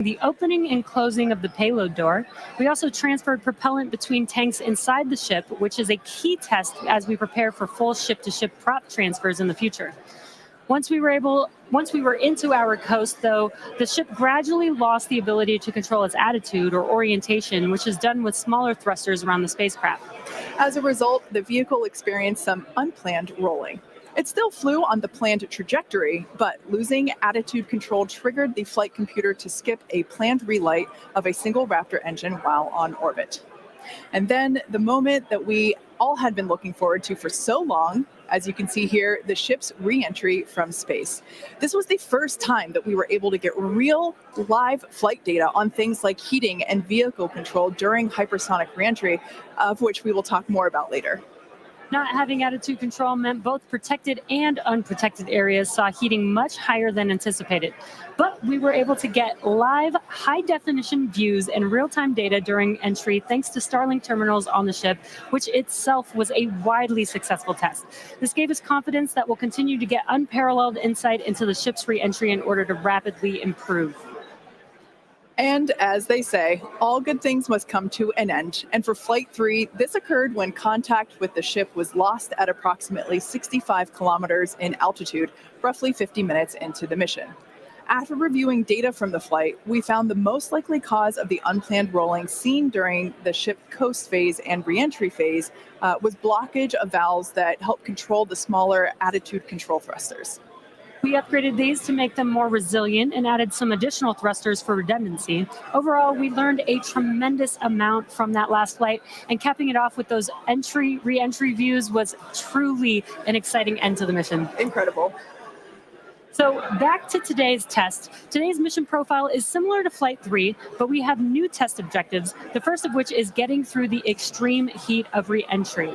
the opening and closing of the payload door. We also transferred propellant between tanks inside the ship, which is a key test as we prepare for full ship-to-ship prop transfers in the future. Once we were into our coast, though, the ship gradually lost the ability to control its attitude or orientation, which is done with smaller thrusters around the spacecraft. As a result, the vehicle experienced some unplanned rolling. It still flew on the planned trajectory, but losing attitude control triggered the flight computer to skip a planned relight of a single Raptor engine while on orbit. And then the moment that we all had been looking forward to for so long, as you can see here, the ship's reentry from space. This was the first time that we were able to get real live flight data on things like heating and vehicle control during hypersonic reentry, of which we will talk more about later. Not having attitude control meant both protected and unprotected areas saw heating much higher than anticipated. But we were able to get live, high-definition views and real-time data during entry thanks to Starlink terminals on the ship, which itself was a widely successful test. This gave us confidence that we'll continue to get unparalleled insight into the ship's re-entry in order to rapidly improve. And as they say, all good things must come to an end. And for Flight 3, this occurred when contact with the ship was lost at approximately 65 kilometers in altitude, roughly 50 minutes into the mission. After reviewing data from the flight, we found the most likely cause of the unplanned rolling seen during the ship coast phase and reentry phase was blockage of valves that help control the smaller attitude control thrusters. We upgraded these to make them more resilient and added some additional thrusters for redundancy. Overall, we learned a tremendous amount from that last flight, and capping it off with those re-entry views was truly an exciting end to the mission. Incredible. So back to today's test. Today's mission profile is similar to Flight 3, but we have new test objectives, the first of which is getting through the extreme heat of re-entry.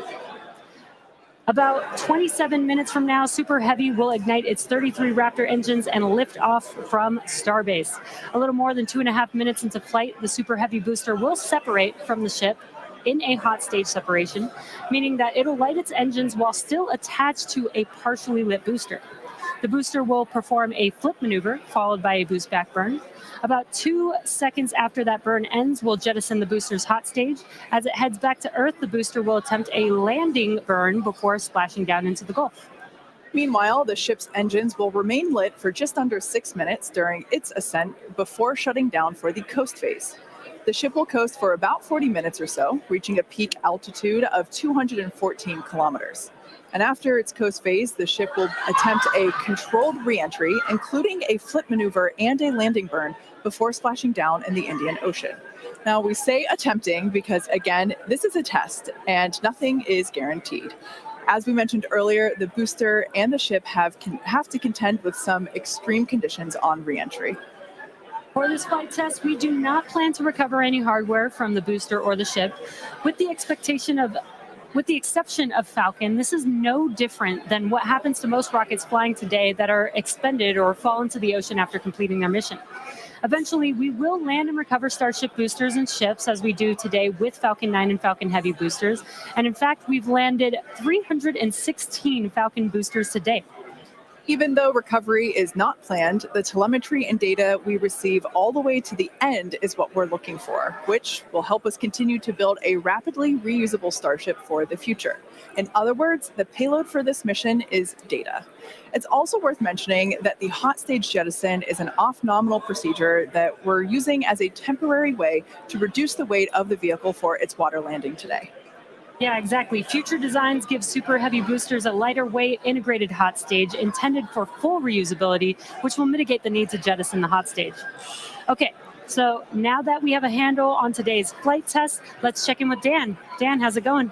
About 27 minutes from now, Super Heavy will ignite its 33 Raptor engines and lift off from Starbase. A little more than 2.5 minutes into flight, the Super Heavy booster will separate from the ship in a hot stage separation, meaning that it'll light its engines while still attached to a partially lit booster. The booster will perform a flip maneuver, followed by a boost back burn. About 2 seconds after that burn ends, we'll jettison the booster's hot stage. As it heads back to Earth, the booster will attempt a landing burn before splashing down into the Gulf. Meanwhile, the ship's engines will remain lit for just under 6 minutes during its ascent before shutting down for the coast phase. The ship will coast for about 40 minutes or so, reaching a peak altitude of 214 kilometers. And after its coast phase, the ship will attempt a controlled re-entry, including a flip maneuver and a landing burn before splashing down in the Indian Ocean. Now, we say attempting because, again, this is a test and nothing is guaranteed. As we mentioned earlier, the booster and the ship have to contend with some extreme conditions on re-entry. For this flight test, we do not plan to recover any hardware from the booster or the ship. With the exception of Falcon, this is no different than what happens to most rockets flying today that are expended or fall into the ocean after completing their mission. Eventually, we will land and recover Starship boosters and ships as we do today with Falcon 9 and Falcon Heavy boosters. And in fact, we've landed 316 Falcon boosters to date. Even though recovery is not planned, the telemetry and data we receive all the way to the end is what we're looking for, which will help us continue to build a rapidly reusable Starship for the future. In other words, the payload for this mission is data. It's also worth mentioning that the hot stage jettison is an off-nominal procedure that we're using as a temporary way to reduce the weight of the vehicle for its water landing today. Yeah, exactly. Future designs give Super Heavy boosters a lighter weight integrated hot stage intended for full reusability, which will mitigate the need to jettison the hot stage. Okay, so now that we have a handle on today's flight test, let's check in with Dan. Dan, how's it going?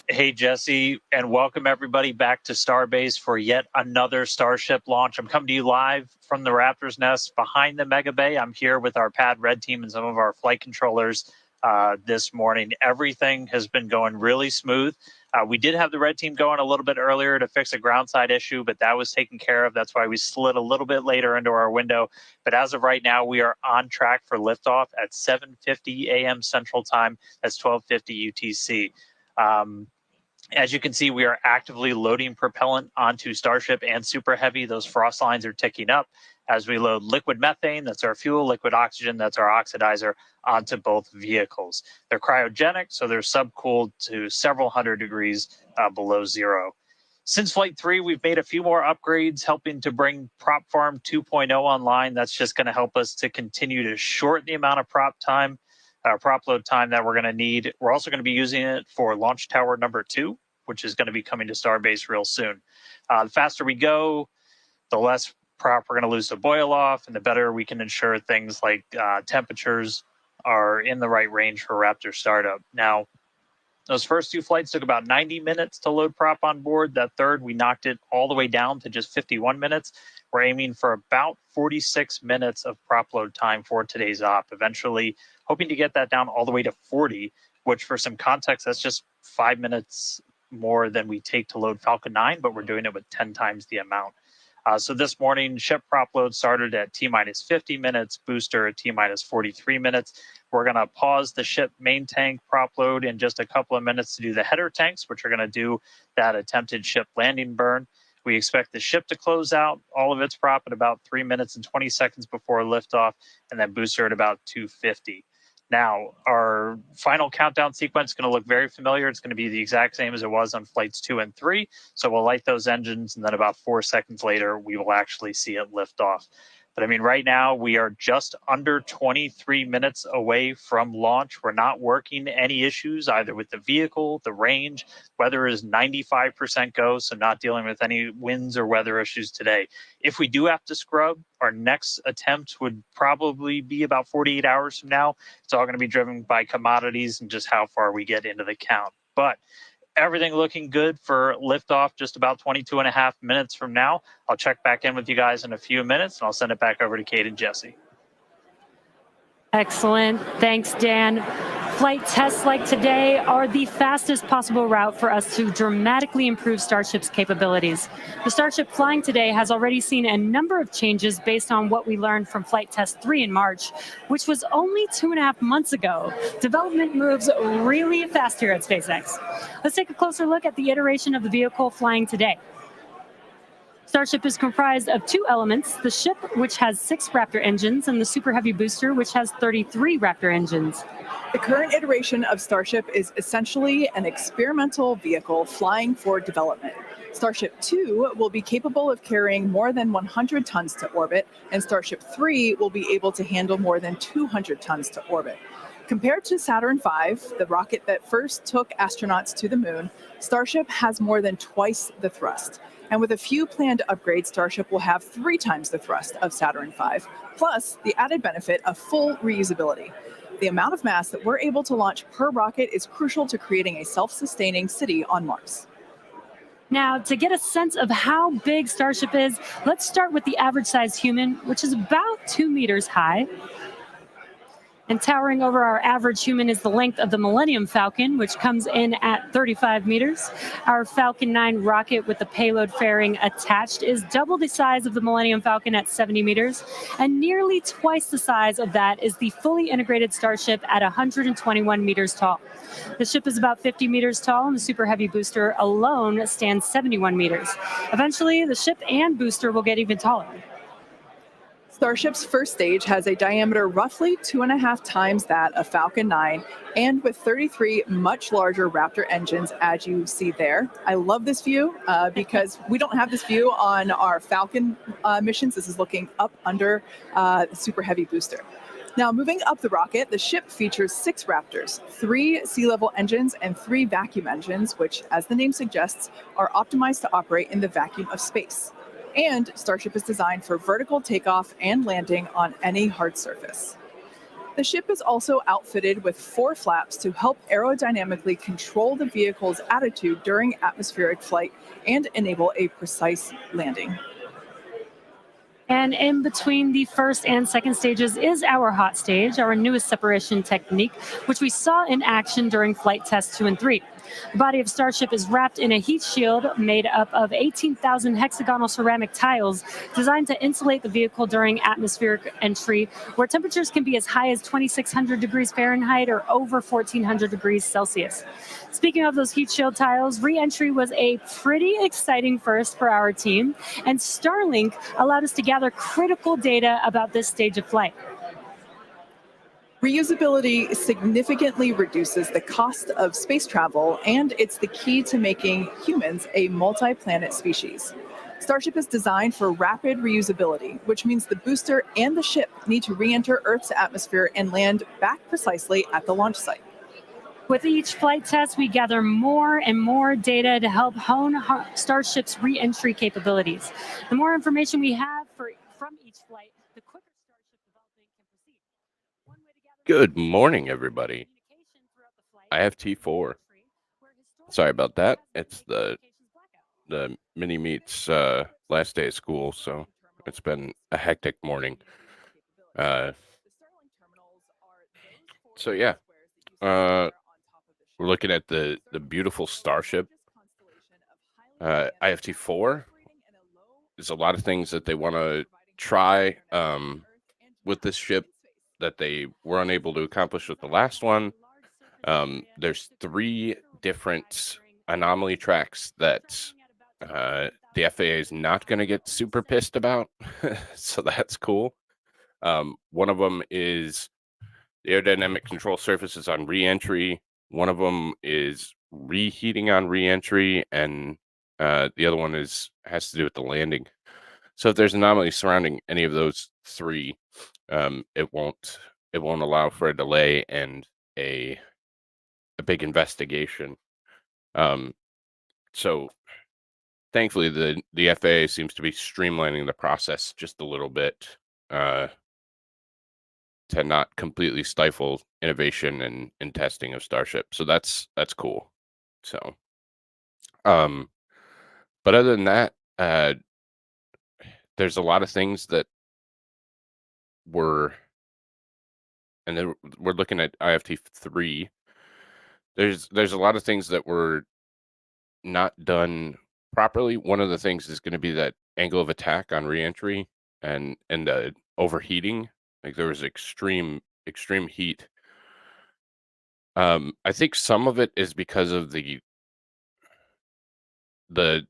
Hey, Jesse, and welcome everybody back to Starbase for yet another Starship launch. I'm coming to you live from the Raptor's nest behind the Mega Bay. I'm here with our Pad Red team and some of our flight controllers this morning. Everything has been going really smooth. We did have the red team going a little bit earlier to fix a ground side issue, but that was taken care of. That's why we slid a little bit later into our window. But as of right now, we are on track for liftoff at 7:50 a.m. Central Time. That's 12:50 UTC. As you can see, we are actively loading propellant onto Starship and Super Heavy. Those frost lines are ticking up as we load liquid methane, that's our fuel, liquid oxygen, that's our oxidizer, onto both vehicles. They're cryogenic, so they're subcooled to several hundred degrees below zero. Since Flight 3, we've made a few more upgrades, helping to bring Prop Farm 2.0 online. That's just going to help us to continue to shorten the amount of prop load time that we're going to need. We're also going to be using it for Launch Tower number 2, which is going to be coming to Starbase real soon. The faster we go, the less prop we're going to lose to boil off, and the better we can ensure things like temperatures are in the right range for Raptor startup. Now, those first 2 flights took about 90 minutes to load prop on board. That third, we knocked it all the way down to just 51 minutes. We're aiming for about 46 minutes of prop load time for today's op, eventually hoping to get that down all the way to 40, which for some context, that's just 5 minutes more than we take to load Falcon 9, but we're doing it with 10 times the amount. So this morning, ship prop load started at T-minus 50 minutes, booster at T-minus 43 minutes. We're going to pause the ship main tank prop load in just a couple of minutes to do the header tanks, which are going to do that attempted ship landing burn. We expect the ship to close out all of its prop at about 3 minutes and 20 seconds before liftoff, and then booster at about 2:50. Now, our final countdown sequence is going to look very familiar. It's going to be the exact same as it was on flights 2 and 3. So we'll light those engines, and then about 4 seconds later, we will actually see it lift off. But I mean, right now, we are just under 23 minutes away from launch. We're not working any issues either with the vehicle, the range. Weather is 95% go, so not dealing with any winds or weather issues today. If we do have to scrub, our next attempt would probably be about 48 hours from now. It's all going to be driven by commodities and just how far we get into the count. But everything looking good for liftoff just about 22 and a half minutes from now. I'll check back in with you guys in a few minutes, and I'll send it back over to Kate and Jesse. Excellent. Thanks, Dan. Flight tests like today are the fastest possible route for us to dramatically improve Starship's capabilities. The Starship flying today has already seen a number of changes based on what we learned from Flight Test 3 in March, which was only 2.5 months ago. Development moves really fast here at SpaceX. Let's take a closer look at the iteration of the vehicle flying today. Starship is comprised of 2 elements, the ship, which has 6 Raptor engines, and the Super Heavy booster, which has 33 Raptor engines. The current iteration of Starship is essentially an experimental vehicle flying for development. Starship 2 will be capable of carrying more than 100 tons to orbit, and Starship 3 will be able to handle more than 200 tons to orbit. Compared to Saturn V, the rocket that first took astronauts to the moon, Starship has more than twice the thrust. And with a few planned upgrades, Starship will have 3 times the thrust of Saturn V, plus the added benefit of full reusability. The amount of mass that we're able to launch per rocket is crucial to creating a self-sustaining city on Mars. Now, to get a sense of how big Starship is, let's start with the average-sized human, which is about 2 meters high. And towering over our average human is the length of the Millennium Falcon, which comes in at 35 meters. Our Falcon 9 rocket with the payload fairing attached is double the size of the Millennium Falcon at 70 meters, and nearly twice the size of that is the fully integrated Starship at 121 meters tall. The ship is about 50 meters tall, and the Super Heavy booster alone stands 71 meters. Eventually, the ship and booster will get even taller. Starship's first stage has a diameter roughly 2.5 times that of Falcon 9, and with 33 much larger Raptor engines, as you see there. I love this view because we don't have this view on our Falcon missions. This is looking up under the Super Heavy booster. Now, moving up the rocket, the ship features 6 Raptors, 3 sea-level engines, and 3 vacuum engines, which, as the name suggests, are optimized to operate in the vacuum of space. And Starship is designed for vertical takeoff and landing on any hard surface. The ship is also outfitted with 4 flaps to help aerodynamically control the vehicle's attitude during atmospheric flight and enable a precise landing. And in between the first and second stages is our hot stage, our newest separation technique, which we saw in action during flight tests 2 and 3. The body of Starship is wrapped in a heat shield made up of 18,000 hexagonal ceramic tiles designed to insulate the vehicle during atmospheric entry, where temperatures can be as high as 2,600 degrees Fahrenheit or over 1,400 degrees Celsius. Speaking of those heat shield tiles, re-entry was a pretty exciting first for our team, and Starlink allowed us to gather critical data about this stage of flight. Reusability significantly reduces the cost of space travel, and it's the key to making humans a multi-planet species. Starship is designed for rapid reusability, which means the booster and the ship need to re-enter Earth's atmosphere and land back precisely at the launch site. With each flight test, we gather more and more data to help hone Starship's re-entry capabilities. The more information we have from each flight, the quicker Starship development can proceed. One way to gather Good morning, everybody. IFT4. Sorry about that. It's the mini meets last day of school, so it's been a hectic morning. So yeah, we're looking at the beautiful Starship. IFT4 is a lot of things that they want to try with this ship that they were unable to accomplish with the last one. There's 3 different anomaly tracks that the FAA is not going to get super pissed about, so that's cool. One of them is the aerodynamic control surfaces on re-entry. One of them is reheating on re-entry, and the other one has to do with the landing. So if there's anomalies surrounding any of those 3, it won't allow for a delay and a big investigation. So thankfully the FAA seems to be streamlining the process just a little bit to not completely stifle innovation and testing of Starship. So that's cool. So but other than that, there's a lot of things that and then we're looking at IFT3. There's a lot of things that were not done properly. One of the things is going to be that angle of attack on reentry and the overheating. Like there was extreme heat. I think some of it is because of the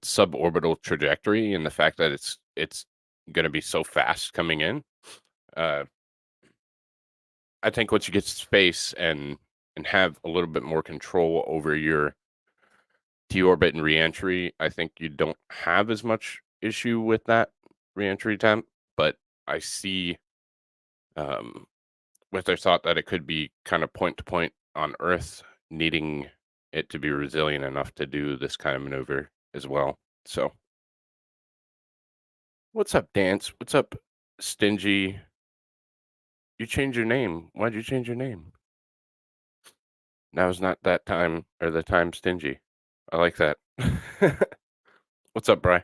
suborbital trajectory and the fact that it's going to be so fast coming in. I think once you get to space and have a little bit more control over your deorbit and reentry, I think you don't have as much issue with that reentry temp. But I see with their thought that it could be kind of point to point on Earth, needing it to be resilient enough to do this kind of maneuver as well. So what's up, Dance? What's up, Stingy? You changed your name. Why'd you change your name? Now's not that time, or the time, Stingy. I like that. What's up, Bri?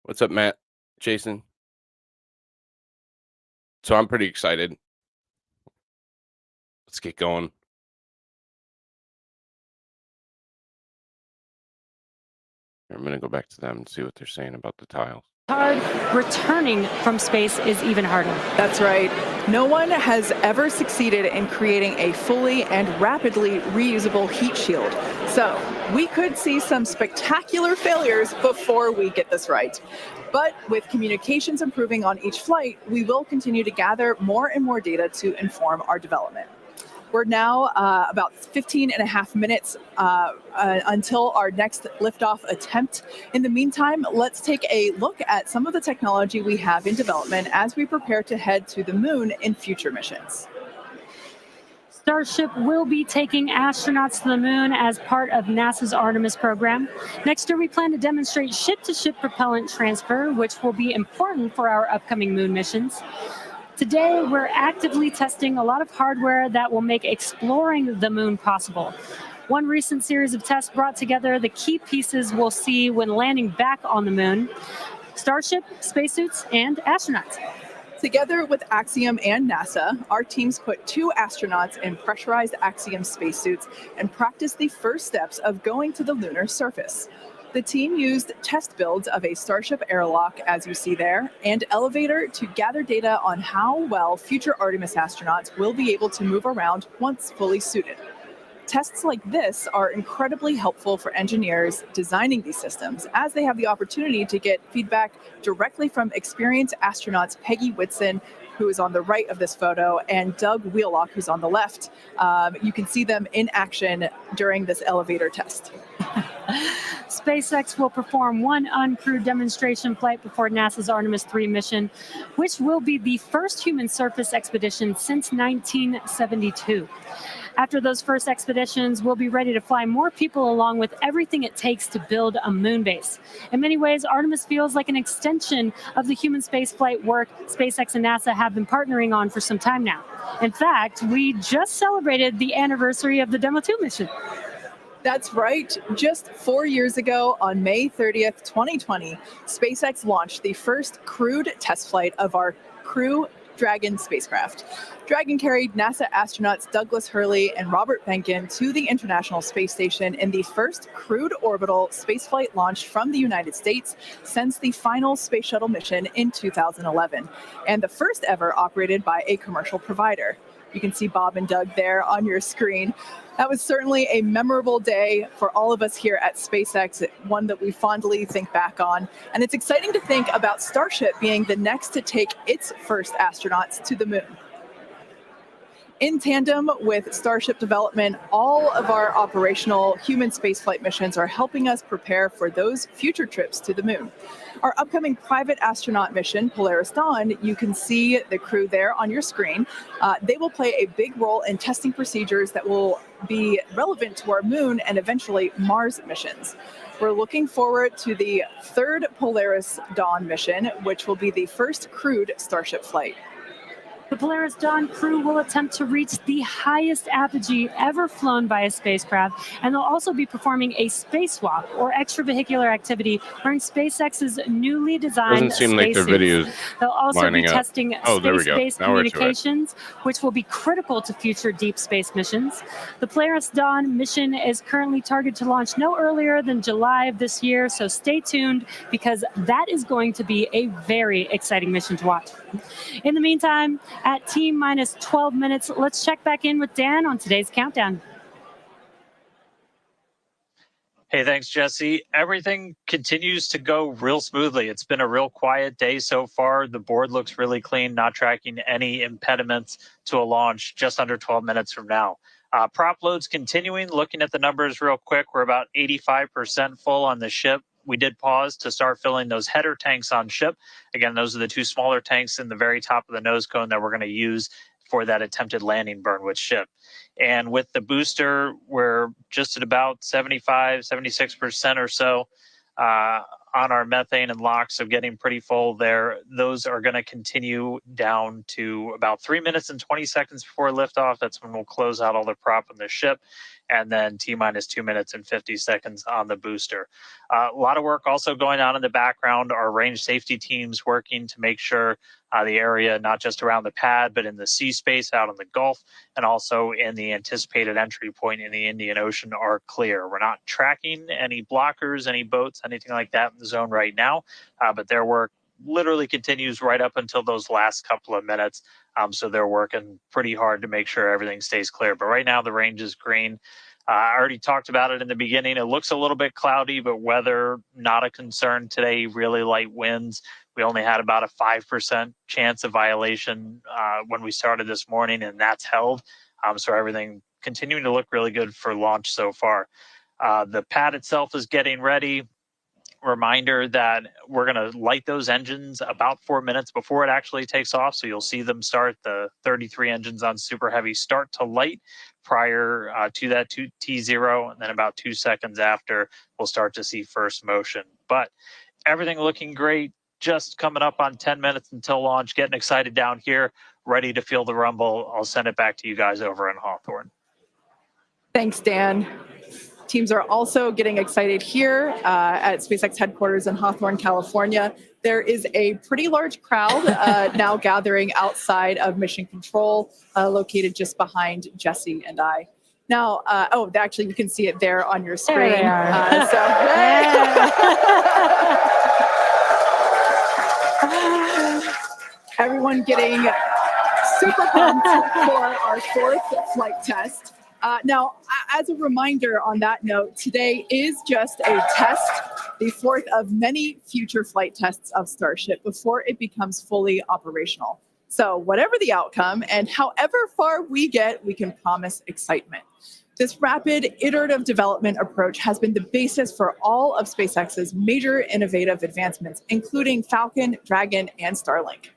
What's up, Matt? Jason? So I'm pretty excited. Let's get going. I'm going to go back to them and see what they're saying about the tiles. Hard. Returning from space is even harder. That's right. No one has ever succeeded in creating a fully and rapidly reusable heat shield. So we could see some spectacular failures before we get this right. But with communications improving on each flight, we will continue to gather more and more data to inform our development. We're now about 15 and a half minutes until our next liftoff attempt. In the meantime, let's take a look at some of the technology we have in development as we prepare to head to the moon in future missions. Starship will be taking astronauts to the moon as part of NASA's Artemis program. Next year, we plan to demonstrate ship-to-ship propellant transfer, which will be important for our upcoming moon missions. Today, we're actively testing a lot of hardware that will make exploring the moon possible. One recent series of tests brought together the key pieces we'll see when landing back on the moon: Starship, spacesuits, and astronauts. Together with Axiom and NASA, our teams put 2 astronauts in pressurized Axiom spacesuits and practiced the first steps of going to the lunar surface. The team used test builds of a Starship airlock, as you see there, and elevator to gather data on how well future Artemis astronauts will be able to move around once fully suited. Tests like this are incredibly helpful for engineers designing these systems, as they have the opportunity to get feedback directly from experienced astronauts Peggy Whitson, who is on the right of this photo, and Doug Wheelock, who's on the left. You can see them in action during this elevator test. SpaceX will perform one uncrewed demonstration flight before NASA's Artemis 3 mission, which will be the first human surface expedition since 1972. After those first expeditions, we'll be ready to fly more people along with everything it takes to build a moon base. In many ways, Artemis feels like an extension of the human spaceflight work SpaceX and NASA have been partnering on for some time now. In fact, we just celebrated the anniversary of the Demo 2 mission. That's right. Just 4 years ago, on May 30th, 2020, SpaceX launched the first crewed test flight of our Crew Dragon spacecraft. Dragon carried NASA astronauts Douglas Hurley and Robert Behnken to the International Space Station in the first crewed orbital spaceflight launched from the United States since the final Space Shuttle mission in 2011, and the first ever operated by a commercial provider. You can see Bob and Doug there on your screen. That was certainly a memorable day for all of us here at SpaceX, one that we fondly think back on. And it's exciting to think about Starship being the next to take its first astronauts to the moon. In tandem with Starship development, all of our operational human spaceflight missions are helping us prepare for those future trips to the moon. Our upcoming private astronaut mission, Polaris Dawn, you can see the crew there on your screen. They will play a big role in testing procedures that will be relevant to our moon and eventually Mars missions. We're looking forward to the third Polaris Dawn mission, which will be the first crewed Starship flight. The Polaris Dawn crew will attempt to reach the highest apogee ever flown by a spacecraft, and they'll also be performing a spacewalk or extravehicular activity wearing SpaceX's newly designed Doesn't seem like the spacesuits. video's They'll also be lining up. testing Oh, there we go. space-based Now we're to it. communications, which will be critical to future deep space missions. The Polaris Dawn mission is currently targeted to launch no earlier than July of this year, so stay tuned because that is going to be a very exciting mission to watch. In the meantime, at T-minus 12 minutes, let's check back in with Dan on today's countdown. Hey, thanks, Jesse. Everything continues to go real smoothly. It's been a real quiet day so far. The board looks really clean, not tracking any impediments to a launch just under 12 minutes from now. Prop loads continuing. Looking at the numbers real quick, we're about 85% full on the ship. We did pause to start filling those header tanks on ship. Again, those are the 2 smaller tanks in the very top of the nose cone that we're going to use for that attempted landing burn with ship. And with the booster, we're just at about 75, 76% or so on our methane and LOX, so getting pretty full there. Those are going to continue down to about 3 minutes and 20 seconds before liftoff. That's when we'll close out all the prop on the ship. And then T-minus 2 minutes and 50 seconds on the booster. A lot of work also going on in the background. Our range safety teams working to make sure the area, not just around the pad, but in the sea space out in the Gulf, and also in the anticipated entry point in the Indian Ocean are clear. We're not tracking any blockers, any boats, anything like that in the zone right now, but their work literally continues right up until those last couple of minutes. So they're working pretty hard to make sure everything stays clear. But right now the range is green. I already talked about it in the beginning. It looks a little bit cloudy, but weather not a concern today. Really light winds. We only had about a 5% chance of violation when we started this morning, and that's held. So everything continuing to look really good for launch so far. The pad itself is getting ready. Reminder that we're going to light those engines about 4 minutes before it actually takes off. So you'll see them start, the 33 engines on Super Heavy start to light prior to that T0. And then about 2 seconds after, we'll start to see first motion. But everything looking great. Just coming up on 10 minutes until launch. Getting excited down here. Ready to feel the rumble. I'll send it back to you guys over in Hawthorne. Thanks, Dan. Teams are also getting excited here at SpaceX headquarters in Hawthorne, California. There is a pretty large crowd now gathering outside of Mission Control, located just behind Jesse and I. Now, actually, you can see it there on your screen. There they are. Everyone getting super pumped for our fourth flight test. Now, as a reminder on that note, today is just a test, the fourth of many future flight tests of Starship before it becomes fully operational. So whatever the outcome and however far we get, we can promise excitement. This rapid iterative development approach has been the basis for all of SpaceX's major innovative advancements, including Falcon, Dragon, and Starlink.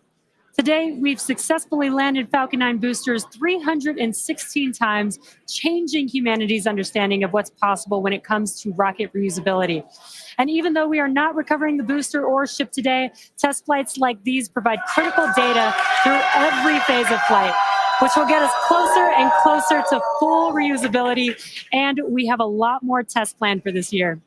Today, we've successfully landed Falcon 9 boosters 316 times, changing humanity's understanding of what's possible when it comes to rocket reusability. And even though we are not recovering the booster or ship today, test flights like these provide critical data through every phase of flight, which will get us closer and closer to full reusability. And we have a lot more tests planned for this year.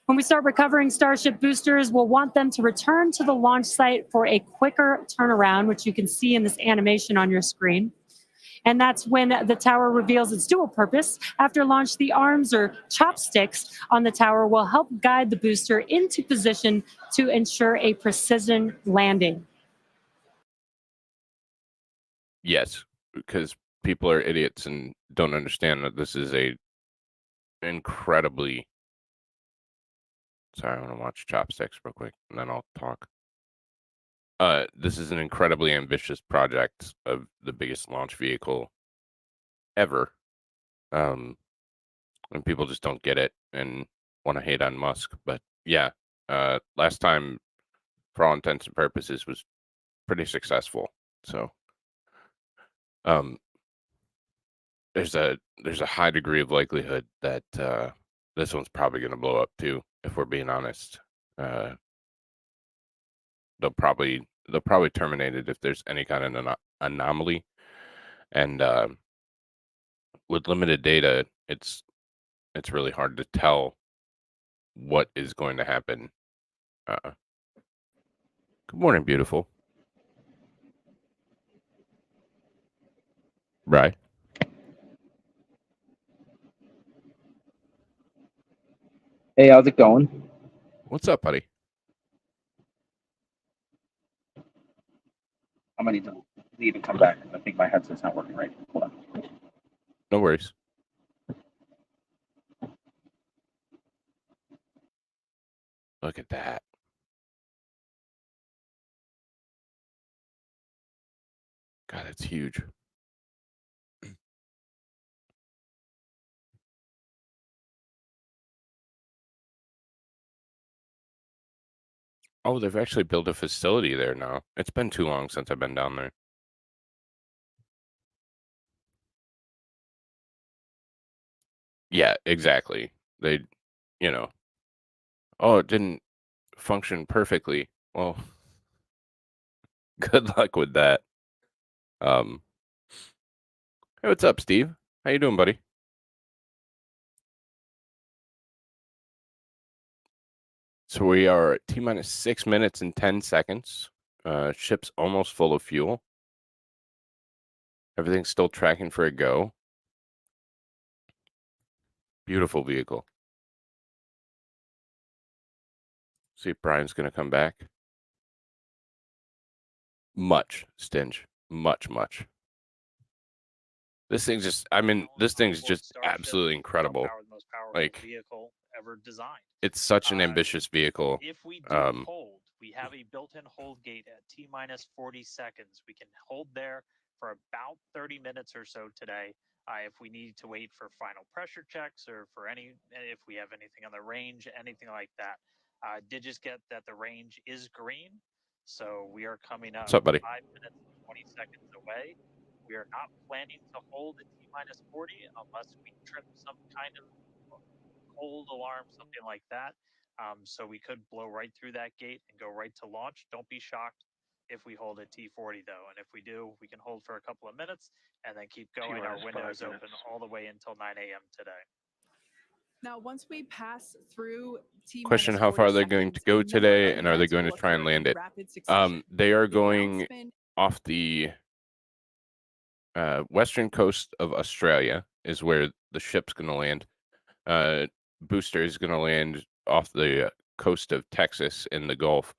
When we start recovering Starship boosters, we'll want them to return to the launch site for a quicker turnaround, which you can see in this animation on your screen. And that's when the tower reveals its dual purpose. After launch, the arms or chopsticks on the tower will help guide the booster into position to ensure a precision landing. Yes, because people are idiots and don't understand that this is a incredibly... Sorry, I want to watch Chopsticks real quick, and then I'll talk. This is an incredibly ambitious project of the biggest launch vehicle ever. And people just don't get it and want to hate on Musk. But yeah, last time, for all intents and purposes, was pretty successful. So there's a high degree of likelihood that this one's probably going to blow up too, if we're being honest. They'll probably terminate it if there's any kind of anomaly. And with limited data, it's really hard to tell what is going to happen. Good morning, beautiful. Right. Hey, how's it going? What's up, buddy? I'm gonna need to leave and come back. I think my headset's not working right. Hold on. No worries. Look at that. God, it's huge. Oh, they've actually built a facility there now. It's been too long since I've been down there. Yeah, exactly. They, oh, it didn't function perfectly. Well, good luck with that. Hey, what's up, Steve? How you doing, buddy? So we are at T-minus 6 minutes and 10 seconds. Ship's almost full of fuel. Everything's still tracking for a go. Beautiful vehicle. See if Brian's going to come back. Much, Stinge. Much. This thing's just, this thing's just absolutely incredible. Like, vehicle ever designed. It's such an ambitious vehicle. If we do hold, we have a built-in hold gate at T-minus 40 seconds. We can hold there for about 30 minutes or so today. If we need to wait for final pressure checks or for if we have anything on the range, anything like that. Did just get that the range is green. So we are coming up, What's up, buddy? 5 minutes and 20 seconds away. We are not planning to hold at T-minus 40 unless we trip some kind of hold alarm, something like that. So we could blow right through that gate and go right to launch. Don't be shocked if we hold at T40 though. And if we do, we can hold for a couple of minutes and then keep going. Our window is open all the way until 9 a.m. today. Now, once we pass through T Question: how far are they going to go today, and are they going to try and land it? They are going off the western coast of Australia is where the ship's going to land. Booster is going to land off the coast of Texas in the Gulf.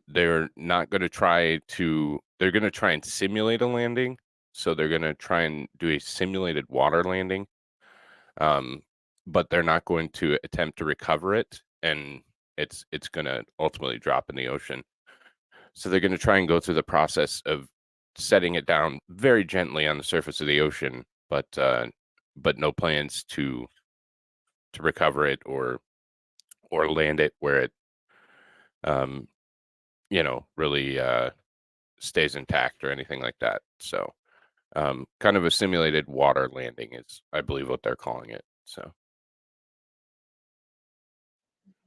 They're not going to try to. They're going to try and simulate a landing. So they're going to try and do a simulated water landing. But they're not going to attempt to recover it, and it's going to ultimately drop in the ocean. So they're going to try and go through the process of setting it down very gently on the surface of the ocean, but no plans to recover it or land it where it really stays intact or anything like that. So kind of a simulated water landing is, I believe, what they're calling it. So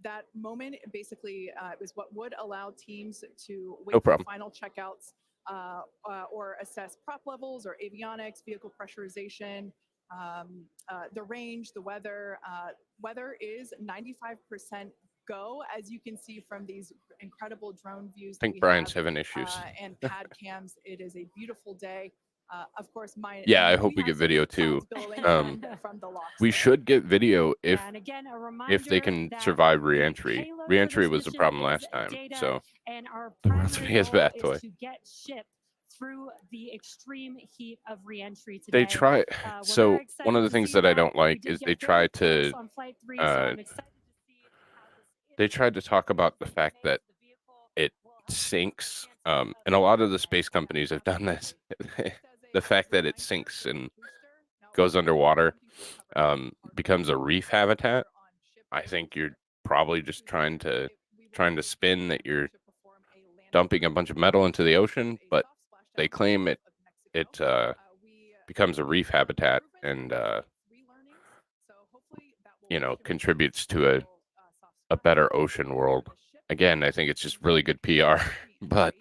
that moment basically is what would allow teams to wait No for problem. final checkouts or assess prop levels or avionics, vehicle pressurization, the range, the weather. Weather is 95% go, as you can see from these incredible drone views. I think Brian's having issues. And pad cams. It is a beautiful day. Of course, Yeah, I hope we get video too. We should get video if And again, a if they reminder can that survive the reentry. payload for Reentry this was the mission problem is last time. data, So and our the primary Rotary is goal bad is toy. to get shipped through the extreme heat of reentry today. They try. We're So very excited one of the to things see that I that. don't We like did is get they very try close to on flight 3, so I'm excited to see how this they tried to talk about the fact that it sinks, and a lot of the space companies have done this. The fact that it sinks and goes underwater becomes a reef habitat. I think you're probably just trying to spin that you're dumping a bunch of metal into the ocean, but they claim it becomes a reef habitat and contributes to a better ocean world. Again, I think it's just really good PR, but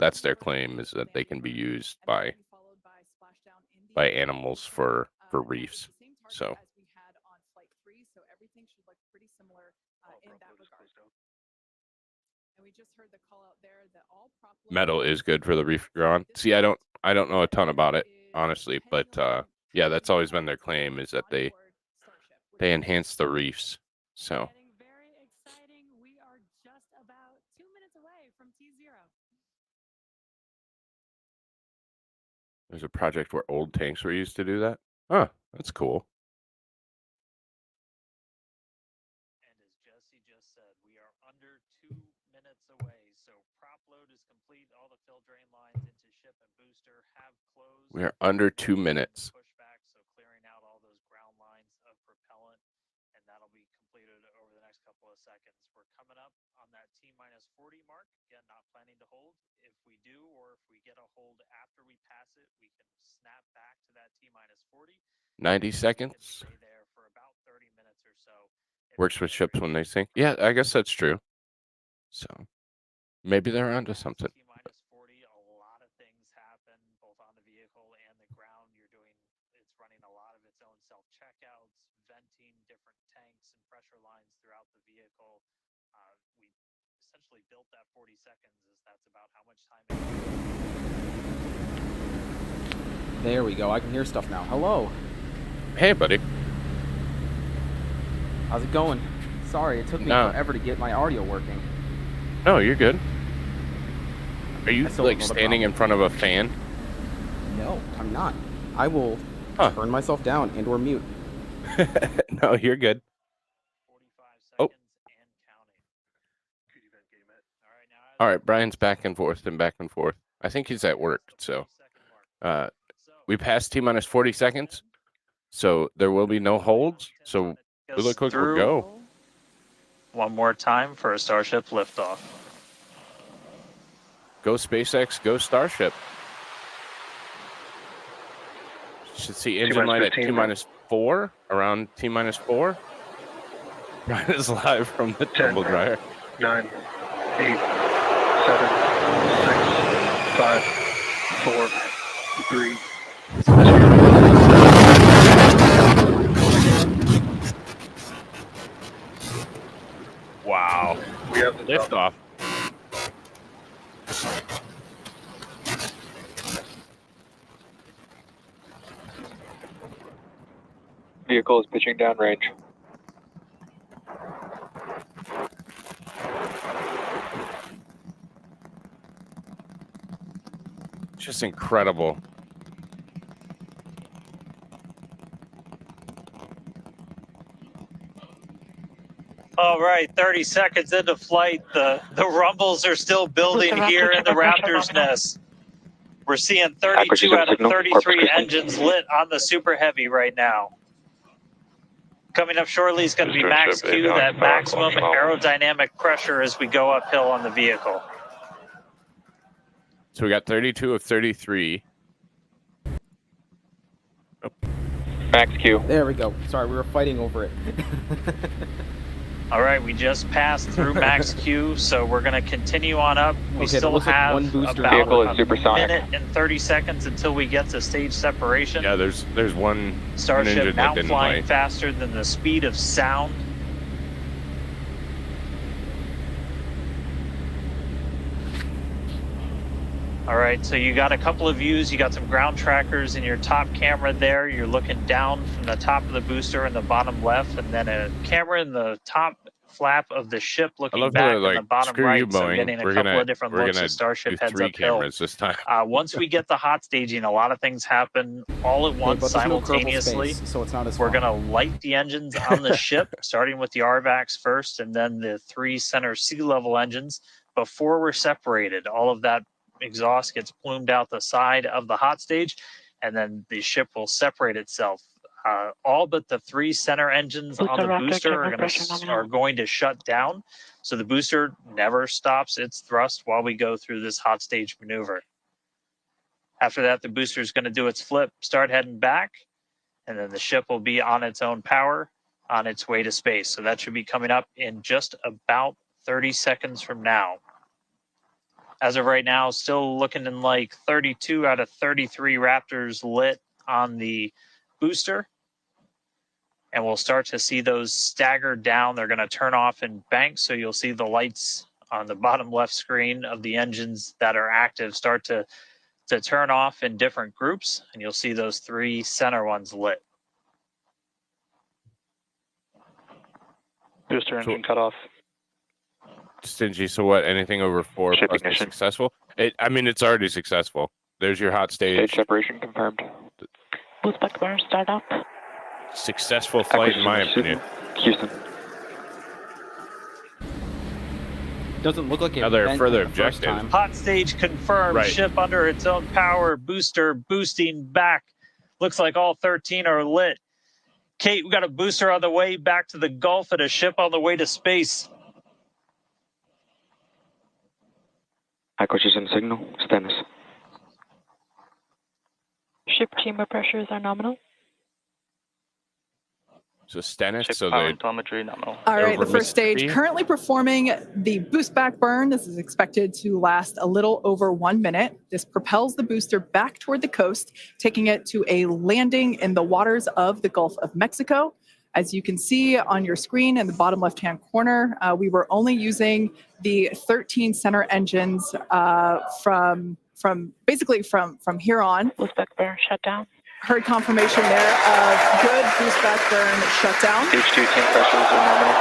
that's their claim, is that they can be used by animals for reefs. So metal is good for the reef to grow on. See, I don't know a ton about it, honestly, but yeah, that's always been their claim, is that they enhance the reefs. So getting very exciting. We are just about 2 minutes away from T0. there's a project where old tanks were used to do that. Huh, that's cool. And as Jesse just said, we are under 2 minutes away. So prop load is complete. All the fill drain lines into ship and booster have closed. We are under 2 minutes. Pushback, so clearing out all those ground lines of propellant, and that'll be completed over the next couple of seconds. We're coming up on that T-40 mark. Again, not planning to hold. If we do, or if we get a hold after we pass it, we can snap back to that T-40. 90 seconds. Stay there for about 30 minutes or so. Works with ships when they sink. Yeah, I guess that's true. So maybe they're onto something. T-40, a lot of things happen both on the vehicle and the ground. It's running a lot of its own self-checkouts, venting different tanks and pressure lines throughout the vehicle. We essentially built that 40 seconds, as that's about how much time it takes. There we go. I can hear stuff now. Hello. Hey, buddy. How's it going? Sorry, it took me forever to get my audio working. No, you're good. Are you That's like not a standing in problem. front of a fan? No, I'm not. I will turn myself down and or mute. No, you're good. 45 Oh. seconds and counting. All right, Brian's back and forth and back and forth. I think he's at work, so we passed T-40 seconds, so there will be no holds. So we look like we're go. One more time for a Starship liftoff. Go SpaceX, go Starship. Should see engine light at T-4, around T-4. Brian is live from the tumble dryer. 9, 8, 7, 6, 5, 4, 3, 2. Vehicle is pitching downrange. Just incredible. All right, 30 seconds into flight. The rumbles are still building here in the Raptor's nest. We're seeing 32 out of 33 engines lit on the Super Heavy right now. Coming up shortly is going to be max Q, that maximum aerodynamic pressure as we go uphill on the vehicle. So we got 32 of 33. Oh. Max Q. There we go. Sorry, we were fighting over it. All right, we just passed through max Q, so we're going to continue on up. We still have one booster about vehicle is a supersonic. minute and 30 seconds until we get to stage separation. Yeah, there's one Starship engine now that didn't flying light. faster than the speed of sound. All right, so you got a couple of views. You got some ground trackers in your top camera there. You're looking down from the top of the booster in the bottom left, and then a camera in the top flap of the ship looking back in the bottom screw right. you, So Boeing. getting a We're couple gonna- of different we're looks gonna as Starship do heads 3 uphill. cameras this time. Once we get the hot staging, a lot of things happen all at once but there's no Kerbal simultaneously. space, so it's not as We're fun. going to light the engines on the ship, starting with the RVACs first, and then the 3 center sea level engines before we're separated. All of that exhaust gets plumed out the side of the hot stage, and then the ship will separate itself. All but the 3 center engines on the booster are going to shut down. So the booster never stops its thrust while we go through this hot stage maneuver. After that, the booster is going to do its flip, start heading back, and then the ship will be on its own power on its way to space. So that should be coming up in just about 30 seconds from now. As of right now, still looking in like 32 out of 33 Raptors lit on the booster. And we'll start to see those stagger down. They're going to turn off in banks. So you'll see the lights on the bottom left screen of the engines that are active start to turn off in different groups. And you'll see those 3 center ones lit. Booster engine cut off. Stingy, so what? Anything over 4 Ship plus is ignition. successful? I mean, it's already successful. There's your hot stage. Stage separation confirmed. Boost back burn, start up. Successful flight, in my opinion. Houston. Doesn't look like it. Now there are bent further like the first objectives. time. Hot stage confirmed. Right. Ship under its own power. Booster boosting back. Looks like all 13 are lit. Kate, we got a booster on the way back to the Gulf and a ship on the way to space. Acquisition signal. Stennis. Ship chamber pressures are nominal. So Stennis, Ship so power they and telemetry nominal. All right, Over the first stage Mississippi. currently performing the boost back burn. This is expected to last a little over 1 minute. This propels the booster back toward the coast, taking it to a landing in the waters of the Gulf of Mexico. As you can see on your screen in the bottom left-hand corner, we were only using the 13 center engines from here on. Boost back burn, shut down. Heard confirmation there of good boost back burn shutdown. Stage 2 tank pressures are nominal.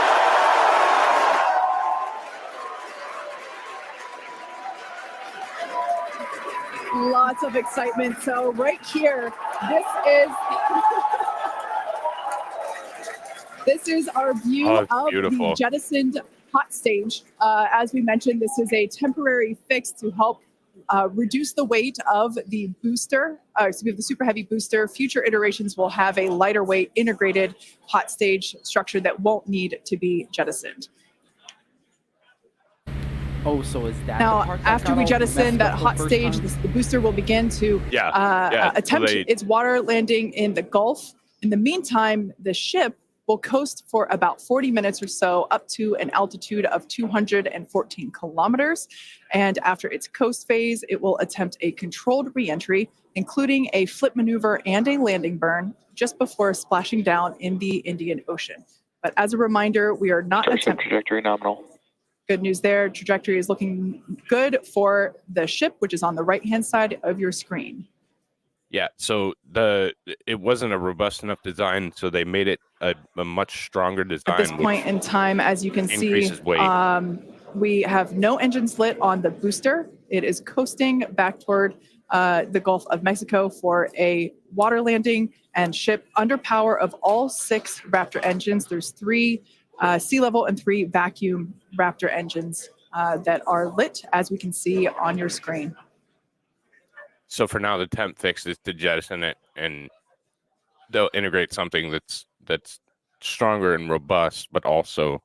Lots of excitement. So right here, this is our view Oh, of it's beautiful. the jettisoned hot stage. As we mentioned, this is a temporary fix to help reduce the weight of the booster, the Super Heavy booster. Future iterations will have a lighter weight integrated hot stage structure that won't need to be jettisoned. Oh, so is that Now, the part that after got we all jettison messed that up hot first stage, time? the booster will begin to attempt its water landing in the Gulf. In the meantime, the ship will coast for about 40 minutes or so up to an altitude of 214 kilometers. And after its coast phase, it will attempt a controlled reentry, including a flip maneuver and a landing burn just before splashing down in the Indian Ocean. But as a reminder, we are not Starship attempting. trajectory nominal. Good news there. Trajectory is looking good for the ship, which is on the right-hand side of your screen. Yeah, so it wasn't a robust enough design, so they made it a much stronger design. At this point in time, as you can see, increases weight. we have no engines lit on the booster. It is coasting back toward the Gulf of Mexico for a water landing and ship under power of all 6 Raptor engines. There's 3 sea level and 3 vacuum Raptor engines that are lit, as we can see on your screen. So for now, the temp fix is to jettison it, and they'll integrate something that's stronger and robust, but also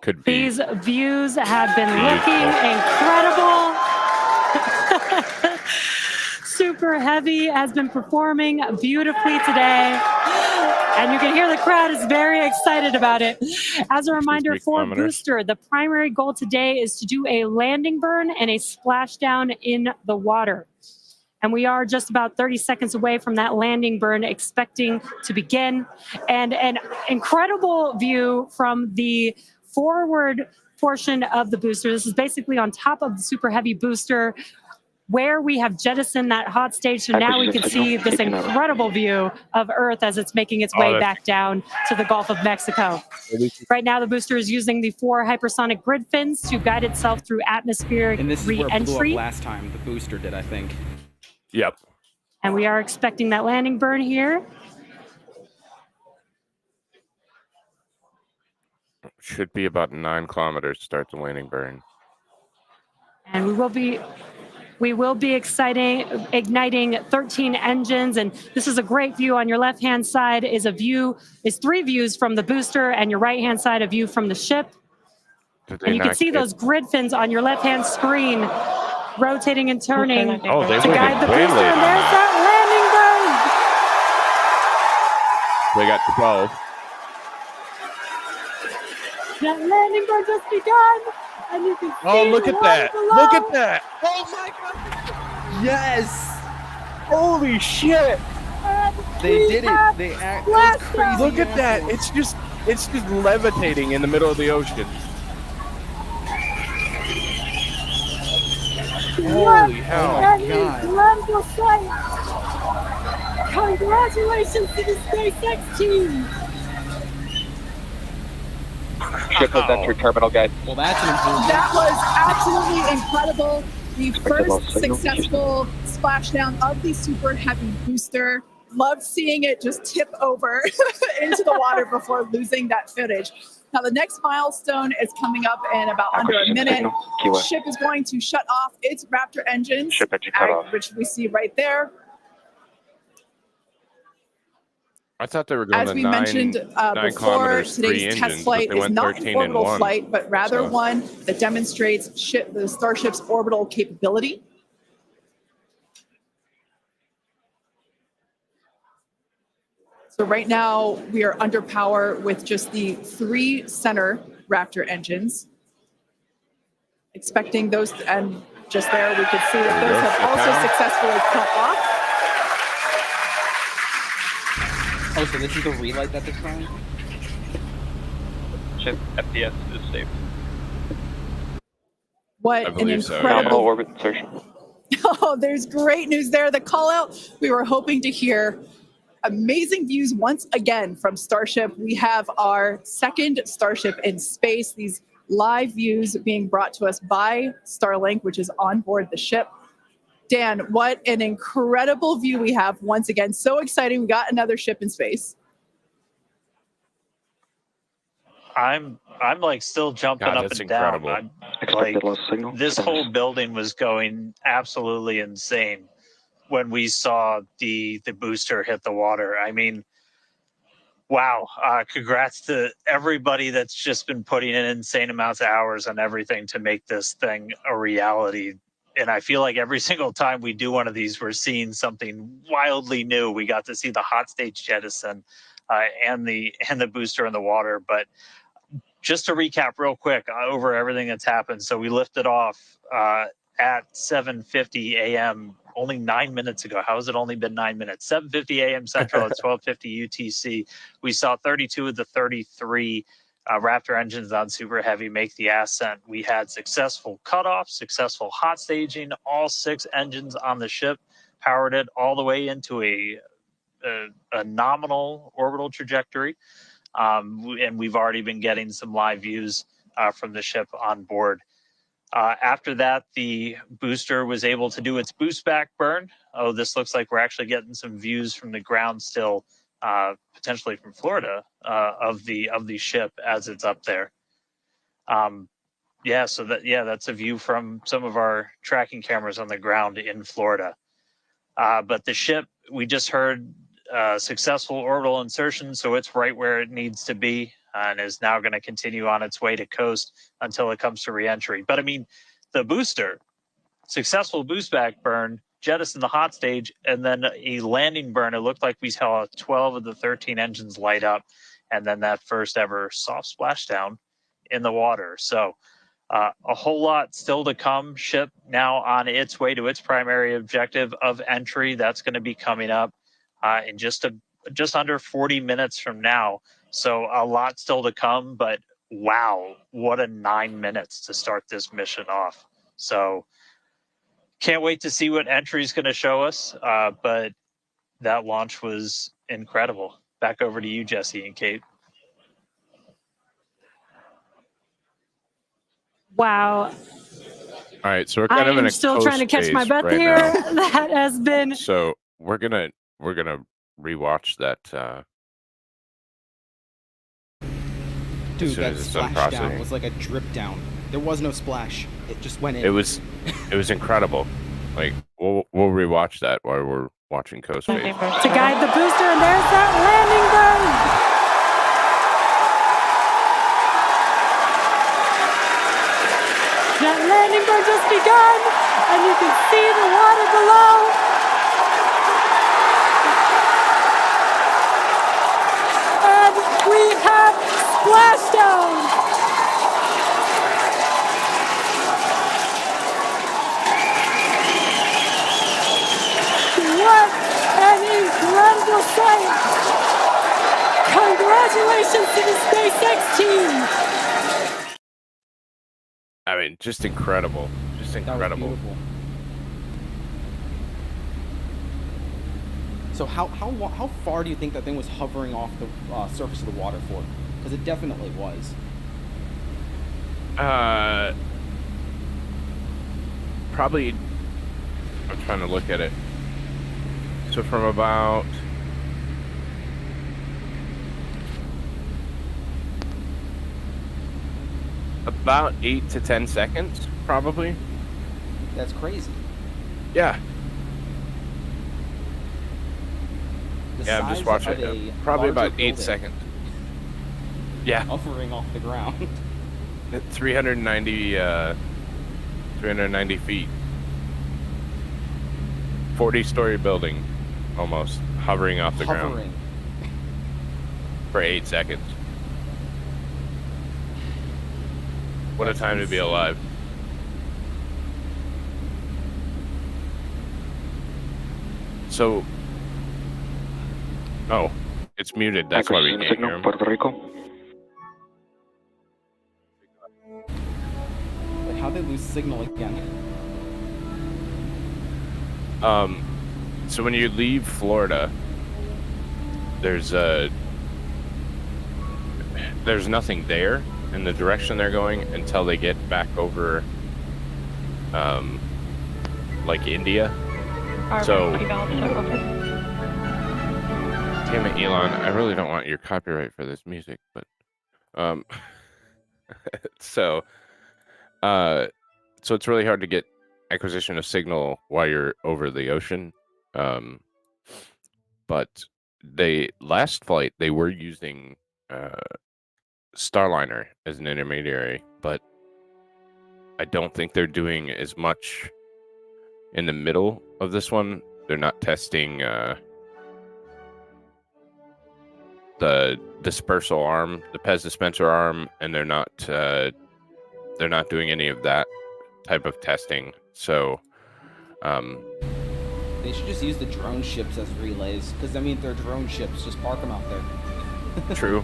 could be. These views have been looking incredible. Super Heavy has been performing beautifully today, and you can hear the crowd is very excited about it. As a reminder for Booster, the primary goal today is to do a landing burn and a splashdown in the water. And we are just about 30 seconds away from that landing burn expecting to begin. And an incredible view from the forward portion of the booster. This is basically on top of the Super Heavy booster, where we have jettisoned that hot stage. So now we can see this incredible view of Earth as it's making its way back down to the Gulf of Mexico. Right now, the booster is using the 4 hypersonic grid fins to guide itself through atmospheric And this is where it blew re-entry. up last time. The booster did, I think. Yep. And we are expecting that landing burn here. Should be about 9 kilometers to start the landing burn. And we will be igniting 13 engines, and this is a great view. On your left-hand side is 3 views from the booster, and your right-hand side a view from the ship. And you can see those grid fins on your left-hand screen rotating and turning to guide the booster, and there's that landing burn. They got 12. That landing burn just begun, and you can see Oh, look at that. below. Look at that. Oh my God. Yes. Holy shit. They did it. They act that was crazy. Look at that. It's just levitating in the middle of the ocean. Holy hell. Incredible sight. Congratulations to the SpaceX team. Ship has entered terminal, guys. Well, that's an improvement. That was absolutely incredible. The first successful splashdown of the Super Heavy booster. Loved seeing it just tip over into the water before losing that footage. Now the next milestone is coming up in about under a minute. The ship is going to shut off its Raptor engines, Ship engine cut off. which we see right there. I thought they were going As we 9 mentioned before, kilometers, today's 3 test engines, flight but they is went not an 13 in orbital 1. flight, but rather one that demonstrates the Starship's orbital capability. So right now we are under power with just the 3 center Raptor engines. Expecting those, and just there we could see that those have also successfully cut off. Oh, so this is the relight that they're trying? Ship FPS is safe. What an incredible Nominal orbit insertion. Oh, there's great news there. The call out we were hoping to hear. Amazing views once again from Starship. We have our second Starship in space. These live views being brought to us by Starlink, which is on board the ship. Dan, what an incredible view we have once again. So exciting. We got another ship in space. I'm like still jumping up that's and down. incredible. Like, this whole building was going absolutely insane when we saw the booster hit the water. I mean, wow. Congrats to everybody that's just been putting in insane amounts of hours on everything to make this thing a reality. And I feel like every single time we do one of these, we're seeing something wildly new. We got to see the hot stage jettison and the booster in the water. But just to recap real quick over everything that's happened. So we lifted off at 7:50 a.m. only 9 minutes ago. How has it only been 9 minutes? 7:50 a.m. Central at 12:50 UTC. We saw 32 of the 33 Raptor engines on Super Heavy make the ascent. We had successful cutoff, successful hot staging, all 6 engines on the ship powered it all the way into a nominal orbital trajectory. And we've already been getting some live views from the ship on board. After that, the booster was able to do its boost back burn. Oh, this looks like we're actually getting some views from the ground still, potentially from Florida, of the ship as it's up there. Yeah, so that's a view from some of our tracking cameras on the ground in Florida. But the ship, we just heard successful orbital insertion, so it's right where it needs to be, and is now going to continue on its way to coast until it comes to reentry. But I mean, the booster, successful boost back burn, jettison the hot stage, and then a landing burn. It looked like we saw 12 of the 13 engines light up, and then that first ever soft splashdown in the water. So a whole lot still to come. Ship now on its way to its primary objective of entry. That's going to be coming up in just under 40 minutes from now. So a lot still to come, but wow, what a 9 minutes to start this mission off. So can't wait to see what entry is going to show us. But that launch was incredible. Back over to you, Jesse and Kate. Wow. All right, so we're kind of in a still trying to catch my breath right here. now. That has been. So we're gonna rewatch that. Dude, as soon that as it's done splashdown processing. was like a drip down. There was no splash. It just went in. It was incredible. Like we'll rewatch that while we're watching Coast Phase. To guide the booster, and there's that landing burn. That landing burn just begun, and you can see the water below. And we have splashdown. What an incredible sight! Congratulations to the SpaceX team! I mean, just incredible. Just incredible. That was beautiful. So how far do you think that thing was hovering off the surface of the water for? Because it definitely was. Probably. I'm trying to look at it. So from about about 8 to 10 seconds, probably. That's crazy. Yeah. The Yeah, I'm size just watching of it. a Probably larger about 8 building seconds. Yeah. hovering off the ground. 390 feet. 40-story building, almost hovering off the ground for 8 seconds. What a time to be alive. So, oh, it's muted. That's why we can't hear him. Puerto Rico. Wait, how'd they lose signal again? So when you leave Florida, there's nothing there in the direction they're going until they get back over, like India. So, damn it, Elon, I really don't want your copyright for this music, but, so it's really hard to get acquisition of signal while you're over the ocean. But last flight they were using Starliner as an intermediary, but I don't think they're doing as much in the middle of this one. They're not testing the dispersal arm, the Pez dispenser arm, and they're not doing any of that type of testing. So They should just use the drone ships as relays, because I mean, they're drone ships. Just park them out there. True.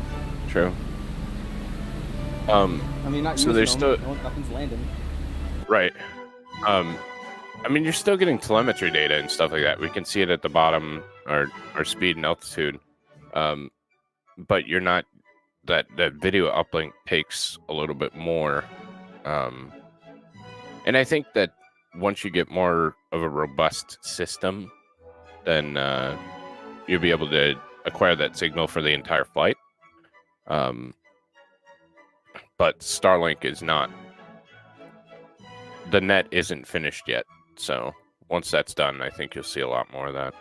I mean, not so there's using them. still Nothing's landing. right. I mean, you're still getting telemetry data and stuff like that. We can see it at the bottom, our speed and altitude. But you're not, that video uplink takes a little bit more. And I think that once you get more of a robust system, then you'll be able to acquire that signal for the entire flight. But Starlink is not, the net isn't finished yet. So once that's done, I think you'll see a lot more of that.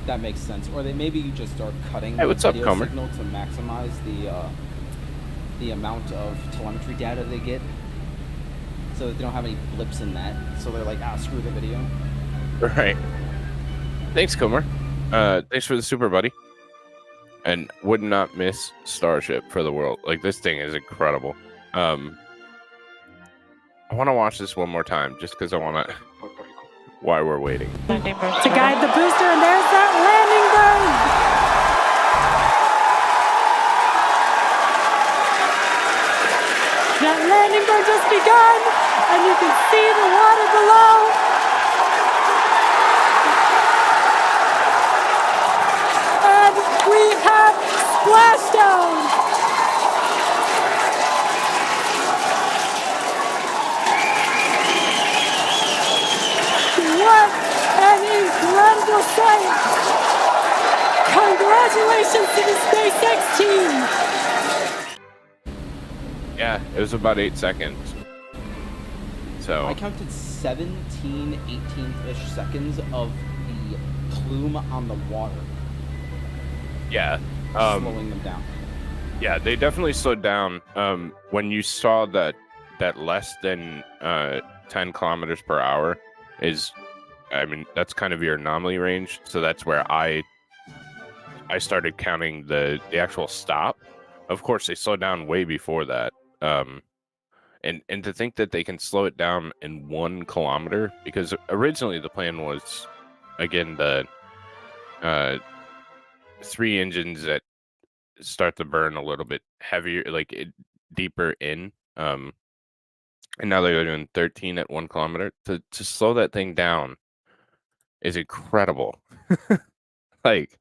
That makes sense. Or maybe you just start cutting Hey, the what's up, video Comer? signal to maximize the amount of telemetry data they get, so that they don't have any blips in that. So they're like, screw the video. Right. Thanks, Comer. Thanks for the super, buddy. And would not miss Starship for the world. Like, this thing is incredible. I want to watch this one more time just because I want to. Why we're waiting. Landing bird To guide the booster, and there's that landing bird. That landing bird just begun, and you can see the water below. And we have splashdown. What an incredible sight! Congratulations to the SpaceX team! Yeah, it was about 8 seconds. So I counted 17, 18-ish seconds of the plume on the water, yeah, slowing them down. yeah, they definitely slowed down. When you saw that less than 10 kilometers per hour is, I mean, that's kind of your anomaly range. So that's where I started counting the actual stop. Of course, they slowed down way before that. And to think that they can slow it down in 1 kilometer, because originally the plan was, again, the 3 engines that start to burn a little bit heavier, like deeper in. And now they're doing 13 at 1 kilometer. To slow that thing down is incredible. Like,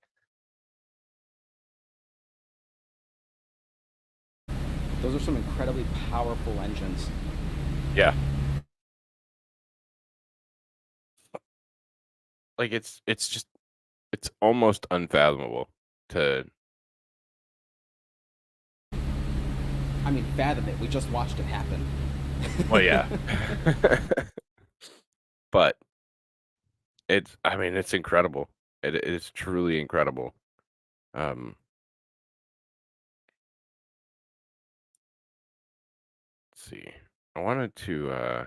Those are some incredibly powerful engines. yeah. Like, it's just, it's almost unfathomable to. I mean, fathom it. We just watched it happen. Well, yeah. But it's, I mean, it's incredible. It is truly incredible. Let's see. I wanted to I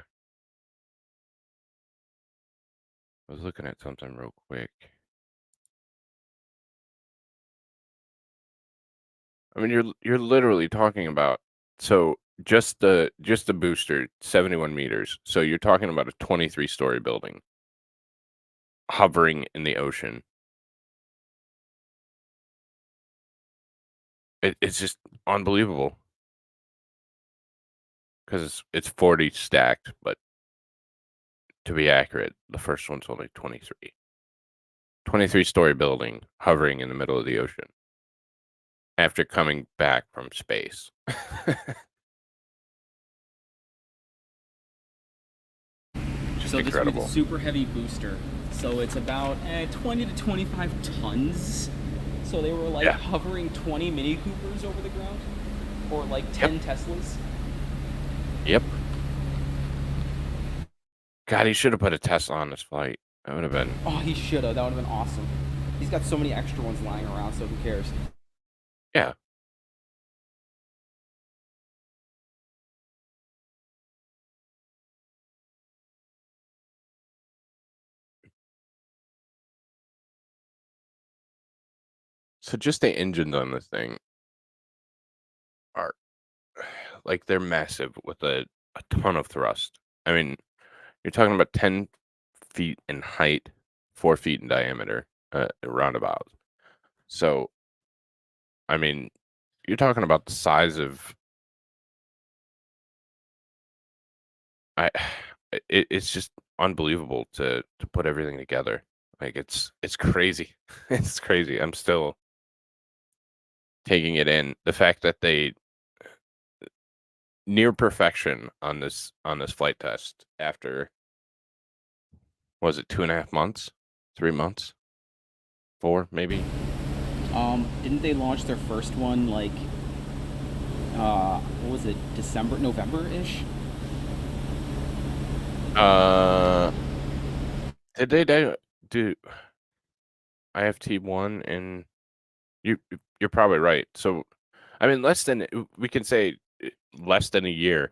was looking at something real quick. I mean, you're literally talking about, so just the booster, 71 meters. So you're talking about a 23-story building hovering in the ocean. It's just unbelievable. Because it's 40 stacked, but to be accurate, the first one's only 23. 23-story building hovering in the middle of the ocean after coming back from space. Just So incredible. this would be the super heavy booster. So it's about 20 to 25 tons. So they were like hovering 20 Mini Coopers over the ground, or like 10 Teslas. Yep. God, he should have put a Tesla on this flight. That would have been. Oh, he should have. That would have been awesome. He's got so many extra ones lying around, so who cares? Yeah. So just the engines on this thing are, like, they're massive with a ton of thrust. I mean, you're talking about 10 feet in height, 4 feet in diameter, roundabout. So, I mean, you're talking about the size of it's just unbelievable to put everything together. Like it's crazy. It's crazy. I'm still taking it in. The fact that they near perfection on this flight test after, was it 2.5 months, 3 months, 4 maybe? Didn't they launch their first one like what was it, November-ish? Did they do IFT1 and you're probably right. So I mean we can say less than a year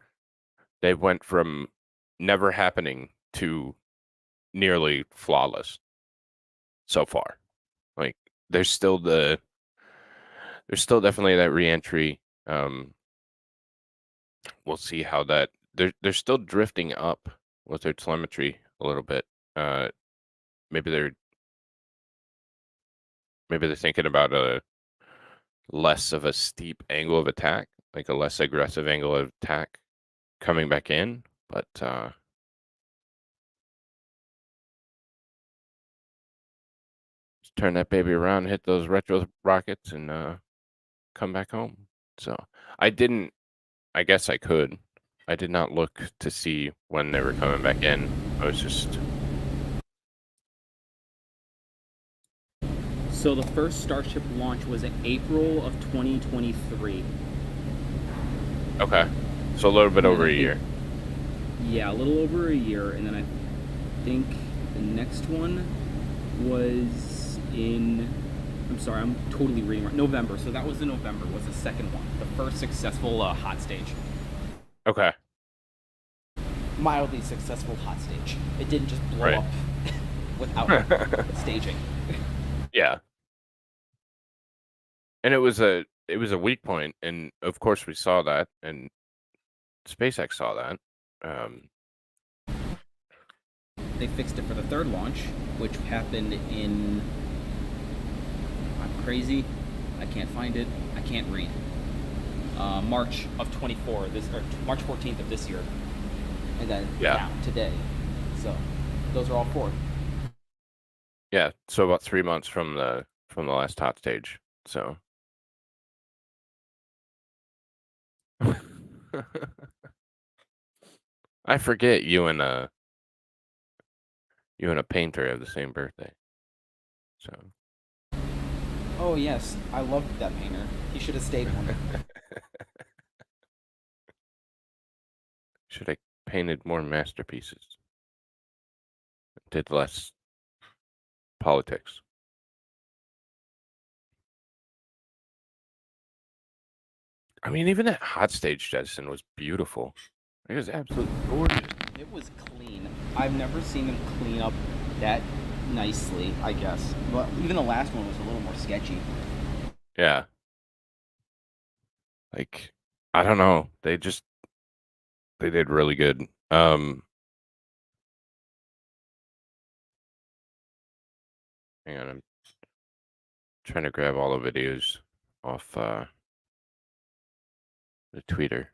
they went from never happening to nearly flawless so far. Like there's still definitely that reentry. We'll see how that they're still drifting up with their telemetry a little bit. Maybe they're thinking about a less of a steep angle of attack, like a less aggressive angle of attack coming back in, but just turn that baby around, hit those retro rockets, and come back home. So I guess I could. I did not look to see when they were coming back in. I was just... So the first Starship launch was in April of 2023. Okay. So a little bit over a year. Yeah, a little over a year, and then I think the next one was in... I'm sorry, I'm totally reading right. November. So that was in November, was the second one. The first successful hot stage. Okay. Mildly successful hot stage. It didn't just blow Right. up without staging. Yeah. And it was a weak point, and of course we saw that, and SpaceX saw that. They fixed it for the third launch, which happened in... I'm crazy. I can't find it. I can't read. March of 24, March 14th of this year. And then Yeah. now, today. So those are all 4. Yeah, so about 3 months from the last hot stage. So I forget you and a painter have the same birthday. So Oh yes, I loved that painter. He should have stayed one. should have painted more masterpieces. Did less politics. I mean, even that hot stage jettison was beautiful. It was absolutely gorgeous. It was clean. I've never seen them clean up that nicely, I guess. But even the last one was a little more sketchy. Yeah. Like, I don't know. They did really good. Hang on, I'm trying to grab all the videos off the tweeter.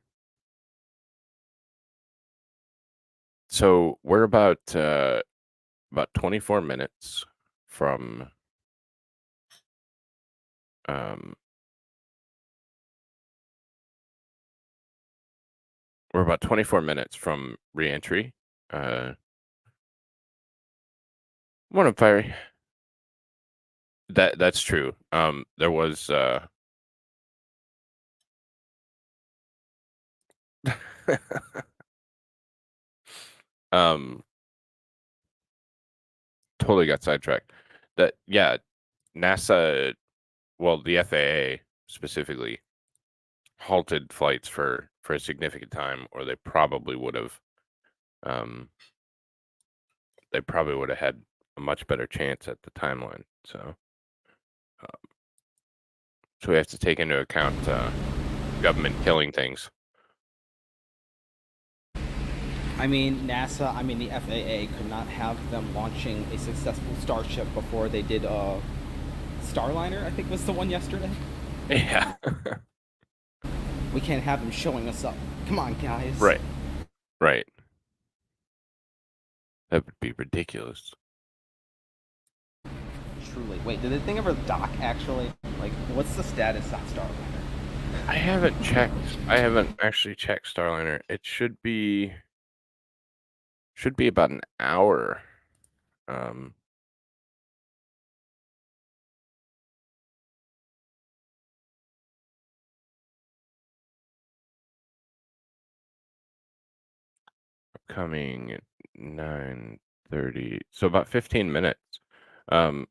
So we're about 24 minutes from we're about 24 minutes from reentry. Morning, Fiery. That's true. There was totally got sidetracked. That, yeah, NASA, well, the FAA specifically halted flights for a significant time, or they probably would have had a much better chance at the timeline. So we have to take into account government killing things. I mean, the FAA could not have them launching a successful Starship before they did Starliner, I think was the one yesterday. Yeah. We can't have them showing us up. Come on, guys. Right. That would be ridiculous. Truly. Wait, did the thing ever dock actually? Like, what's the status on Starliner? I haven't checked. I haven't actually checked Starliner. It should be about an hour. Coming at 9:30. So about 15 minutes. So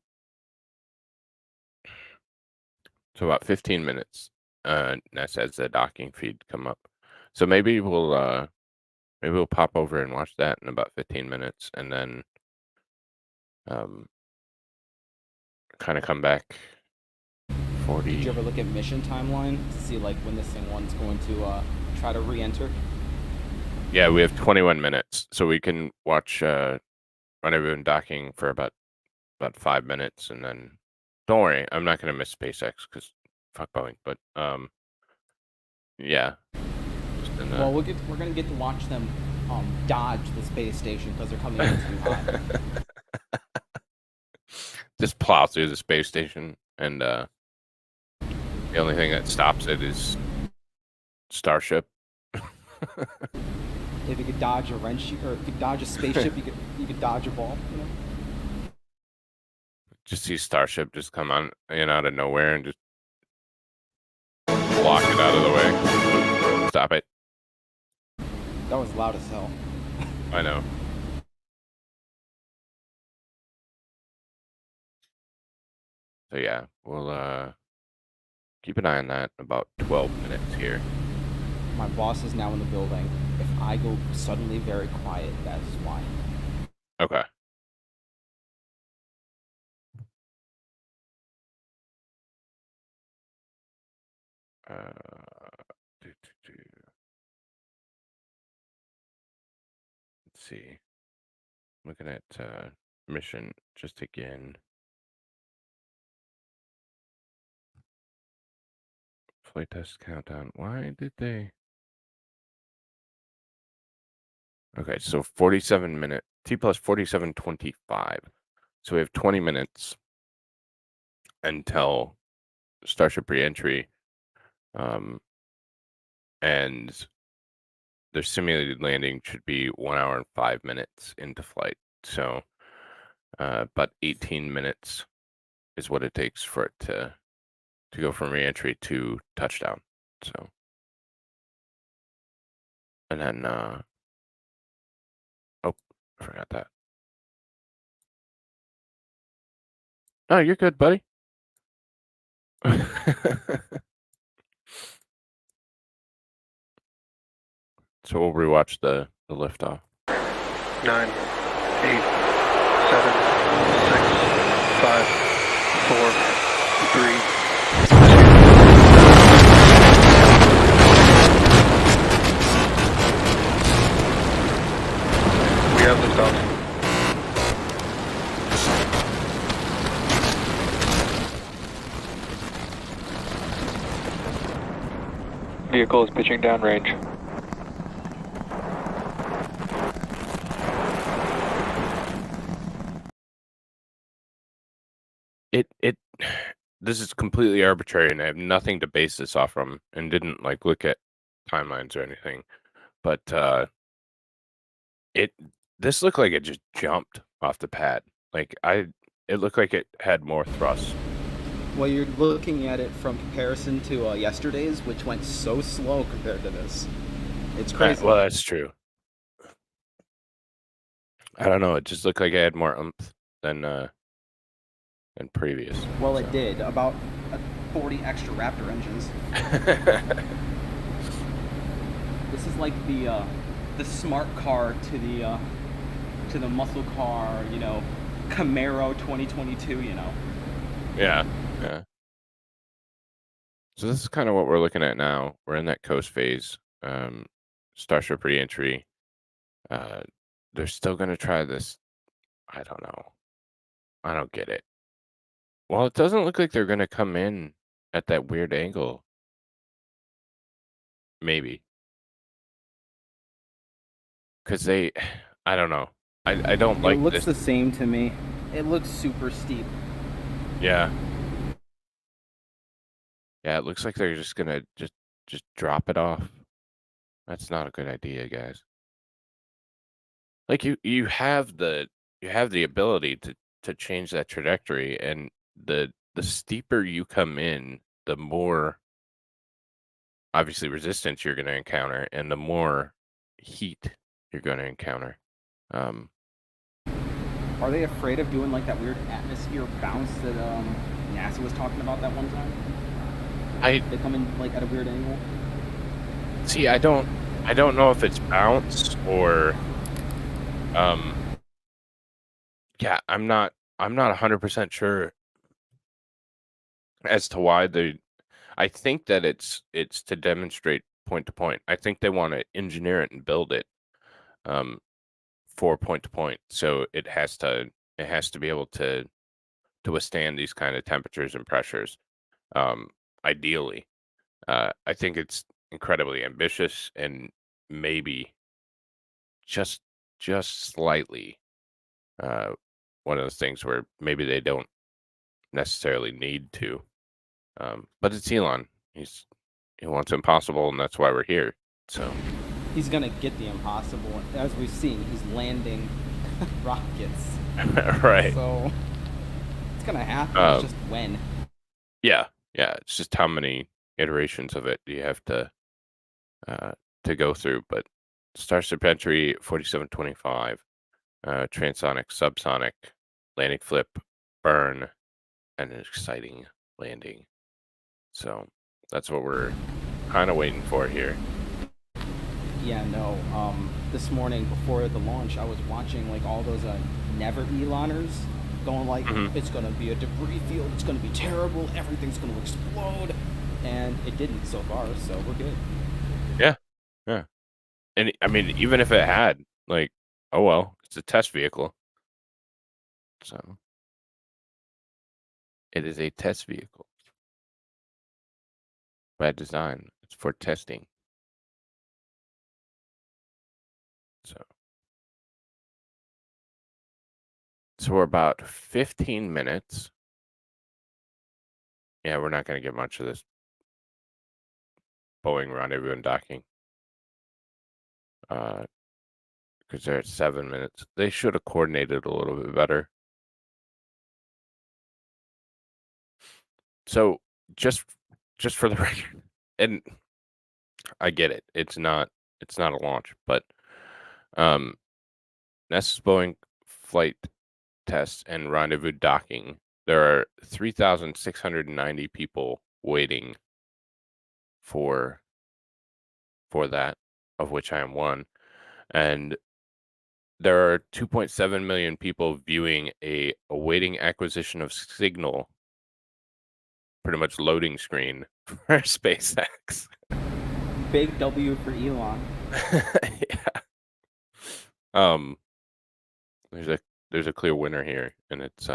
about 15 minutes. That's as the docking feed come up. So maybe we'll pop over and watch that in about 15 minutes, and then kind of come back. 40. Did you ever look at mission timeline to see like when this one's going to try to re-enter? Yeah, we have 21 minutes, so we can watch rendezvous docking for about 5 minutes, and then don't worry, I'm not gonna miss SpaceX because fuck Boeing. But yeah. Well, we're gonna get to watch them dodge the space station because they're coming in too hot. Just plow through the space station, and the only thing that stops it is Starship. If you could dodge a wrench, or if you could dodge a spaceship, you could dodge a ball. You know? Just see Starship just come on out of nowhere and just block it out of the way. Stop it. That was loud as hell. I know. So yeah, we'll keep an eye on that. About 12 minutes here. My boss is now in the building. If I go suddenly very quiet, that is why. Okay. Let's see. Looking at mission just again. Flight test countdown. Why did they? Okay, so 47 minutes. T plus 47:25. So we have 20 minutes until Starship reentry. And their simulated landing should be 1 hour and 5 minutes into flight. So about 18 minutes is what it takes for it to go from reentry to touchdown. So, and then oh, I forgot that. No, you're good, buddy. So we'll rewatch the liftoff. 9, 8, 7, 6, 5, 4, 3. We have liftoff. Vehicle is pitching downrange. This is completely arbitrary, and I have nothing to base this off from, and didn't like look at timelines or anything. But this looked like it just jumped off the pad. Like it looked like it had more thrust. Well, you're looking at it from comparison to yesterday's, which went so slow compared to this. It's crazy. Well, that's true. I don't know. It just looked like it had more oomph than previous. Well, it did. About 40 extra Raptor engines. This is like the smart car to the muscle car, Camaro 2022, Yeah. So this is kind of what we're looking at now. We're in that coast phase. Starship reentry. They're still going to try this. I don't know. I don't get it. Well, it doesn't look like they're going to come in at that weird angle. Maybe. Because I don't know. I don't like It looks this. the same to me. It looks super steep. Yeah. Yeah, it looks like they're just gonna just drop it off. That's not a good idea, guys. Like you have the ability to change that trajectory, and the steeper you come in, the more obviously resistance you're going to encounter, and the more heat you're going to encounter. Are they afraid of doing like that weird atmosphere bounce that NASA was talking about that one time? They come in like at a weird angle. See, I don't know if it's bounce or yeah, I'm not 100% sure as to why they. I think that it's to demonstrate point to point. I think they want to engineer it and build it for point to point, so it has to be able to withstand these kind of temperatures and pressures. Ideally, I think it's incredibly ambitious and maybe just slightly one of those things where maybe they don't necessarily need to. But it's Elon. He wants impossible, and that's why we're here. So he's gonna get the impossible. As we've seen, he's landing rockets. Right. So it's gonna happen. It's just when. Yeah. It's just how many iterations of it do you have to go through. But Starship entry 4725, transonic, subsonic, landing flip, burn, and an exciting landing. So that's what we're kind of waiting for here. Yeah, no. This morning before the launch, I was watching like all those never Eloners going like, it's gonna be a debris field, it's gonna be terrible, everything's gonna explode, and it didn't so far. So we're good. Yeah. And I mean, even if it had, like, oh well, it's a test vehicle. So it is a test vehicle by design. It's for testing. So we're about 15 minutes. Yeah, we're not going to get much of this Boeing rendezvous and docking. Because they're at 7 minutes. They should have coordinated a little bit better. So just for the record, and I get it. It's not a launch, but NASA's Boeing flight tests and rendezvous docking, there are 3,690 people waiting for that, of which I am one, and there are 2.7 million people viewing a awaiting acquisition of signal, pretty much loading screen for SpaceX. Big W for Elon. Yeah. There's a clear winner here, and it's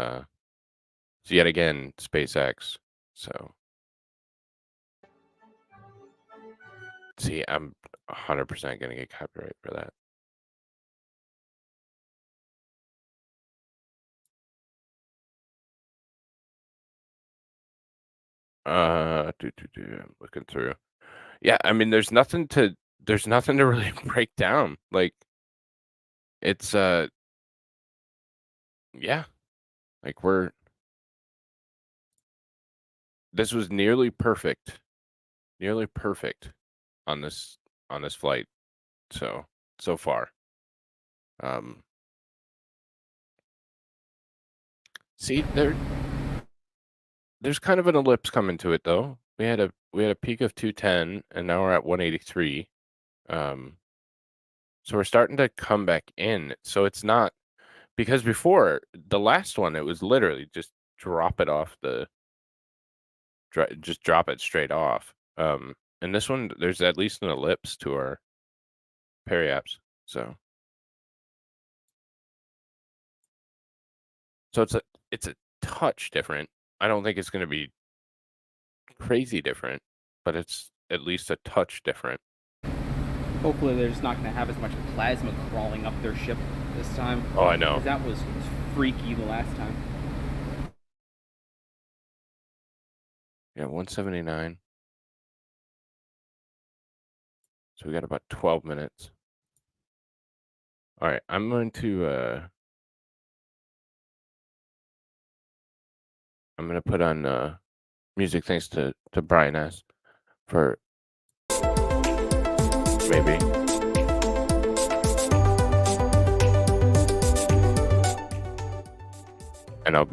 yet again SpaceX. So see, I'm 100% gonna get copyright for that. I'm looking through. Yeah, I mean, there's nothing to really break down. Like, it's yeah, like this was nearly perfect on this flight. So far. See, there's kind of an ellipse coming to it though. We had a peak of 210, and now we're at 183. So we're starting to come back in. So it's not, because before the last one, it was literally just drop it off just drop it straight off. And this one, there's at least an ellipse to our periaps. So it's a touch different. I don't think it's going to be crazy different, but it's at least a touch different. Hopefully they're just not going to have as much plasma crawling up their ship this time. Oh, I know. 'Cause that was freaky the last time. Yeah, 179. So we got about 12 minutes. All right, I'm going to put on music thanks to Brian S for maybe. And I'm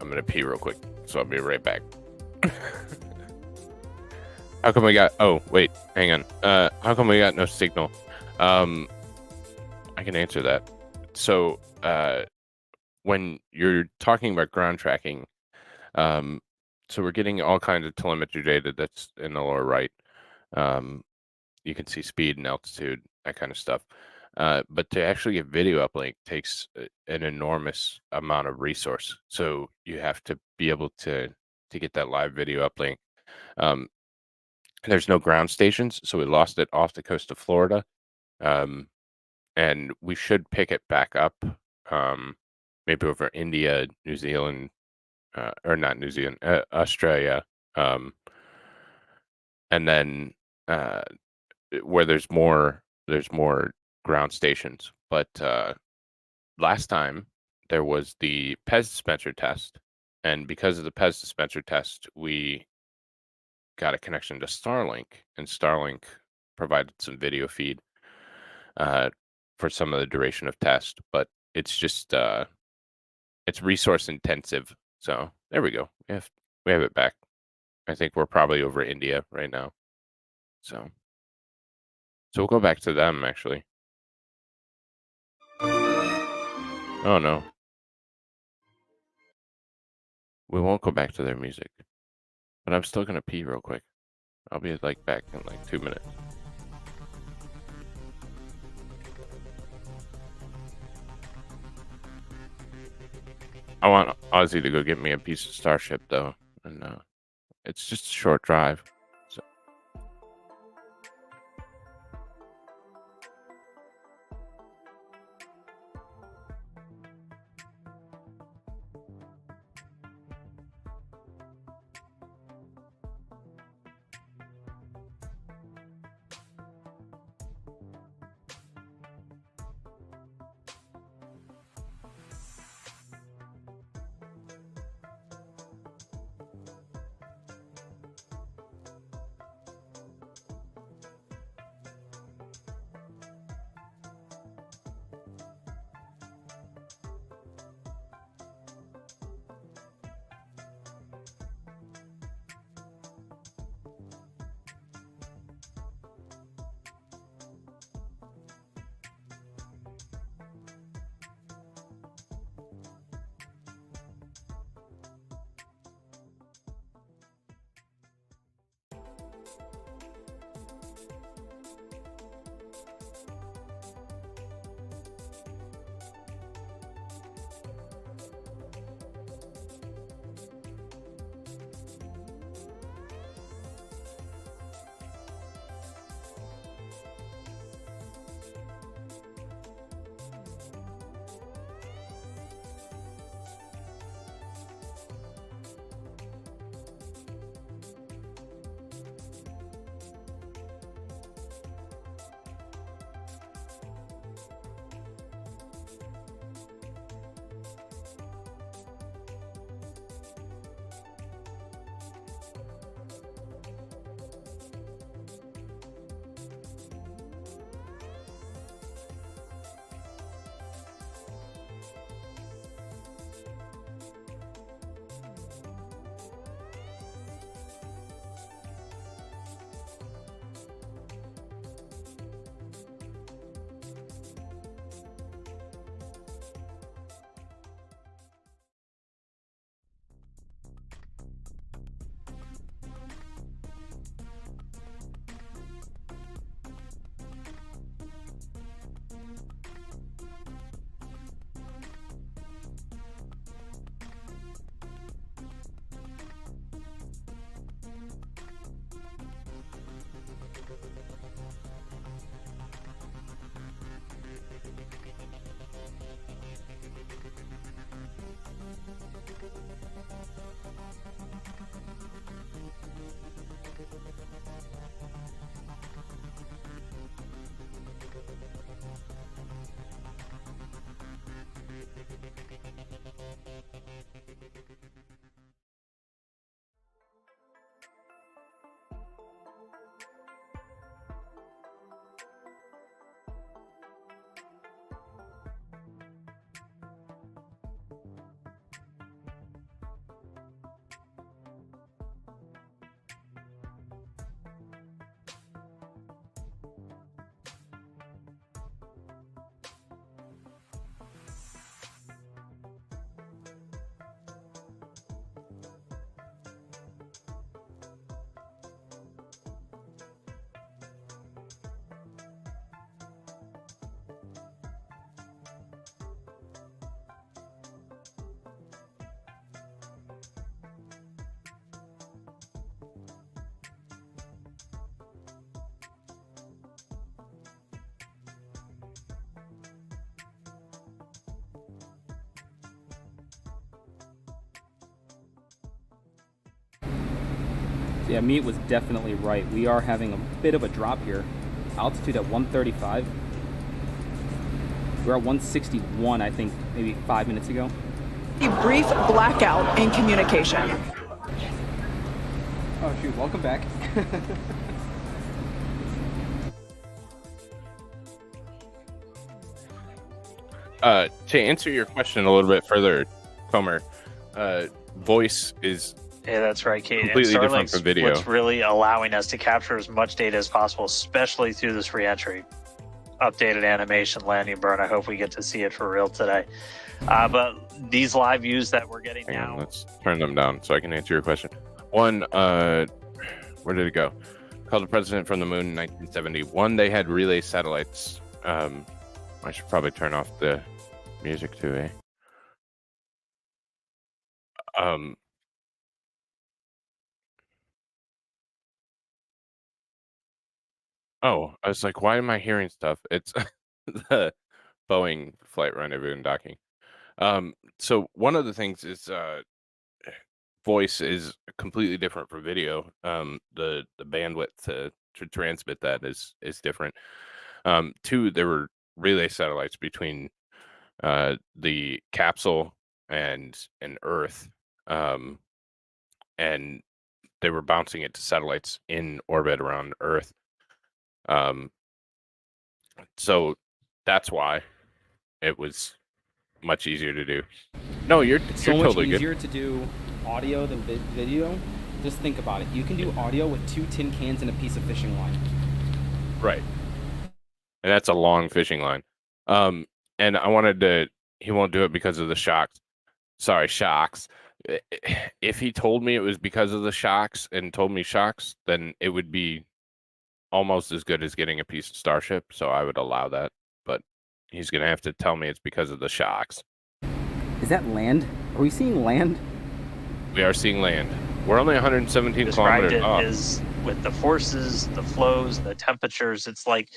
gonna pee real quick, so I'll be right back. How come we got, oh, wait, hang on. How come we got no signal? I can answer that. So, when you're talking about ground tracking, so we're getting all kinds of telemetry data that's in the lower right. You can see speed and altitude, that kind of stuff. But to actually get video uplink takes an enormous amount of resource. So you have to be able to get that live video uplink. There's no ground stations, so we lost it off the coast of Florida. And we should pick it back up, maybe over India, New Zealand, or not New Zealand, Australia, and then where there's more ground stations. But last time there was the Pez dispenser test, and because of the Pez dispenser test, we got a connection to Starlink, and Starlink provided some video feed for some of the duration of test. But it's just it's resource intensive. So there we go. We have it back. I think we're probably over India right now. So we'll go back to them actually. Oh no. We won't go back to their music. But I'm still gonna pee real quick. I'll be like back in like 2 minutes. I want Ozzy to go get me a piece of Starship though, and it's just a short drive. So Yeah, Meat was definitely right. We are having a bit of a drop here. Altitude at 135. We're at 161, I think, maybe 5 minutes ago. A brief blackout in communication. Oh shoot, welcome back. To answer your question a little bit further, Comer, voice is that's right, Kate. completely different from video. What's really allowing us to capture as much data as possible, especially through this reentry. Updated animation, landing burn. I hope we get to see it for real today. But these live views that we're getting now. Let's turn them down so I can answer your question. One, where did it go? Called the president from the moon in 1971. They had relay satellites. I should probably turn off the music too, eh? Oh, I was like, why am I hearing stuff? It's the Boeing flight rendezvous and docking. So one of the things is voice is completely different from video. The bandwidth to transmit that is different. Two, there were relay satellites between the capsule and Earth, and they were bouncing it to satellites in orbit around Earth. So that's why it was much easier to do. No, you're so much totally easier good. to do audio than video. Just think about it. You can do audio with 2 tin cans and a piece of fishing line. Right. And that's a long fishing line. And I wanted to, he won't do it because of the shocks. Sorry, shocks. If he told me it was because of the shocks and told me shocks, then it would be almost as good as getting a piece of Starship. So I would allow that. But he's going to have to tell me it's because of the shocks. Is that land? Are we seeing land? We are seeing land. We're only 117 Described kilometers off. it is with the forces, the flows, the temperatures. It's like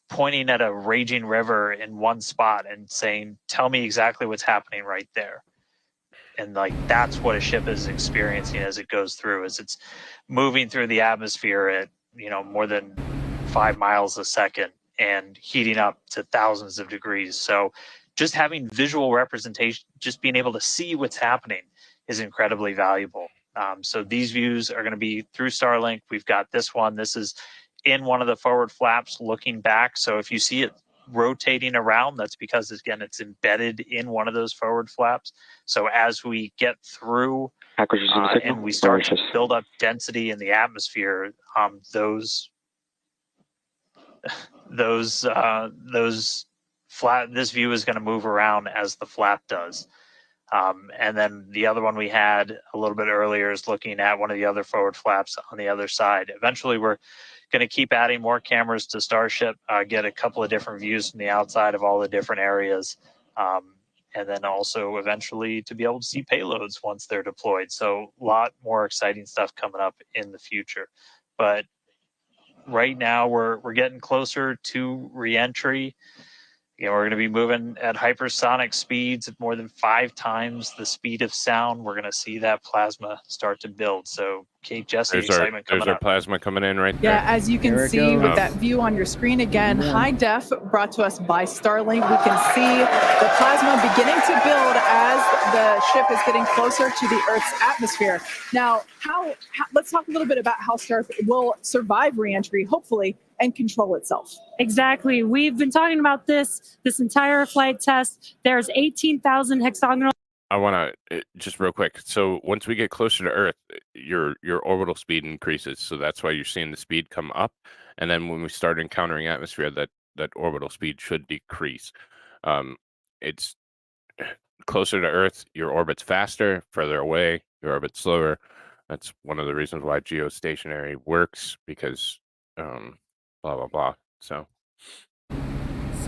pointing at a raging river in one spot and saying, tell me exactly what's happening right there. And like that's what a ship is experiencing as it goes through, as it's moving through the atmosphere at more than 5 miles a second and heating up to thousands of degrees. So just having visual representation, just being able to see what's happening is incredibly valuable. So these views are going to be through Starlink. We've got this one. This is in one of the forward flaps looking back. So if you see it rotating around, that's because, again, it's embedded in one of those forward flaps. So as we get through and we start to build up density in the atmosphere, this view is going to move around as the flap does. And then the other one we had a little bit earlier is looking at one of the other forward flaps on the other side. Eventually, we're going to keep adding more cameras to Starship, get a couple of different views from the outside of all the different areas, and then also eventually to be able to see payloads once they're deployed. So a lot more exciting stuff coming up in the future. But right now, we're getting closer to reentry. We're going to be moving at hypersonic speeds at more than 5 times the speed of sound. We're going to see that plasma start to build. So, Kate, Jesse, excitement coming up. There's our plasma coming in right there. Yeah, as you can see with that view on your screen again, high def brought to us by Starlink. We can see the plasma beginning to build as the ship is getting closer to the Earth's atmosphere. Now, let's talk a little bit about how Starship will survive reentry, hopefully, and control itself. Exactly. We've been talking about this entire flight test. There's 18,000 hexagonal. I want to just real quick. So once we get closer to Earth, your orbital speed increases. So that's why you're seeing the speed come up. And then when we start encountering atmosphere, that orbital speed should decrease. It's closer to Earth, your orbit's faster. Further away, your orbit's slower. That's one of the reasons why geostationary works, because blah blah blah. So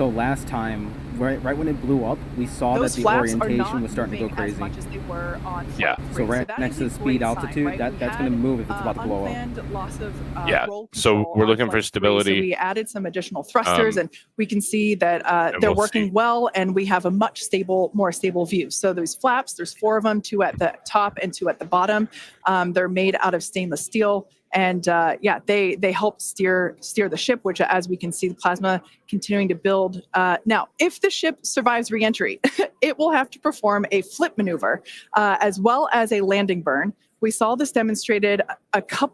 last time, right when it blew up, we saw Those that the flaps orientation was starting to go moving crazy. as much as they were on Yeah. flight So three. right that next is to a the speed great altitude, sign, right? that's We going to had, move if it's about to blow up. unplanned loss of Yeah. roll So control we're on looking for flight three, stability. So we added some additional thrusters, and we can see that they're we'll working see. well, and we have a much more stable view. So those flaps, there's 4 of them, 2 at the top and 2 at the bottom. They're made out of stainless steel, And yeah, they help steer the ship, which, as we can see, the plasma continuing to build. Now, if the ship survives reentry, it will have to perform a flip maneuver as well as a landing burn. We saw this demonstrated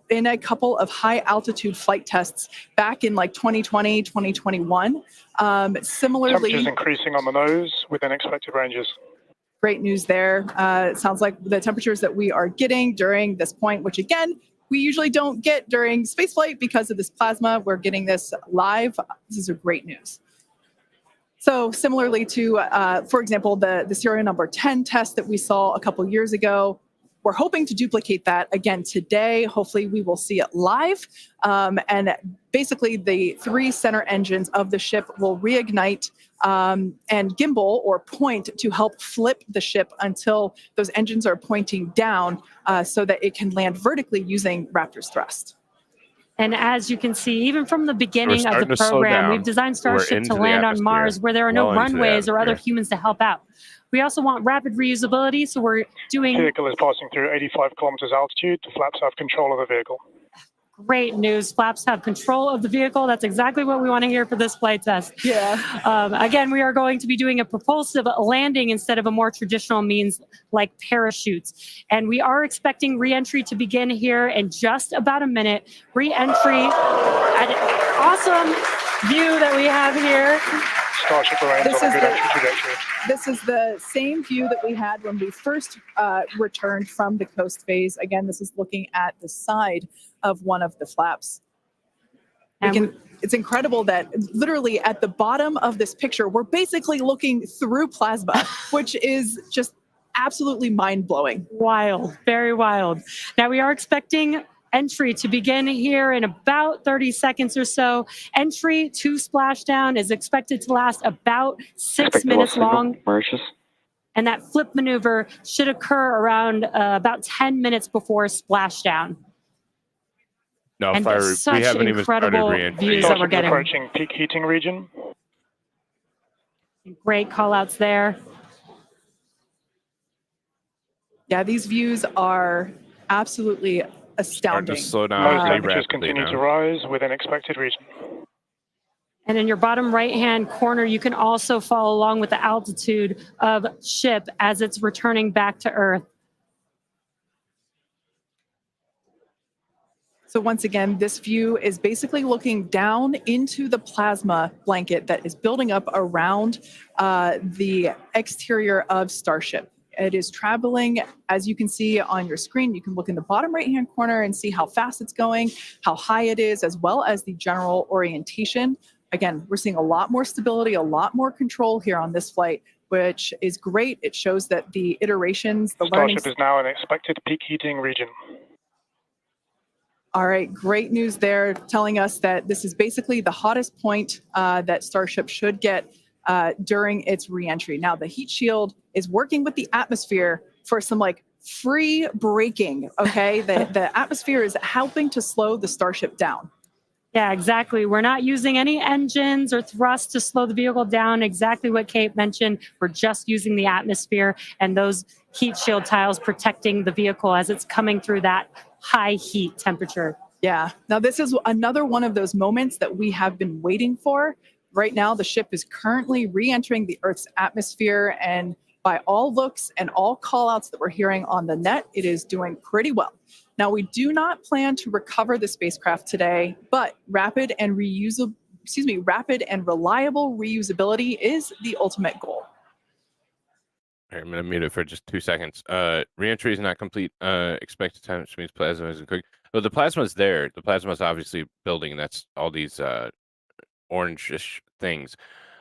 in a couple of high altitude flight tests back in like 2020, 2021. Similarly, temperatures increasing on the nose within expected ranges. Great news there. It sounds like the temperatures that we are getting during this point, which again, we usually don't get during spaceflight because of this plasma. We're getting this live. This is a great news. So similarly to, for example, the serial number 10 test that we saw a couple years ago, we're hoping to duplicate that again today. Hopefully we will see it live. And basically the 3 center engines of the ship will reignite and gimbal or point to help flip the ship until those engines are pointing down so that it can land vertically using Raptor's thrust. And as you can see, even from the beginning of the program, we've designed Starship to land on Mars where there are no runways or other humans to help out. We also want rapid reusability, so we're doing... The vehicle is passing through 85 kilometers altitude. The flaps have control of the vehicle. Great news. Flaps have control of the vehicle. That's exactly what we want to hear for this flight test. Yeah. Again, we are going to be doing a propulsive landing instead of a more traditional means like parachutes. And we are expecting reentry to begin here in just about a minute. Reentry, an awesome view that we have here. Starship remains on a good entry trajectory. This is the same view that we had when we first returned from the coast phase. Again, this is looking at the side of one of the flaps. It's incredible that literally at the bottom of this picture, we're basically looking through plasma, which is just absolutely mind-blowing. Wild, very wild. Now we are expecting entry to begin here in about 30 seconds or so. Entry to splashdown is expected to last about 6 minutes long. And that flip maneuver should occur around about 10 minutes before splashdown. No, and fire. Such we haven't even started incredible reentry. views that we're getting. Approaching peak heating region. Great call outs there. Yeah, these views are absolutely astounding. To slow down temperatures continue to rise within expected region. And in your bottom right-hand corner, you can also follow along with the altitude of ship as it's returning back to Earth. So once again, this view is basically looking down into the plasma blanket that is building up around the exterior of Starship. It is traveling, as you can see on your screen. You can look in the bottom right-hand corner and see how fast it's going, how high it is, as well as the general orientation. Again, we're seeing a lot more stability, a lot more control here on this flight, which is great. It shows that the iterations, the learning... Starship is now in expected peak heating region. All right, great news there, telling us that this is basically the hottest point that Starship should get during its reentry. Now, the heat shield is working with the atmosphere for some like free braking, okay? The atmosphere is helping to slow the Starship down. Yeah, exactly. We're not using any engines or thrust to slow the vehicle down. Exactly what Kate mentioned. We're just using the atmosphere and those heat shield tiles protecting the vehicle as it's coming through that high heat temperature. Yeah. Now, this is another one of those moments that we have been waiting for. Right now, the ship is currently re-entering the Earth's atmosphere, and by all looks and all call-outs that we're hearing on the net, it is doing pretty well. Now, we do not plan to recover the spacecraft today, but rapid and reliable reusability is the ultimate goal. I'm going to mute it for just 2 seconds. Reentry is not complete. Expected time, which means plasma isn't cooked. Well, the plasma is there. The plasma is obviously building. That's all these orange-ish things.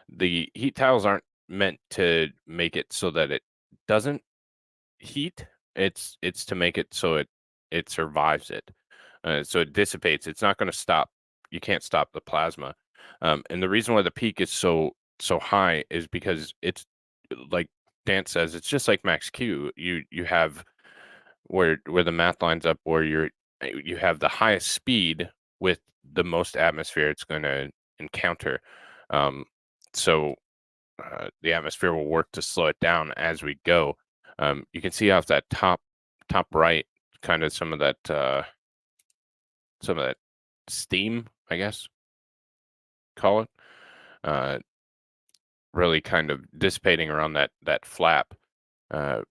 The heat tiles aren't meant to make it so that it doesn't heat. It's to make it so it survives it. So it dissipates. It's not going to stop. You can't stop the plasma. And the reason why the peak is so high is because it's like Dan says, it's just like max Q. You have where the math lines up where you have the highest speed with the most atmosphere it's going to encounter. So the atmosphere will work to slow it down as we go. You can see off that top right, kind of some of that some of that steam, I guess, call it, really kind of dissipating around that flap. We're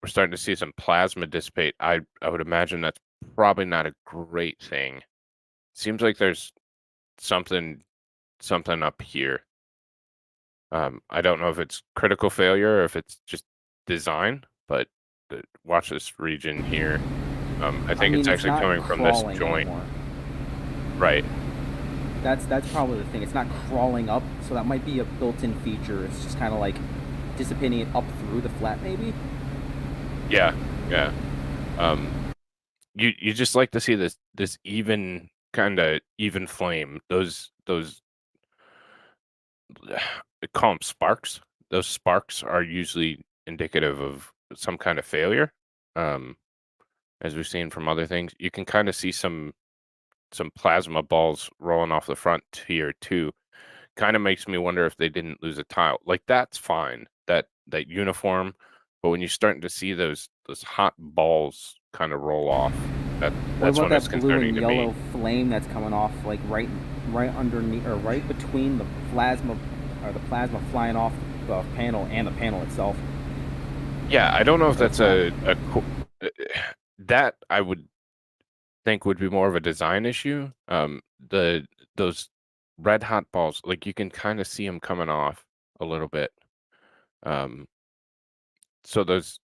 starting to see some plasma dissipate. I would imagine that's probably not a great thing. Seems like there's something up here. I don't know if it's critical failure or if it's just design, but watch this region here. I think it's actually coming from this joint. Anymore. Right. That's probably the thing. It's not crawling up, so that might be a built-in feature. It's just kind of like dissipating it up through the flap, maybe. Yeah. You just like to see this even kind of even flame. Those call them sparks. Those sparks are usually indicative of some kind of failure. As we've seen from other things, you can kind of see some plasma balls rolling off the front here too. Kind of makes me wonder if they didn't lose a tile. Like that's fine, that uniform, but when you're starting to see those hot balls kind of roll off, that's when it's concerning to me. What about that blue and yellow flame that's coming off, like right underneath or right between the plasma flying off the panel and the panel itself? Yeah, I don't know if that's that I would think would be more of a design issue. Those red hot balls, like you can kind of see them coming off a little bit. So those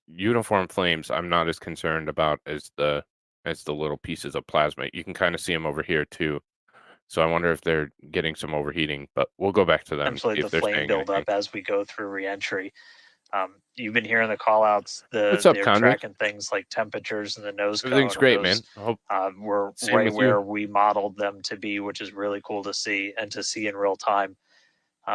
uniform flames, I'm not as concerned about as the little pieces of plasma. You can kind of see them over here too. So I wonder if they're getting some overheating, but we'll go back to them. Essentially, the flame buildup as we go through reentry. You've been hearing the call outs. They're tracking things like temperatures and the nose cone. Everything's great, man. We're right where we modeled them to be, which is really cool to see and to see in real time.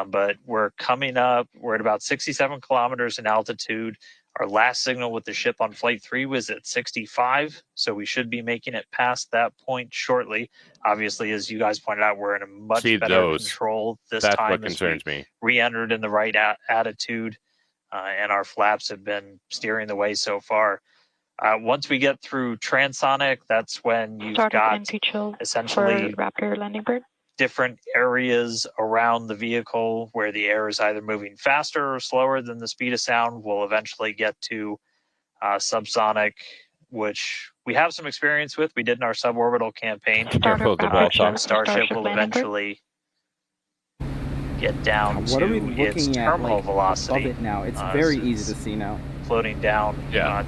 But we're coming up. We're at about 67 kilometers in altitude. Our last signal with the ship on Flight 3 was at 65, so we should be making it past that point shortly. Obviously, as you guys pointed out, we're in a much better control this time. That's what concerns me. Re-entered in the right attitude. And our flaps have been steering the way so far. Once we get through transonic, that's when you've got essentially Raptor landing bird. Different areas around the vehicle where the air is either moving faster or slower than the speed of sound. We'll eventually get to subsonic, which we have some experience with. We did in our suborbital campaign. Starship will eventually get down to its terminal velocity. Above it now, it's very easy to see now. Floating down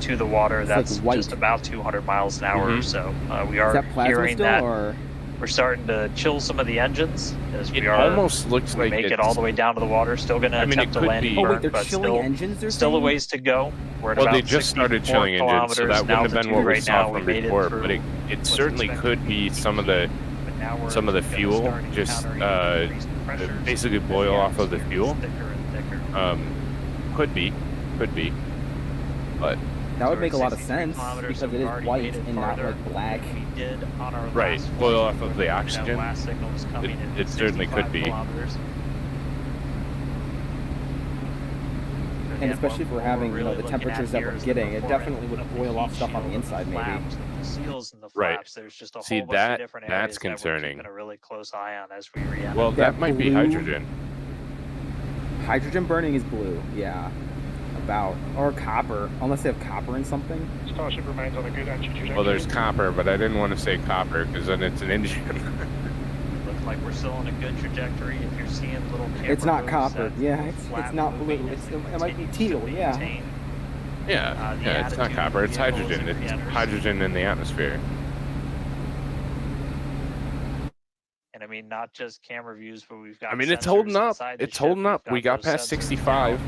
to the water. That's like just about 200 miles an hour or so. We are hearing that. We're starting to chill some of the engines as we almost looks like make it all the way down to the water. Still going to attempt to land burn, but still a ways to go. We're at about they just started chilling engines, so that wouldn't have been what we saw from before. But it certainly could be some of the fuel just basically boil off of the fuel. Could be, but that would make a lot of sense because it is white and not like black. Right, boil off of the oxygen. It certainly could be. And especially if we're having the temperatures that we're getting, it definitely would boil off stuff on the inside, maybe. Right. There's just a See, whole bunch of different areas that's concerning. That we're keeping a really close eye on as we react. Well, that might be hydrogen. Hydrogen burning is blue, yeah. Or copper, unless they have copper in something. Starship remains on a good attitude. Well, there's copper, but I didn't want to say copper because then it's an engine. Looks like we're still on a good trajectory. If you're seeing little it's not copper, it's not blue. It might be teal, yeah. Yeah, it's not copper, it's hydrogen. It's hydrogen in the atmosphere. And I mean, not just camera views, but we've got. I mean, it's holding up. It's holding up. We got past 65.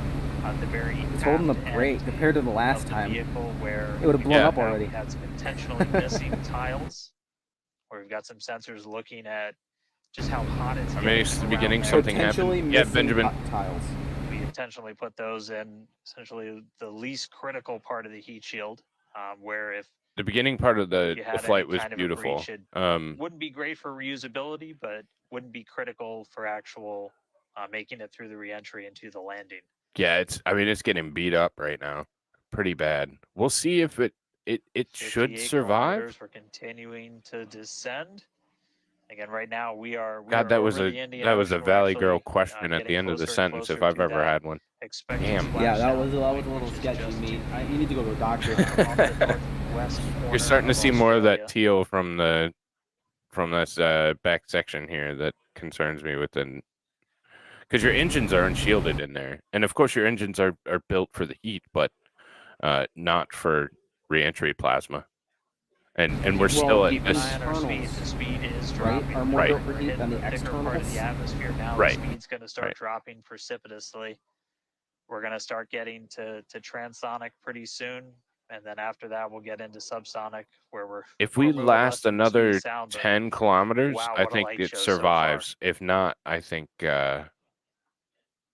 It's holding up great compared to the last time. It would have blown up already. We had some intentionally missing tiles, where we've got some sensors looking at just how hot it's. I mean, it's the beginning. Something happened. Yeah, Benjamin. Tiles. We intentionally put those in essentially the least critical part of the heat shield, where if the beginning part of the flight was beautiful. Wouldn't be great for reusability, but wouldn't be critical for actual making it through the reentry into the landing. Yeah, it's getting beat up right now, pretty bad. We'll see if it should 58 survive. kilometers. We're continuing to descend. Again, right now we are. God, that was over a the Indian that was a Ocean. We're Valley actually, Girl question at the getting end of the closer and sentence if closer I've to ever that had one. expected Damn. Yeah, that was splashdown a point, little which is sketchy, just mate. You need to go to a doctor. off the northwest You're corner starting to of see more of that Australia. teal from this back section here that concerns me with the because your engines are unshielded in there, and of course your engines are built for the heat, but not for reentry plasma. And we're still at Keep an this. eye on our speed. The speed is Right, dropping. are more Right. built for We're heat hitting than the the thicker part of externals. the atmosphere now. Right. The speed's going to start Right. dropping precipitously. We're going to start getting to transonic pretty soon, and then after that we'll get into subsonic, where we're. If we're we moving less last than the speed of another sound, but 10 kilometers, wow, I what a think light it show so far. survives. If not, I think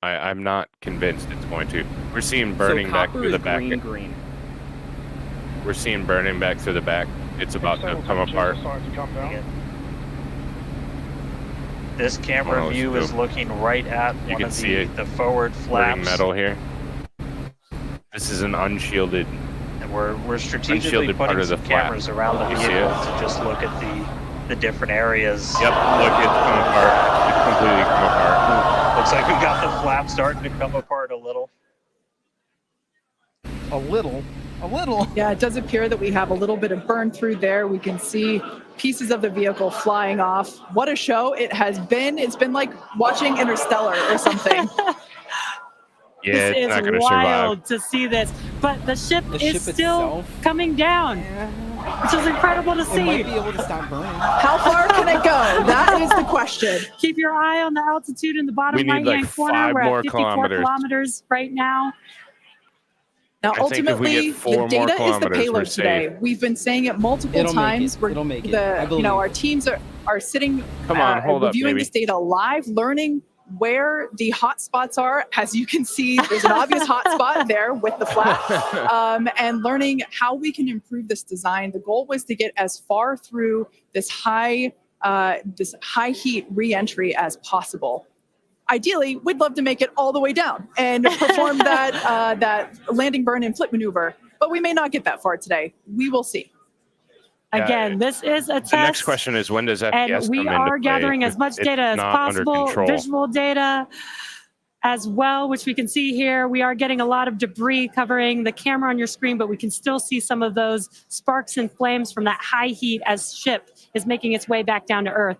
I'm not convinced it's going to. We're seeing burning so back copper through the is back. green. We're seeing burning back through the back. It's about to come apart. Starting to come down. Again, this camera Oh, view is looking right at You one can of see it the forward Burning flaps. metal here. This is an unshielded. And we're strategically Unshielded part putting of the some flap. cameras around the You see vehicle it? to just look at the different areas. Yep, look, it's come apart. It's completely come apart. Looks like we got the flap starting to come apart a little. A little. Yeah, it does appear that we have a little bit of burn through there. We can see pieces of the vehicle flying off. What a show it has been. It's been like watching Interstellar or something. Yeah, This it's not is going to survive. wild to see this, but the ship The is ship still itself? coming down, which is incredible to It see. might be able to stop burning. How far can it go? That is the question. Keep your eye on the altitude in the bottom We need, right-hand like, corner. 5 We're more at 54 kilometers. kilometers right now. Now, I think if we ultimately, get 4 the more data is the kilometers, we're payload today. safe. We've been saying it multiple It'll make times. it. It'll make it. I believe. Our teams are sitting, Come on, hold up, reviewing baby. this data live, learning where the hot spots are. As you can see, there's an obvious hot spot there with the flap, and learning how we can improve this design. The goal was to get as far through this high heat reentry as possible. Ideally, we'd love to make it all the way down and perform that landing, burn, and flip maneuver, but we may not get that far today. We will see. Again, this is a test. The next question is, when does FPS and we come into are play? gathering as much It's data as not under possible, control. visual data as well, which we can see here. We are getting a lot of debris covering the camera on your screen, but we can still see some of those sparks and flames from that high heat as ship is making its way back down to Earth.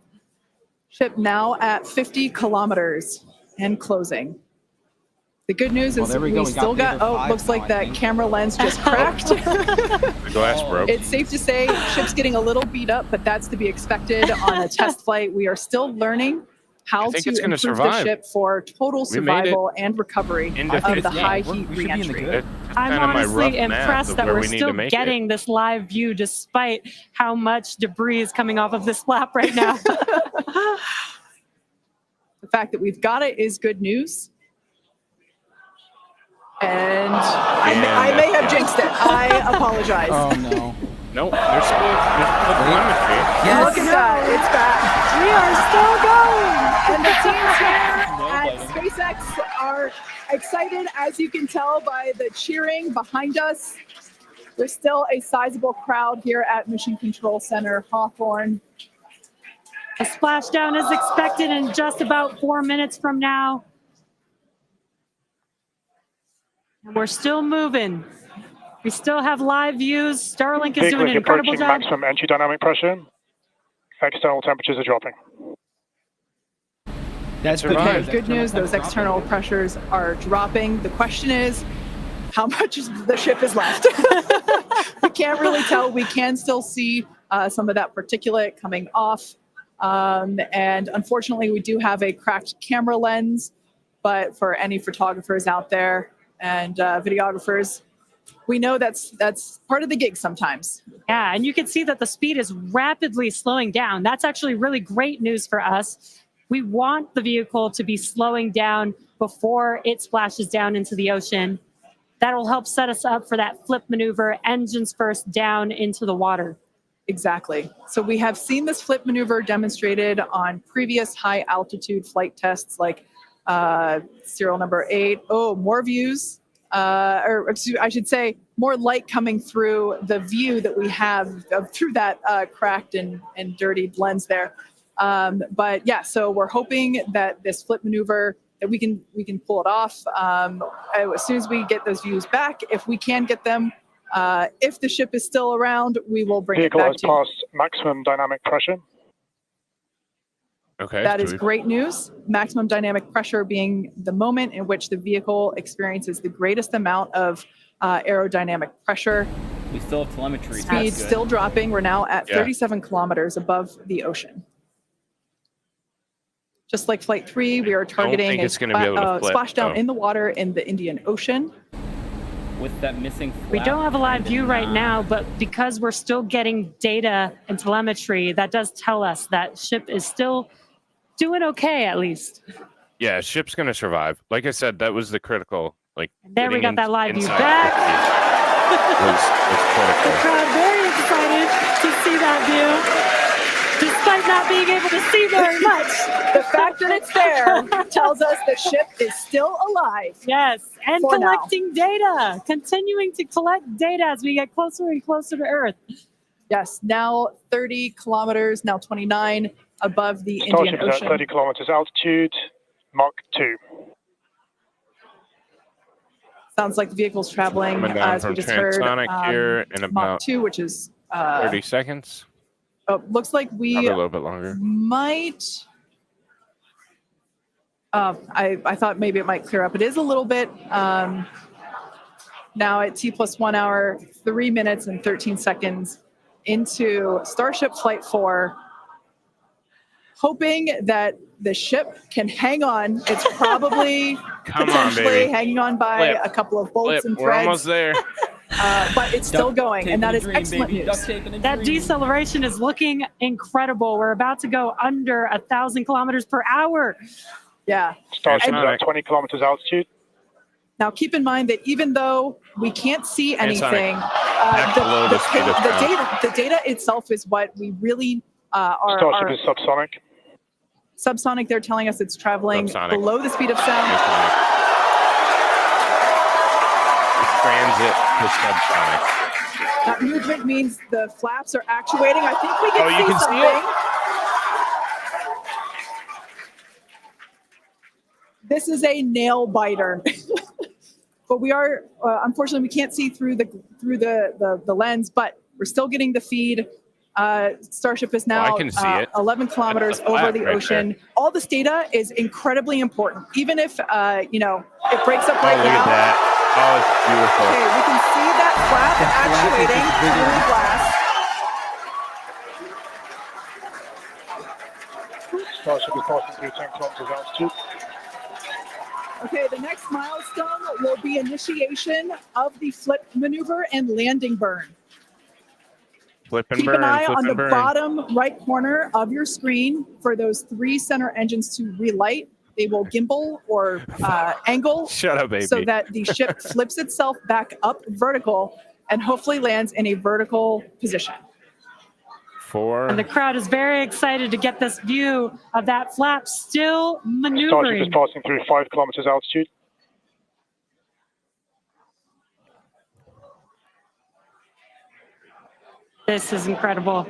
Ship now at 50 kilometers and closing. The good news is there we we go. We still got got, Beta 5 looks now, like I that think. camera lens just cracked. The glass broke. It's safe to say ship's getting a little beat up, but that's to be expected on a test flight. We are still learning how think to it's gonna improve survive. the ship for total We made it survival and recovery into of the 50. high We're- heat we should be in the reentry. good. That's I'm kind of my rough honestly math impressed of that where we're we need still to make getting this live view despite how much debris is coming off of this flap right now. The fact that we've got it is good news. And I may have jinxed it. I apologize. Oh no. Nope, there's still telemetry. Look at that. It's back. We are still going. And the teams here at SpaceX are excited, as you can tell by the cheering behind us. There's still a sizable crowd here at Mission Control Center Hawthorne. A splashdown is expected in just about 4 minutes from now. And we're still moving. We still have live views. Starlink is Vehicle doing is an incredible approaching job. maximum entry dynamic pressure. External temperatures are dropping. That's survived. because Good news, those external pressures are dropping. The question is, how much is the ship is left? We can't really tell. We can still see some of that particulate coming off. And unfortunately, we do have a cracked camera lens. But for any photographers out there and videographers, we know that's part of the gig sometimes. Yeah, and you can see that the speed is rapidly slowing down. That's actually really great news for us. We want the vehicle to be slowing down before it splashes down into the ocean. That'll help set us up for that flip maneuver, engines first down into the water. Exactly. So we have seen this flip maneuver demonstrated on previous high altitude flight tests like serial number 8. Oh, more views. or I should say, more light coming through the view that we have through that cracked and dirty lens there. But yeah, so we're hoping that this flip maneuver, that we can pull it off as soon as we get those views back. If we can get them, if the ship is still around, we will bring it back to you. Vehicle has passed maximum dynamic pressure. Okay. That is great news. Maximum dynamic pressure being the moment in which the vehicle experiences the greatest amount of aerodynamic pressure. We still have telemetry. Speed still dropping. We're now at 37 kilometers above the ocean. Just like Flight 3, we are targeting a splashdown in the water in the Indian Ocean. With that missing flap, we don't have a live view right now, but because we're still getting data and telemetry, that does tell us that ship is still doing okay, at least. Yeah, ship's going to survive. Like I said, that was the critical. Like there we got that live view back. was critical. The crowd very excited to see that view, despite not being able to see very much. The fact that it's there tells us the ship is still alive. Yes, and collecting data, continuing to collect data as we get closer and closer to Earth. Yes, now 30 kilometers, now 29 above the Indian Starship is Ocean. at 30 kilometers altitude, Mach 2. Sounds like the vehicle's traveling, as we just heard, here in about Mach 2, which is 30 seconds. Oh, looks like we Probably a little bit longer. Might. I thought maybe it might clear up. It is a little bit. Now at T+1 hour, 3 minutes and 13 seconds into Starship Flight 4. Hoping that the ship can hang on. It's probably potentially hanging on by a couple of bolts and threads. We're almost there. But it's still going, and that is excellent news. That deceleration is looking incredible. We're about to go under 1,000 kilometers per hour. Yeah. Starship is at 20 kilometers altitude. Now, keep in mind that even though we can't see anything, the data itself is what we really are. Starship is subsonic. Subsonic, they're telling us it's traveling below the speed of sound. Transit to subsonic. That movement means the flaps are actuating. I think we can see something. See it? This is a nail biter. But we are, unfortunately, we can't see through the lens, but we're still getting the feed. Starship is now 11 kilometers over the ocean. There. All this data is incredibly important, even if it breaks up right now. Look at that! Oh, it's beautiful. Okay, we can see that flap actuating through the glass. Starship is passing through 10 kilometers altitude. Okay, the next milestone will be initiation of the flip maneuver and landing burn. Keep an eye on the bottom right corner of your screen for those 3 center engines to relight. They will gimbal or angle so that the ship flips itself back up vertical and hopefully lands in a vertical position. 4. And the crowd is very excited to get this view of that flap still maneuvering. Starship is passing through 5 kilometers altitude. This is incredible.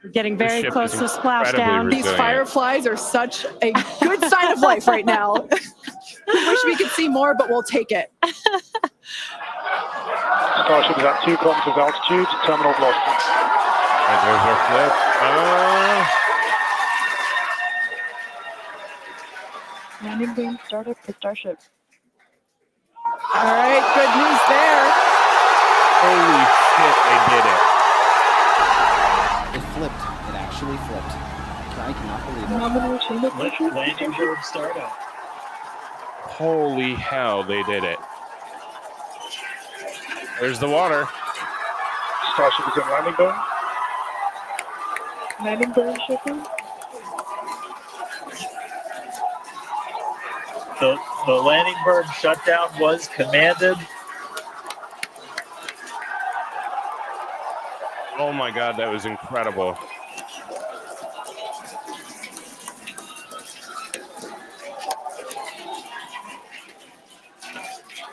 We're getting very close to splashdown. These fireflies are such a good sign of life right now. We wish we could see more, but we'll take it. Starship is at 2 kilometers altitude, terminal velocity. And there's our flip. Landing beam started for Starship. All right, good news there. Holy shit, they did it. It flipped. It actually flipped. I cannot believe it. Landing board startup. Holy hell, they did it. There's the water. Starship is in landing burn. Landing burn shipping. The landing burn shutdown was commanded. Oh my God, that was incredible.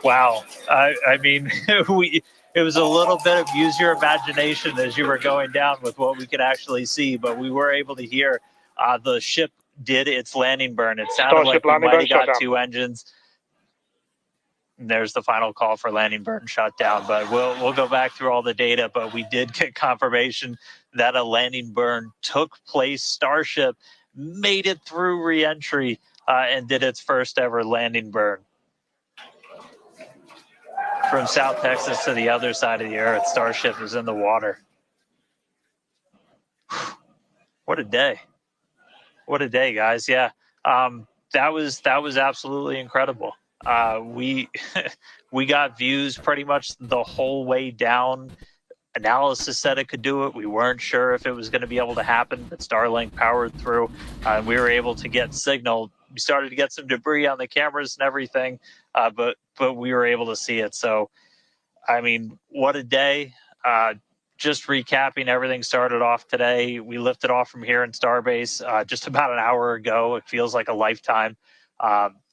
Wow. I mean, it was a little bit of use your imagination as you were going down with what we could actually see, but we were able to hear the ship did its landing burn. It sounded Starship like we might have got shutdown. 2 engines. And there's the final call for landing burn shutdown, but we'll go back through all the data, but we did get confirmation that a landing burn took place. Starship made it through reentry and did its first ever landing burn. From South Texas to the other side of the earth, Starship is in the water. What a day. What a day, guys. Yeah. That was absolutely incredible. We got views pretty much the whole way down. Analysis said it could do it. We weren't sure if it was going to be able to happen, but Starlink powered through. We were able to get signal. We started to get some debris on the cameras and everything, but we were able to see it. So, I mean, what a day. Just recapping, everything started off today. We lifted off from here in Starbase just about an hour ago. It feels like a lifetime.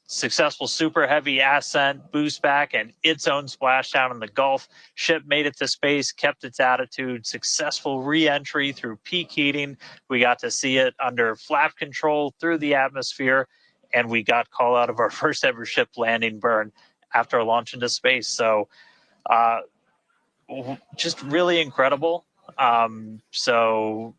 Successful super heavy ascent, boost back, and its own splashdown in the Gulf. Ship made it to space, kept its attitude. Successful re-entry through peak heating. We got to see it under flap control through the atmosphere, and we got call out of our first ever ship landing burn after a launch into space. So just really incredible. So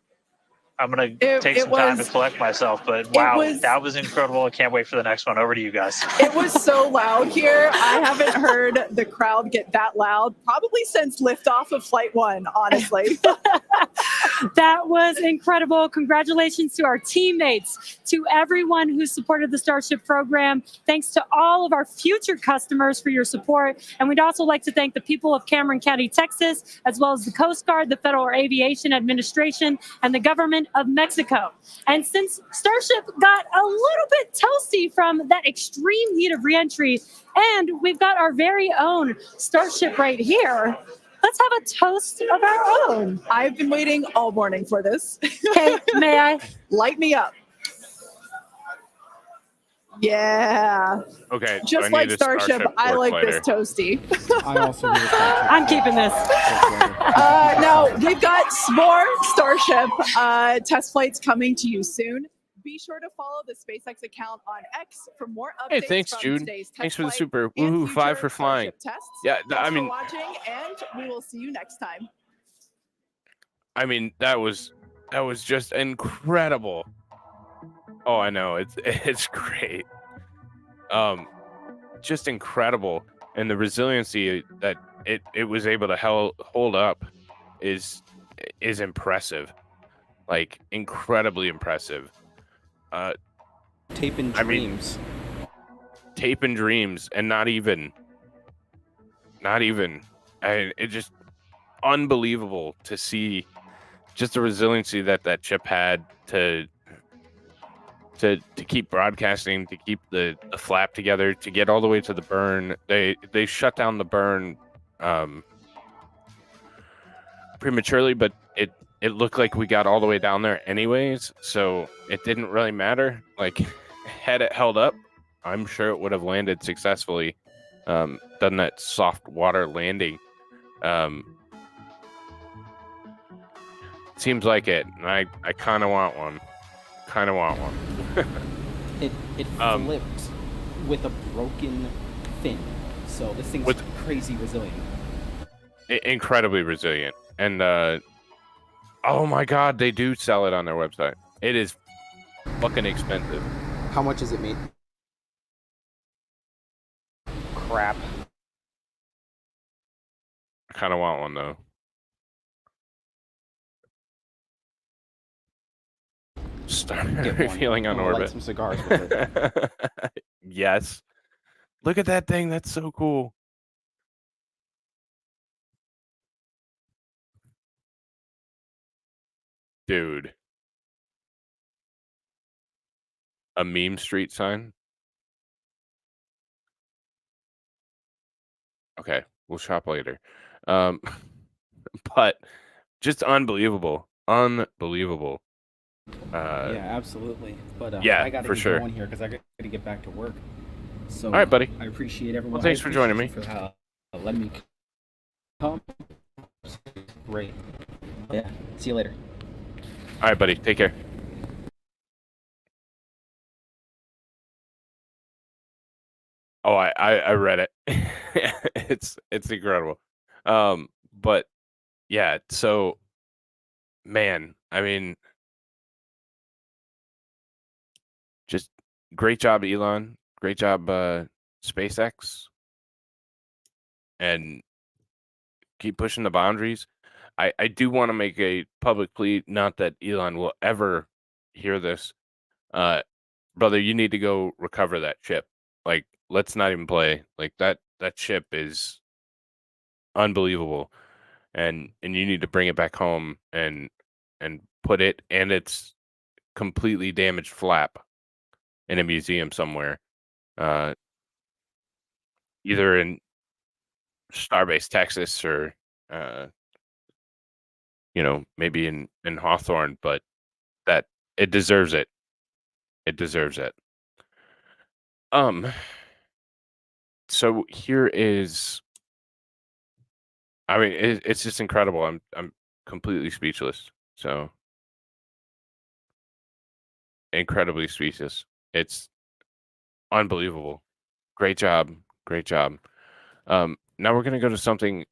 I'm going to take some time to collect myself, but wow, that was incredible. I can't wait for the next one. Over to you guys. It was so loud here. I haven't heard the crowd get that loud probably since liftoff of Flight 1, honestly. That was incredible. Congratulations to our teammates, to everyone who supported the Starship program. Thanks to all of our future customers for your support. And we'd also like to thank the people of Cameron County, Texas, as well as the Coast Guard, the Federal Aviation Administration, and the government of Mexico. And since Starship got a little bit toasty from that extreme heat of reentry, and we've got our very own Starship right here, let's have a toast of our own. I've been waiting all morning for this. Okay, may I? Light me up. Yeah. Okay. Just like Starship, I like this toasty. I also need a I'm keeping this. Now, we've got more Starship test flights coming to you soon. Be sure to follow the SpaceX account on X for more updates. Hey, thanks, from Jude. today's test Thanks for the flight super. and Woohoo, 5 future for flying. Starship tests. Yeah, Thanks I mean, for watching, and we will see you next time. I mean, that was just incredible. Oh, I know. It's great. Just incredible. And the resiliency that it was able to hold up is impressive. Like, incredibly impressive. Tape and dreams. Tape and dreams, and not even. And it just unbelievable to see just the resiliency that chip had to keep broadcasting, to keep the flap together, to get all the way to the burn. They shut down the burn prematurely, but it looked like we got all the way down there anyways, so it didn't really matter. Like, had it held up, I'm sure it would have landed successfully, done that soft water landing. Seems like it, and I kind of want one. It flipped with a broken fin, so this thing's crazy resilient. Incredibly resilient, and oh my god, they do sell it on their website. It is fucking expensive. How much is it made? Crap. I kind of want one though. Start revealing on orbit. Light some cigars with it. Yes. Look at that thing. That's so cool. Dude. A meme street sign? Okay, we'll shop later. But just unbelievable. Unbelievable. Yeah, absolutely. But yeah, I gotta for get sure. going here because I gotta get back to work. So, All right, buddy. I appreciate everyone. Well, thanks for joining me. For letting me come. Great. Yeah. See you later. All right, buddy. Take care. Oh, I read it. it's incredible. But yeah, so man, I mean, just great job, Elon. Great job, SpaceX, and keep pushing the boundaries. I do want to make a public plea, not that Elon will ever hear this. Brother, you need to go recover that ship. Like, let's not even play. Like that ship is unbelievable. And you need to bring it back home and put it and its completely damaged flap in a museum somewhere. Either in Starbase, Texas, or maybe in Hawthorne, but that it deserves it. It deserves it. So here is, I mean, it's just incredible. I'm completely speechless. So incredibly speechless. It's unbelievable. Great job. Great job. Now we're gonna go to something,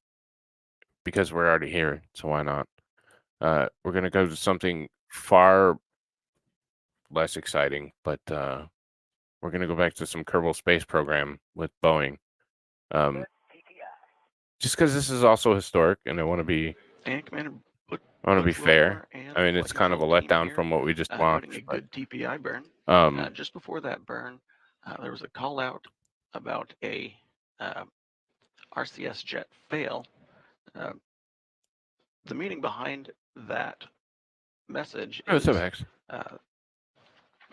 because we're already here, so why not? We're gonna go to something far less exciting, but we're gonna go back to some Kerbal Space Program with Boeing. Just because this is also historic, and I want to be fair. I mean, it's kind of a letdown from what we just watched. A good TPI burn. Just before that burn, there was a call out about a RCS jet fail. The meaning behind that message is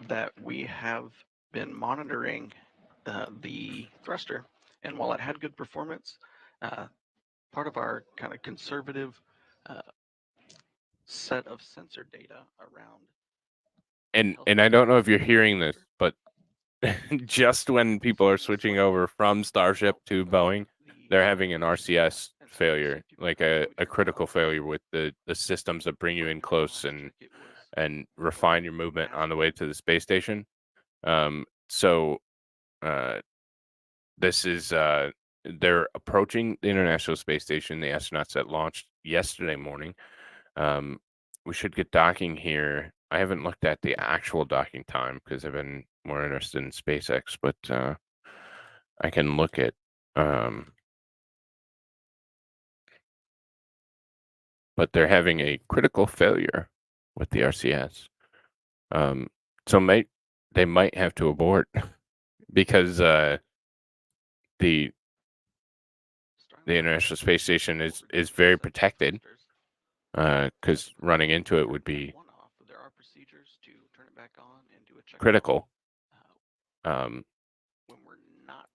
that we have been monitoring the thruster, and while it had good performance, part of our kind of conservative set of sensor data around. And I don't know if you're hearing this, but just when people are switching over from Starship to Boeing, they're having an RCS failure, like a critical failure with the systems that bring you in close and refine your movement on the way to the space station. This is they're approaching the International Space Station. The astronauts that launched yesterday morning. We should get docking here. I haven't looked at the actual docking time because I've been more interested in SpaceX, but I can look at but they're having a critical failure with the RCS. So they might have to abort because the International Space Station is very protected, because running into it would be critical. When we're not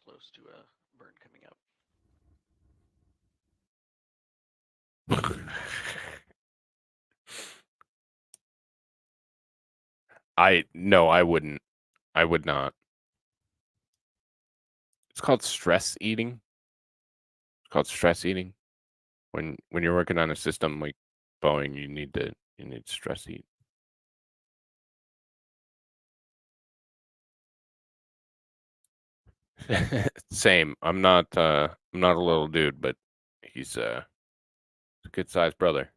close to a burn coming up. I wouldn't. I would not. It's called stress eating. It's called stress eating. When you're working on a system like Boeing, you need to stress eat. Same. I'm not a little dude, but he's a good sized brother.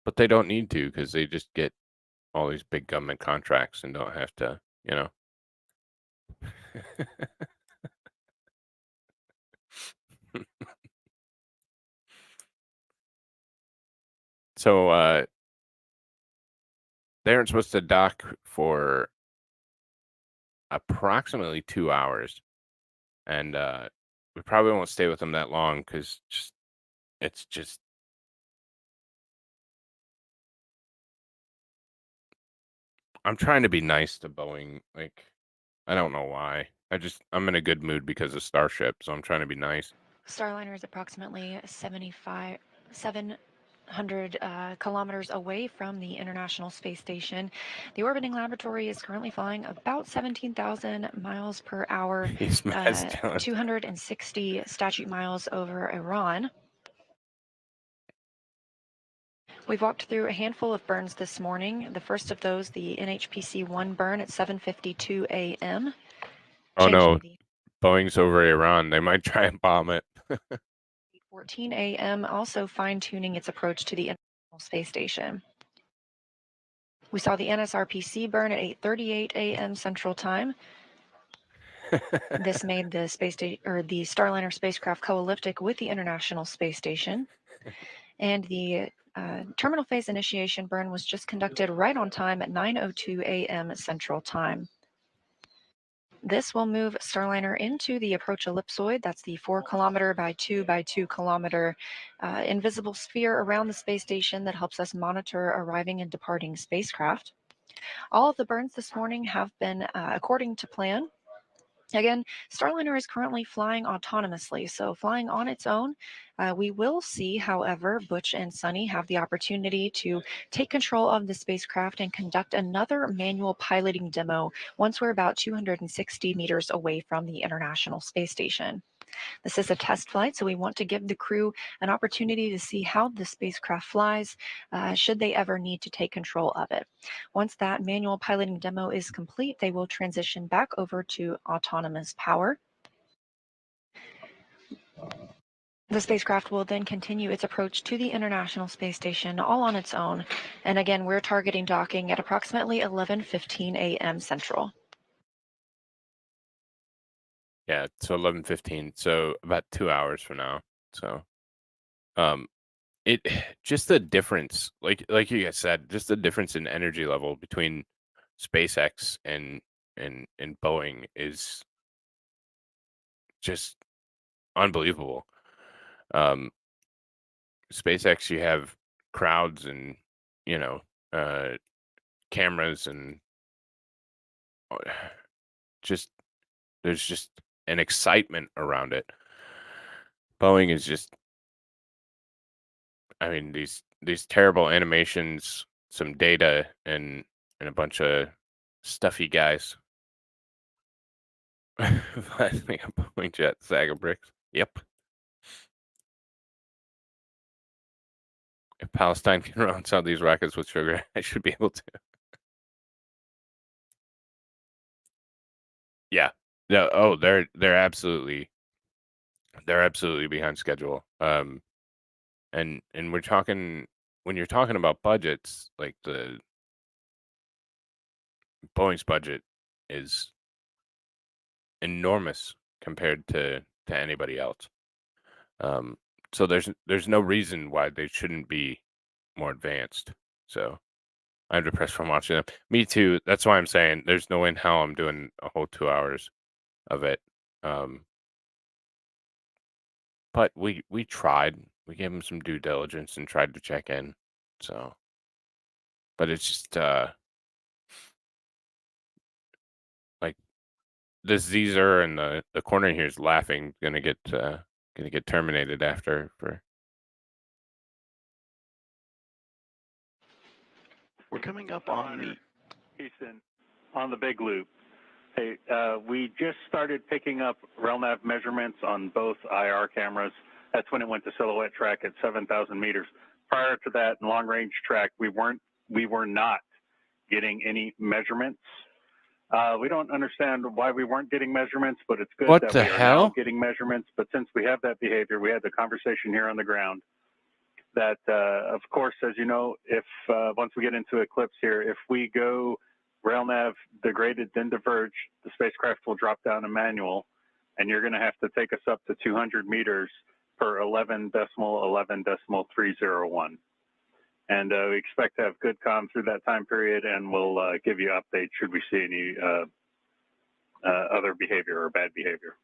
But they don't need to, because they just get all these big government contracts and don't have to, So they aren't supposed to dock for approximately 2 hours, and we probably won't stay with them that long because it's just I'm trying to be nice to Boeing. Like, I don't know why. I'm in a good mood because of Starship, so I'm trying to be nice. Starliner is approximately 7 100 kilometers away from the International Space Station. The orbiting laboratory is currently flying about 17,000 miles per hour, He's 260 statute miles over Iran. We've walked through a handful of burns this morning. The first of those, the NHPC-1 burn at 7:52 a.m. Oh no, Boeing's over Iran. They might try and bomb it. 8:14 a.m. also fine-tuning its approach to the International Space Station. We saw the NSRPC burn at 8:38 a.m. Central Time. This made the the Starliner spacecraft co-elliptic with the International Space Station, and the terminal phase initiation burn was just conducted right on time at 9:02 a.m. Central Time. This will move Starliner into the approach ellipsoid. That's the 4 kilometer by 2 by 2 kilometer invisible sphere around the space station that helps us monitor arriving and departing spacecraft. All of the burns this morning have been according to plan. Again, Starliner is currently flying autonomously, so flying on its own. We will see, however, Butch and Sunny have the opportunity to take control of the spacecraft and conduct another manual piloting demo once we're about 260 meters away from the International Space Station. This is a test flight, so we want to give the crew an opportunity to see how the spacecraft flies, should they ever need to take control of it. Once that manual piloting demo is complete, they will transition back over to autonomous power. The spacecraft will then continue its approach to the International Space Station all on its own. And again, we're targeting docking at approximately 11:15 a.m. Central. Yeah, so 11:15, so about 2 hours from now. So, it just the difference, like you guys said, just the difference in energy level between SpaceX and Boeing is just unbelievable. SpaceX, you have crowds and cameras and just there's just an excitement around it. Boeing is just, I mean, these terrible animations, some data, and a bunch of stuffy guys. Flying a Boeing jet, sack of bricks. Yep. If Palestine can run some of these rockets with sugar, I should be able to. Yeah. No. Oh, they're absolutely behind schedule. And we're talking, when you're talking about budgets, like the Boeing's budget is enormous compared to anybody else. So there's no reason why they shouldn't be more advanced. So I'm depressed from watching them. Me too. That's why I'm saying there's no way in hell I'm doing a whole 2 hours of it. But we tried. We gave them some due diligence and tried to check in. So, but it's just like the Zer and the corner here is laughing. Gonna get terminated after for. We're coming up on the Houston, on the big loop. Hey, we just started picking up RELNAV measurements on both IR cameras. That's when it went to silhouette track at 7,000 meters. Prior to that, in long range track, we were not getting any measurements. We don't understand why we weren't getting measurements, but it's good that we are now getting measurements. But since we have that behavior, we had the conversation here on the ground that, of course, as you know, if once we get into Eclipse here, if we go RELNAV degraded, then diverge, the spacecraft will drop down to manual, and you're going to have to take us up to 200 meters per 11.11.301. And we expect to have good comm through that time period, and we'll give you updates should we see any other behavior or bad behavior.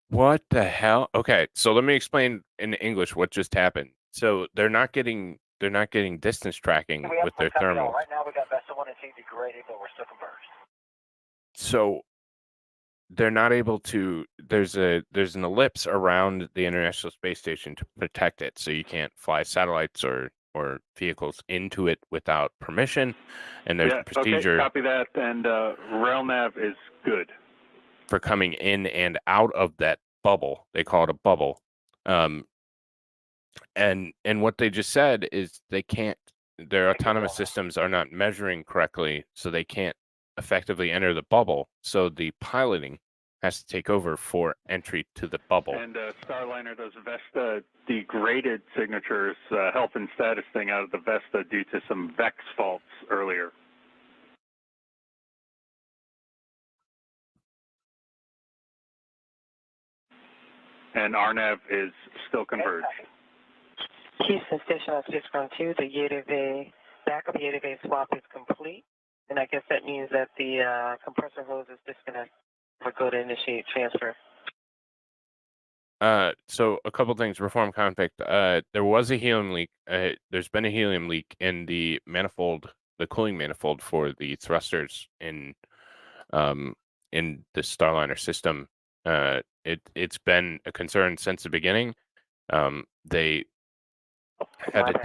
What the hell? Okay, so let me explain in English what just happened. So they're not getting distance tracking with their thermals. Right now we got Vessel 1 and 2 degraded, but we're still converged. So they're not able to. There's an ellipse around the International Space Station to protect it, so you can't fly satellites or vehicles into it without permission. And there's Yeah, a procedure okay, copy that. And RailNav is good. for coming in and out of that bubble. They call it a bubble. And what they just said is they can't. Their autonomous systems are not measuring correctly, so they can't effectively enter the bubble. So the piloting has to take over for entry to the bubble. And Starliner, those Vesta degraded signatures, health and status thing out of the Vesta due to some VEX faults earlier. And RNAV is still converged. Houston Station on 612, the Yedave, backup Yedave swap is complete. And I guess that means that the compressor hose is disconnected. We'll go to initiate transfer. So a couple things. Reform conflict. There was a helium leak. There's been a helium leak in the manifold, the cooling manifold for the thrusters in the Starliner system. It's been a concern since the beginning. They had a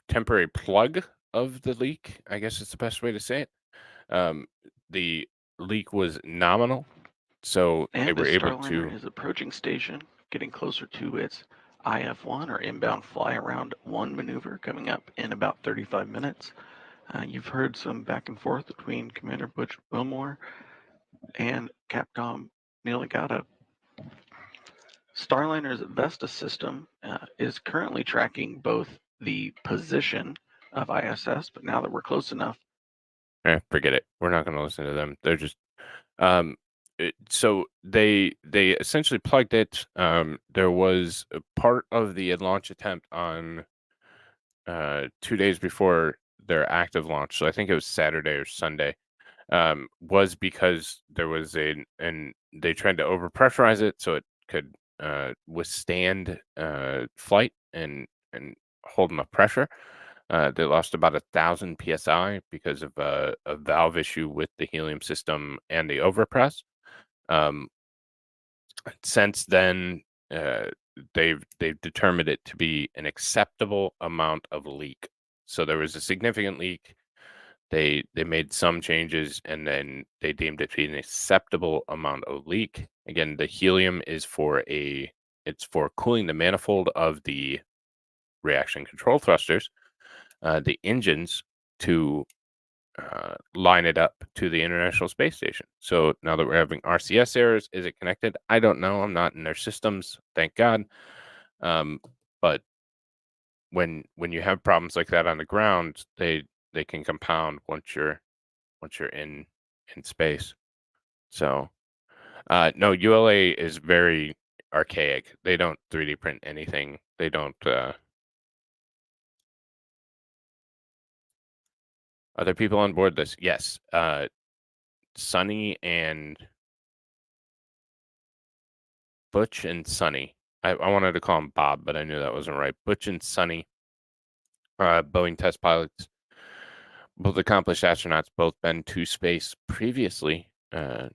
temporary plug of the leak, I guess it's the best way to say it. The leak was nominal, so And they were the able Starliner to. is approaching station, getting closer to its IF1 or inbound fly around 1 maneuver coming up in about 35 minutes. You've heard some back and forth between Commander Butch Wilmore and Capcom Neil Agata. Starliner's Vesta system is currently tracking both the position of ISS, but now that we're close enough. Forget it. We're not going to listen to them. They're just. So they essentially plugged it. There was a part of the launch attempt on 2 days before their active launch. So I think it was Saturday or Sunday. Was because there was and they tried to overpressurize it so it could withstand flight and hold enough pressure. They lost about 1,000 psi because of a valve issue with the helium system and the overpress. Since then, they've determined it to be an acceptable amount of leak. So there was a significant leak. They made some changes and then they deemed it to be an acceptable amount of leak. Again, the helium is for cooling the manifold of the reaction control thrusters, the engines to line it up to the International Space Station. So now that we're having RCS errors, is it connected? I don't know. I'm not in their systems, thank God. But when you have problems like that on the ground, they can compound once you're in space. So no, ULA is very archaic. They don't 3D print anything. They don't. Other people on board this? Yes. Sunny and Butch and Sunny. I wanted to call him Bob, but I knew that wasn't right. Butch and Sunny, Boeing test pilots, both accomplished astronauts, both been to space previously. But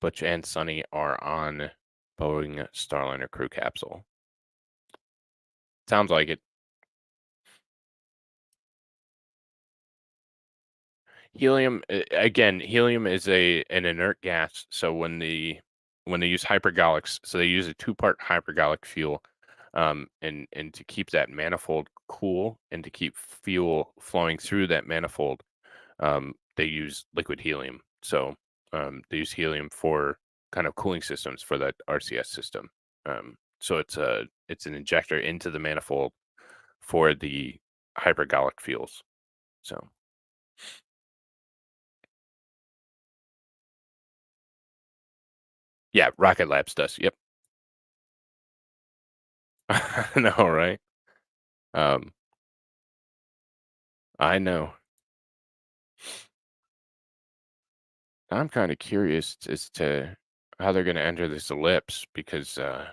Butch and Sunny are on Boeing Starliner crew capsule. Sounds like it. Helium, again, helium is an inert gas. So when they use hypergolics, so they use a 2-part hypergolic fuel, and to keep that manifold cool and to keep fuel flowing through that manifold, they use liquid helium. So they use helium for kind of cooling systems for that RCS system. So it's an injector into the manifold for the hypergolic fuels. So. Yeah, Rocket Labs does. Yep. I know, right? I know. I'm kind of curious as to how they're going to enter this ellipse because so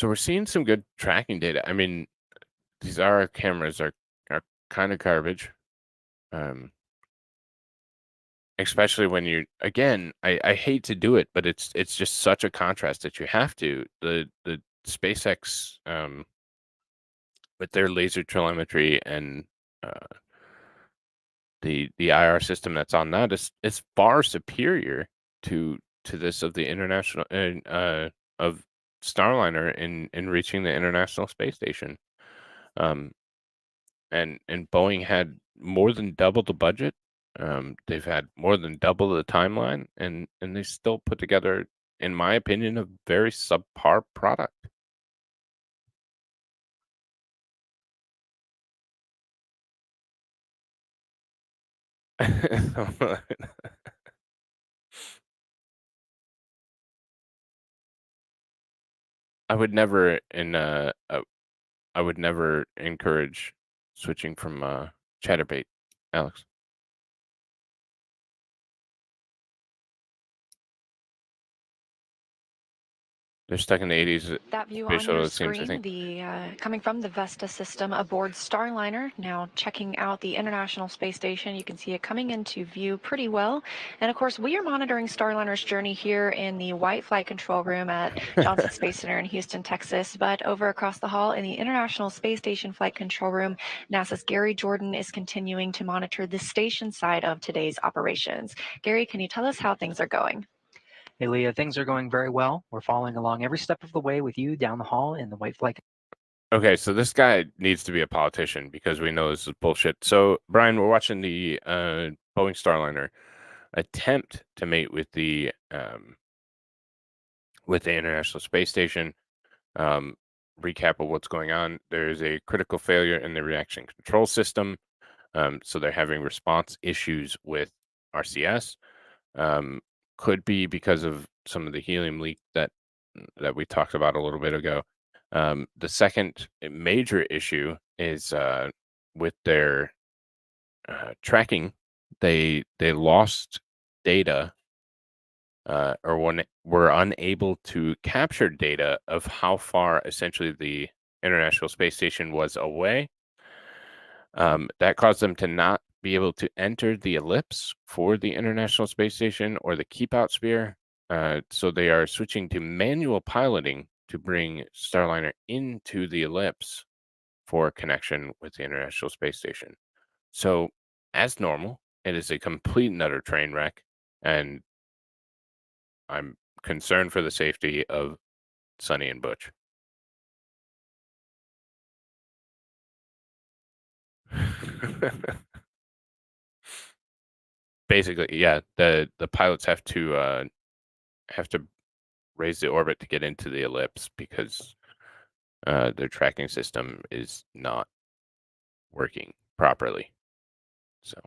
we're seeing some good tracking data. I mean, these IR cameras are kind of garbage. Especially when you, again, I hate to do it, but it's just such a contrast that you have to. The SpaceX with their laser telemetry and the IR system that's on that is far superior to this of the international of Starliner in reaching the International Space Station. And Boeing had more than double the budget. They've had more than double the timeline, and they still put together, in my opinion, a very subpar product. I would never I would never encourage switching from chatterbait, Alex. They're stuck in the 80s. That view Space on shuttle, your it seems, I screen, think. coming from the Vesta system aboard Starliner, now checking out the International Space Station. You can see it coming into view pretty well. And of course, we are monitoring Starliner's journey here in the White Flight Control Room at Johnson Space Center in Houston, Texas. But over across the hall in the International Space Station Flight Control Room, NASA's Gary Jordan is continuing to monitor the station side of today's operations. Gary, can you tell us how things are going? Hey, Leah, things are going very well. We're following along every step of the way with you down the hall in the White Flight. Okay, so this guy needs to be a politician because we know this is bullshit. So, Brian, we're watching the Boeing Starliner attempt to mate with the International Space Station. Recap of what's going on. There's a critical failure in the reaction control system. So they're having response issues with RCS. Could be because of some of the helium leak that we talked about a little bit ago. The second major issue is with their tracking. They lost data or were unable to capture data of how far essentially the International Space Station was away. That caused them to not be able to enter the ellipse for the International Space Station or the keep out sphere. So they are switching to manual piloting to bring Starliner into the ellipse for connection with the International Space Station. So, as normal, it is a complete and utter train wreck, and I'm concerned for the safety of Sonny and Butch. Basically, yeah, the pilots have to raise the orbit to get into the ellipse because their tracking system is not working properly. So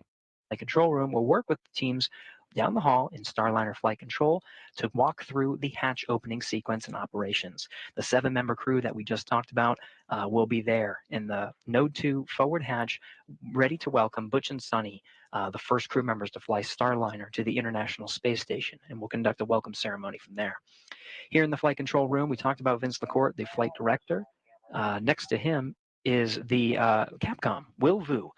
The control room will work with the teams down the hall in Starliner Flight Control to walk through the hatch opening sequence and operations. The 7-member crew that we just talked about will be there in the Node 2 forward hatch, ready to welcome Butch and Sonny, the first crew members to fly Starliner to the International Space Station, and we'll conduct a welcome ceremony from there. Here in the flight control room, we talked about Vince LaCourte, the flight director. Next to him is the Capcom, Will Vu.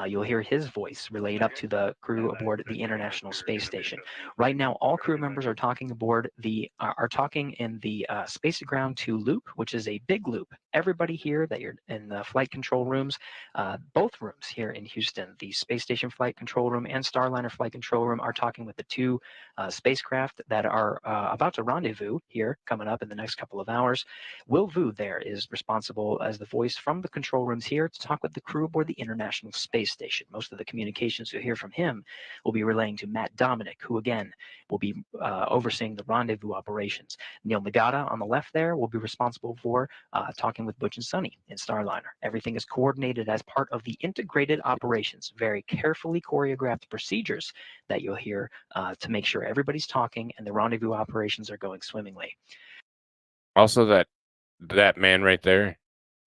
You'll hear his voice relayed up to the crew aboard the International Space Station. Right now, all crew members are talking aboard are talking in the Space to Ground 2 loop, which is a big loop. Everybody here that you're in the flight control rooms, both rooms here in Houston, the Space Station Flight Control Room and Starliner Flight Control Room, are talking with the two spacecraft that are about to rendezvous here coming up in the next couple of hours. Will Vu there is responsible as the voice from the control rooms here to talk with the crew aboard the International Space Station. Most of the communications you'll hear from him will be relaying to Matt Dominic, who again will be overseeing the rendezvous operations. Neil Nagata on the left there will be responsible for talking with Butch and Sonny in Starliner. Everything is coordinated as part of the integrated operations, very carefully choreographed procedures that you'll hear to make sure everybody's talking and the rendezvous operations are going swimmingly. Also, that man right there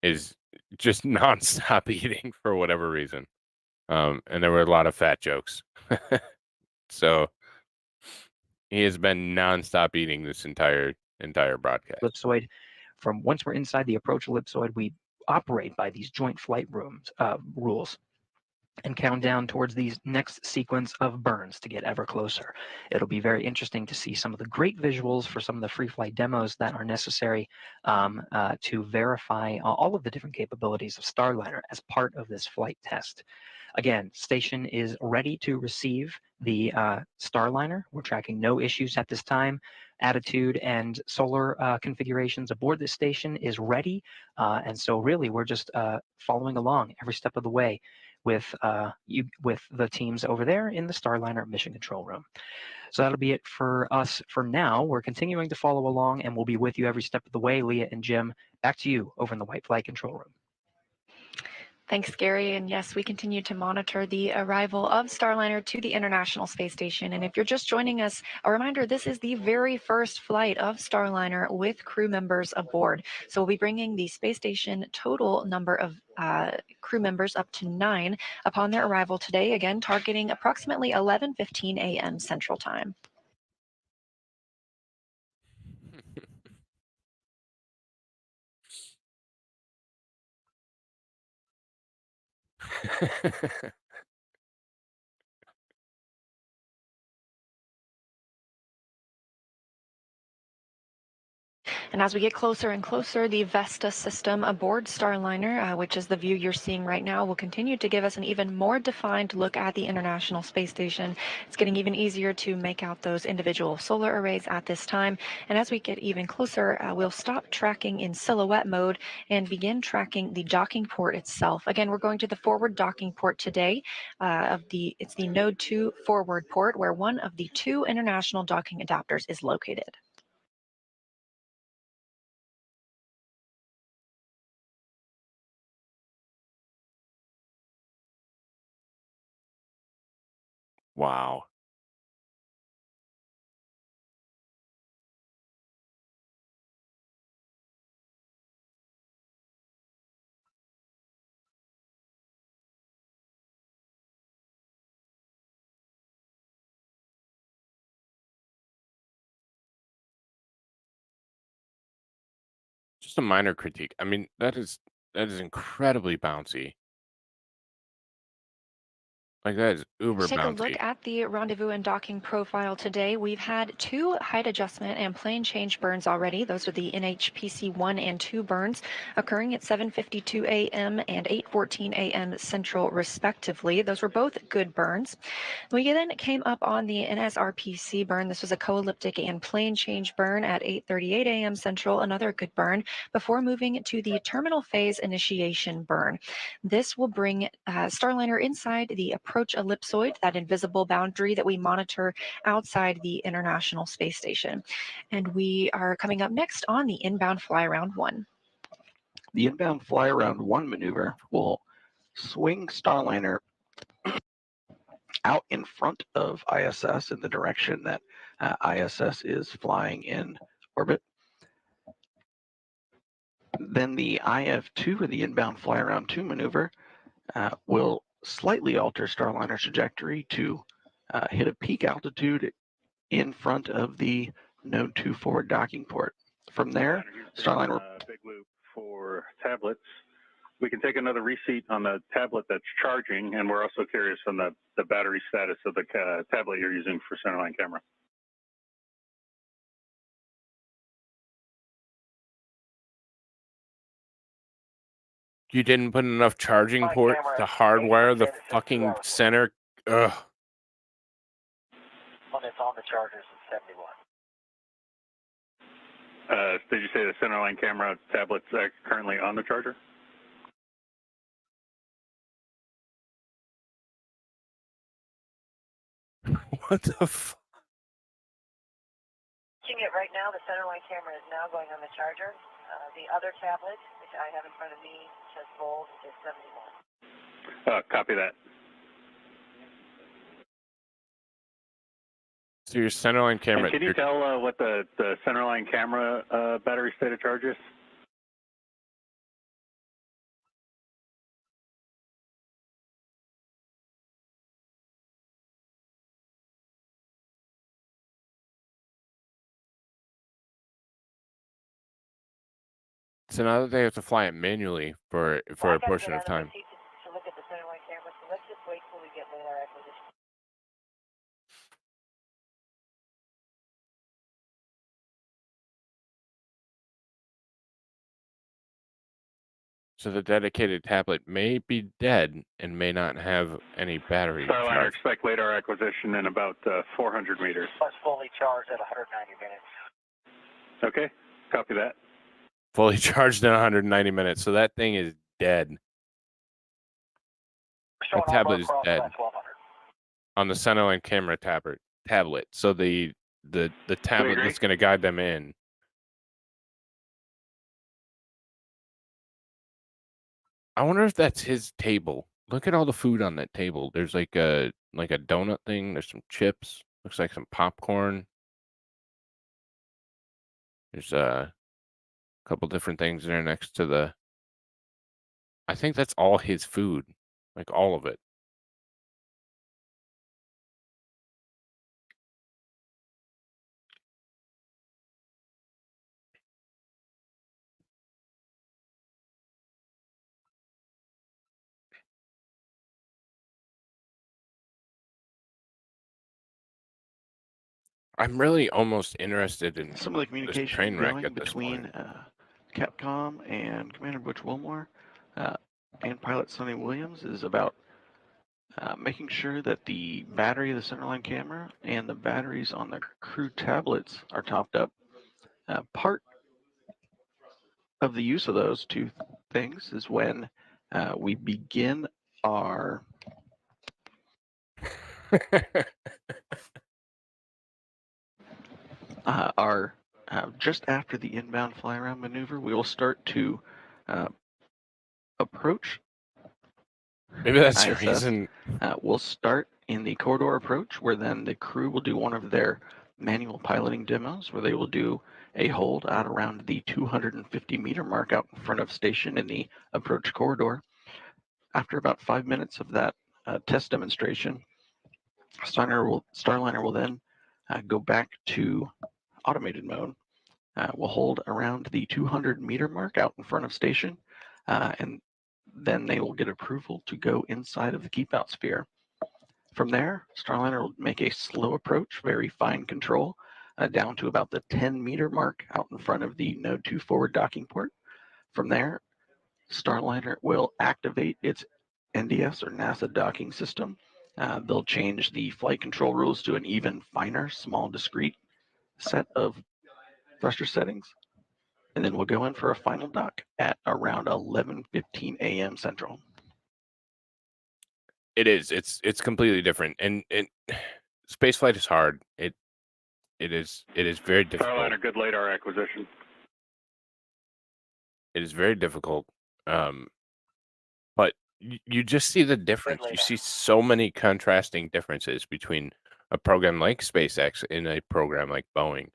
is just nonstop eating for whatever reason. And there were a lot of fat jokes. So he has been nonstop eating this entire broadcast. Ellipsoid. From once we're inside the approach ellipsoid, we operate by these joint flight rules and count down towards these next sequence of burns to get ever closer. It'll be very interesting to see some of the great visuals for some of the free flight demos that are necessary to verify all of the different capabilities of Starliner as part of this flight test. Again, station is ready to receive the Starliner. We're tracking no issues at this time. Attitude and solar configurations aboard this station is ready. And so really, we're just following along every step of the way with the teams over there in the Starliner mission control room. So that'll be it for us for now. We're continuing to follow along, and we'll be with you every step of the way. Leah and Jim, back to you over in the White Flight control room. Thanks, Gary. And yes, we continue to monitor the arrival of Starliner to the International Space Station. And if you're just joining us, a reminder, this is the very first flight of Starliner with crew members aboard. So we'll be bringing the space station total number of crew members up to 9 upon their arrival today, again, targeting approximately 11:15 a.m. Central Time. And as we get closer and closer, the Vesta system aboard Starliner, which is the view you're seeing right now, will continue to give us an even more defined look at the International Space Station. It's getting even easier to make out those individual solar arrays at this time. And as we get even closer, we'll stop tracking in silhouette mode and begin tracking the docking port itself. Again, we're going to the forward docking port today. It's the Node 2 forward port, where one of the 2 international docking adapters is located. Wow. Just a minor critique. I mean, that is incredibly bouncy. Like, that is uber Let's take a bouncy. look at the rendezvous and docking profile today. We've had 2 height adjustment and plane change burns already. Those are the NHPC 1 and 2 burns occurring at 7:52 a.m. and 8:14 a.m. Central, respectively. Those were both good burns. We then came up on the NSRPC burn. This was a co-elliptic and plane change burn at 8:38 a.m. Central, another good burn, before moving to the terminal phase initiation burn. This will bring Starliner inside the approach ellipsoid, that invisible boundary that we monitor outside the International Space Station. And we are coming up next on the inbound fly around 1. The inbound fly around 1 maneuver will swing Starliner out in front of ISS in the direction that ISS is flying in orbit. Then the IF2, or the inbound fly around 2 maneuver, will slightly alter Starliner's trajectory to hit a peak altitude in front of the Node 2 forward docking port. From there, Starliner big loop for tablets. We can take another receipt on the tablet that's charging, and we're also curious on the battery status of the tablet you're using for centerline camera. You didn't put enough charging ports to hardwire the fucking center. Ugh. When it's on the chargers, it's 71. Did you say the centerline camera tablet's currently on the charger? What the f? Watching it right now, the centerline camera is now going on the charger. The other tablet, which I have in front of me, says bold, is 71. Copy that. So your centerline camera. And can you tell what the centerline camera battery state of charge is? So now that they have to fly it manually for a portion of time. To look at the Starline camera, so let's just wait till we get radar acquisition. So the dedicated tablet may be dead and may not have any battery Starliner, charge. expect radar acquisition in about 400 meters. Plus fully charged at 190 minutes. Okay, copy that. Fully charged in 190 minutes. So that thing is dead. That tablet is dead. On the Starline camera tablet. So the tablet that's going to guide them in. I wonder if that's his table. Look at all the food on that table. There's like a donut thing. There's some chips. Looks like some popcorn. There's a couple different things there next to the. I think that's all his food, like all of it. I'm really almost interested in some of the this communication train wreck going at this between point. Capcom and Commander Butch Wilmore and pilot Sonny Williams is about making sure that the battery of the Starline camera and the batteries on the crew tablets are topped up. Part of the use of those two things is when we begin our just after the inbound fly around maneuver, we will start to approach. Maybe that's the ISS. reason. We'll start in the corridor approach, where then the crew will do one of their manual piloting demos, where they will do a hold out around the 250 meter mark out in front of station in the approach corridor. After about 5 minutes of that test demonstration, Starliner will then go back to automated mode. We'll hold around the 200 meter mark out in front of station, and then they will get approval to go inside of the keep out sphere. From there, Starliner will make a slow approach, very fine control, down to about the 10 meter mark out in front of the Node 2 forward docking port. From there, Starliner will activate its NDS or NASA docking system. They'll change the flight control rules to an even finer, small, discrete set of thruster settings. And then we'll go in for a final dock at around 11:15 a.m. Central. It is. It's completely different, and spaceflight is hard. It is very difficult. Starliner, good radar acquisition. It is very difficult, but you just see the difference. You see so many contrasting differences between a program like SpaceX and a program like Boeing,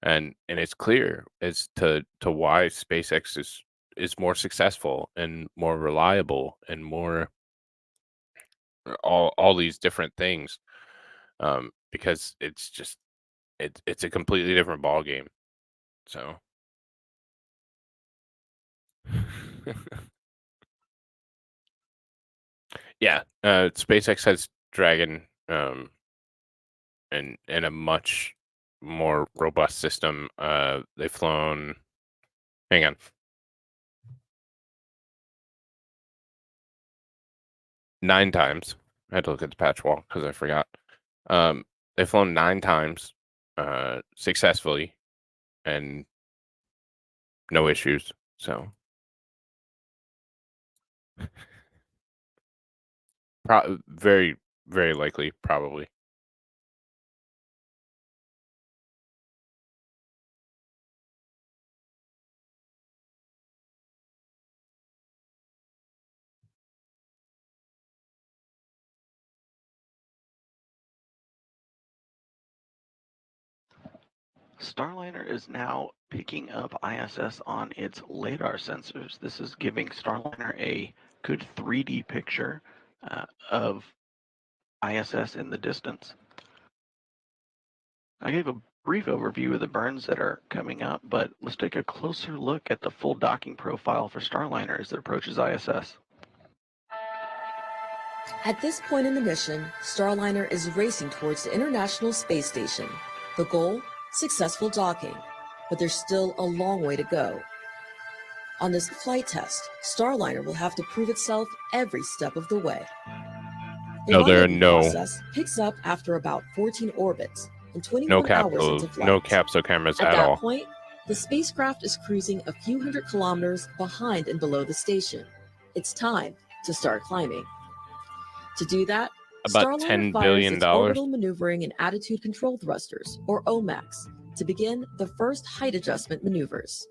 and it's clear as to why SpaceX is more successful and more reliable and more all these different things, because it's just it's a completely different ball game. So yeah, SpaceX has Dragon, and a much more robust system. They've flown. Hang on. 9 times. I had to look at the patch wall because I forgot. They've flown 9 times successfully and no issues. So very, very likely, probably. Starliner is now picking up ISS on its LiDAR sensors. This is giving Starliner a good 3D picture of ISS in the distance. I gave a brief overview of the burns that are coming up, but let's take a closer look at the full docking profile for Starliner as it approaches ISS. At this point in the mission, Starliner is racing towards the International Space Station. The goal? Successful docking. But there's still a long way to go. On this flight test, Starliner will have to prove itself every step of the way. The rendezvous process picks up after about 14 orbits and 21 hours into flight. No capsule cameras at at all. that point, the spacecraft is cruising a few hundred kilometers behind and below the station. It's time to start climbing. To do that, About Starliner $10 fires billion. its orbital maneuvering and attitude control thrusters, or OMACs, to begin the first height adjustment maneuvers.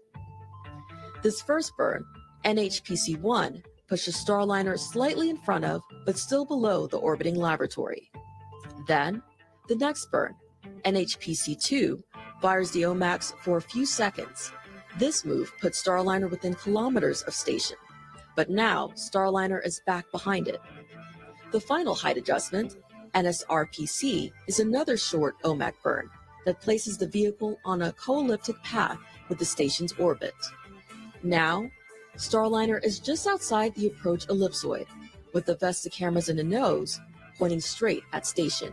This first burn, NHPC-1, pushes Starliner slightly in front of, but still below the orbiting laboratory. Then, the next burn, NHPC-2, fires the OMACs for a few seconds. This move puts Starliner within kilometers of station, but now Starliner is back behind it. The final height adjustment, NSRPC, is another short OMAC burn that places the vehicle on a co-elliptic path with the station's orbit. Now, Starliner is just outside the approach ellipsoid, with the VESTA cameras in the nose pointing straight at station.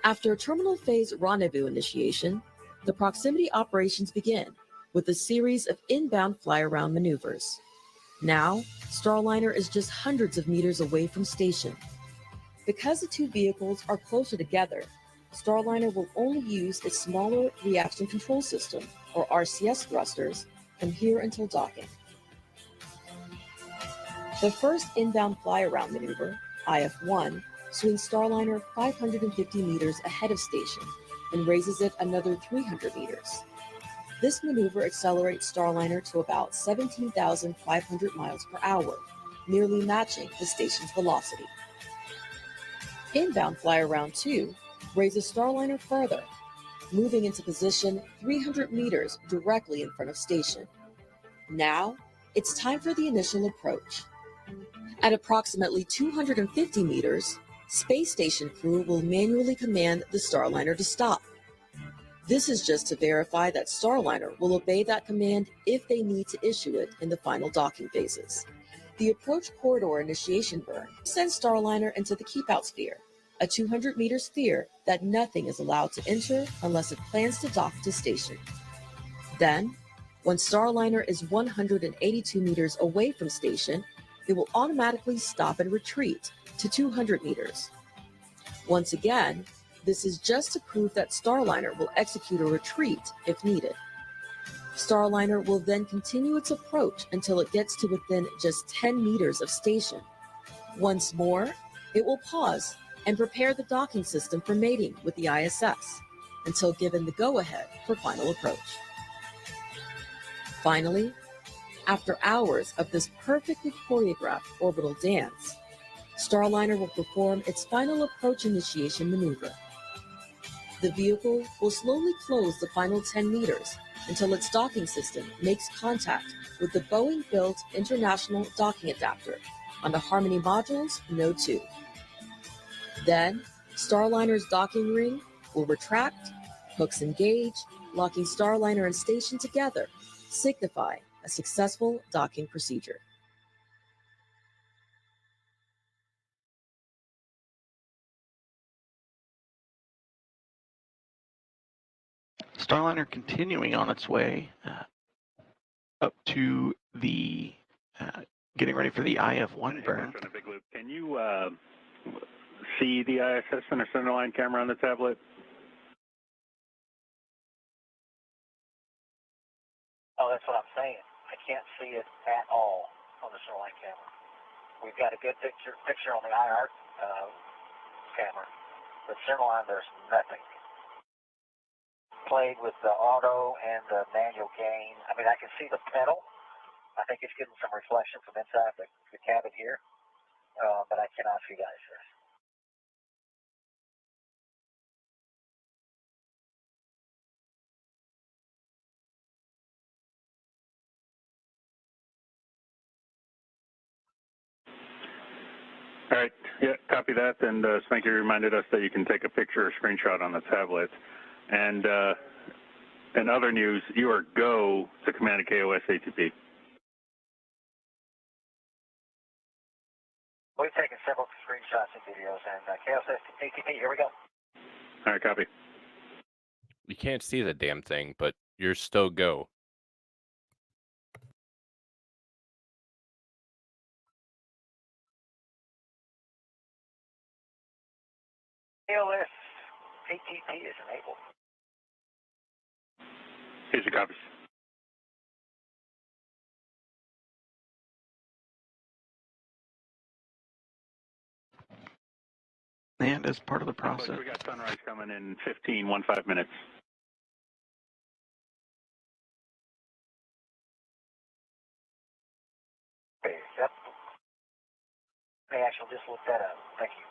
After terminal phase rendezvous initiation, the proximity operations begin with a series of inbound fly-around maneuvers. Now, Starliner is just hundreds of meters away from station. Because the two vehicles are closer together, Starliner will only use its smaller reaction control system, or RCS thrusters, from here until docking. The first inbound fly-around maneuver, IF1, swings Starliner 550 meters ahead of station and raises it another 300 meters. This maneuver accelerates Starliner to about 17,500 miles per hour, nearly matching the station's velocity. Inbound fly-around 2 raises Starliner further, moving into position 300 meters directly in front of station. Now, it's time for the initial approach. At approximately 250 meters, space station crew will manually command the Starliner to stop. This is just to verify that Starliner will obey that command if they need to issue it in the final docking phases. The approach corridor initiation burn sends Starliner into the keep-out sphere, a 200-meter sphere that nothing is allowed to enter unless it plans to dock to station. Then, when Starliner is 182 meters away from station, it will automatically stop and retreat to 200 meters. Once again, this is just to prove that Starliner will execute a retreat if needed. Starliner will then continue its approach until it gets to within just 10 meters of station. Once more, it will pause and prepare the docking system for mating with the ISS until given the go-ahead for final approach. Finally, after hours of this perfectly choreographed orbital dance, Starliner will perform its final approach initiation maneuver. The vehicle will slowly close the final 10 meters until its docking system makes contact with the Boeing-built International Docking Adapter on the Harmony Module's Node 2. Then, Starliner's docking ring will retract, hooks engage, locking Starliner and station together, signify a successful docking procedure. Starliner continuing on its way up to the getting ready for the IF1 burn. Can you see the ISS and a centerline camera on the tablet? Oh, that's what I'm saying. I can't see it at all on the centerline camera. We've got a good picture on the IR camera, but centerline there's nothing. Played with the auto and the manual gain. I mean, I can see the pedal. I think it's getting some reflection from inside the cabin here, but I cannot see the ISS. All right, yeah, copy that. And Spanky reminded us that you can take a picture or screenshot on the tablet. And in other news, you are go to Command and KOS ATP. We've taken several screenshots and videos, and KOS ATP, here we go. All right, copy. You can't see the damn thing, but you're still go. KOS ATP is enabled. Here's your copies. And as part of the process, We got sunrise coming in 15 minutes. Okay, yep. Hey, actually, just look that up. Thank you.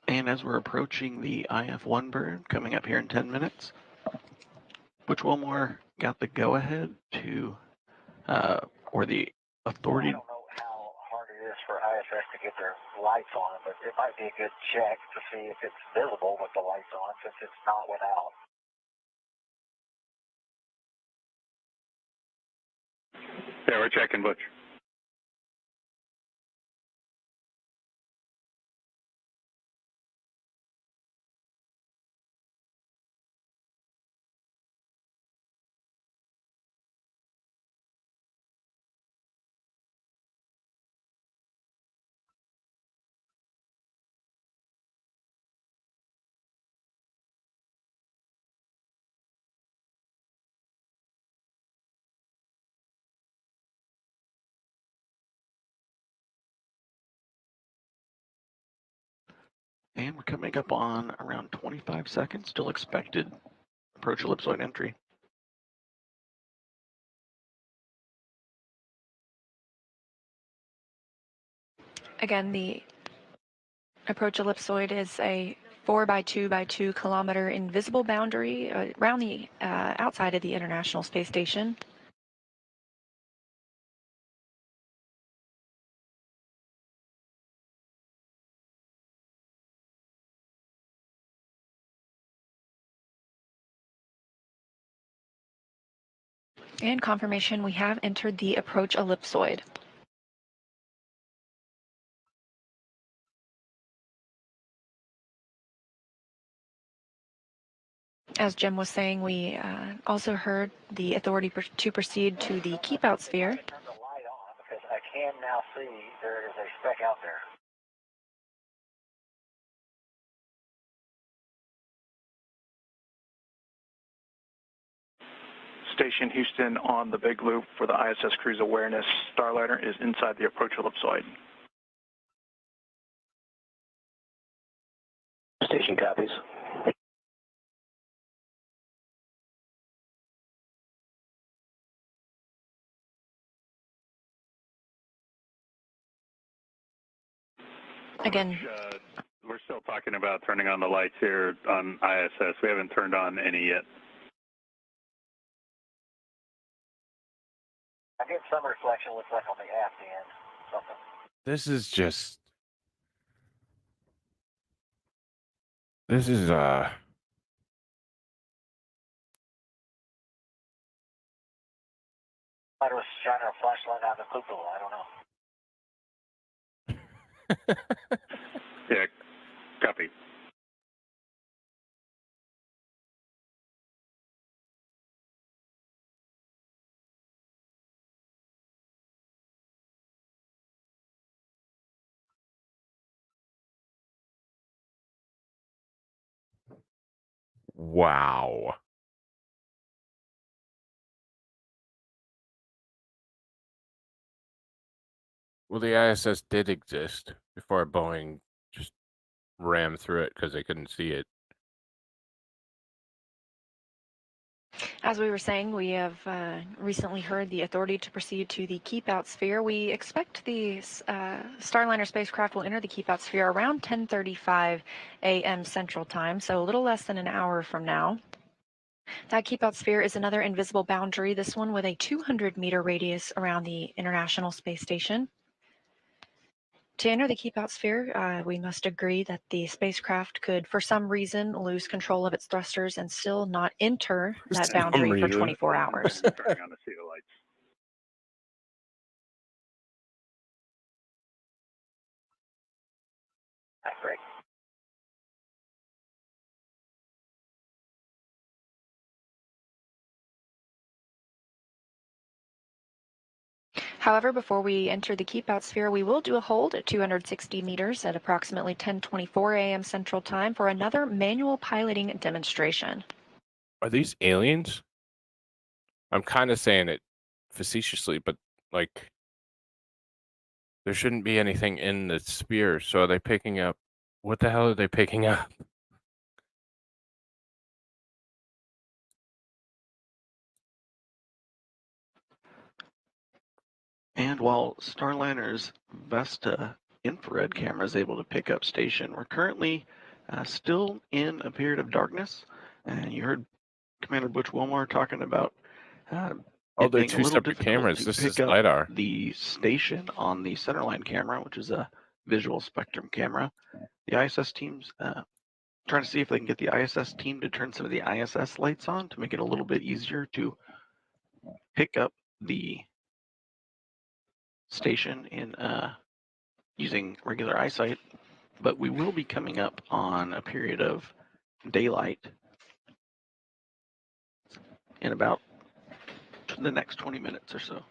and as we're approaching the IF1 burn coming up here in 10 minutes, which Wilmore got the go-ahead to, or the authority. I don't know how hard it is for ISS to get their lights on, but it might be a good check to see if it's visible with the lights on, since it's not without. Yeah, we're checking, Butch. And we're coming up on around 25 seconds, still expected approach ellipsoid entry. Again, the approach ellipsoid is a 4 by 2 by 2 kilometer invisible boundary around the outside of the International Space Station. And confirmation, we have entered the approach ellipsoid. As Jim was saying, we also heard the authority to proceed to the keep out sphere. Turn the light on because I can now see there is a speck out there. Station Houston on the big loop for the ISS cruise awareness. Starliner is inside the approach ellipsoid. Station copies. Again, We're still talking about turning on the lights here on ISS. We haven't turned on any yet. I get some reflection, looks like on the aft end, something. This is just. This is Might have shining a flashlight out of the cupola, I don't know. Yeah, copy. wow. Well, the ISS did exist before Boeing just rammed through it because they couldn't see it. as we were saying, we have recently heard the authority to proceed to the keep out sphere. We expect the Starliner spacecraft will enter the keep out sphere around 10:35 a.m. Central Time, so a little less than an hour from now. That keep-out sphere is another invisible boundary, this one with a 200-meter radius around the International Space Station. To enter the keep-out sphere, we must agree that the spacecraft could, for some reason, lose control of its thrusters and still not enter that boundary for 24 hours. Turning on the CO lights. Great. However, before we enter the keep-out sphere, we will do a hold at 260 meters at approximately 10:24 a.m. Central Time for another manual piloting demonstration. Are these aliens? I'm kind of saying it facetiously, but like, there shouldn't be anything in the sphere. So are they picking up? What the hell are they picking up? And while Starliner's Vesta infrared camera is able to pick up station, we're currently still in a period of darkness. And you heard Commander Butch Wilmore talking about Oh, it they're being a two little separate difficult cameras. to This pick is up LiDAR. the station on the centerline camera, which is a visual spectrum camera. The ISS team's trying to see if they can get the ISS team to turn some of the ISS lights on to make it a little bit easier to pick up the station in using regular eyesight. But we will be coming up on a period of daylight in about the next 20 minutes or so.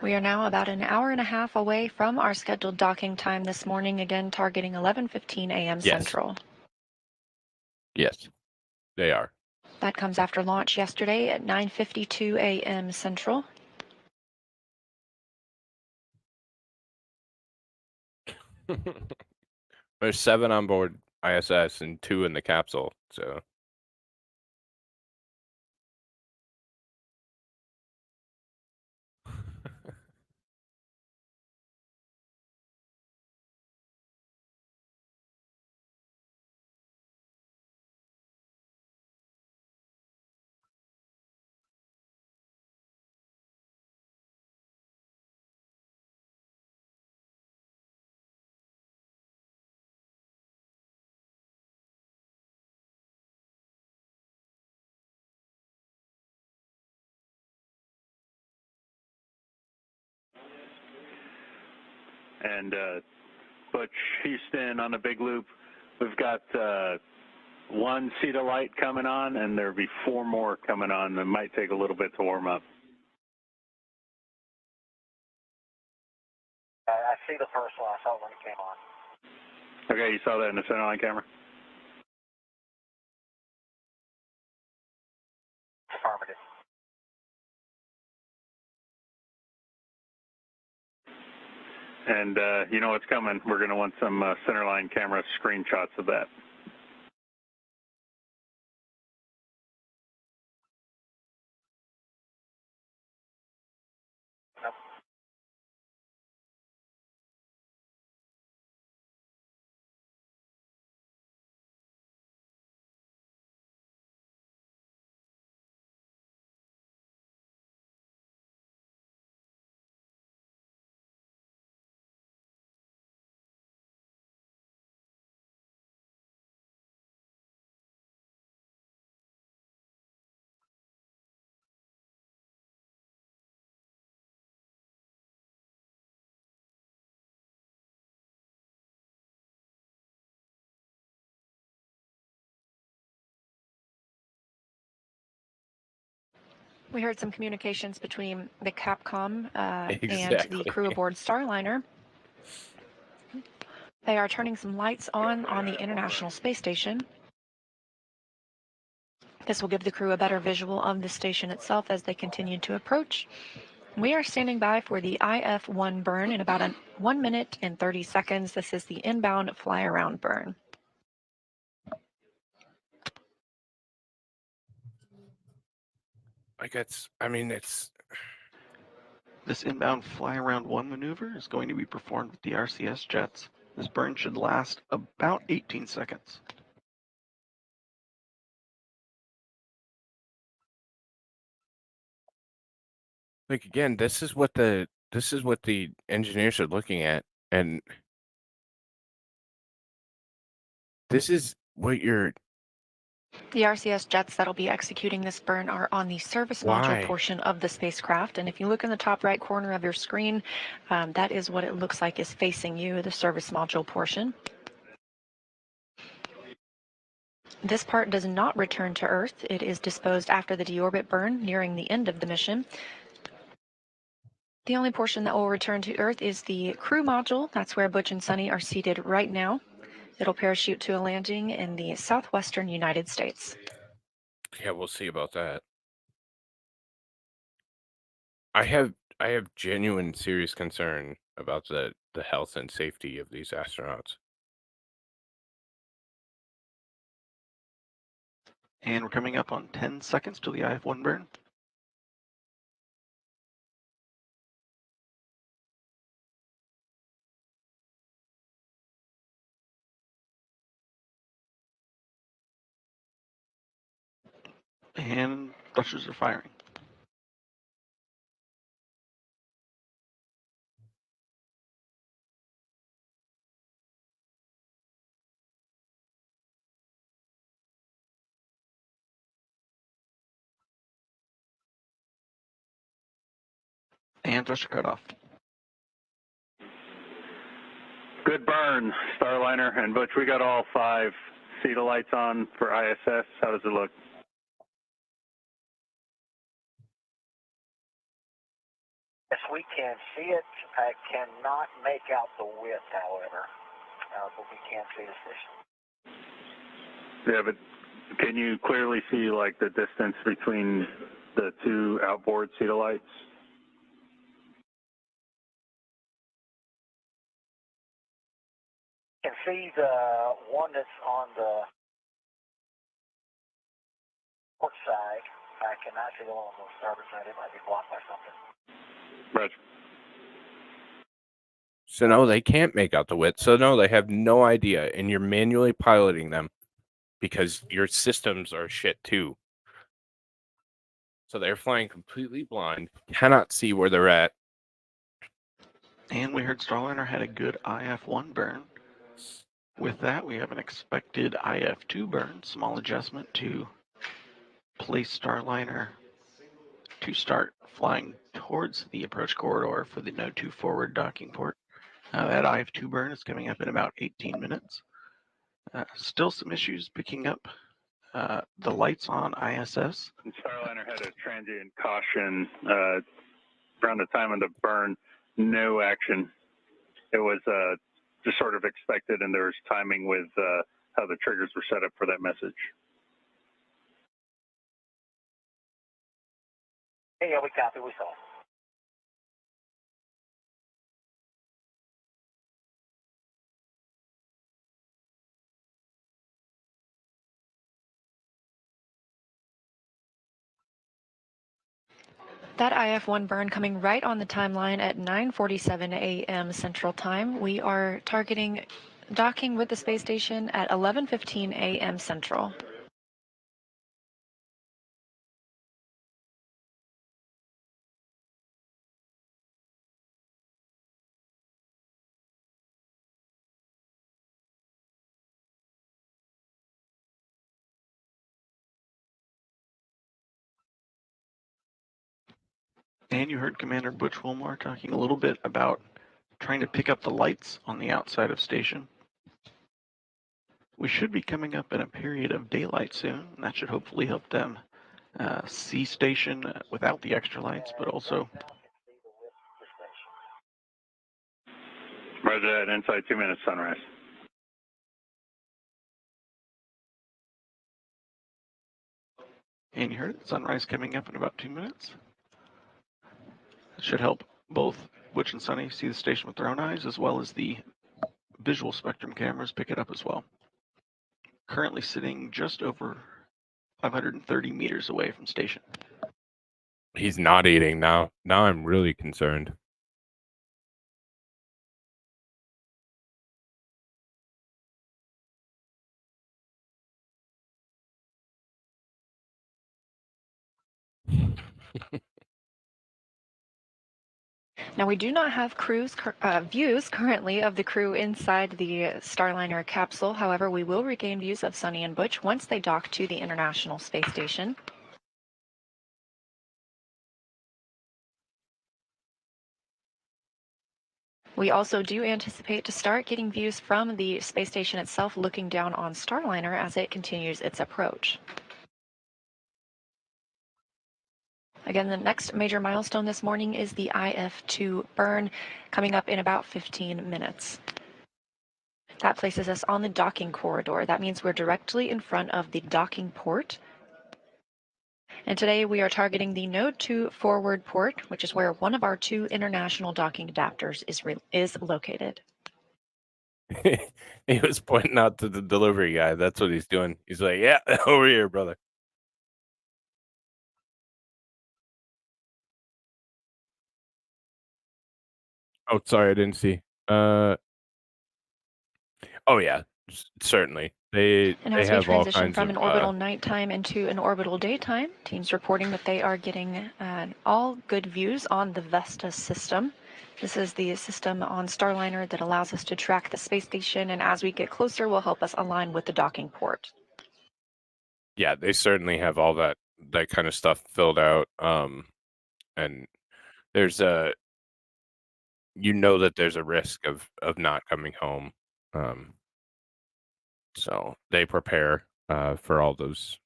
We are now about an hour and a half away from our scheduled docking time this morning, again targeting 11:15 a.m. Yes. Central. Yes, they are. That comes after launch yesterday at 9:52 a.m. Central. There's 7 on board ISS and 2 in the capsule. So And Butch Houston on the big loop. We've got 1 seat of light coming on, and there'll be 4 more coming on that might take a little bit to warm up. I see the first one. I saw it when it came on. Okay, you saw that in the centerline camera? Affirmative. And you know what's coming. We're going to want some centerline camera screenshots of that. We heard some communications between the Capcom and Exactly. the crew aboard Starliner. They are turning some lights on the International Space Station. This will give the crew a better visual of the station itself as they continue to approach. We are standing by for the IF1 burn in about 1 minute and 30 seconds. This is the inbound fly around burn. It's This inbound fly around one maneuver is going to be performed with the RCS jets. This burn should last about 18 seconds. like, again, this is what the engineers are looking at, and this is what you're. The RCS jets that'll be executing this burn are on the service module Why? portion of the spacecraft. And if you look in the top right corner of your screen, that is what it looks like is facing you, the service module portion. This part does not return to Earth. It is disposed after the deorbit burn nearing the end of the mission. The only portion that will return to Earth is the crew module. That's where Butch and Sunny are seated right now. It'll parachute to a landing in the southwestern United States. Yeah, we'll see about that. I have genuine serious concern about the health and safety of these astronauts. And we're coming up on 10 seconds to the IF1 burn. And thrusters are firing. And thruster cut off. Good burn, Starliner and Butch. We got all 5 CETA lights on for ISS. How does it look? Yes, we can see it. I cannot make out the width, however, but we can see the station. Yeah, but can you clearly see like the distance between the 2 outboard CETA lights? You can see the one that's on the port side. I cannot see the one on the starboard side. It might be blocked by something. Roger. So no, they can't make out the width. So no, they have no idea, and you're manually piloting them because your systems are shit too. So they're flying completely blind, cannot see where they're at. And we heard Starliner had a good IF1 burn. With that, we have an expected IF2 burn. Small adjustment to place Starliner to start flying towards the approach corridor for the Node 2 forward docking port. That IF2 burn is coming up in about 18 minutes. Still some issues picking up the lights on ISS. Starliner had a transient caution around the time of the burn. No action. It was just sort of expected, and there was timing with how the triggers were set up for that message. Yeah, we copy. We saw. That IF1 burn coming right on the timeline at 9:47 a.m. Central Time. We are targeting docking with the space station at 11:15 a.m. Central. And you heard Commander Butch Wilmore talking a little bit about trying to pick up the lights on the outside of station. We should be coming up in a period of daylight soon, and that should hopefully help them see station without the extra lights, but also. Roger that. Inside 2 minutes, sunrise. And you heard it, sunrise coming up in about 2 minutes. It should help both Butch and Sunny see the station with their own eyes, as well as the visual spectrum cameras pick it up as well. Currently sitting just over 530 meters away from station. He's not eating now. Now I'm really concerned. Now, we do not have views currently of the crew inside the Starliner capsule. However, we will regain views of Sunny and Butch once they dock to the International Space Station. We also do anticipate to start getting views from the space station itself looking down on Starliner as it continues its approach. Again, the next major milestone this morning is the IF2 burn coming up in about 15 minutes. That places us on the docking corridor. That means we're directly in front of the docking port. And today we are targeting the Node 2 forward port, which is where one of our 2 international docking adapters is located. He was pointing out to the delivery guy. That's what he's doing. He's like, yeah, over here, brother. Oh, sorry, I didn't see. Oh, yeah, certainly. They as we have all transition kinds from of an orbital nighttime into an orbital daytime, teams reporting that they are getting all good views on the Vesta system. This is the system on Starliner that allows us to track the space station, and as we get closer, will help us align with the docking port. Yeah, they certainly have all that kind of stuff filled out. And there's that there's a risk of not coming home. So they prepare for all those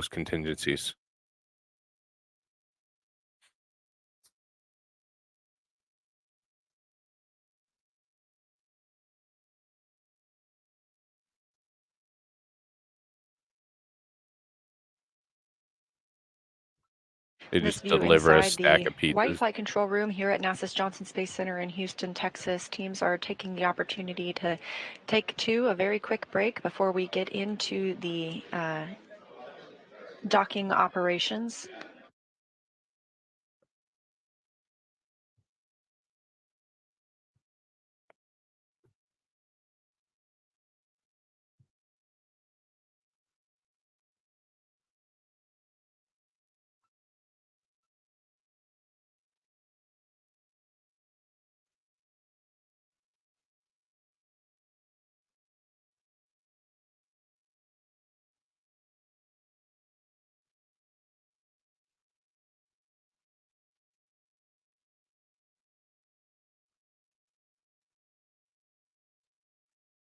contingencies. They This just view deliver a inside stack the of pizzas. White Flight Control Room here at NASA's Johnson Space Center in Houston, Texas. Teams are taking the opportunity to take a very quick break before we get into the docking operations.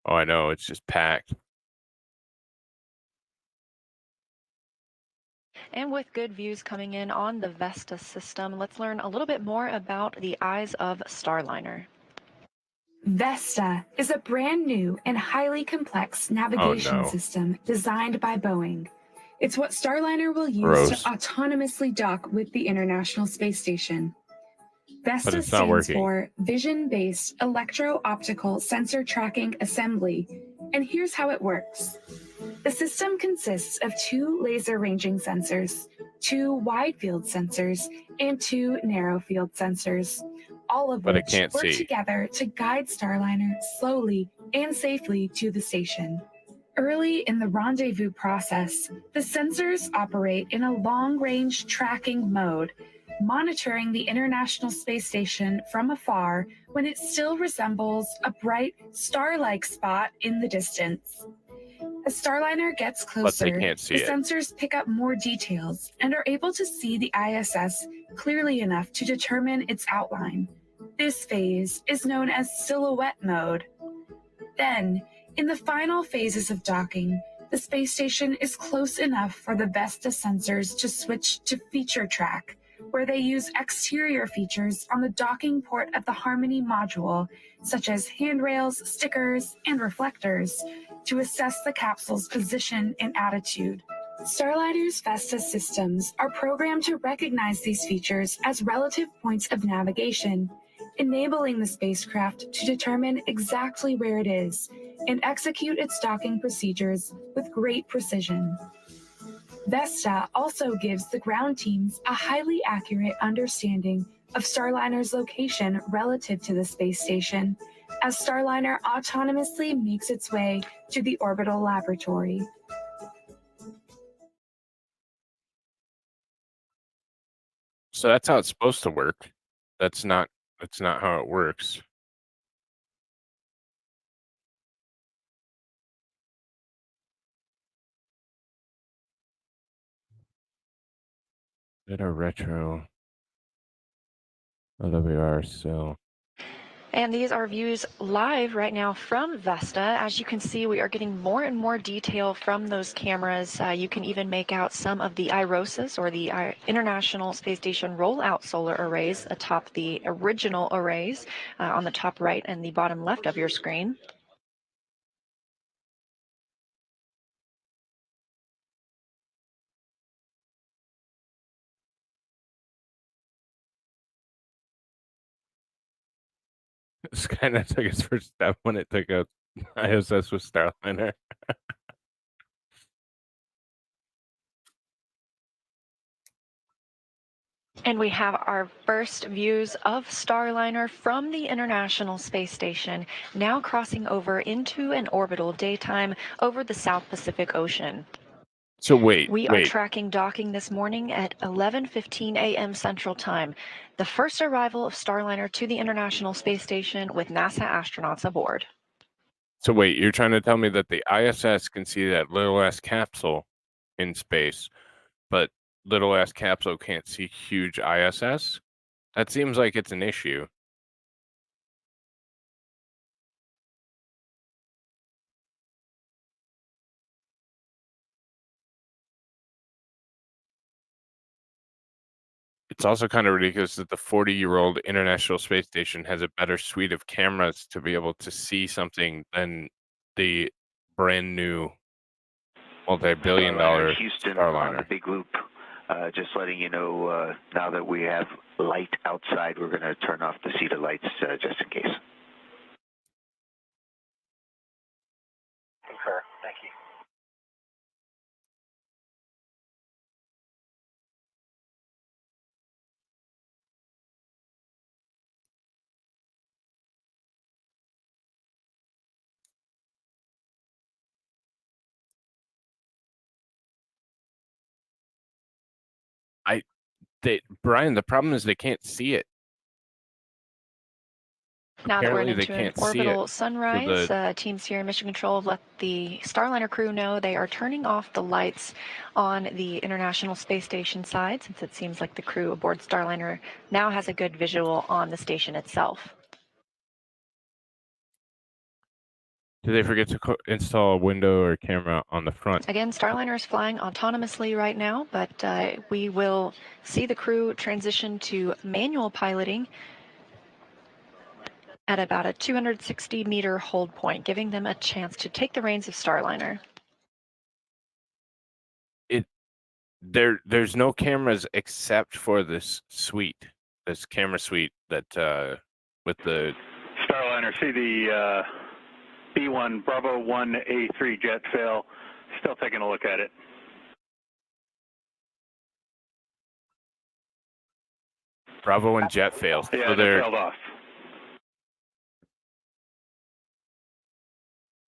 Oh, I know, it's just packed. And with good views coming in on the Vesta system, let's learn a little bit more about the eyes of Starliner. Vesta is a brand new and highly complex navigation system designed by Boeing. It's what Starliner will use to autonomously dock with the International Space Station. Vesta stands for Vision-Based Electro-Optical Sensor Tracking Assembly, and here's how it works. The system consists of 2 laser ranging sensors, 2 wide-field sensors, and 2 narrow-field sensors, all of which work together to guide Starliner slowly and safely to the station. Early in the rendezvous process, the sensors operate in a long-range tracking mode, monitoring the International Space Station from afar when it still resembles a bright, star-like spot in the distance. As Starliner gets closer, the sensors pick up more details and are able to see the ISS clearly enough to determine its outline. This phase is known as silhouette mode. Then, in the final phases of docking, the space station is close enough for the Vesta sensors to switch to feature track, where they use exterior features on the docking port of the Harmony module, such as handrails, stickers, and reflectors, to assess the capsule's position and attitude. Starliner's Vesta systems are programmed to recognize these features as relative points of navigation, enabling the spacecraft to determine exactly where it is and execute its docking procedures with great precision. Vesta also gives the ground teams a highly accurate understanding of Starliner's location relative to the space station, as Starliner autonomously makes its way to the orbital laboratory. So that's how it's supposed to work. That's not how it works. Bit of retro. Oh, there we are. So. And these are views live right now from Vesta. As you can see, we are getting more and more detail from those cameras. You can even make out some of the IROSAs, or the International Space Station rollout solar arrays, atop the original arrays on the top right and the bottom left of your screen. Skynet took its first step when it took out ISS with Starliner. And we have our first views of Starliner from the International Space Station, now crossing over into an orbital daytime over the South Pacific Ocean. So wait, We are tracking docking this morning at 11:15 a.m. Central Time, the first arrival of Starliner to the International Space Station with NASA astronauts aboard. So wait, you're trying to tell me that the ISS can see that little ass capsule in space, but little ass capsule can't see huge ISS? That seems like it's an issue. It's also kind of ridiculous that the 40-year-old International Space Station has a better suite of cameras to be able to see something than the brand new multi-billion-dollar Houston on the Starliner. big loop. Just letting you know, now that we have light outside, we're going to turn off the cedar lights just in case. Concur. Thank you. Brian, the problem is they can't see it. Now that we're Apparently they into an can't see it. orbital sunrise, teams here in Mission Control have let the Starliner crew know they are turning off the lights on the International Space Station side, since it seems like the crew aboard Starliner now has a good visual on the station itself. Did they forget to install a window or camera on the front? Again, Starliner is flying autonomously right now, but we will see the crew transition to manual piloting at about a 260-meter hold point, giving them a chance to take the reins of Starliner. There's no cameras except for this suite, this camera suite that with the Starliner, see the B1 Bravo 1A3 jet fail. Still taking a look at it. Bravo and jet fails. Yeah, so they they're failed off.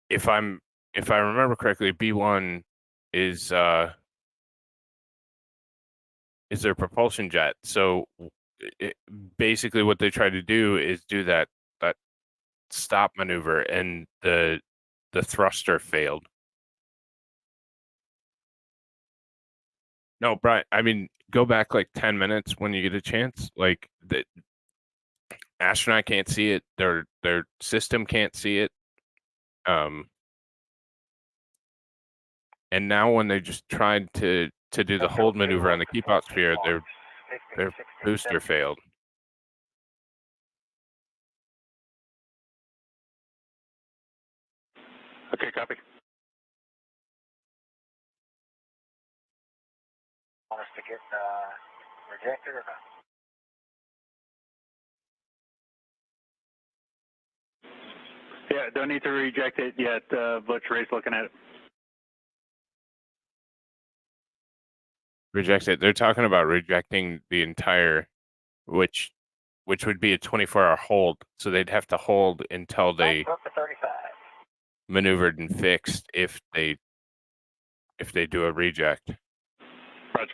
if I remember correctly, B1 is their propulsion jet. So basically what they try to do is do that stop maneuver, and the thruster failed. No, Brian, I mean, go back like 10 minutes when you get a chance. Like, the astronaut can't see it. Their system can't see it. And now when they just tried to do the hold maneuver on the keep out sphere, their booster failed. Okay, copy. Want us to get rejected or not? Yeah, don't need to reject it yet. Butch Ray's looking at it. Reject it. They're talking about rejecting the entire, which would be a 24-hour hold. So they'd have to hold until they maneuvered and fixed if they do a reject. Roger.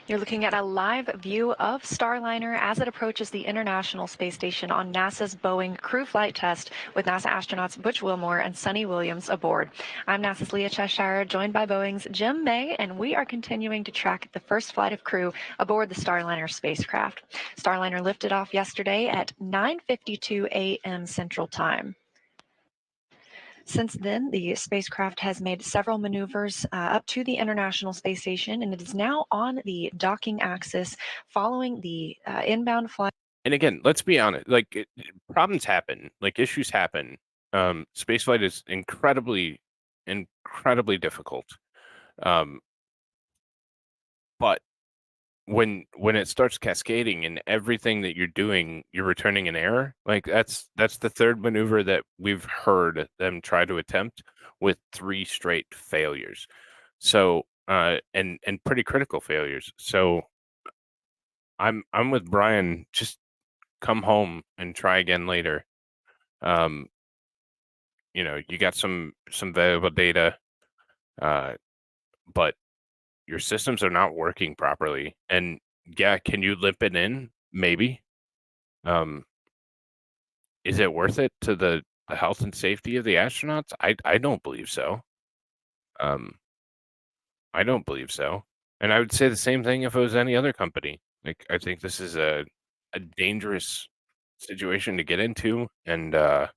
You're looking at a live view of Starliner as it approaches the International Space Station on NASA's Boeing crew flight test with NASA astronauts Butch Wilmore and Sunny Williams aboard. I'm NASA's Leah Cheshire, joined by Boeing's Jim May, and we are continuing to track the first flight of crew aboard the Starliner spacecraft. Starliner lifted off yesterday at 9:52 a.m. Central Time. Since then, the spacecraft has made several maneuvers up to the International Space Station, and it is now on the docking axis following the inbound flight. And again, let's be honest, like problems happen, like issues happen. Spaceflight is incredibly difficult. But when it starts cascading and everything that you're doing, you're returning an error. Like that's the third maneuver that we've heard them try to attempt with 3 straight failures. So and pretty critical failures. So I'm with Brian. Just come home and try again later. You got some valuable data, but your systems are not working properly. And yeah, can you limp it in? Maybe. Is it worth it to the health and safety of the astronauts? I don't believe so. I don't believe so. And I would say the same thing if it was any other company. Like I think this is a dangerous situation to get into, and at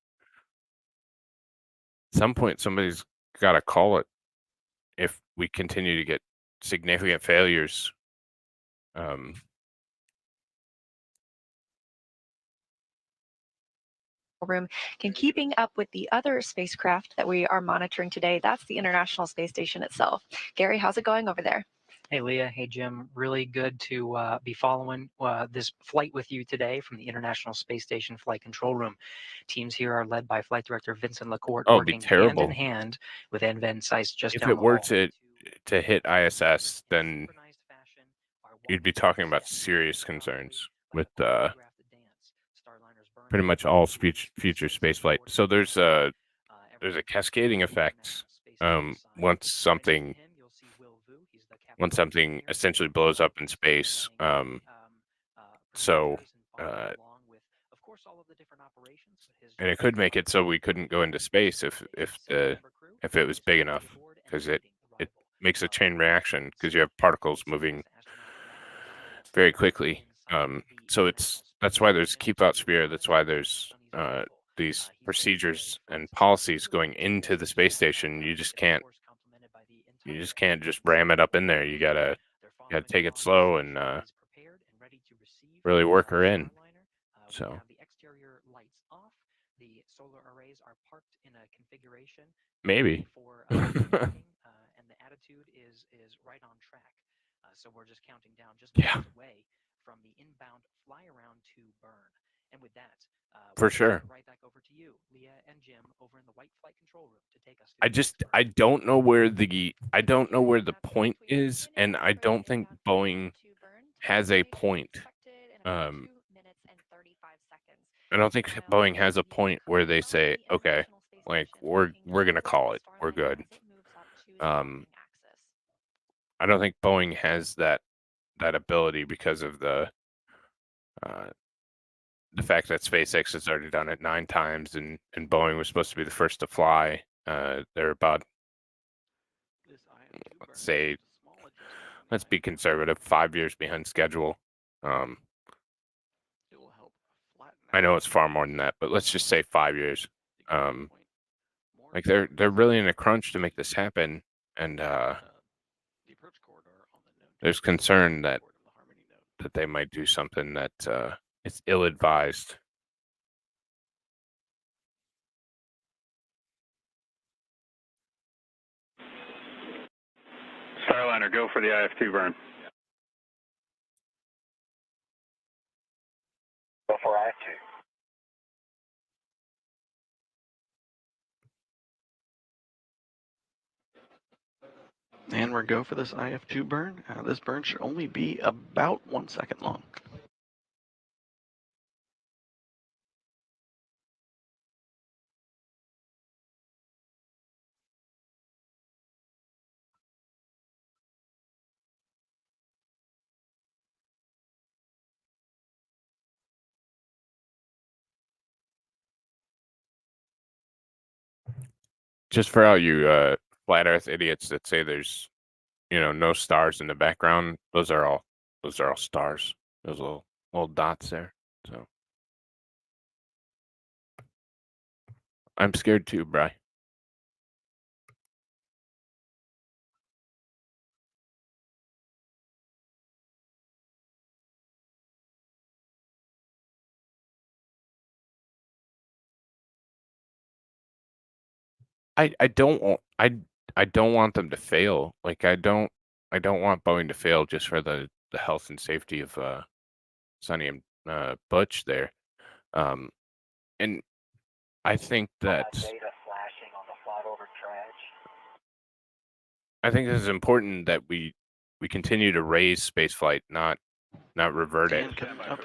some point somebody's got to call it if we continue to get significant failures. Room can keeping up with the other spacecraft that we are monitoring today. That's the International Space Station itself. Gary, how's it going over there? Hey, Leah. Hey, Jim. Really good to be following this flight with you today from the International Space Station Flight Control Room. Teams here are led by Flight Director Vincent Lacourt, working hand in hand with Enven Zeiss just down the hall. If it were to hit ISS, then you'd be talking about serious concerns with pretty much all future spaceflight. So there's a cascading effect once something essentially blows up in space. And it could make it so we couldn't go into space if it was big enough, because it makes a chain reaction because you have particles moving very quickly. So that's why there's keep out sphere. That's why there's these procedures and policies going into the space station. You just can't just ram it up in there. You gotta take it slow and really work her in. So maybe. And the attitude is right on track. So we're just counting down just minutes away from the inbound fly around to burn. And with that, for sure. Right back over to you, Leah and Jim, over in the white flight control room to take us through. I don't know where the point is, and I don't think Boeing has a point. I don't think Boeing has a point where they say, okay, like we're gonna call it, we're good. I don't think Boeing has that ability because of the fact that SpaceX has already done it 9 times, and Boeing was supposed to be the first to fly. They're about, let's be conservative, 5 years behind schedule. I know it's far more than that, but let's just say 5 years. Like they're really in a crunch to make this happen, and there's concern that they might do something that it's ill-advised. Starliner, go for the IF2 burn. Go for IF2. And we're go for this IF2 burn. This burn should only be about 1 second long. Just for all you flat Earth idiots that say there's, no stars in the background, those are all stars. Those little dots there. So I'm scared too, Bri. I don't want them to fail. Like I don't want Boeing to fail just for the health and safety of Sonny and Butch there. And I think that Data flashing on the flight over dredge. I think this is important that we continue to raise spaceflight, not revert it. And coming up,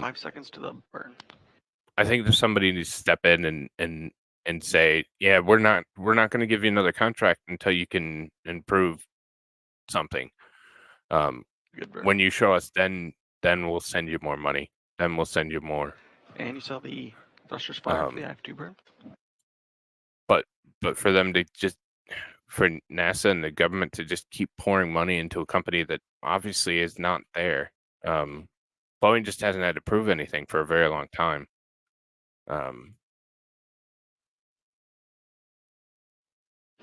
5 seconds to the burn. I think that somebody needs to step in and say, yeah, we're not going to give you another contract until you can improve something. When you show us, then we'll send you more money. Then we'll send you more. And you saw the thrusters fire for the IF2 burn. But for them to just, for NASA and the government to just keep pouring money into a company that obviously is not there. Boeing just hasn't had to prove anything for a very long time.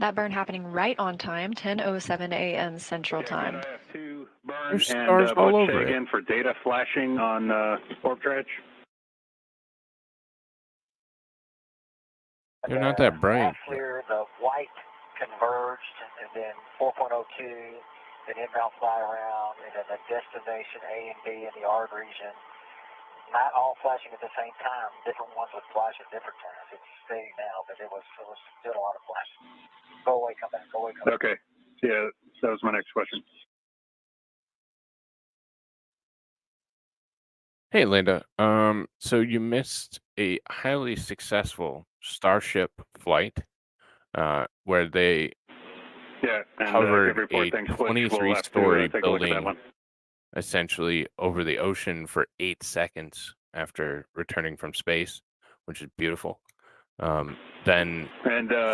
That burn happening right on time, 10:07 a.m. Central Time. Burn There's and stars all Butch, over it. again for data flashing on warp dredge. They're not that bright. Clear, the white converged, and then 4.02, then inbound fly around, and then the destination A and B in the ARD region. Not all flashing at the same time. Different ones would flash at different times. It's steady now, but it was still a lot of flashing. Go away, come back. Go away, come back. Okay. Yeah, that was my next question. Hey, Linda. So you missed a highly successful Starship flight, where they hovered a 23-story building, essentially over the ocean for 8 seconds after returning from space, which is beautiful. Then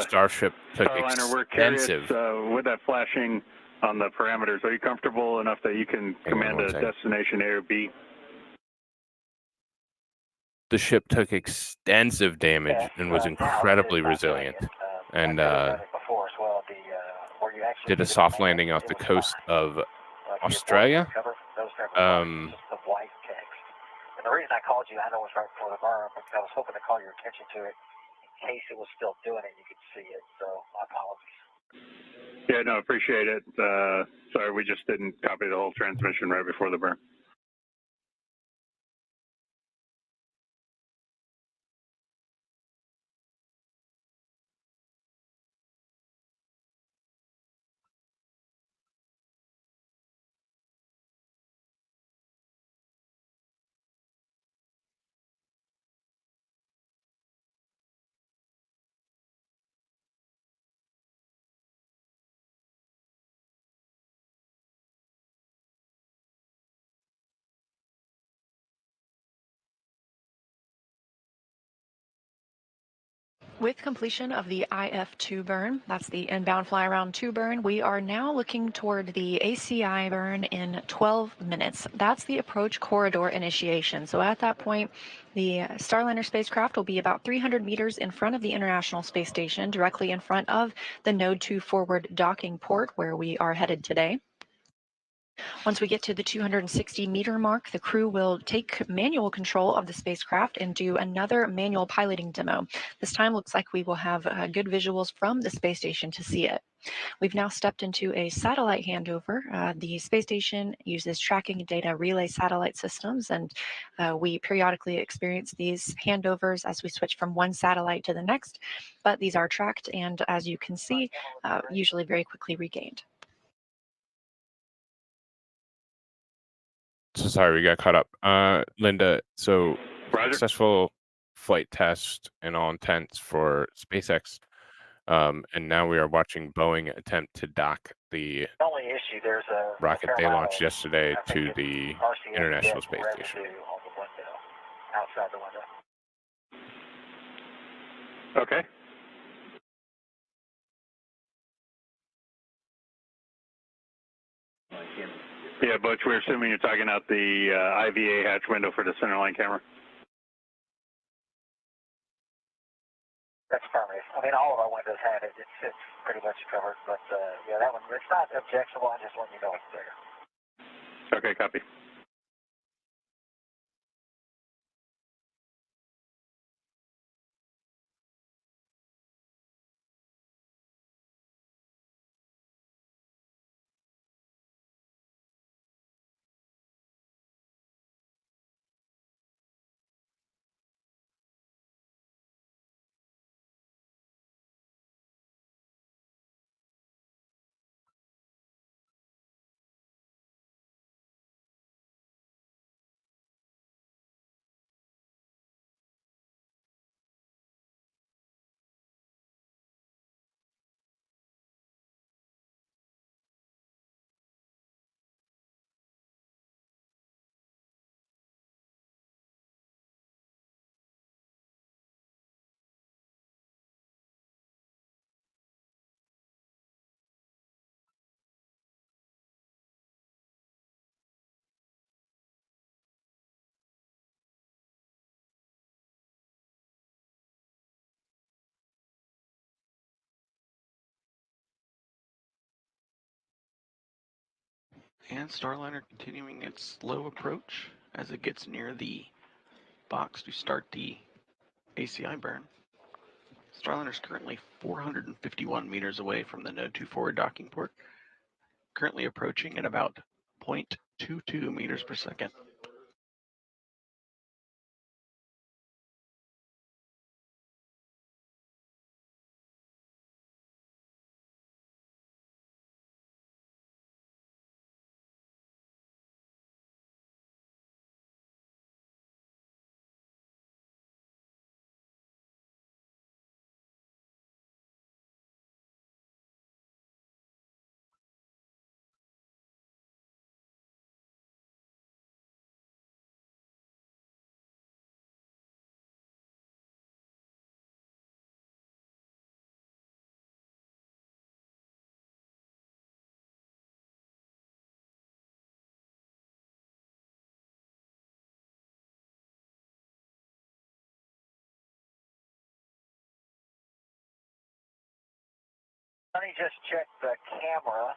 Starship took Starliner, we're curious extensive. with that flashing on the parameters. Are you comfortable enough that you can command a destination A or B? The ship took extensive damage and was incredibly resilient, and did a soft landing off the coast of Australia. And the reason I called you, I know it was right before the burn, because I was hoping to call your attention to it in case it was still doing it, you could see it. So my apologies. Yeah, no, appreciate it. Sorry, we just didn't copy the whole transmission right before the burn. With completion of the IF2 burn, that's the inbound fly around 2 burn, we are now looking toward the ACI burn in 12 minutes. That's the approach corridor initiation. So at that point, the Starliner spacecraft will be about 300 meters in front of the International Space Station, directly in front of the Node 2 forward docking port where we are headed today. Once we get to the 260-meter mark, the crew will take manual control of the spacecraft and do another manual piloting demo. This time looks like we will have good visuals from the space station to see it. We've now stepped into a satellite handover. The space station uses tracking data relay satellite systems, and we periodically experience these handovers as we switch from one satellite to the next, but these are tracked and, as you can see, usually very quickly regained. So sorry, we got caught up. Linda, so successful flight test and all intents for SpaceX. And now we are watching Boeing attempt to dock the only issue, there's a rocket fair they amount launched of, yesterday I to think the it's RCS International debt Space Station. residue on the window, outside the window. Okay. Yeah, Butch, we're assuming you're talking out the IVA hatch window for the centerline camera. That's affirmative. I mean, all of our windows have it. It's pretty much covered, but yeah, that one, it's not objectionable. I'm just letting you know it's there. Okay, copy. And Starliner continuing its slow approach as it gets near the box to start the ACI burn. Starliner is currently 451 meters away from the Node 2 docking port, currently approaching at about 0.22 meters per second. Sonny just checked the camera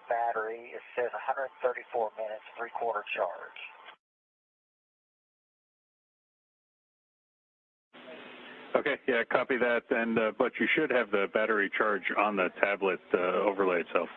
battery. It says 134 minutes, three-quarter charge. Okay, yeah, copy that. And but you should have the battery charge on the tablet overlay itself.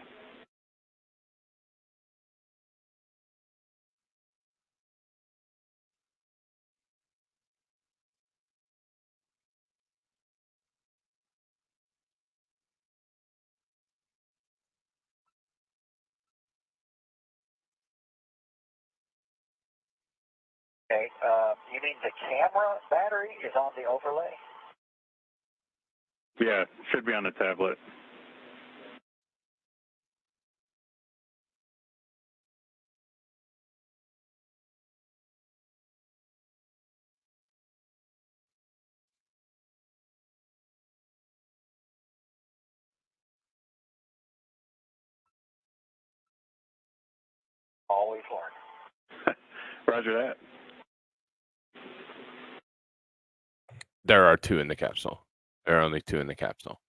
Okay, you mean the camera battery is on the overlay? Yeah, should be on the tablet. Always learn. Roger that. There are two in the capsule. There are only two in the capsule.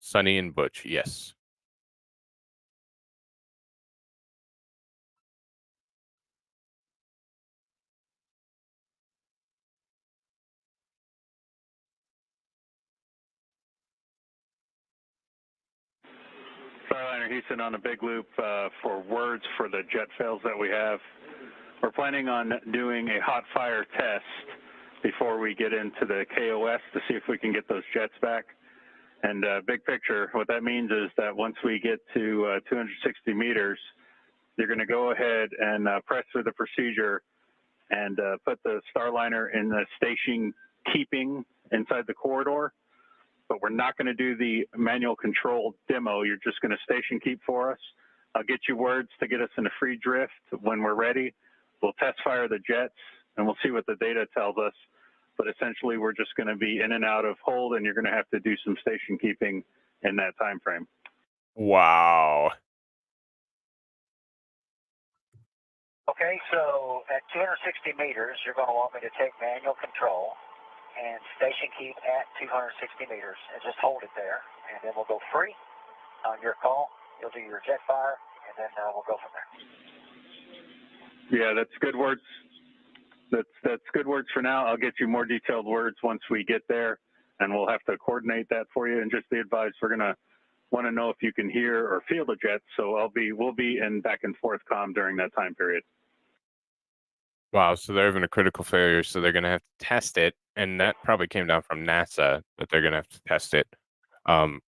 Sunny and Butch, yes. Starliner Houston on a big loop for words for the jet fails that we have. We're planning on doing a hot fire test before we get into the KOS to see if we can get those jets back. And big picture, what that means is that once we get to 260 meters, you're going to go ahead and press through the procedure and put the Starliner in the station keeping inside the corridor. But we're not going to do the manual control demo. You're just going to station keep for us. I'll get you words to get us in a free drift when we're ready. We'll test fire the jets, and we'll see what the data tells us. But essentially, we're just going to be in and out of hold, and you're going to have to do some station keeping in that time frame. Wow. Okay, so at 260 meters, you're going to want me to take manual control and station keep at 260 meters and just hold it there. And then we'll go free on your call. You'll do your jet fire, and then we'll go from there. Yeah, that's good words. That's good words for now. I'll get you more detailed words once we get there, and we'll have to coordinate that for you. And just the advice, we're going to want to know if you can hear or feel the jets. So we'll be in back and forth comm during that time period. Wow, so they're having a critical failure, so they're going to have to test it, and that probably came down from NASA, that they're going to have to test it. Dazzer,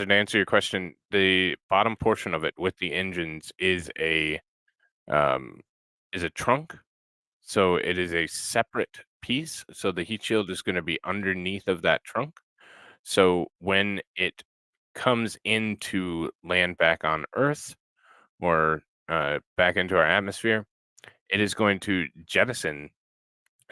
to answer your question, the bottom portion of it with the engines is a trunk, so it is a separate piece, so the heat shield is going to be underneath of that trunk. So when it comes in to land back on Earth or back into our atmosphere, it is going to jettison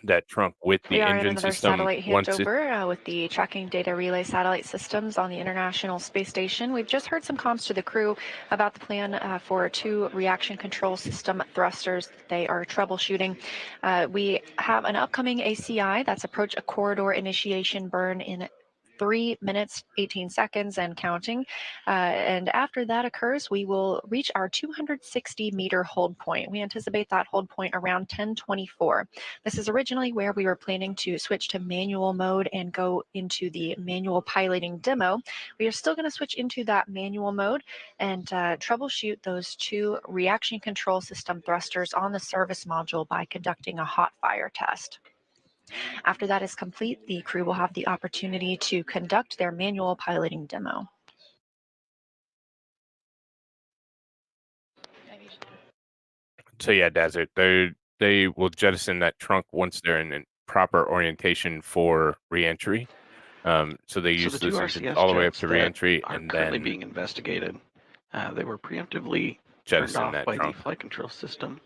that trunk with the We are in engine another system satellite once it. handover with the tracking data relay satellite systems on the International Space Station. We've just heard some comms to the crew about the plan for 2 reaction control system thrusters that they are troubleshooting. We have an upcoming ACI, that's approach a corridor initiation burn in 3 minutes, 18 seconds and counting. And after that occurs, we will reach our 260 meter hold point. We anticipate that hold point around 1024. This is originally where we were planning to switch to manual mode and go into the manual piloting demo. We are still going to switch into that manual mode and troubleshoot those 2 reaction control system thrusters on the service module by conducting a hot fire test. After that is complete, the crew will have the opportunity to conduct their manual piloting demo. So yeah, Desert, they will jettison that trunk once they're in proper orientation for reentry. So they use the 2 those engines RCS all the way up jets to that reentry, are and currently then being investigated. They were preemptively turned jettison off that by trunk. the flight control system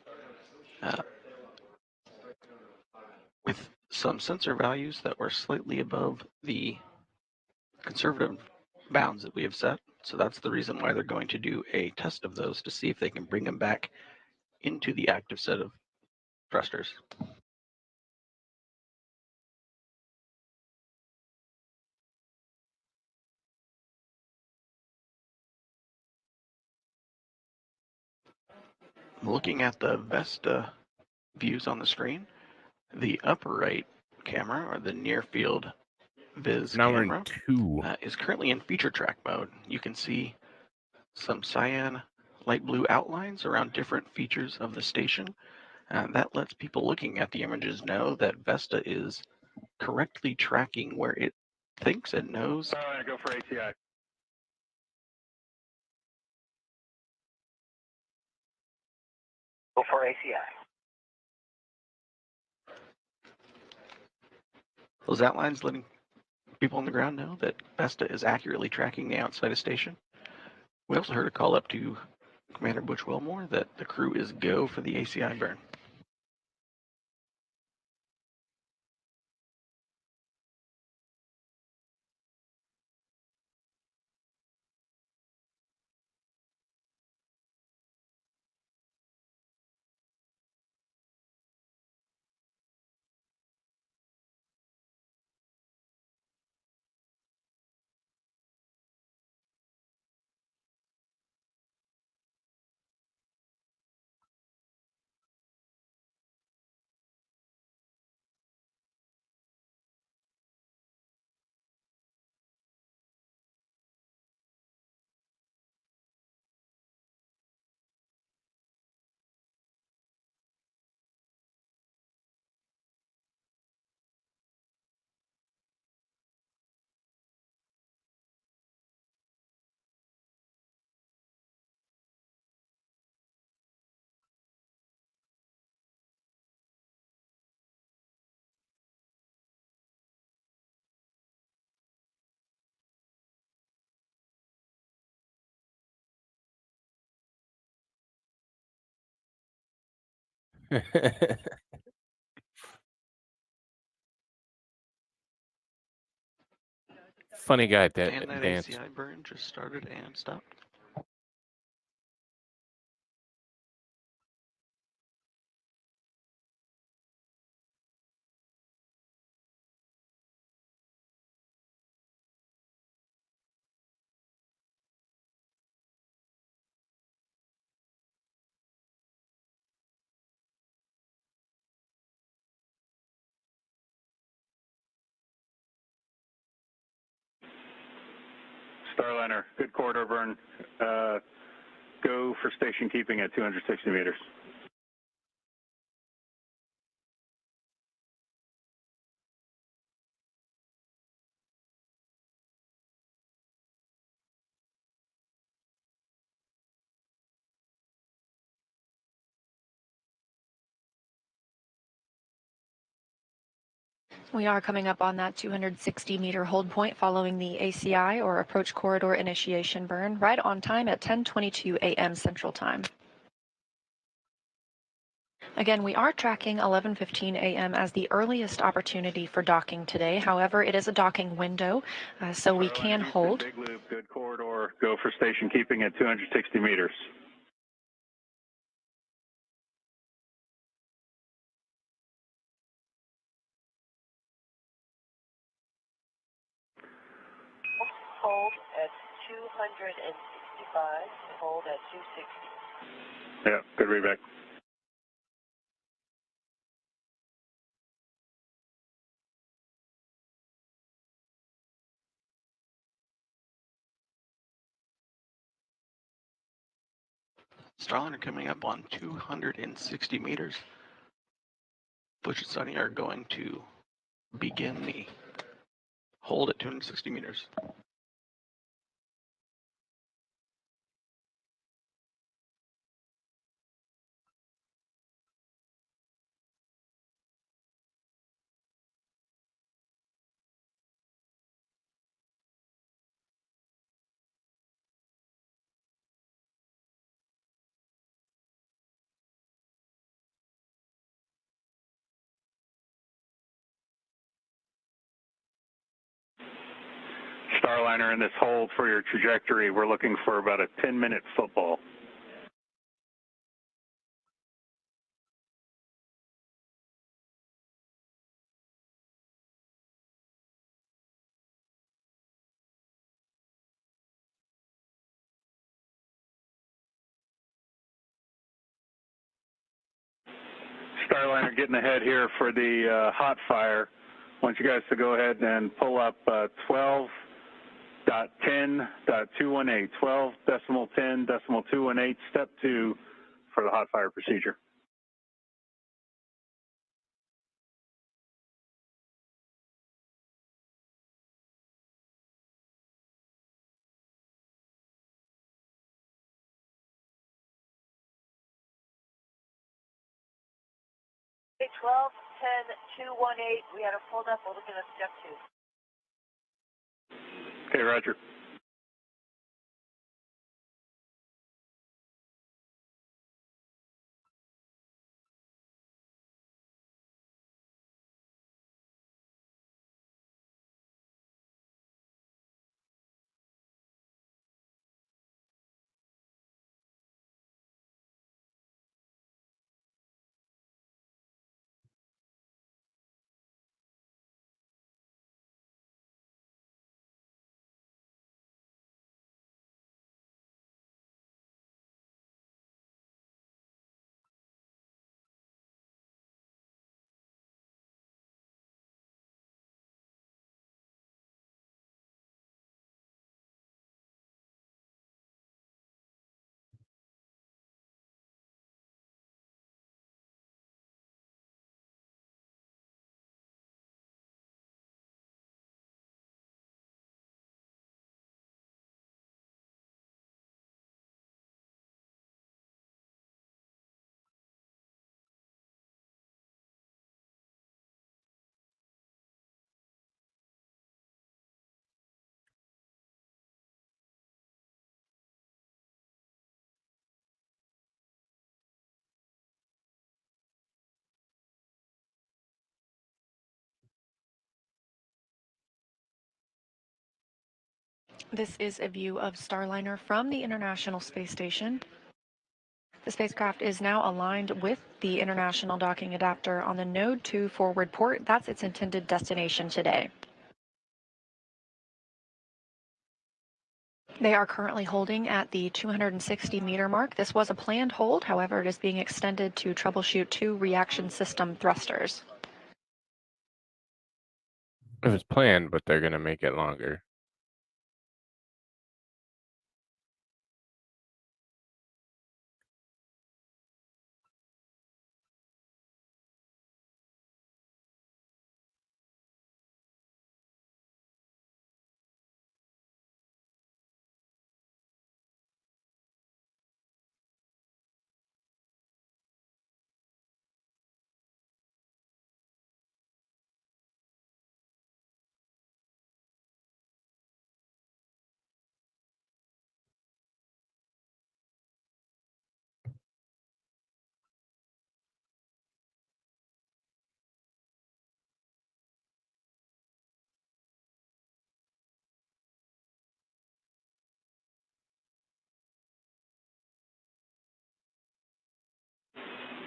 with some sensor values that were slightly above the conservative bounds that we have set. So that's the reason why they're going to do a test of those to see if they can bring them back into the active set of thrusters. Looking at the Vesta views on the screen, the upper right camera, or the near field Viz Now camera, we're in 2. is currently in feature track mode. You can see some cyan light blue outlines around different features of the station. That lets people looking at the images know that Vesta is correctly tracking where it thinks and knows. Go for ACI. Go for ACI. Those outlines letting people on the ground know that Vesta is accurately tracking the outside of station. We also heard a call up to Commander Butch Wilmore that the crew is go for the ACI burn. Funny guy, And that dance. ACI burn just started and stopped. Starliner, good corridor burn. Go for station keeping at 260 meters. We are coming up on that 260-meter hold point following the ACI, or approach corridor initiation burn, right on time at 10:22 a.m. Central Time. Again, we are tracking 11:15 a.m. as the earliest opportunity for docking today. However, it is a docking window, so we can hold. Big loop, good corridor. Go for station keeping at 260 meters. Hold at 265, hold at 260. Yeah, good readback. Starliner coming up on 260 meters. Bush and Sunny are going to begin the hold at 260 meters. Starliner in this hold for your trajectory. We're looking for about a 10-minute football. Starliner getting ahead here for the hot fire. I want you guys to go ahead and pull up 12.10.218, 12.10.218, step 2 for the hot fire procedure. Okay, 12.10.218, we had a pulled up, we're looking at step 2. Okay, roger. This is a view of Starliner from the International Space Station. The spacecraft is now aligned with the International Docking Adapter on the Node 2 forward port. That's its intended destination today. They are currently holding at the 260-meter mark. This was a planned hold, however, it is being extended to troubleshoot 2 reaction system thrusters. It was planned, but they're going to make it longer.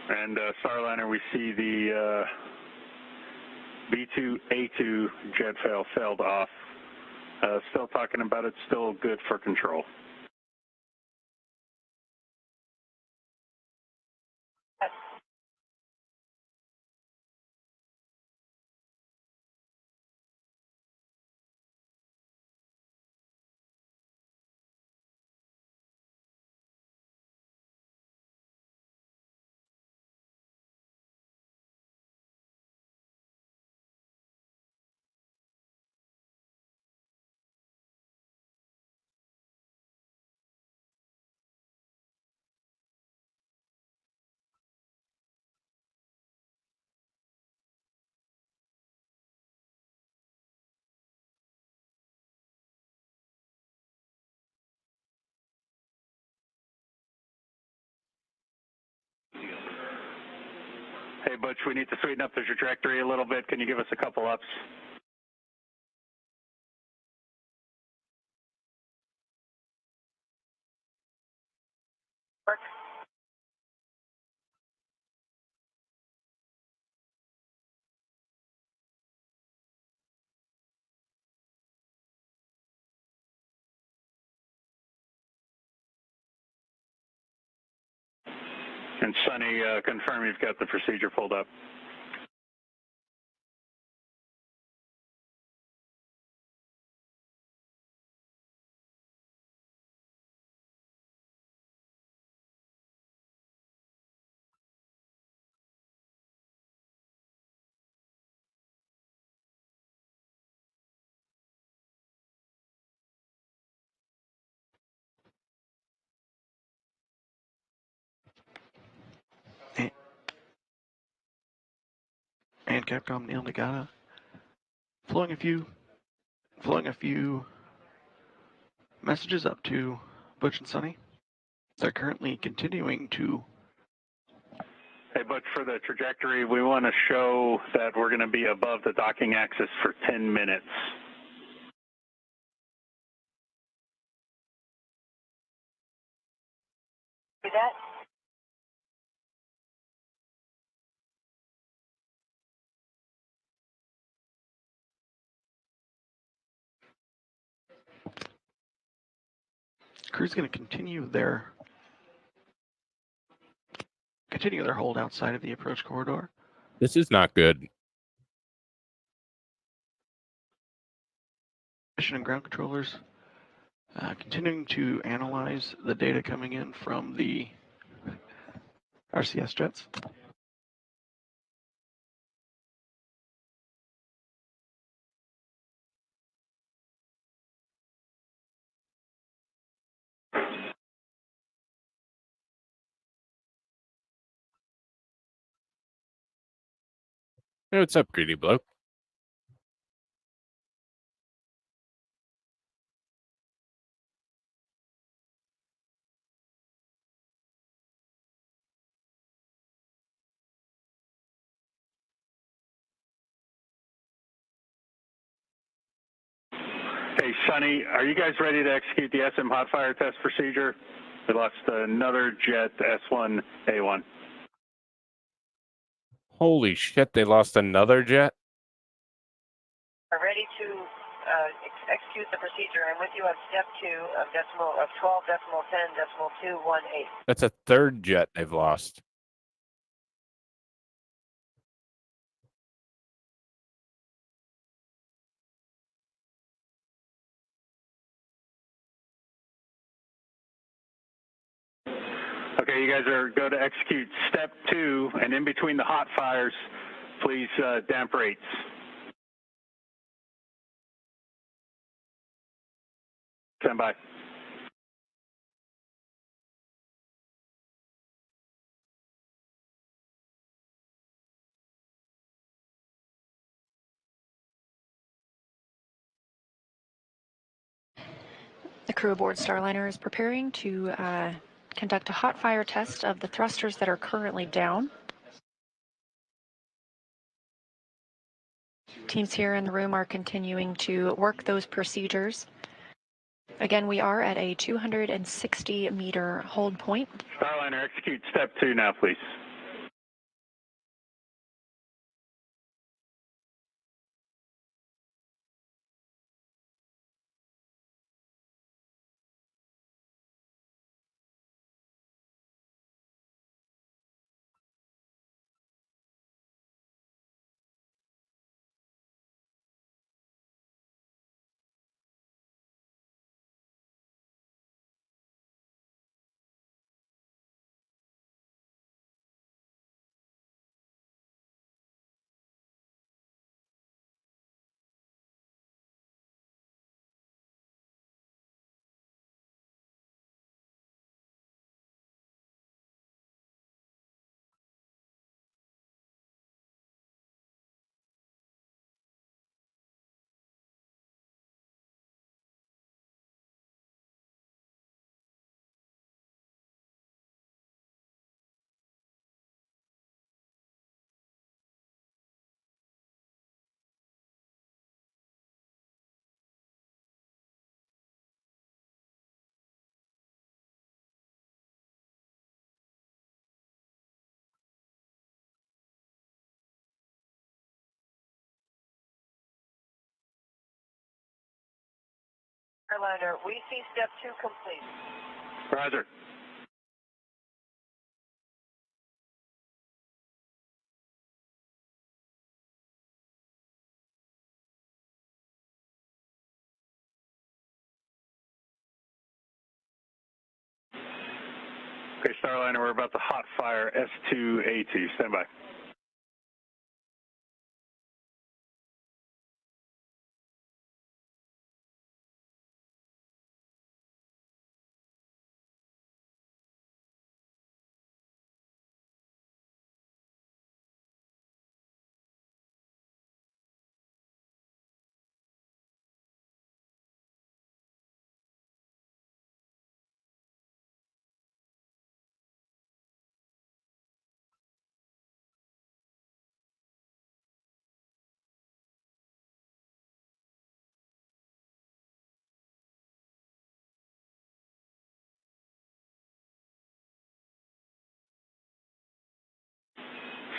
And Starliner, we see the B2A2 jet failed off. Still talking about it, still good for control. Hey, Butch, we need to sweeten up the trajectory a little bit. Can you give us a couple ups? And Sonny, confirm you've got the procedure pulled up. And Capcom Neil Nagata flowing a few messages up to Butch and Sonny. They're currently continuing to. Hey, Butch, for the trajectory, we want to show that we're going to be above the docking axis for 10 minutes. See that? Crew's going to continue their hold outside of the approach corridor. This is not good. Mission and ground controllers continuing to analyze the data coming in from the RCS jets. Hey, what's up, greedy bloke? Hey, Sonny, are you guys ready to execute the SM hot fire test procedure? We lost another jet, S1A1. Holy shit, they lost another jet? Are ready to execute the procedure. I'm with you on step 2 of 12.10.218. That's a third jet they've lost. Okay, you guys are go to execute step 2, and in between the hot fires, please damp rates. Stand by. The crew aboard Starliner is preparing to conduct a hot fire test of the thrusters that are currently down. Teams here in the room are continuing to work those procedures. Again, we are at a 260-meter hold point. Starliner, execute step 2 now, please. Starliner, we see step 2 complete. Roger. Okay, Starliner, we're about to hot fire S2A2. Stand by.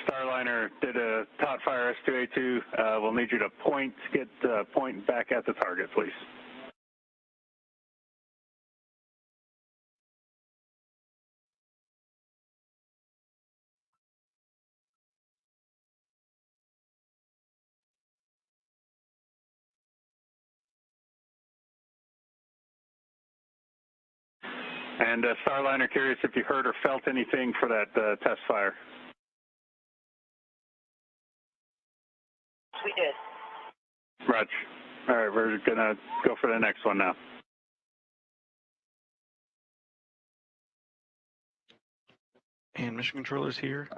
Starliner did a hot fire S2A2. We'll need you to point back at the target, please. And Starliner, curious if you heard or felt anything for that test fire. We did. Roger. All right, we're going to go for the next one now. And mission controllers here,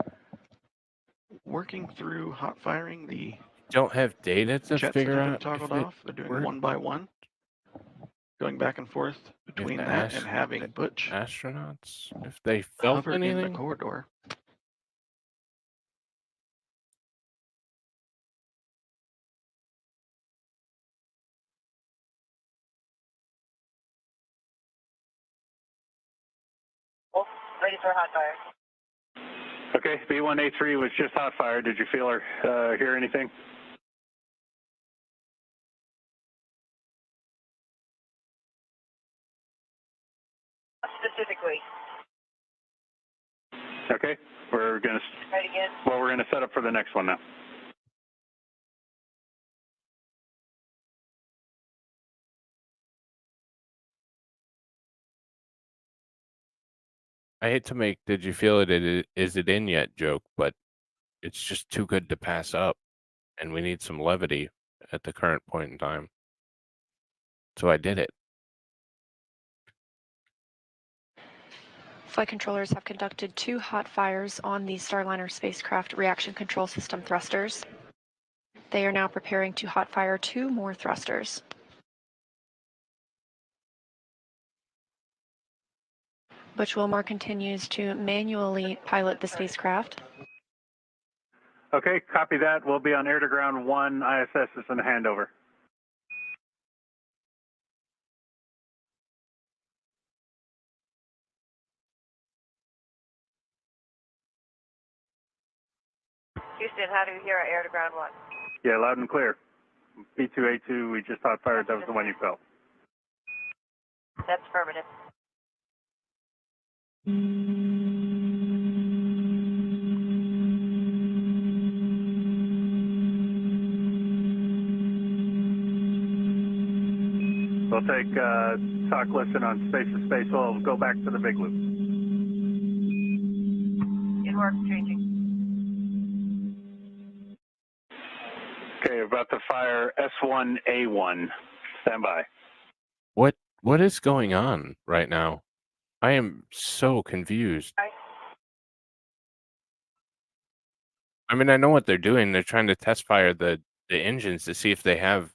working through hot firing the Don't have data to jets figure that have out been toggled off. They're doing one by one, going back and forth between that and having Butch astronauts if they felt hover in anything. the corridor. for hot fire. Okay, B1A3 was just hot fire. Did you feel or hear anything? Specifically. Okay, we're gonna. Right again. Well, we're gonna set up for the next one now. I hate to make "Did you feel it? Is it in yet?" joke, but it's just too good to pass up, and we need some levity at the current point in time. So I did it. Flight controllers have conducted 2 hot fires on the Starliner spacecraft reaction control system thrusters. They are now preparing to hot fire 2 more thrusters. Butch Wilmore continues to manually pilot the spacecraft. Okay, copy that. We'll be on air to ground 1. ISS is in the handover. Houston, how do you hear our air to ground 1? Yeah, loud and clear. B2A2, we just hot fired. That was the one you felt. That's affirmative. We'll take talk listen on space to space. We'll go back to the big loop. It works, changing. Okay, about to fire S1A1. Stand by. What is going on right now? I am so confused. I mean, I know what they're doing. They're trying to test fire the engines to see if they have.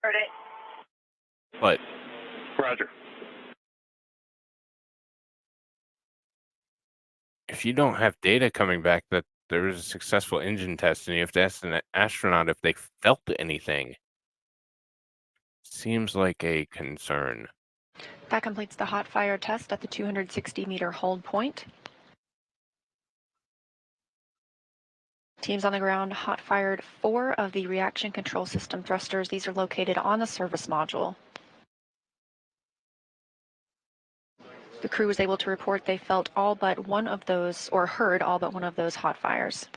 Heard it. But Roger. If you don't have data coming back that there was a successful engine test, and you have to ask an astronaut if they felt anything, seems like a concern. That completes the hot fire test at the 260-meter hold point. Teams on the ground hot fired 4 of the reaction control system thrusters. These are located on the service module. The crew was able to report they felt all but one of those, or heard all but one of those hot fires.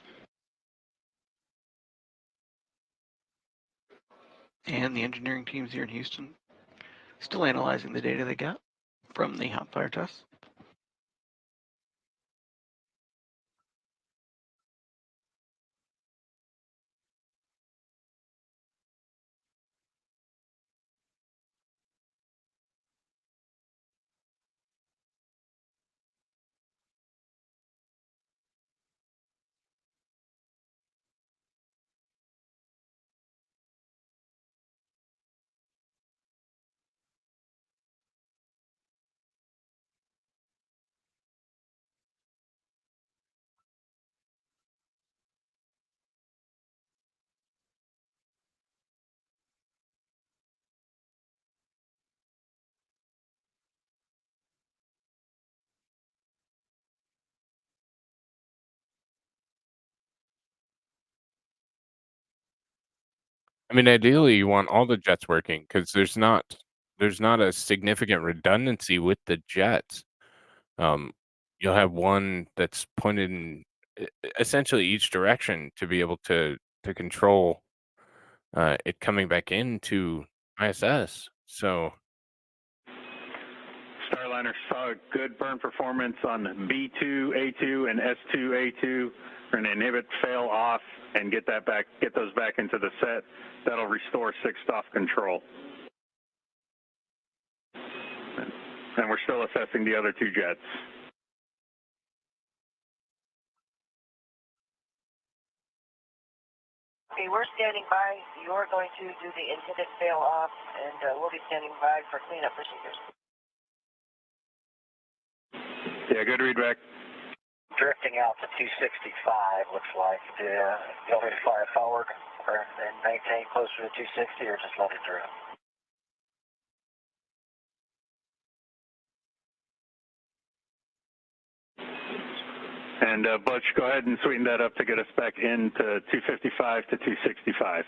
And the engineering teams here in Houston still analyzing the data they got from the hot fire tests. I mean, ideally, you want all the jets working because there's not a significant redundancy with the jets. You'll have one that's pointed in essentially each direction to be able to control it coming back into ISS. So Starliner saw good burn performance on B2A2 and S2A2. We're going to inhibit, fail off, and get those back into the set. That'll restore 6th off control. And we're still assessing the other 2 jets. Okay, we're standing by. You're going to do the inhibit, fail off, and we'll be standing by for cleanup procedures. Yeah, good read back. Drifting out to 265 looks like. Do you want me to fly forward and maintain closer to 260 or just let it drift? And Butch, go ahead and sweeten that up to get us back into 255 to 265.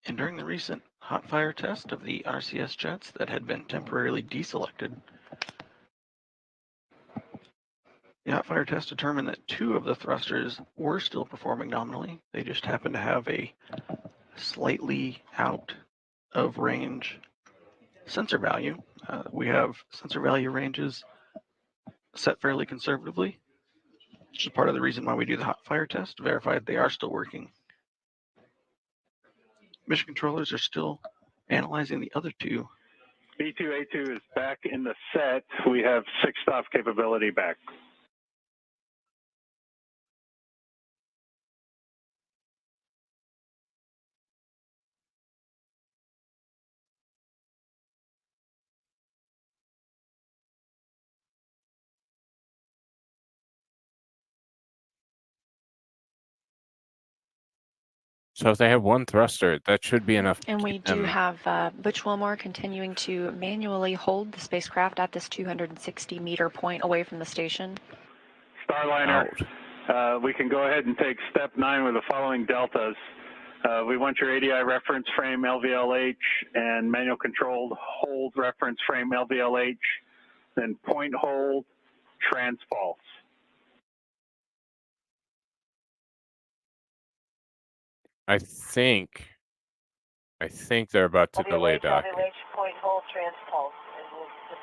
And during the recent hot fire test of the RCS jets that had been temporarily deselected, the hot fire test determined that 2 of the thrusters were still performing nominally. They just happened to have a slightly out of range sensor value. We have sensor value ranges set fairly conservatively, which is part of the reason why we do the hot fire test, to verify that they are still working. Mission controllers are still analyzing the other 2. B2A2 is back in the set. We have 6-stop capability back. So if they have 1 thruster, that should be enough. And we do have Butch Wilmore continuing to manually hold the spacecraft at this 260-meter point away from the station. Starliner, we can go ahead and take step 9 with the following deltas. We want your ADI reference frame LVLH and manual controlled hold reference frame LVLH, then point hold, transpulse. I think they're about to delay docking. Point hold, transpulse.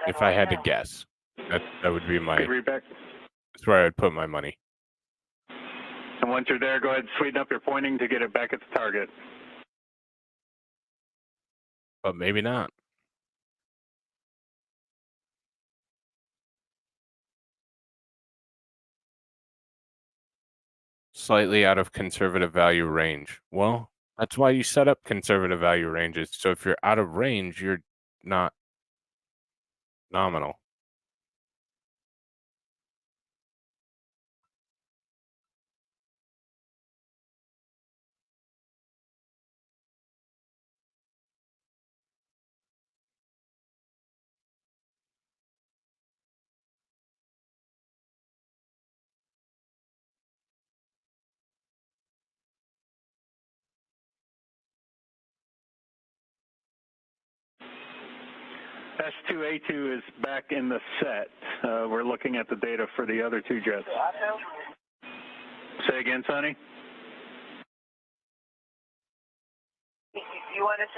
If I had to guess, that would be my. That's where I would put my money. And once you're there, go ahead and sweeten up your pointing to get it back at the target. But maybe not. Slightly out of conservative value range. Well, that's why you set up conservative value ranges. So if you're out of range, you're not nominal. S2A2 is back in the set. We're looking at the data for the other 2 jets. Say again, Sonny? You want us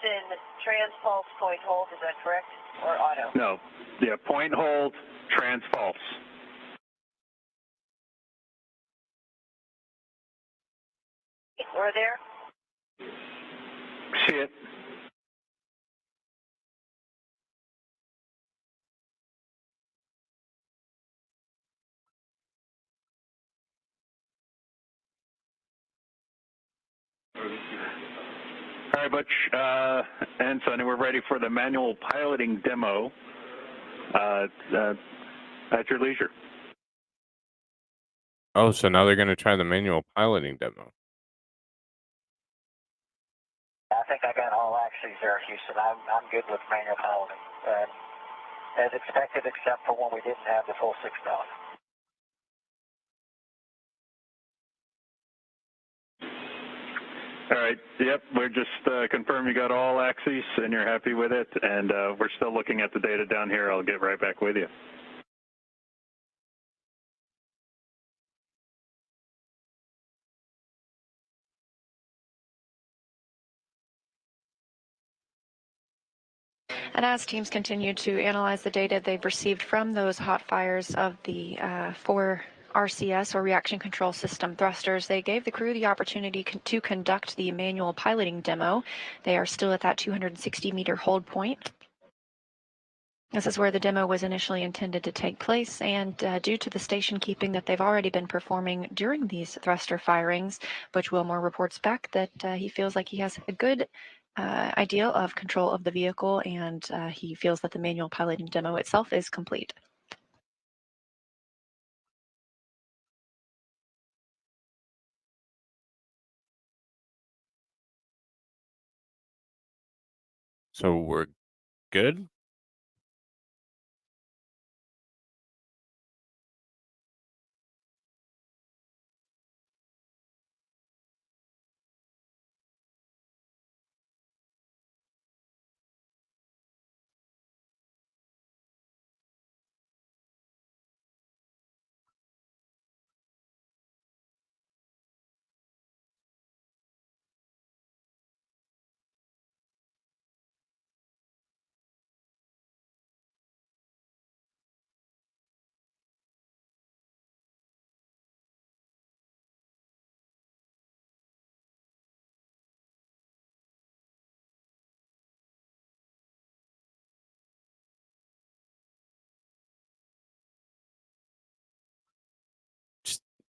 in transpulse point hold, is that correct? Or auto? No. Yeah, point hold, transpulse. We're there? See it. All right, Butch and Sonny, we're ready for the manual piloting demo at your leisure. Oh, so now they're going to try the manual piloting demo. I think I got all axes there, Houston. I'm good with manual piloting. As expected, except for when we didn't have the full 6-stop. All right. Yep. We're just confirmed you got all axes and you're happy with it. And we're still looking at the data down here. I'll get right back with you. And as teams continue to analyze the data they've received from those hot fires of the 4 RCS or reaction control system thrusters, they gave the crew the opportunity to conduct the manual piloting demo. They are still at that 260-meter hold point. This is where the demo was initially intended to take place, and due to the station keeping that they've already been performing during these thruster firings, Butch Wilmore reports back that he feels like he has a good idea of control of the vehicle, and he feels that the manual piloting demo itself is complete. So we're good?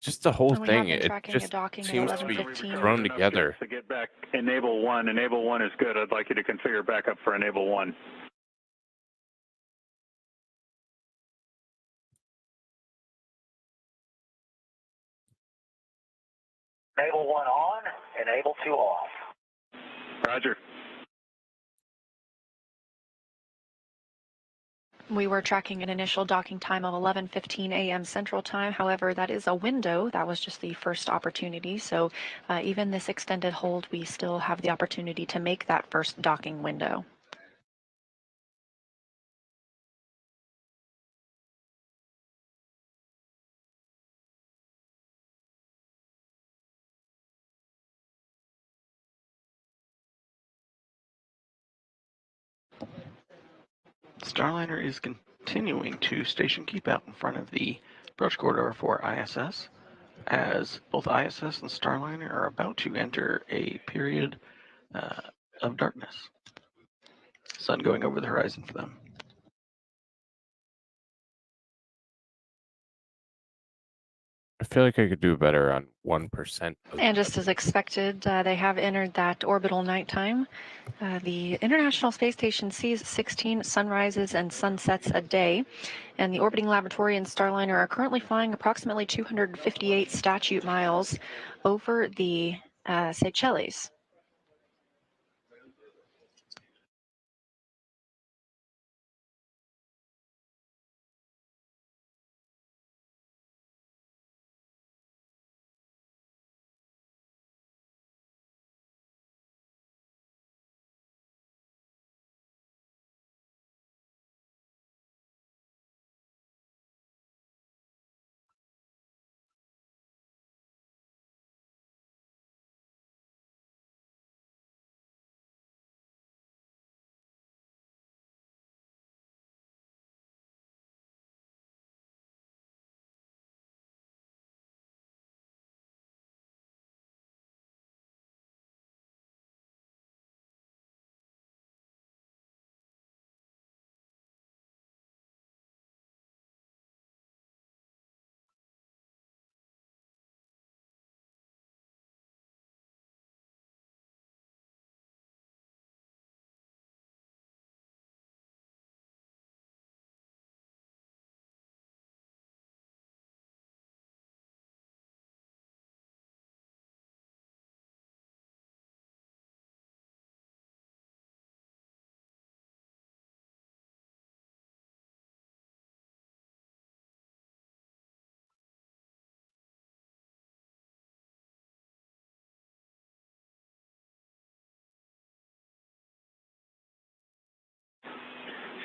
Just the whole And we have thing, been it tracking a just docking at seems to be 11:15. thrown together. To get back, enable 1. Enable 1 is good. I'd like you to configure backup for enable 1. Enable 1 on, enable 2 off. Roger. We were tracking an initial docking time of 11:15 a.m. Central Time. However, that is a window. That was just the first opportunity. So even this extended hold, we still have the opportunity to make that first docking window. Starliner is continuing to station keep out in front of the approach corridor for ISS, as both ISS and Starliner are about to enter a period of darkness. Sun going over the horizon for them. I feel like I could do better on 1%. And just as expected, they have entered that orbital nighttime. The International Space Station sees 16 sunrises and sunsets a day, and the orbiting laboratory and Starliner are currently flying approximately 258 statute miles over the Seychelles.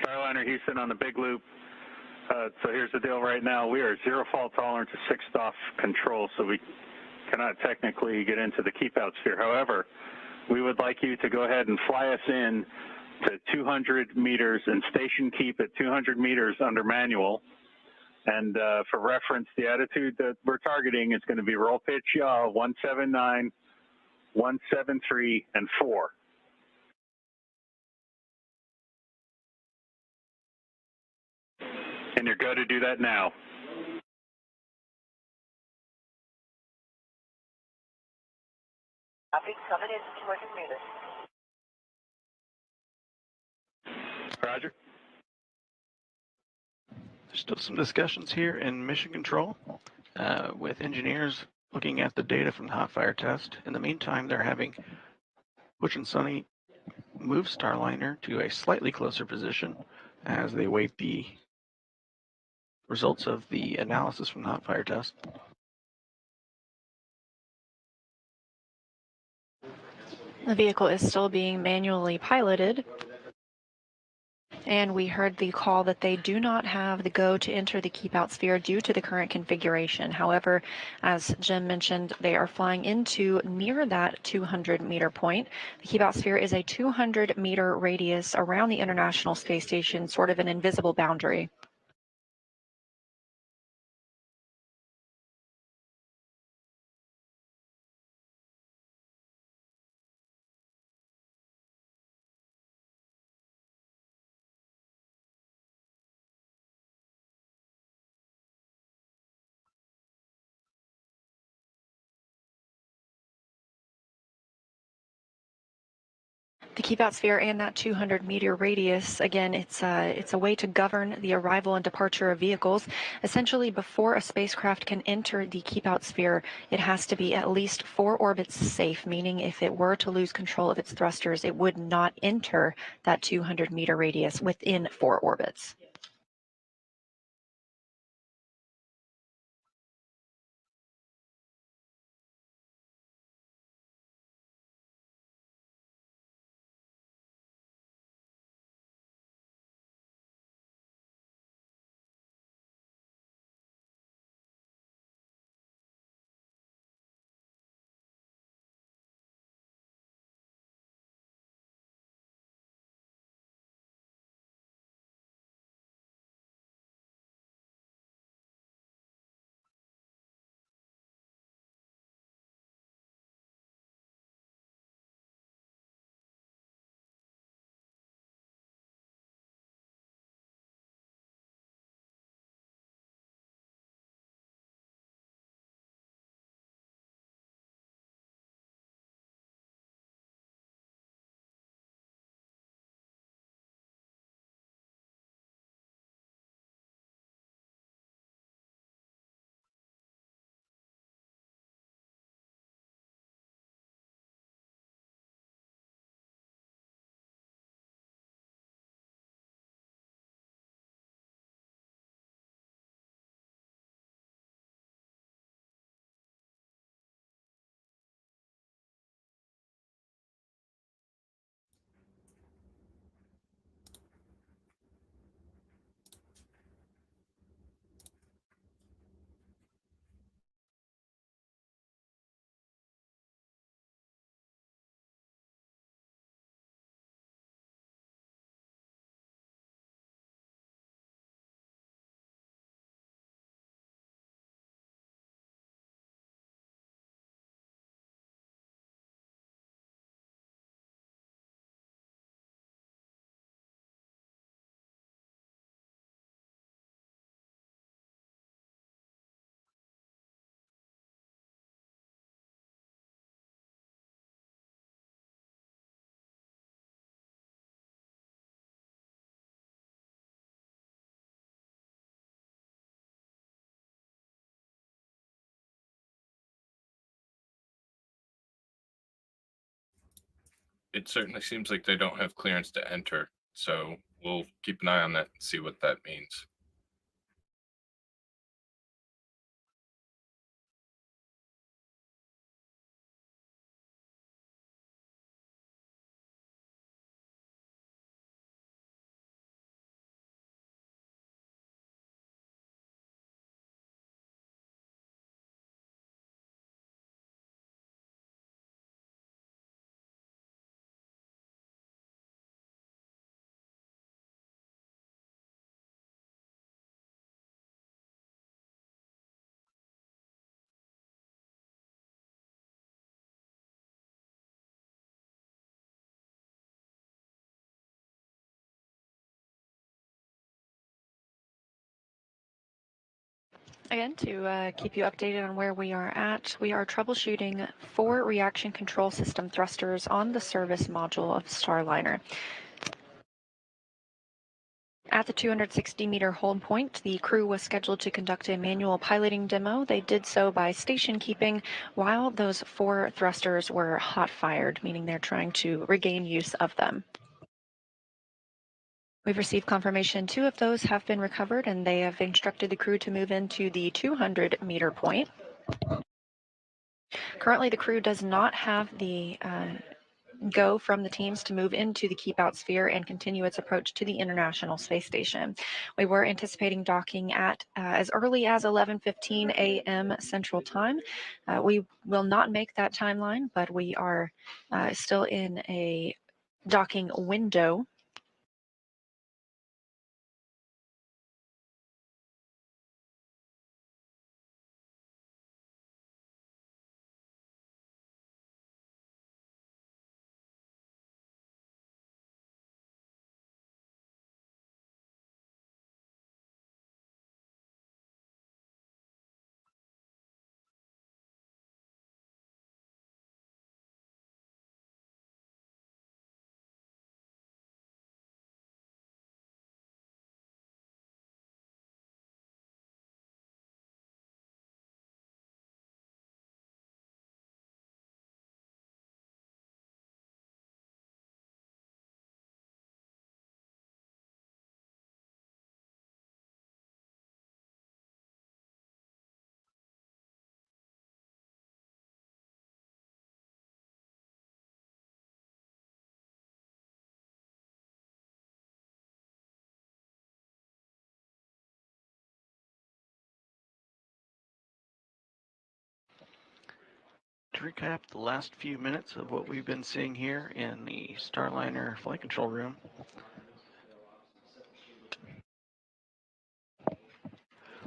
Starliner Houston on the big loop. So here's the deal right now. We are zero fault tolerant to 6th off control, so we cannot technically get into the keep out sphere. However, we would like you to go ahead and fly us in to 200 meters and station keep at 200 meters under manual. And for reference, the attitude that we're targeting is going to be roll pitch yaw 179, 173, and 4. And you're good to do that now. Copy, coming in 200 meters. Roger. There's still some discussions here in mission control with engineers looking at the data from the hot fire test. In the meantime, they're having Butch and Sonny move Starliner to a slightly closer position as they await the results of the analysis from the hot fire test. The vehicle is still being manually piloted, and we heard the call that they do not have the go to enter the keep out sphere due to the current configuration. However, as Jim mentioned, they are flying into near that 200-meter point. The keep out sphere is a 200-meter radius around the International Space Station, sort of an invisible boundary. The keep out sphere and that 200-meter radius, again, it's a way to govern the arrival and departure of vehicles. Essentially, before a spacecraft can enter the keep out sphere, it has to be at least 4 orbits safe, meaning if it were to lose control of its thrusters, it would not enter that 200-meter radius within 4 orbits. It certainly seems like they don't have clearance to enter, so we'll keep an eye on that and see what that means. Again, to keep you updated on where we are at, we are troubleshooting 4 reaction control system thrusters on the service module of Starliner. At the 260-meter hold point, the crew was scheduled to conduct a manual piloting demo. They did so by station keeping while those 4 thrusters were hot-fired, meaning they're trying to regain use of them. We've received confirmation 2 of those have been recovered, and they have instructed the crew to move into the 200-meter point. Currently, the crew does not have the go from the teams to move into the keep out sphere and continue its approach to the International Space Station. We were anticipating docking at as early as 11:15 a.m. Central Time. We will not make that timeline, but we are still in a docking window. To recap the last few minutes of what we've been seeing here in the Starliner flight control room.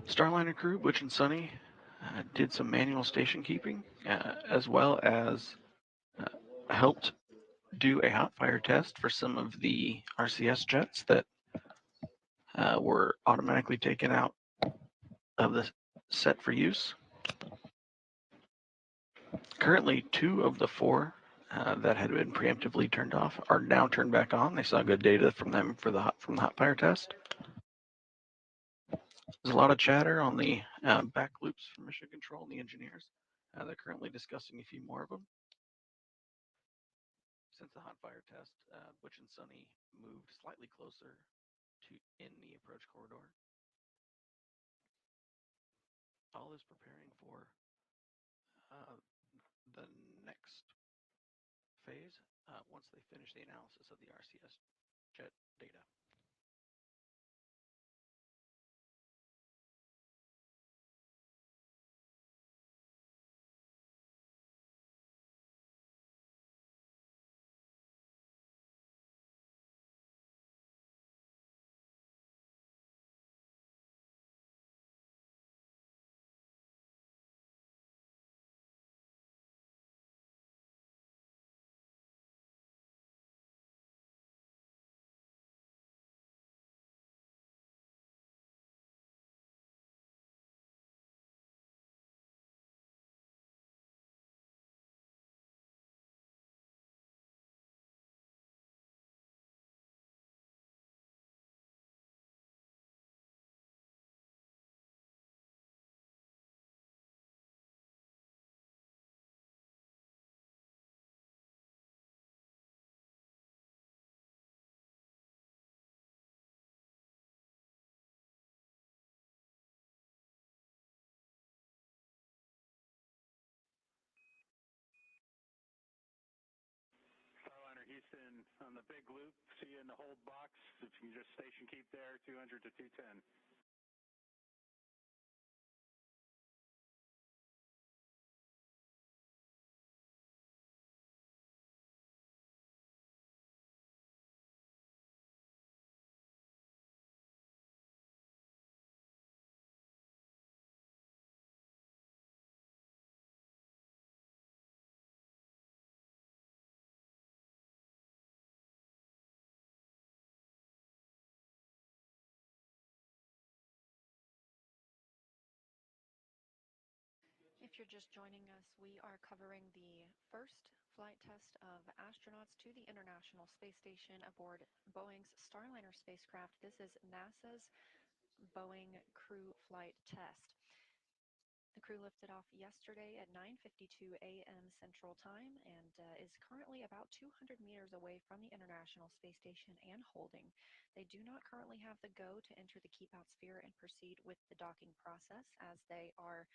Starliner crew, Butch and Sunny, did some manual station keeping, as well as helped do a hot fire test for some of the RCS jets that were automatically taken out of the set for use. Currently, 2 of the 4 that had been preemptively turned off are now turned back on. They saw good data from them from the hot fire test. There's a lot of chatter on the back loops from mission control and the engineers. They're currently discussing a few more of them. Since the hot fire test, Butch and Sunny moved slightly closer to in the approach corridor. All is preparing for the next phase once they finish the analysis of the RCS jet data. Houston on the big loop. See you in the hold box. If you can just station keep there, 200 to 210. If you're just joining us, we are covering the first flight test of astronauts to the International Space Station aboard Boeing's Starliner spacecraft. This is NASA's Boeing crew flight test. The crew lifted off yesterday at 9:52 a.m. Central Time and is currently about 200 meters away from the International Space Station and holding. They do not currently have the go to enter the keep out sphere and proceed with the docking process, as they are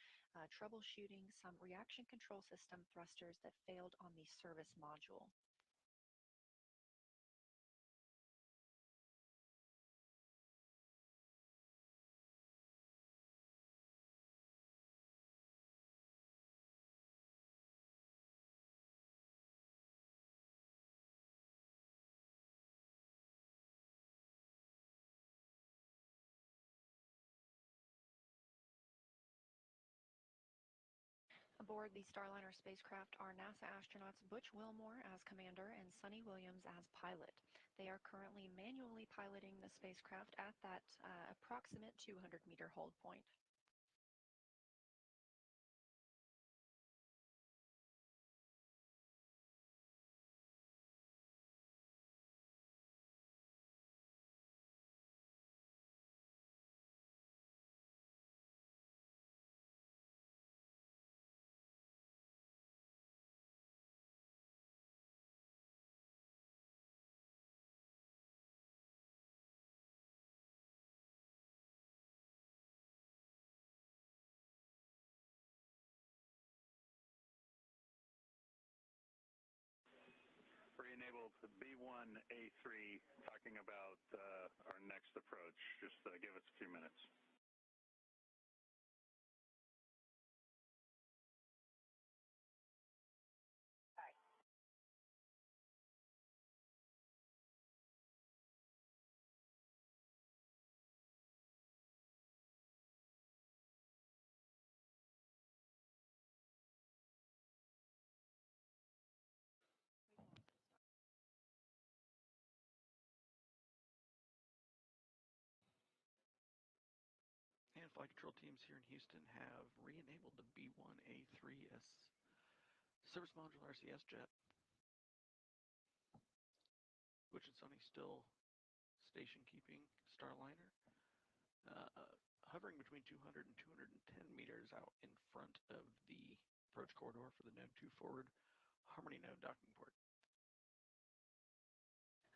troubleshooting some reaction control system thrusters that failed on the service module. Aboard the Starliner spacecraft are NASA astronauts Butch Wilmore as commander and Sonny Williams as pilot. They are currently manually piloting the spacecraft at that approximate 200-meter hold point. Re-enabled B1A3, talking about our next approach. Just give us a few minutes. And flight control teams here in Houston have re-enabled the B1A3S service module RCS jet. Butch and Sonny still station keeping Starliner, hovering between 200 and 210 meters out in front of the approach corridor for the Node 2 forward Harmony node docking port.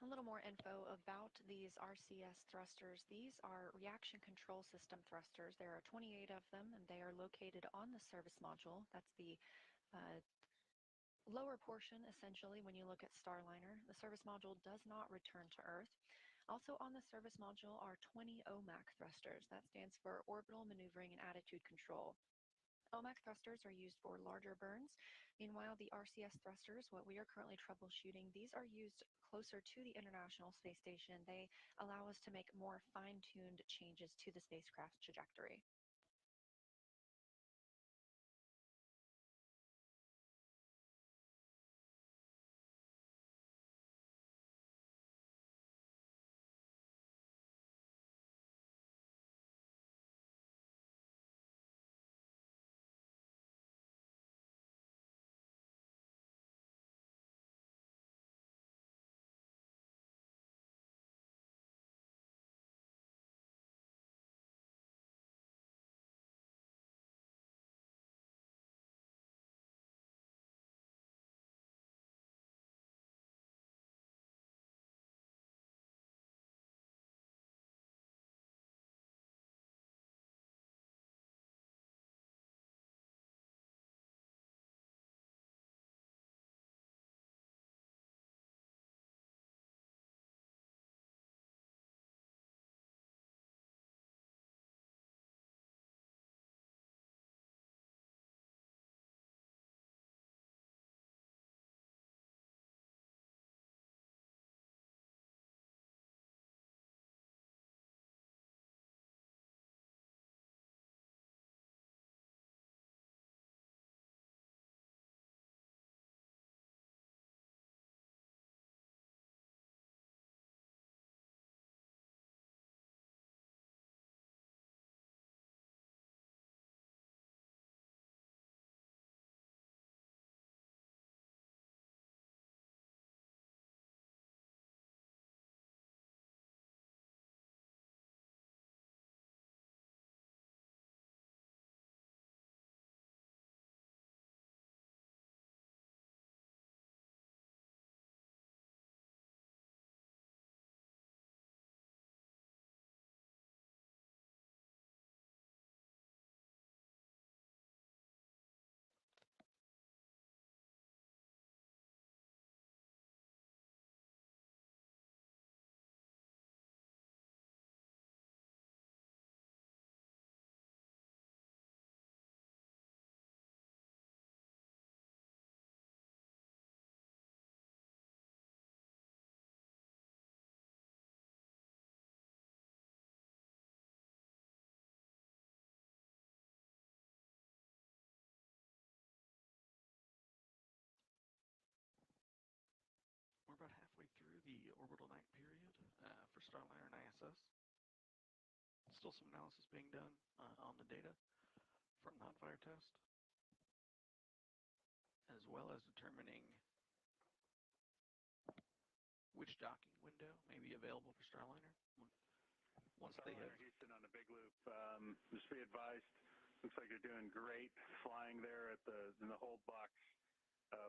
A little more info about these RCS thrusters. These are reaction control system thrusters. There are 28 of them, and they are located on the service module. That's the lower portion, essentially, when you look at Starliner. The service module does not return to Earth. Also on the service module are 20 OMAC thrusters. That stands for Orbital Maneuvering and Attitude Control. OMAC thrusters are used for larger burns. Meanwhile, the RCS thrusters, what we are currently troubleshooting, these are used closer to the International Space Station. They allow us to make more fine-tuned changes to the spacecraft's trajectory. analysis being done on the data from the hot fire test, as well as determining which docking window may be available for Starliner once they have. Houston on the big loop. Just be advised, looks like they're doing great flying there in the hold box.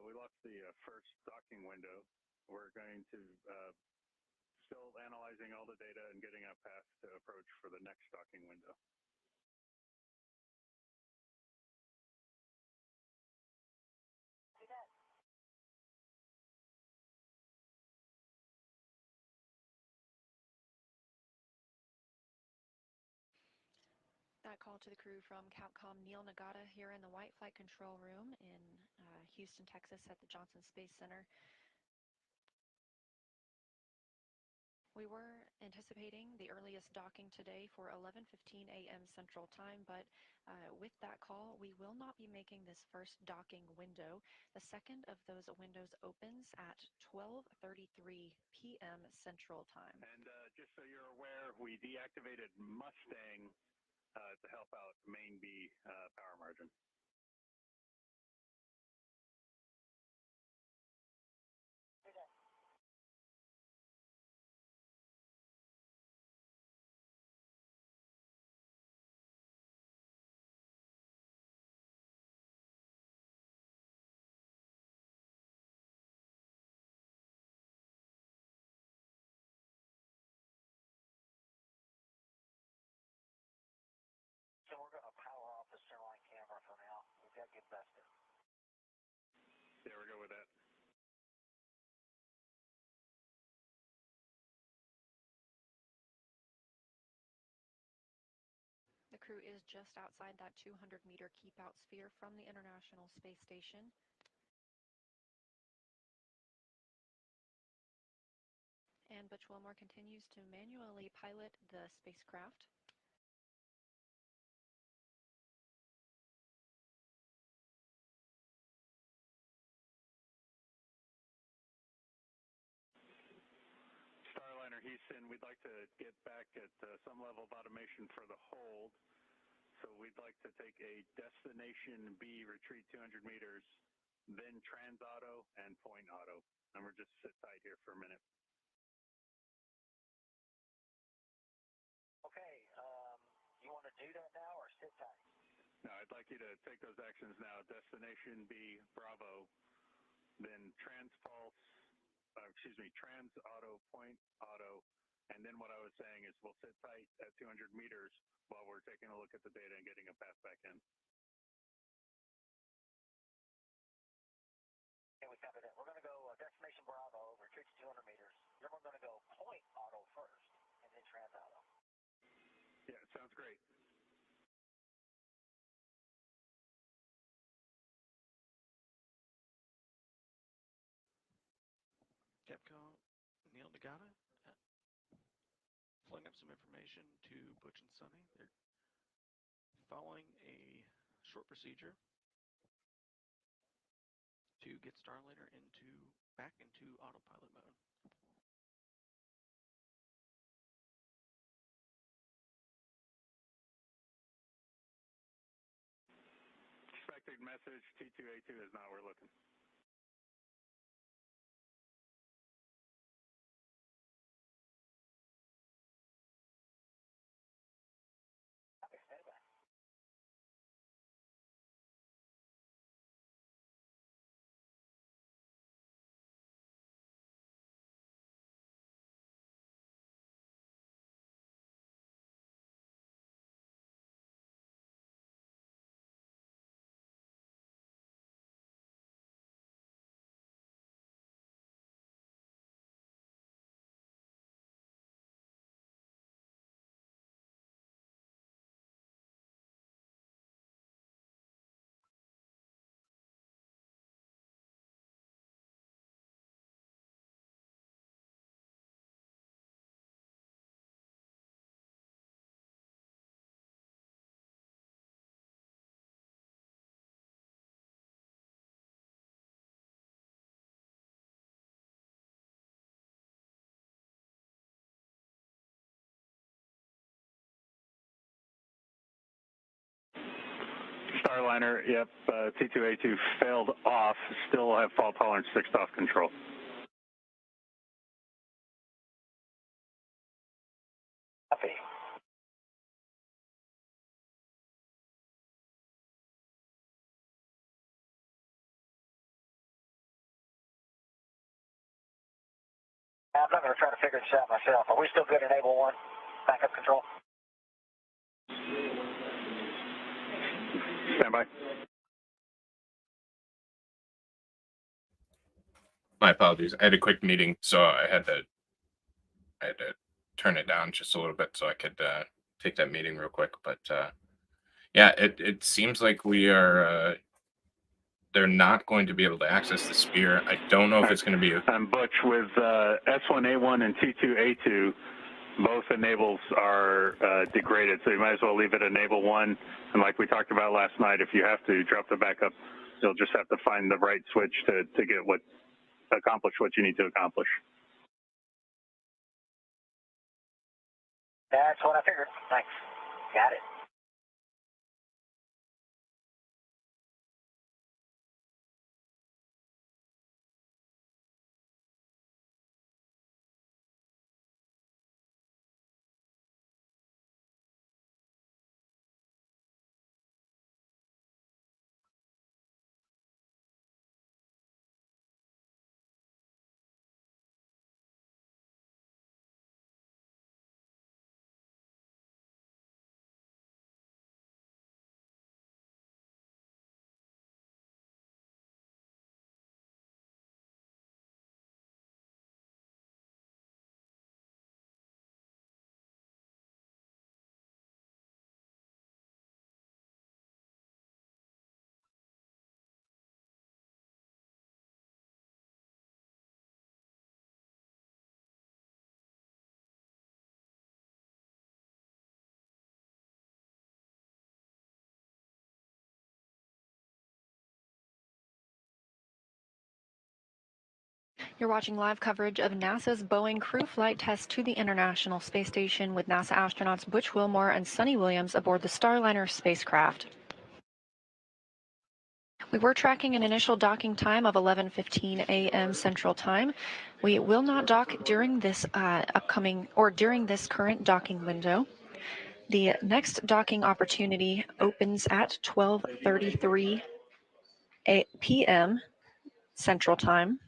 We lost the first docking window. We're going to still analyzing all the data and getting a path to approach for the next docking window. That call to the crew from Capcom Neil Nagata here in the White Flight Control Room in Houston, Texas at the Johnson Space Center. We were anticipating the earliest docking today for 11:15 a.m. Central Time, but with that call, we will not be making this first docking window. The second of those windows opens at 12:33 p.m. Central Time. And just so you're aware, we deactivated Mustang to help out main B power margin. So we're going to power off the Starline camera for now. We've got to get vested. Yeah, we're good with that. The crew is just outside that 200-meter keep-out sphere from the International Space Station. And Butch Wilmore continues to manually pilot the spacecraft. Starliner Houston, we'd like to get back at some level of automation for the hold. So we'd like to take a destination B, retreat 200 meters, then trans auto and point auto. And we're just sit tight here for a minute. Okay, you want to do that now or sit tight? No, I'd like you to take those actions now. Destination B, Bravo, then trans auto, point auto, and then what I was saying is we'll sit tight at 200 meters while we're taking a look at the data and getting a path back in. Okay, we copy that. We're going to go destination Bravo, retreat to 200 meters. Then we're going to go point auto first, and then trans auto. Yeah, sounds great. Capcom Neil Nagata pulling up some information to Butch and Sonny. They're following a short procedure to get Starliner back into autopilot mode. Expected message, T2A2 is not where we're looking. Starliner, yep, T2A2 failed off, still have fault tolerance fixed off control. Copy. I'm not going to try to figure this out myself. Are we still good at enable 1? Backup control? Stand by. My apologies. I had a quick meeting, so I had to turn it down just a little bit so I could take that meeting real quick. But yeah, it seems like we are. They're not going to be able to access the sphere. I don't know if it's going to be. I'm Butch with S1A1 and T2A2. Both enables are degraded, so you might as well leave it enable 1. And like we talked about last night, if you have to drop the backup, you'll just have to find the right switch to get accomplish what you need to accomplish. That's what I figured. Thanks. Got it. You're watching live coverage of NASA's Boeing crew flight test to the International Space Station with NASA astronauts Butch Wilmore and Sunny Williams aboard the Starliner spacecraft. We were tracking an initial docking time of 11:15 a.m. Central Time. We will not dock during this during this current docking window. The next docking opportunity opens at 12:33 p.m. Central Time.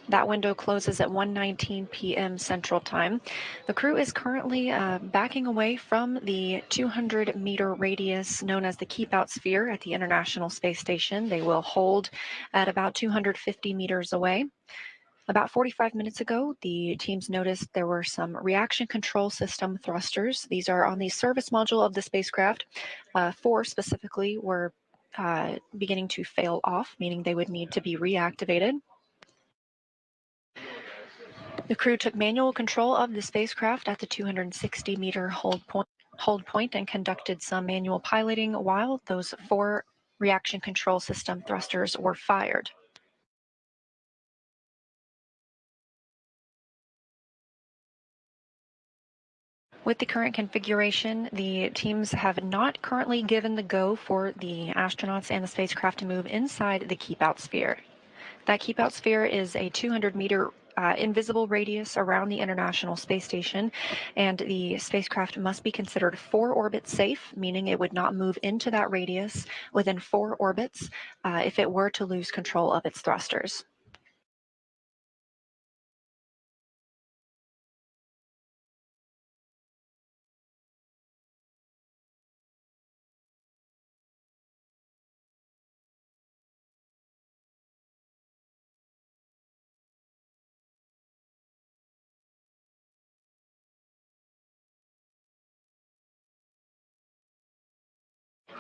That window closes at 1:19 p.m. Central Time. The crew is currently backing away from the 200-meter radius known as the Keep Out Sphere at the International Space Station. They will hold at about 250 meters away. About 45 minutes ago, the teams noticed there were some reaction control system thrusters. These are on the service module of the spacecraft. 4 specifically were beginning to fail off, meaning they would need to be reactivated. The crew took manual control of the spacecraft at the 260-meter hold point and conducted some manual piloting while those 4 reaction control system thrusters were fired. With the current configuration, the teams have not currently given the go for the astronauts and the spacecraft to move inside the Keep Out Sphere. That Keep Out Sphere is a 200-meter invisible radius around the International Space Station, and the spacecraft must be considered 4 orbits safe, meaning it would not move into that radius within 4 orbits if it were to lose control of its thrusters.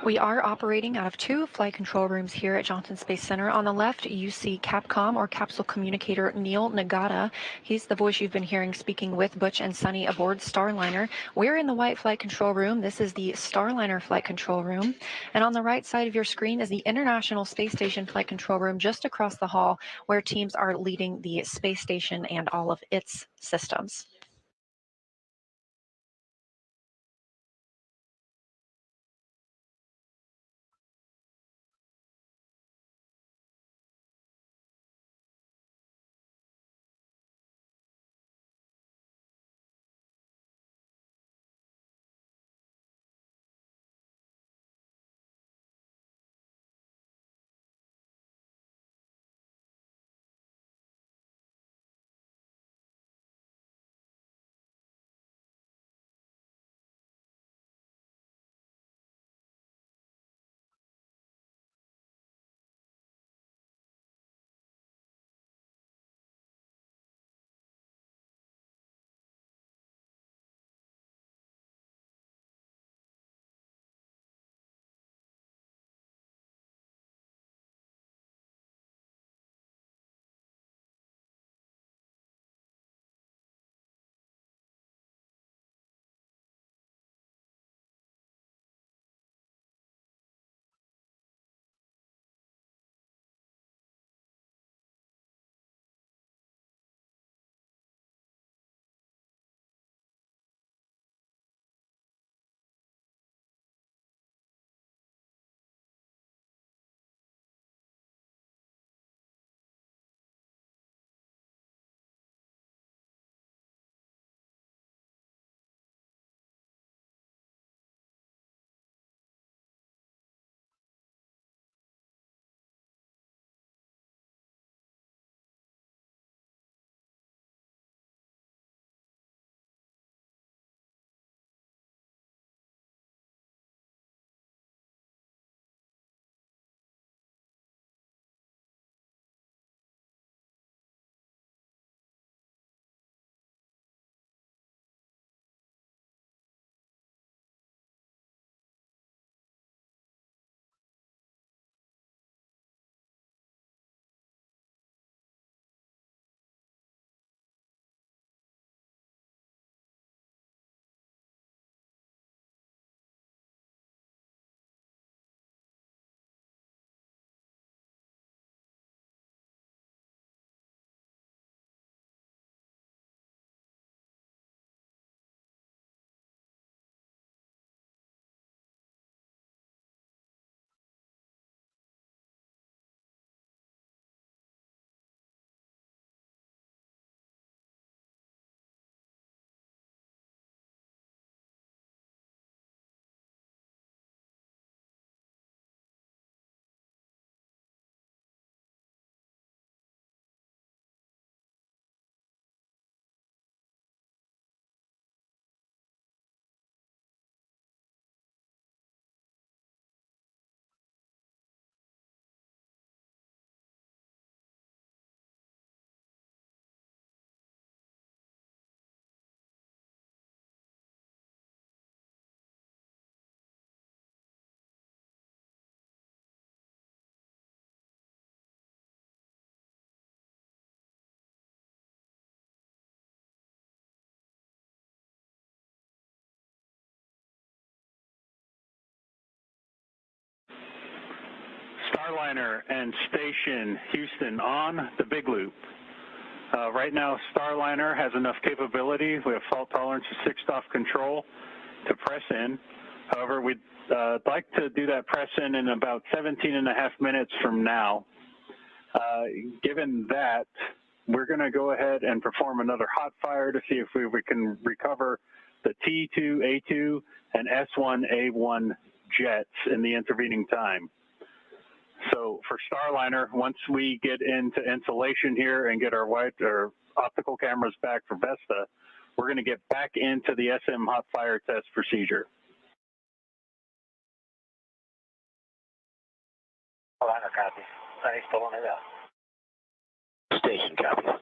We are operating out of 2 flight control rooms here at Johnson Space Center. On the left, you see Capcom or capsule communicator Neil Nagata. He's the voice you've been hearing speaking with Butch and Sunny aboard Starliner. We're in the white flight control room. This is the Starliner flight control room. And on the right side of your screen is the International Space Station flight control room just across the hall, where teams are leading the space station and all of its systems. Starliner and Station Houston on the big loop. Right now, Starliner has enough capability. We have fault tolerance of 6-off control to press in. However, we'd like to do that press in about 17 and a half minutes from now. Given that, we're going to go ahead and perform another hot fire to see if we can recover the T2A2 and S1A1 jets in the intervening time. So for Starliner, once we get into insulation here and get our optical cameras back for Vesta, we're going to get back into the SM hot fire test procedure. Starliner copies. He's pulling it up. Station copies.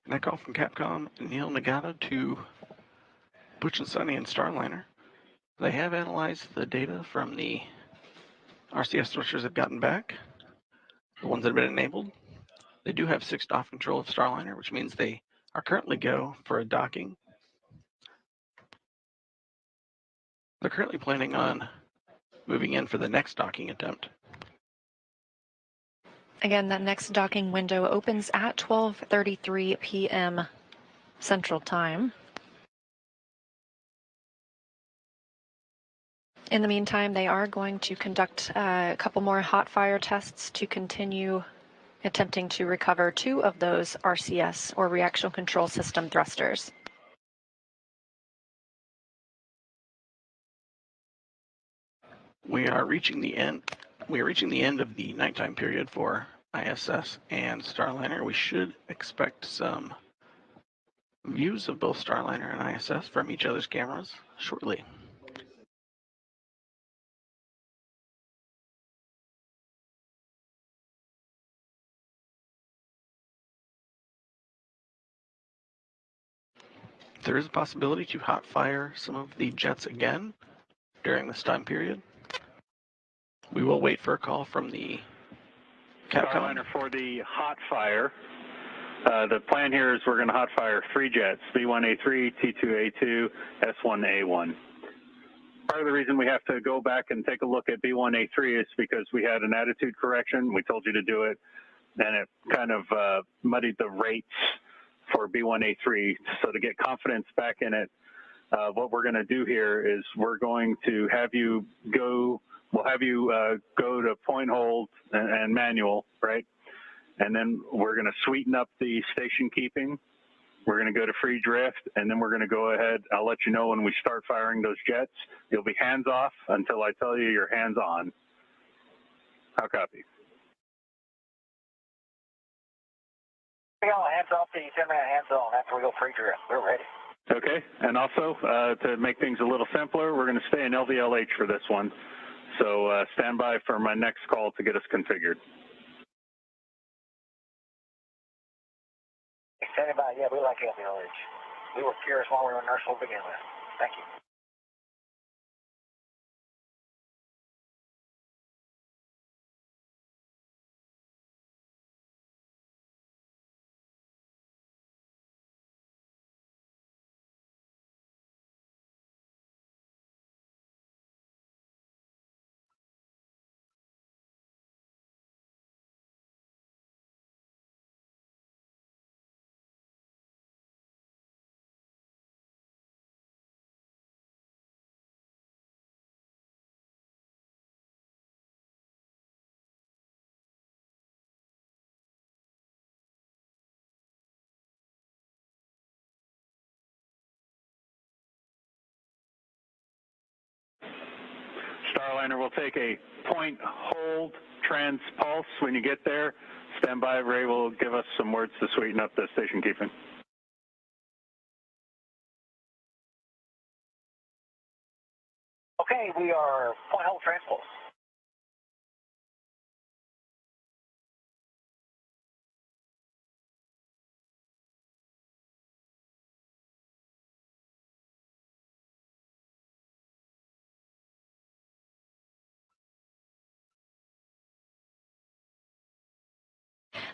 That call from Capcom, Neil Nagata to Butch and Sonny and Starliner. They have analyzed the data from the RCS switchers they've gotten back, the ones that have been enabled. They do have 6-off control of Starliner, which means they are currently go for a docking. They're currently planning on moving in for the next docking attempt. Again, that next docking window opens at 12:33 p.m. Central Time. In the meantime, they are going to conduct a couple more hot fire tests to continue attempting to recover 2 of those RCS, or reaction control system thrusters. We are reaching the end. We are reaching the end of the nighttime period for ISS and Starliner. We should expect some views of both Starliner and ISS from each other's cameras shortly. There is a possibility to hot fire some of the jets again during this time period. We will wait for a call from the Capcom. Starliner for the hot fire. The plan here is we're going to hot fire 3 jets, B1A3, T2A2, S1A1. Part of the reason we have to go back and take a look at B1A3 is because we had an attitude correction. We told you to do it, and it kind of muddied the rates for B1A3. So to get confidence back in it, what we're going to do here is we're going to have you go, we'll have you go to point hold and manual, right? And then we're going to sweeten up the station keeping. We're going to go to free drift, and then we're going to go ahead. I'll let you know when we start firing those jets. You'll be hands off until I tell you you're hands on. How copy? We got hands off the 10-minute hands on after we go free drift. We're ready. Okay, and also to make things a little simpler, we're going to stay in LVLH for this one. So stand by for my next call to get us configured. Standing by, yeah, we like LVLH. We were curious while we were in Nurseville to begin with. Thank you. Starliner will take a point hold transpulse when you get there. Stand by, Ray will give us some words to sweeten up the station keeping. Okay, we are point hold transport.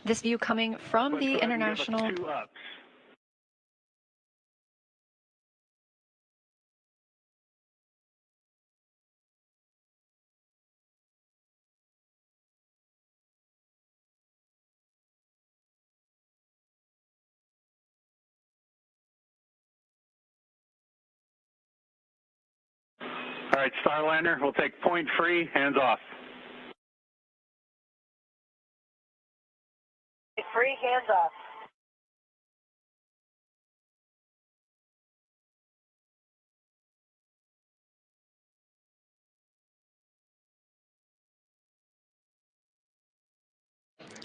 This view coming from the International. All right, Starliner, we'll take point free, hands off. Free, hands off.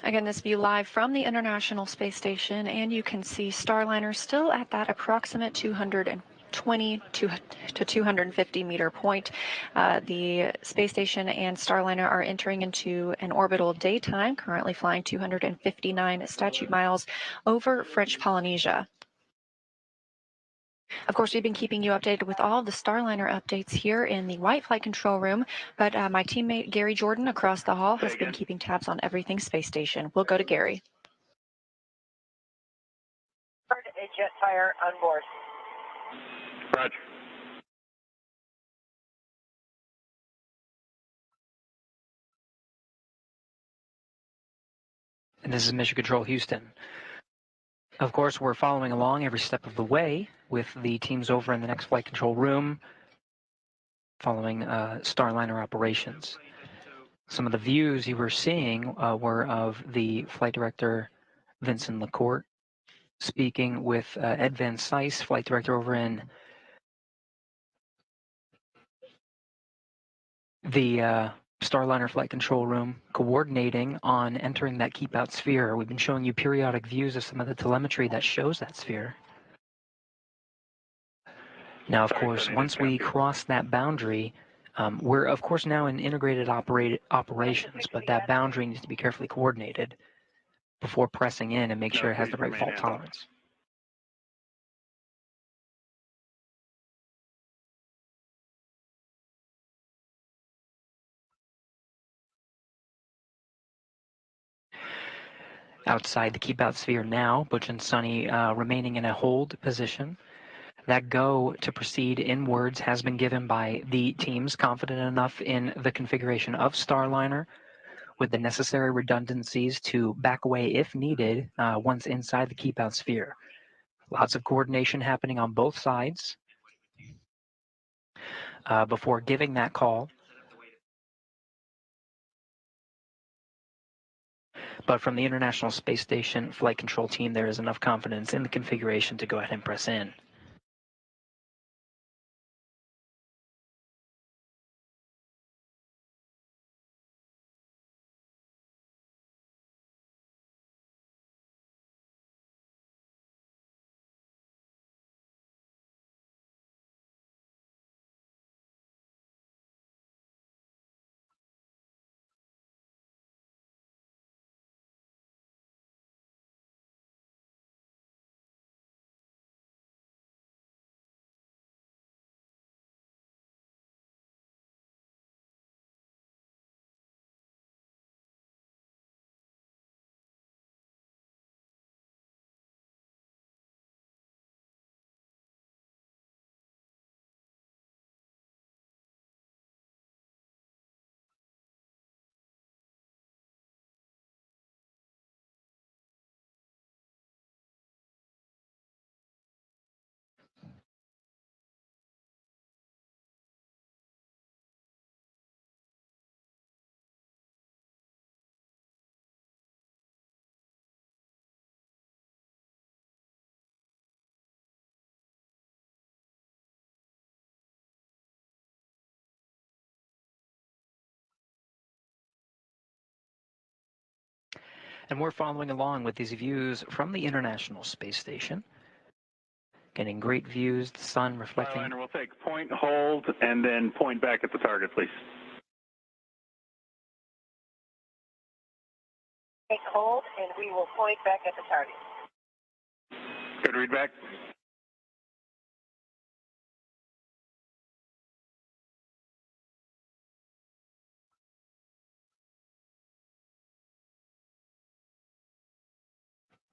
Again, this view live from the International Space Station, and you can see Starliner still at that approximate 220 to 250 meter point. The space station and Starliner are entering into an orbital daytime, currently flying 259 statute miles over French Polynesia. Of course, we've been keeping you updated with all of the Starliner updates here in the White Flight Control Room, but my teammate Gary Jordan across the hall has been keeping tabs on everything space station. We'll go to Gary. Heard a jet fire on board. Roger. And this is Mission Control Houston. Of course, we're following along every step of the way with the teams over in the next flight control room following Starliner operations. Some of the views you were seeing were of the flight director, Vincent Lacourt, speaking with Ed Van Cise, flight director over in the Starliner flight control room, coordinating on entering that keep out sphere. We've been showing you periodic views of some of the telemetry that shows that sphere. Now, of course, once we cross that boundary, we're, of course, now in integrated operations, but that boundary needs to be carefully coordinated before pressing in and make sure it has the right fault tolerance. Outside the keep out sphere now, Butch and Sunny remaining in a hold position. That go to proceed inwards has been given by the teams confident enough in the configuration of Starliner with the necessary redundancies to back away if needed once inside the keep out sphere. Lots of coordination happening on both sides before giving that call. But from the International Space Station flight control team, there is enough confidence in the configuration to go ahead and press in. And we're following along with these views from the International Space Station. Getting great views, the sun reflecting. Starliner, we'll take point, hold, and then point back at the target, please. Take hold, and we will point back at the target. Good read back.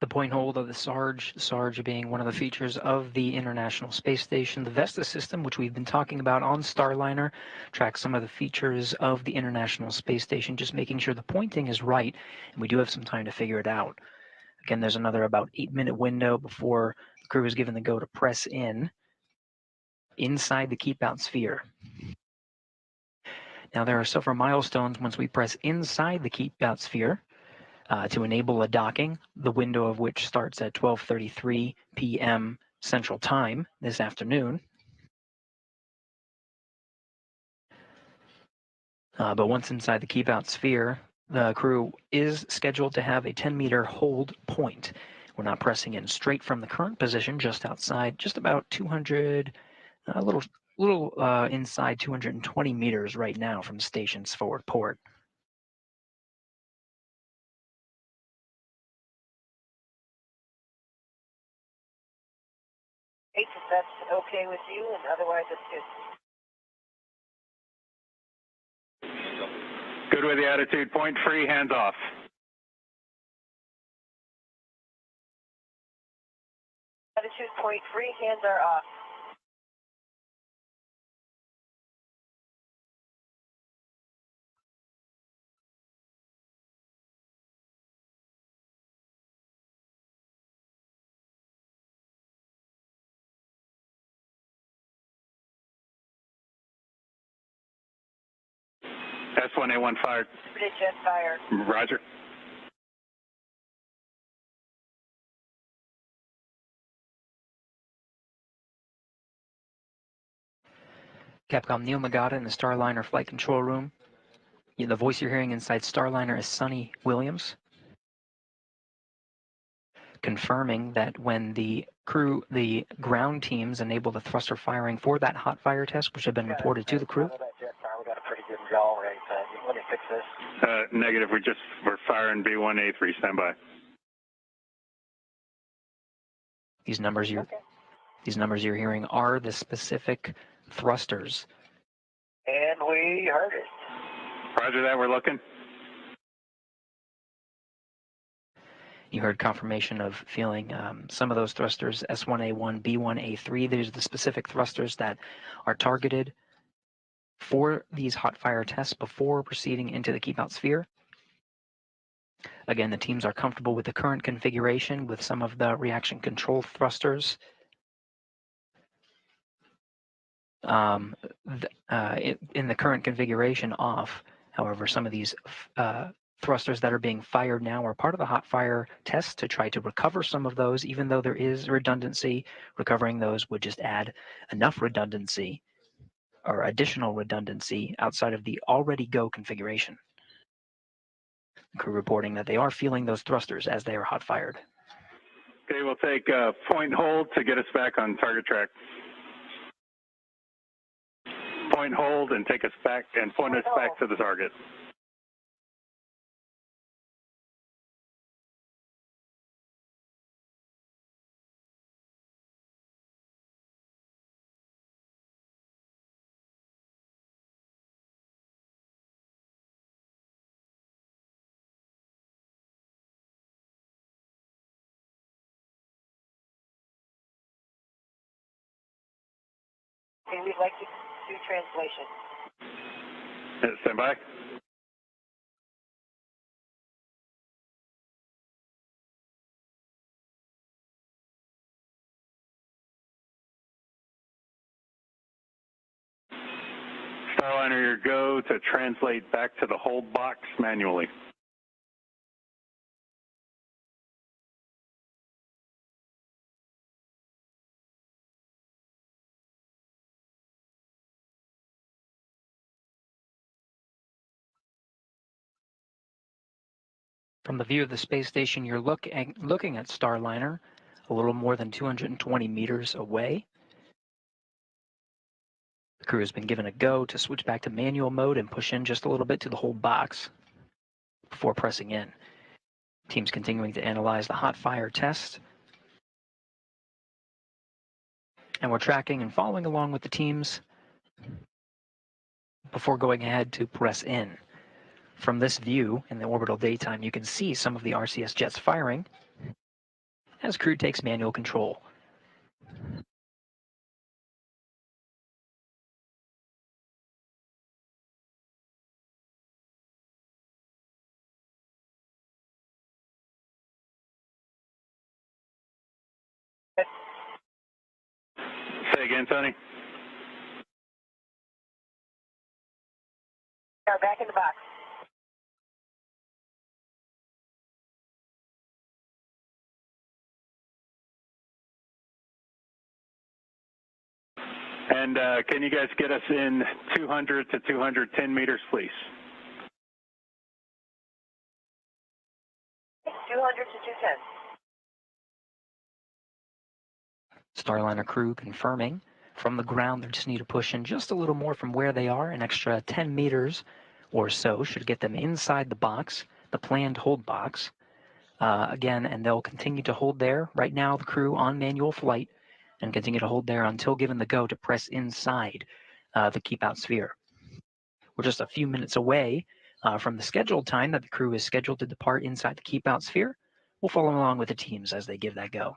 The point hold of the Sarge being one of the features of the International Space Station. The Vesta system, which we've been talking about on Starliner, tracks some of the features of the International Space Station, just making sure the pointing is right, and we do have some time to figure it out. Again, there's another about 8-minute window before the crew is given the go to press in inside the keep out sphere. Now there are several milestones once we press inside the keep out sphere to enable a docking, the window of which starts at 12:33 p.m. Central Time this afternoon. But once inside the keep out sphere, the crew is scheduled to have a 10-meter hold point. We're not pressing in straight from the current position, just outside, just about 200, a little inside 220 meters right now from the station's forward port. If that's okay with you, and otherwise it's good. Good with the attitude. Point free, hands off. Attitude point free, hands are off. S1A1 fired. Jet fire. Roger. Capcom Neil Magada in the Starliner flight control room. The voice you're hearing inside Starliner is Sonny Williams, confirming that when the ground teams enable the thruster firing for that hot fire test, which had been reported to the crew. We got a pretty good yaw rate. Let me fix this. Negative. We're firing B1A3. Stand by. These numbers you're hearing are the specific thrusters. And we heard it. Roger that. We're looking. You heard confirmation of feeling some of those thrusters, S1A1, B1A3. These are the specific thrusters that are targeted for these hot fire tests before proceeding into the keep out sphere. Again, the teams are comfortable with the current configuration with some of the reaction control thrusters. In the current configuration off. However, some of these thrusters that are being fired now are part of the hot fire test to try to recover some of those. Even though there is redundancy, recovering those would just add enough redundancy or additional redundancy outside of the already go configuration. The crew reporting that they are feeling those thrusters as they are hot fired. Okay, we'll take point hold to get us back on target track. Point hold and take us back and point us back to the target. Okay, we'd like to do translation. Stand by. Starliner, your go to translate back to the hold box manually. From the view of the space station, you're looking at Starliner, a little more than 220 meters away. The crew has been given a go to switch back to manual mode and push in just a little bit to the hold box before pressing in. Team's continuing to analyze the hot fire test. And we're tracking and following along with the teams before going ahead to press in. From this view in the orbital daytime, you can see some of the RCS jets firing. as crew takes manual control. Say again, Tony. Back in the box. And can you guys get us in 200 to 210 meters, please? 200 to 210. Starliner crew confirming. From the ground, they just need to push in just a little more from where they are. An extra 10 meters or so should get them inside the box, the planned hold box. Again, and they'll continue to hold there. Right now, the crew on manual flight and continue to hold there until given the go to press inside the keep out sphere. We're just a few minutes away from the scheduled time that the crew is scheduled to depart inside the keep out sphere. We'll follow along with the teams as they give that go.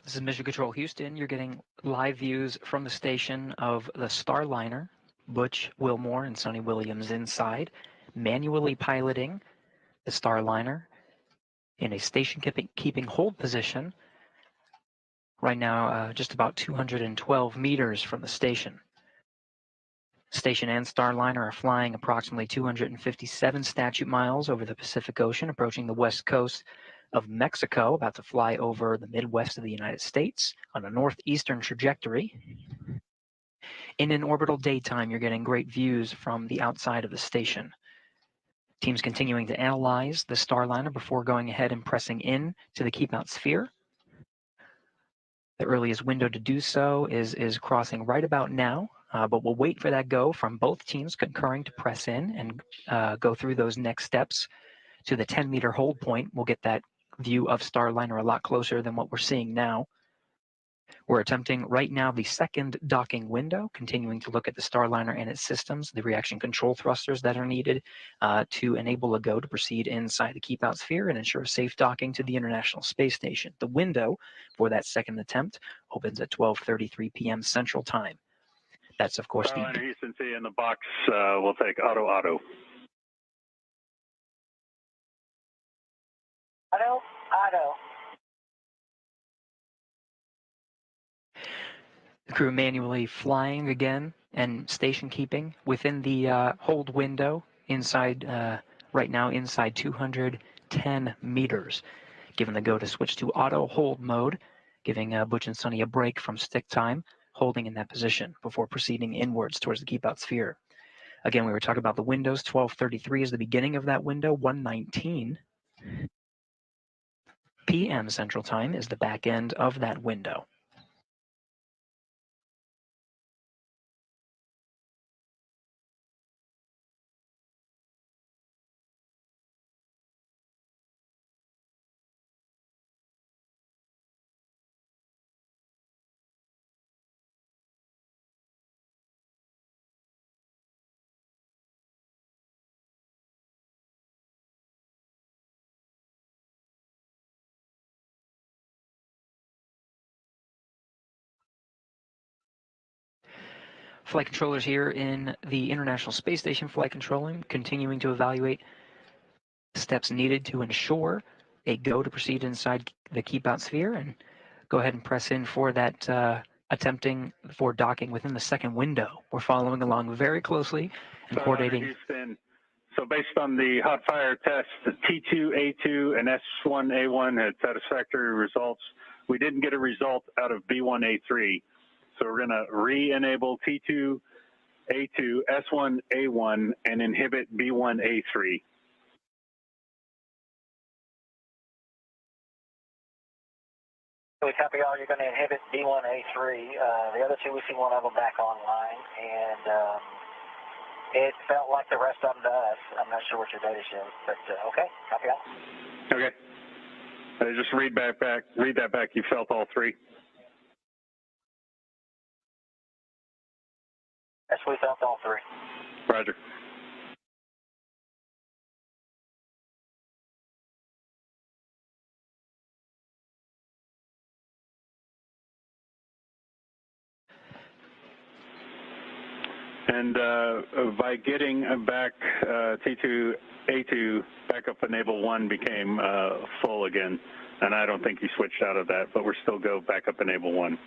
This is Mission Control Houston. You're getting live views from the station of the Starliner, Butch Wilmore and Sonny Williams inside, manually piloting the Starliner in a station keeping hold position. Right now, just about 212 meters from the station. Station and Starliner are flying approximately 257 statute miles over the Pacific Ocean, approaching the west coast of Mexico, about to fly over the Midwest of the United States on a northeastern trajectory. In an orbital daytime, you're getting great views from the outside of the station. Teams continuing to analyze the Starliner before going ahead and pressing in to the keep out sphere. The earliest window to do so is crossing right about now, but we'll wait for that go from both teams concurring to press in and go through those next steps to the 10-meter hold point. We'll get that view of Starliner a lot closer than what we're seeing now. We're attempting right now the second docking window, continuing to look at the Starliner and its systems, the reaction control thrusters that are needed to enable a go to proceed inside the keep out sphere and ensure safe docking to the International Space Station. The window for that second attempt opens at 12:33 p.m. Central Time. That's, of course, Starliner Houston C in the box. We'll take auto. Auto. the crew manually flying again and station keeping within the hold window inside, right now inside 210 meters. Given the go to switch to auto hold mode, giving Butch and Sonny a break from stick time, holding in that position before proceeding inwards towards the keep out sphere. Again, we were talking about the windows. 12:33 is the beginning of that window. 1:19 p.m. Central Time is the back end of that window. Flight controllers here in the International Space Station flight control room, continuing to evaluate steps needed to ensure a go to proceed inside the keep out sphere, and go ahead and press in for that attempting for docking within the second window. We're following along very closely and coordinating. Houston. So based on the hot fire test, the T2A2 and S1A1 had satisfactory results. We didn't get a result out of B1A3. So we're going to re-enable T2A2, S1A1, and inhibit B1A3. We copy all. You're going to inhibit B1A3. The other two, we see one of them back online, and it felt like the rest of them to us. I'm not sure what your data shows, but okay, copy all. Okay. Just read that back. You felt all three. Yes, we felt all three. Roger. And by getting back T2A2, backup enable 1 became full again. And I don't think he switched out of that, but we're still go backup enable 1.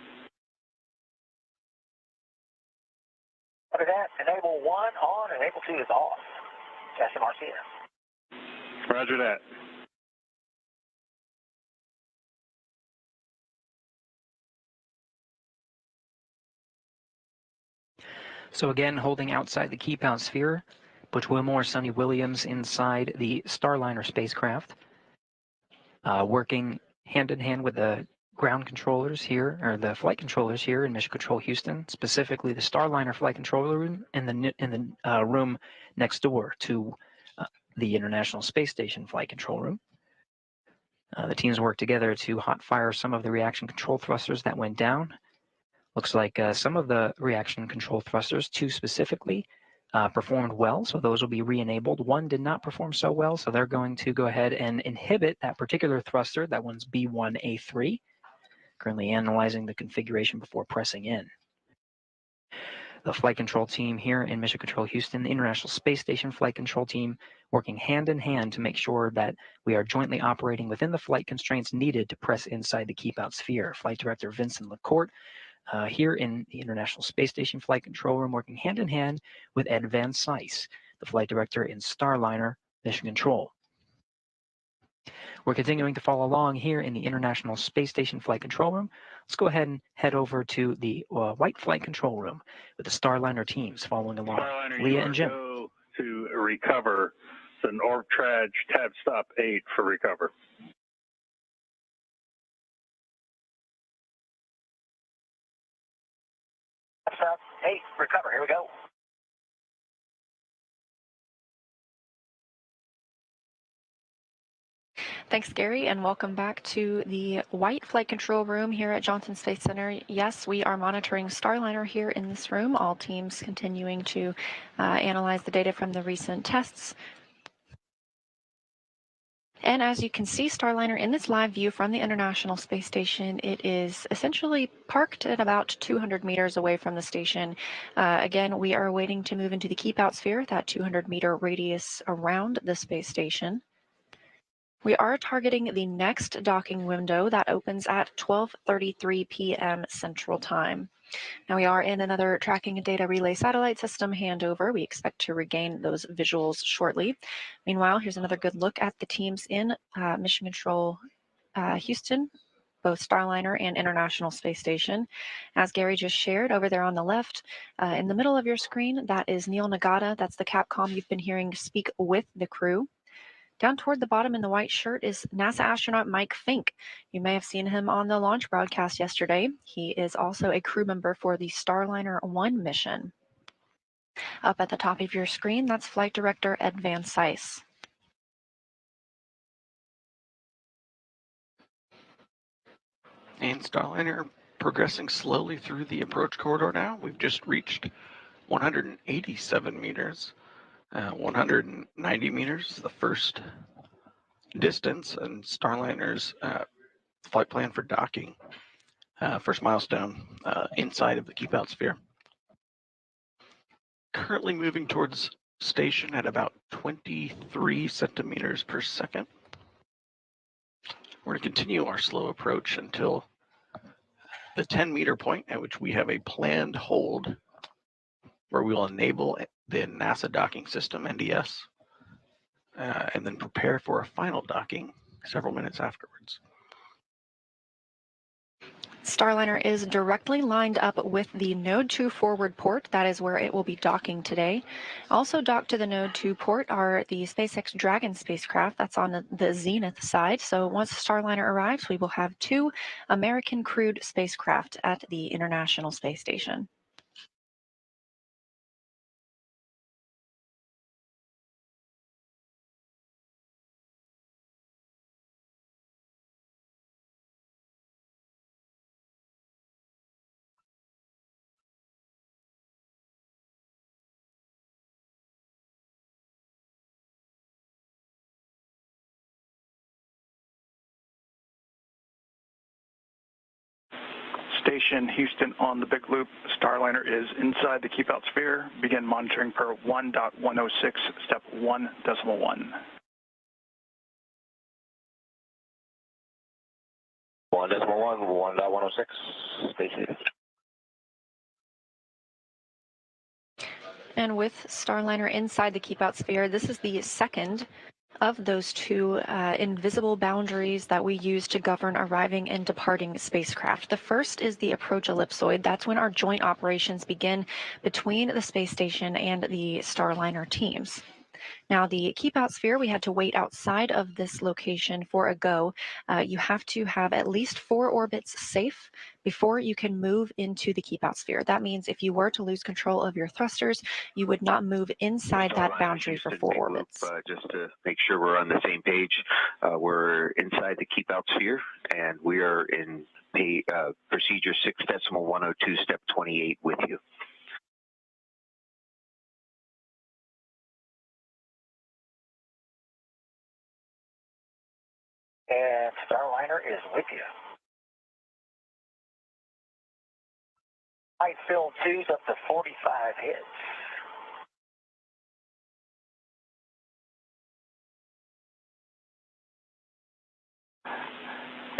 Look at that. Enable 1 on, enable 2 is off. SMRCS. Roger that. So again, holding outside the keep out sphere, Butch Wilmore, Sonny Williams inside the Starliner spacecraft, working hand in hand with the ground controllers here, or the flight controllers here in Mission Control Houston, specifically the Starliner flight control room and the room next door to the International Space Station flight control room. The teams worked together to hot fire some of the reaction control thrusters that went down. Looks like some of the reaction control thrusters, 2 specifically, performed well, so those will be re-enabled. 1 did not perform so well, so they're going to go ahead and inhibit that particular thruster. That one's B1A3. Currently analyzing the configuration before pressing in. The flight control team here in Mission Control Houston, the International Space Station flight control team, working hand in hand to make sure that we are jointly operating within the flight constraints needed to press inside the keep out sphere. Flight Director Vincent LaCourte here in the International Space Station flight control room, working hand in hand with Ed Van Cise, the flight director in Starliner Mission Control. We're continuing to follow along here in the International Space Station flight control room. Let's go ahead and head over to the white flight control room with the Starliner teams following along. Starliner, Leah and Jim. Go to recover. It's an orb traj tab stop 8 for recover. Stop 8, recover. Here we go. Thanks, Gary, and welcome back to the White Flight Control Room here at Johnson Space Center. Yes, we are monitoring Starliner here in this room, all teams continuing to analyze the data from the recent tests. And as you can see, Starliner in this live view from the International Space Station, it is essentially parked at about 200 meters away from the station. Again, we are waiting to move into the keep out sphere, that 200-meter radius around the space station. We are targeting the next docking window that opens at 12:33 p.m. Central Time. Now we are in another tracking and data relay satellite system handover. We expect to regain those visuals shortly. Meanwhile, here's another good look at the teams in Mission Control Houston, both Starliner and International Space Station. As Gary just shared, over there on the left, in the middle of your screen, that is Neil Nagata. That's the Capcom you've been hearing speak with the crew. Down toward the bottom in the white shirt is NASA astronaut Mike Fink. You may have seen him on the launch broadcast yesterday. He is also a crew member for the Starliner 1 mission. Up at the top of your screen, that's Flight Director Ed Van Cise. And Starliner progressing slowly through the approach corridor now. We've just reached 187 meters. 190 meters, the first distance, and Starliner's flight plan for docking. First milestone inside of the keep out sphere. currently moving towards station at about 23 centimeters per second. We're going to continue our slow approach until the 10-meter point at which we have a planned hold where we will enable the NASA docking system, NDS, and then prepare for a final docking several minutes afterwards. Starliner is directly lined up with the Node 2 forward port. That is where it will be docking today. Also docked to the Node 2 port are the SpaceX Dragon spacecraft. That's on the Zenith side. So once Starliner arrives, we will have 2 American crewed spacecraft at the International Space Station. Station Houston on the big loop. Starliner is inside the keep out sphere. Begin monitoring per 1.106, step 1.1. 1.1, 1.106, stay safe. And with Starliner inside the keep out sphere, this is the second of those 2 invisible boundaries that we use to govern arriving and departing spacecraft. The first is the approach ellipsoid. That's when our joint operations begin between the space station and the Starliner teams. Now, the keep out sphere, we had to wait outside of this location for a go. You have to have at least 4 orbits safe before you can move into the keep out sphere. That means if you were to lose control of your thrusters, you would not move inside that boundary for 4 orbits. Just to make sure we're on the same page, we're inside the keep out sphere, and we are in the procedure 6.102, step 28 with you. And Starliner is with you. Height fill 2's up to 45 hits.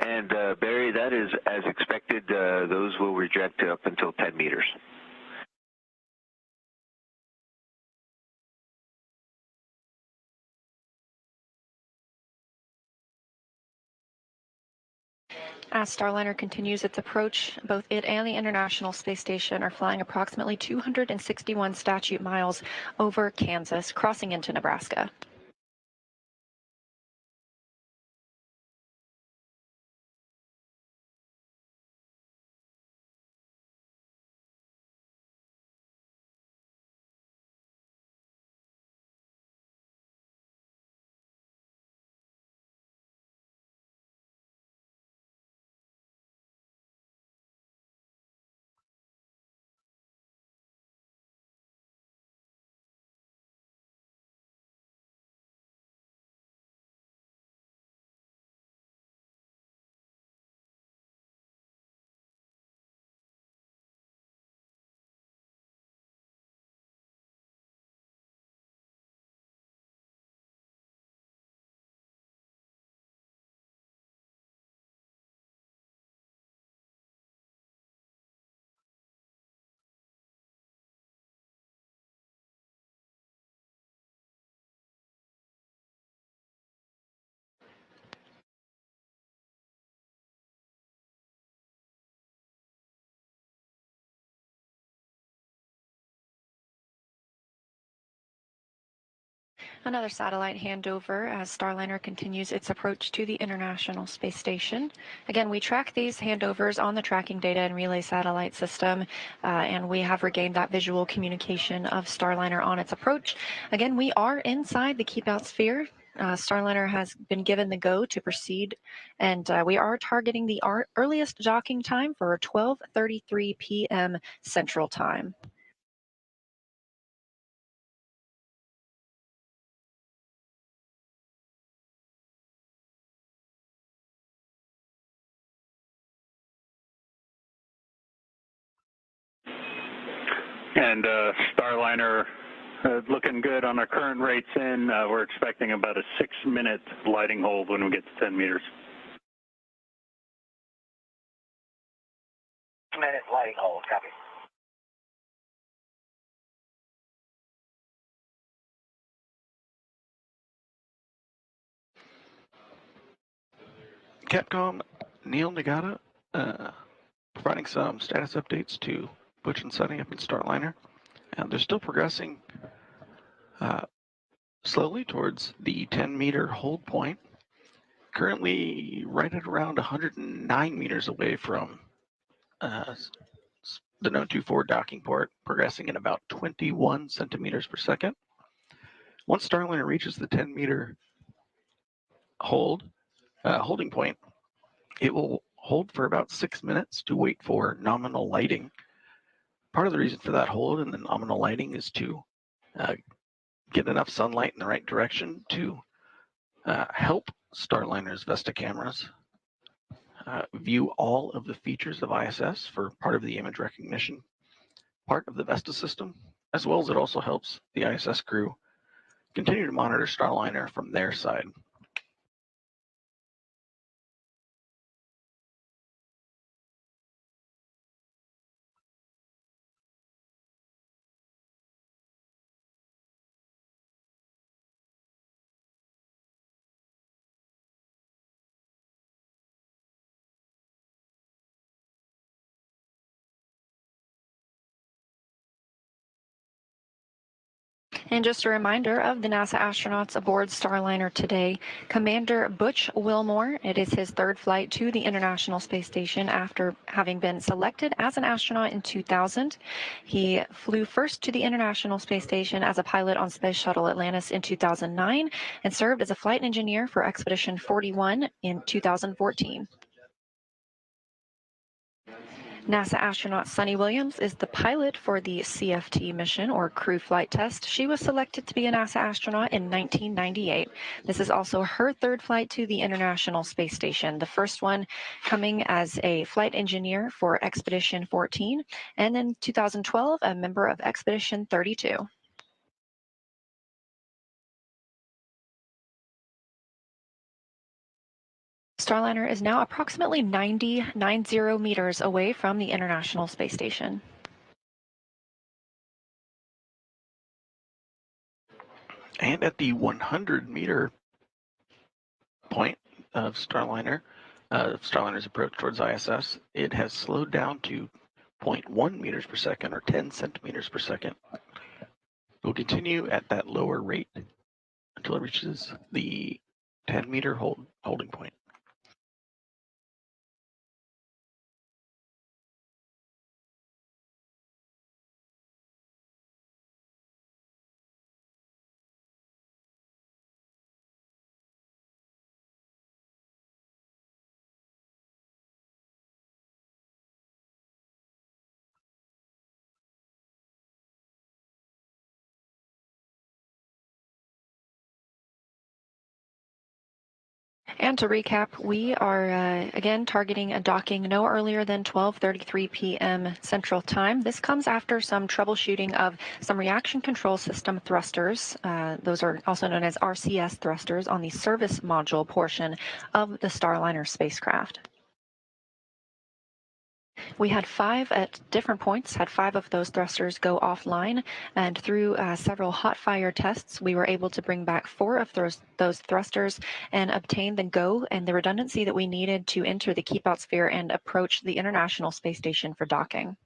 And Barry, that is as expected. Those will reject up until 10 meters. As Starliner continues its approach, both it and the International Space Station are flying approximately 261 statute miles over Kansas, crossing into Nebraska. Another satellite handover as Starliner continues its approach to the International Space Station. Again, we track these handovers on the tracking data and relay satellite system, and we have regained that visual communication of Starliner on its approach. Again, we are inside the keep out sphere. Starliner has been given the go to proceed, and we are targeting the earliest docking time for 12:33 p.m. Central Time. And Starliner looking good on our current rates in. We're expecting about a 6-minute lighting hold when we get to 10 meters. 6-minute lighting hold, copy. Capcom, Neil Nagata, providing some status updates to Butch and setting up in Starliner. And they're still progressing slowly towards the 10-meter hold point. Currently right at around 109 meters away from the Node 24 docking port, progressing at about 21 centimeters per second. Once Starliner reaches the 10-meter holding point, it will hold for about 6 minutes to wait for nominal lighting. Part of the reason for that hold and the nominal lighting is to get enough sunlight in the right direction to help Starliner's Vesta cameras view all of the features of ISS for part of the image recognition part of the Vesta system, as well as it also helps the ISS crew continue to monitor Starliner from their side. And just a reminder of the NASA astronauts aboard Starliner today. Commander Butch Wilmore, it is his third flight to the International Space Station after having been selected as an astronaut in 2000. He flew first to the International Space Station as a pilot on Space Shuttle Atlantis in 2009 and served as a flight engineer for Expedition 41 in 2014. NASA astronaut Suni Williams is the pilot for the CFT mission, or crew flight test. She was selected to be a NASA astronaut in 1998. This is also her third flight to the International Space Station, the first one coming as a flight engineer for Expedition 14, and in 2012, a member of Expedition 32. Starliner is now approximately 90 meters away from the International Space Station. And at the 100-meter point of Starliner's approach towards ISS, it has slowed down to 0.1 meters per second, or 10 centimeters per second. It will continue at that lower rate until it reaches the 10-meter holding point. And to recap, we are again targeting a docking no earlier than 12:33 p.m. Central Time. This comes after some troubleshooting of some reaction control system thrusters. Those are also known as RCS thrusters on the service module portion of the Starliner spacecraft. We had 5 at different points, had 5 of those thrusters go offline, and through several hot fire tests, we were able to bring back 4 of those thrusters and obtain the go and the redundancy that we needed to enter the keep out sphere and approach the International Space Station for docking.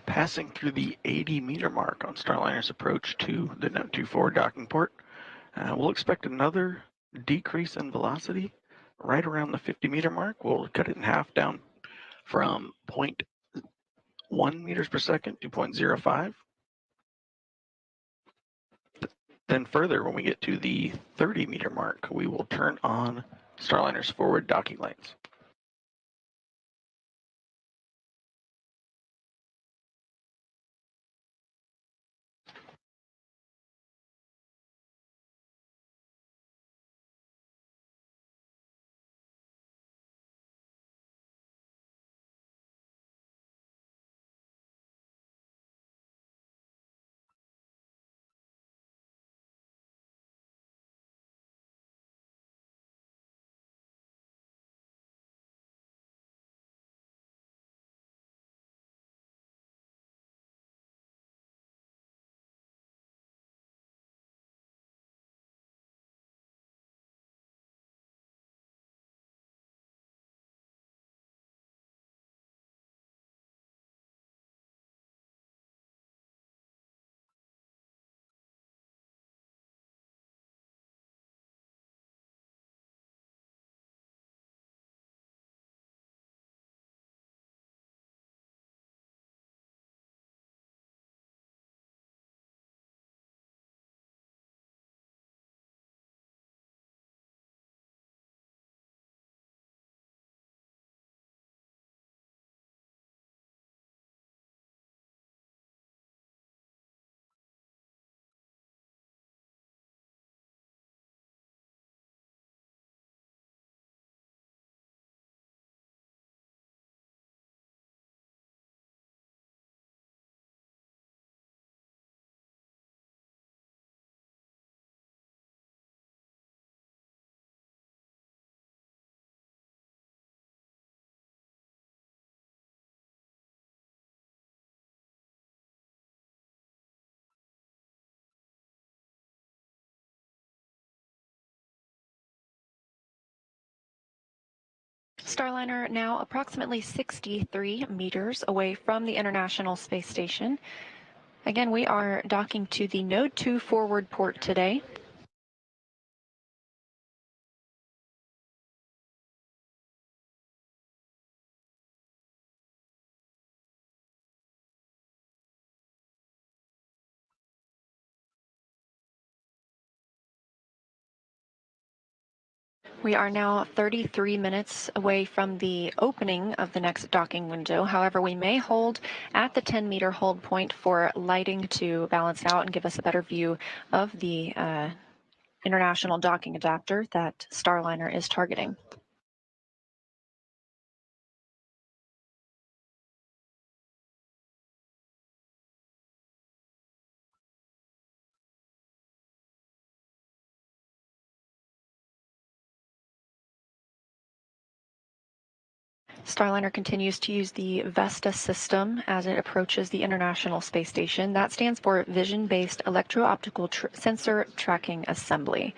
Passing through the 80-meter mark on Starliner's approach to the Node 24 docking port, we'll expect another decrease in velocity right around the 50-meter mark. We'll cut it in half down from 0.1 meters per second to 0.05. Then further, when we get to the 30-meter mark, we will turn on Starliner's forward docking lights. Starliner now approximately 63 meters away from the International Space Station. Again, we are docking to the Node 2 forward port today. We are now 33 minutes away from the opening of the next docking window. However, we may hold at the 10-meter hold point for lighting to balance out and give us a better view of the international docking adapter that Starliner is targeting. Starliner continues to use the VESTA system as it approaches the International Space Station. That stands for Vision-Based Electro-Optical Sensor Tracking Assembly.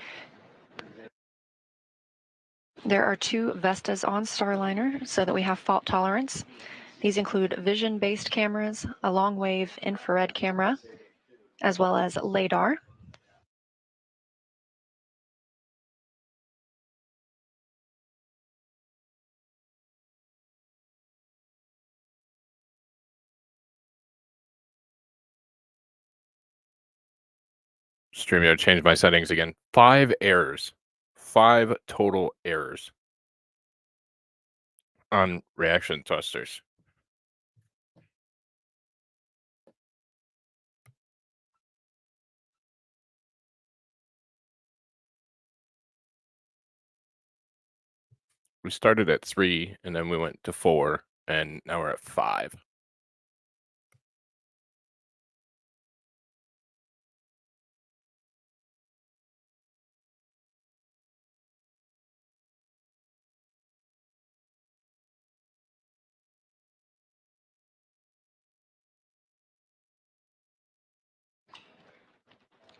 There are two VESTAs on Starliner so that we have fault tolerance. These include vision-based cameras, a long-wave infrared camera, as well as LiDAR. StreamYard changed my settings again. 5 errors. 5 total errors on reaction thrusters. We started at 3 and then we went to 4 and now we're at 5.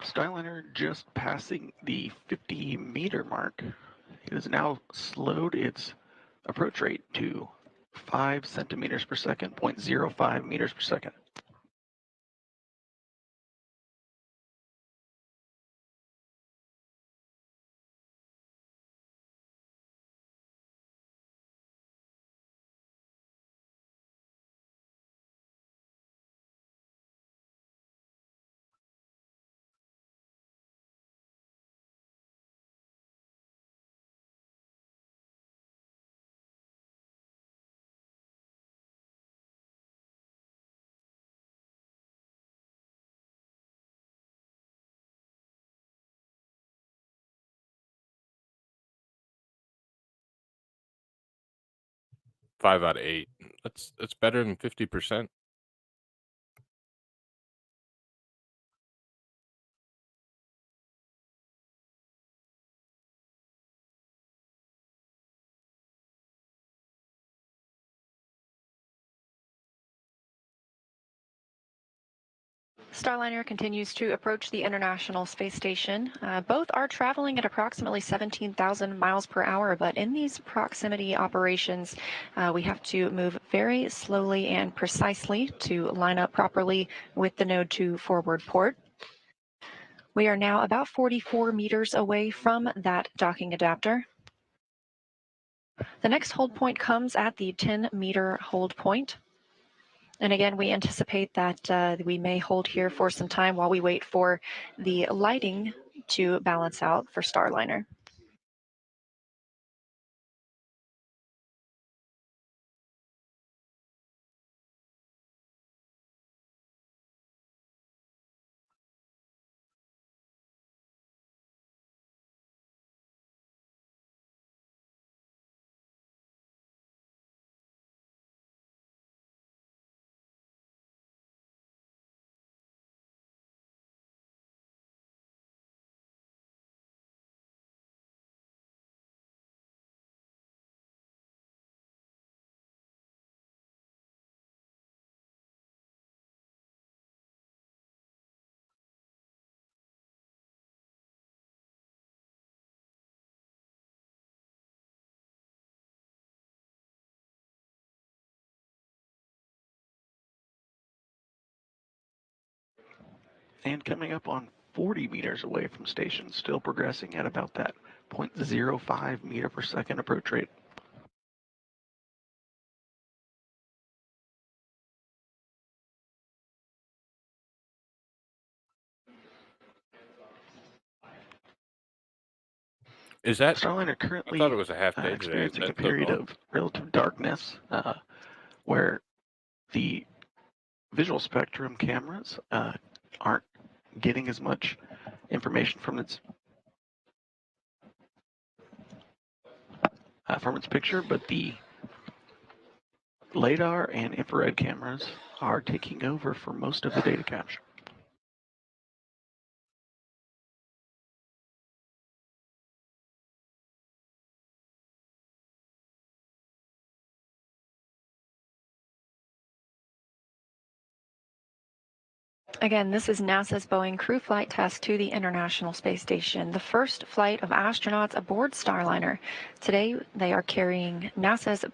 Starliner just passing the 50-meter mark. It has now slowed its approach rate to 5 centimeters per second, 0.05 meters per second. 5 out of 8. That's better than 50%. Starliner continues to approach the International Space Station. Both are traveling at approximately 17,000 miles per hour, but in these proximity operations, we have to move very slowly and precisely to line up properly with the node 2 forward port. We are now about 44 meters away from that docking adapter. The next hold point comes at the 10-meter hold point. And again, we anticipate that we may hold here for some time while we wait for the lighting to balance out for Starliner. And coming up on 40 meters away from station, still progressing at about that 0.05 meter per second approach rate. Is that Starliner currently I thought it was a half day today. experiencing Is a that so period long? of relative darkness where the visual spectrum cameras aren't getting as much information from its picture, but the LiDAR and infrared cameras are taking over for most of the data capture. Again, this is NASA's Boeing crew flight test to the International Space Station, the first flight of astronauts aboard Starliner. Today, they are carrying NASA's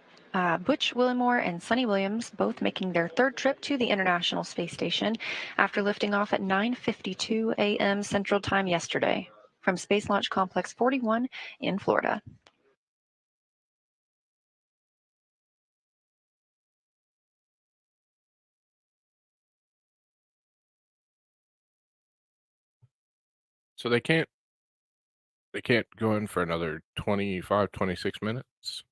Butch Willimore and Sunny Williams, both making their third trip to the International Space Station after lifting off at 9:52 a.m. Central Time yesterday from Space Launch Complex 41 in Florida. So they can't go in for another 25, 26 minutes?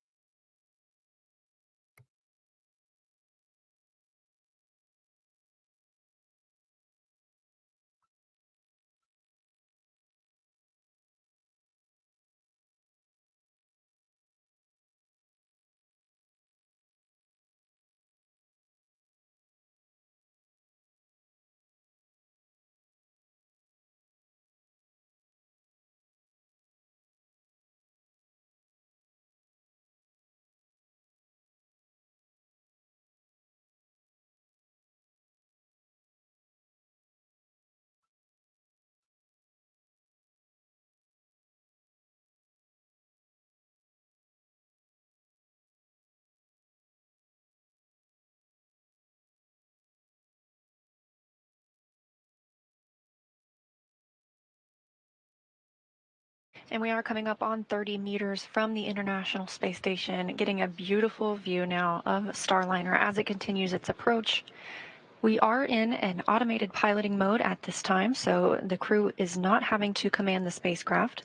And we are coming up on 30 meters from the International Space Station, getting a beautiful view now of Starliner as it continues its approach. We are in an automated piloting mode at this time, so the crew is not having to command the spacecraft.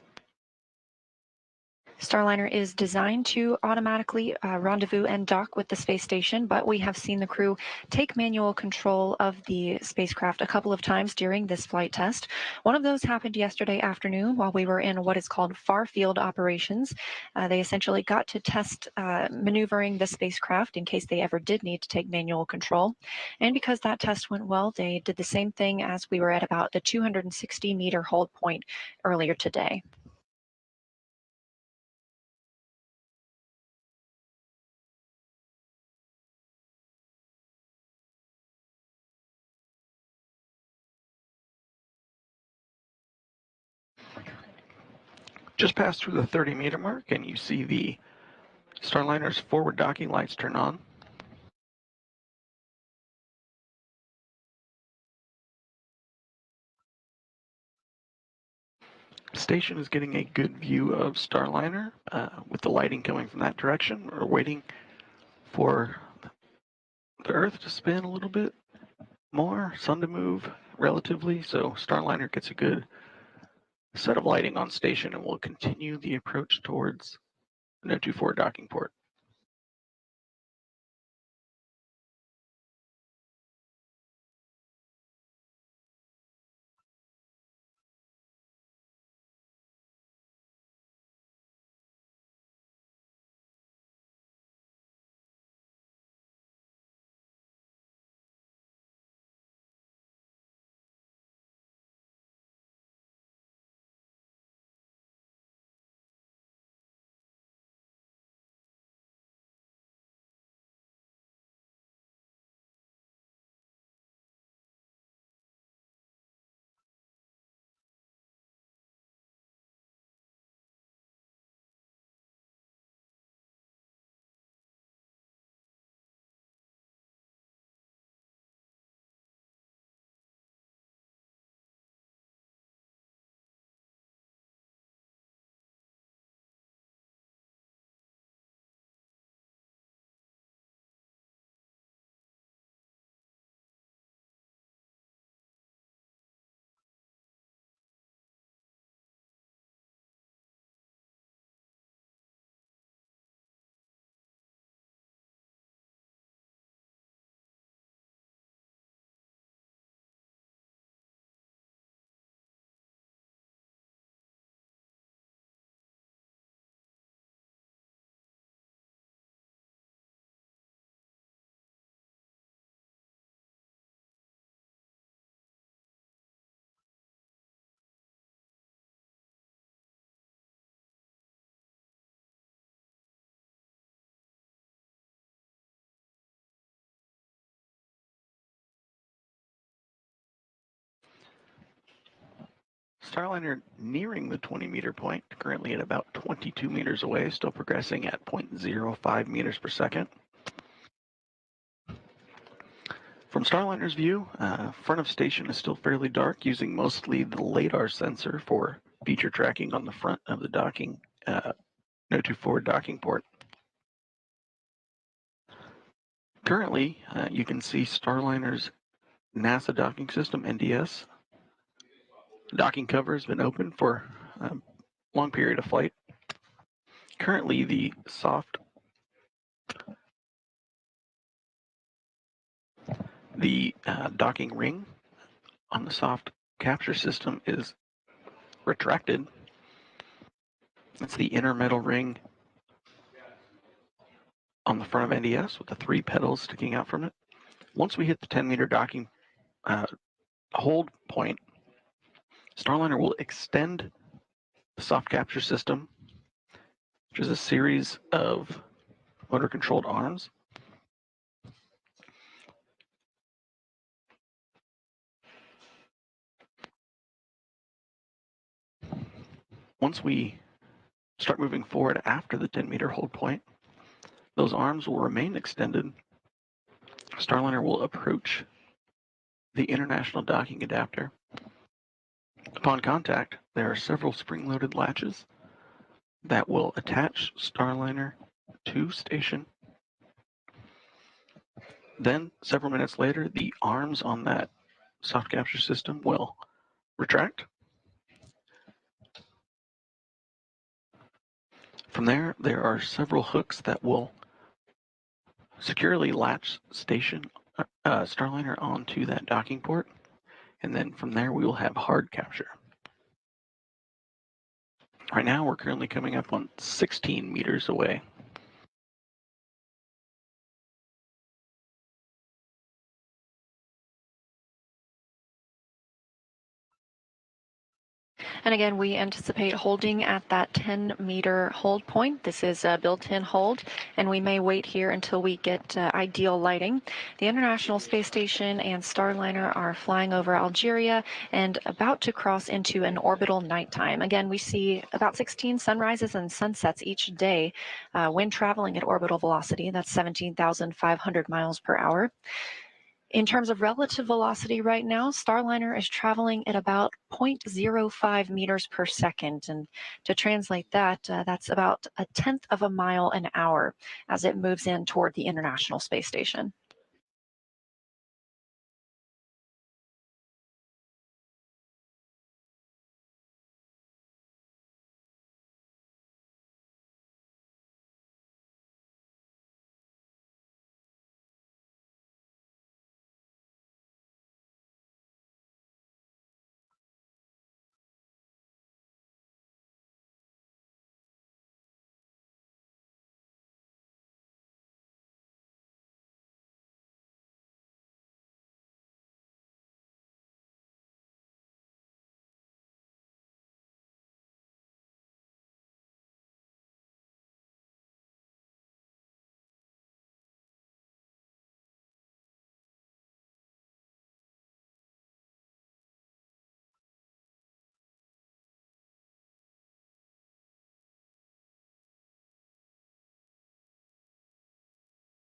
Starliner is designed to automatically rendezvous and dock with the space station, but we have seen the crew take manual control of the spacecraft a couple of times during this flight test. One of those happened yesterday afternoon while we were in what is called far field operations. They essentially got to test maneuvering the spacecraft in case they ever did need to take manual control. And because that test went well, they did the same thing as we were at about the 260-meter hold point earlier today. Just passed through the 30-meter mark, and you see the Starliner's forward docking lights turn on. Station is getting a good view of Starliner with the lighting coming from that direction. We're waiting for the Earth to spin a little bit more, sun to move relatively, so Starliner gets a good set of lighting on station, and we'll continue the approach towards the IFT4 docking port. Starliner nearing the 20-meter point, currently at about 22 meters away, still progressing at 0.05 meters per second. From Starliner's view, front of station is still fairly dark, using mostly the LiDAR sensor for feature tracking on the front of the docking IFT4 docking port. Currently, you can see Starliner's NASA docking system, NDS. The docking cover has been open for a long period of flight. Currently, the docking ring on the soft capture system is retracted. That's the inner metal ring on the front of NDS with the 3 pedals sticking out from it. Once we hit the 10-meter docking hold point, Starliner will extend the soft capture system, which is a series of motor-controlled arms. Once we start moving forward after the 10-meter hold point, those arms will remain extended. Starliner will approach the international docking adapter. Upon contact, there are several spring-loaded latches that will attach Starliner to station. Then, several minutes later, the arms on that soft capture system will retract. From there are several hooks that will securely latch Starliner onto that docking port, and then from there we will have hard capture. Right now we're currently coming up on 16 meters away. And again, we anticipate holding at that 10-meter hold point. This is a built-in hold, and we may wait here until we get ideal lighting. The International Space Station and Starliner are flying over Algeria and about to cross into an orbital nighttime. Again, we see about 16 sunrises and sunsets each day when traveling at orbital velocity. That's 17,500 miles per hour. In terms of relative velocity right now, Starliner is traveling at about 0.05 meters per second. And to translate that, that's about 1/10 of a mile an hour as it moves in toward the International Space Station.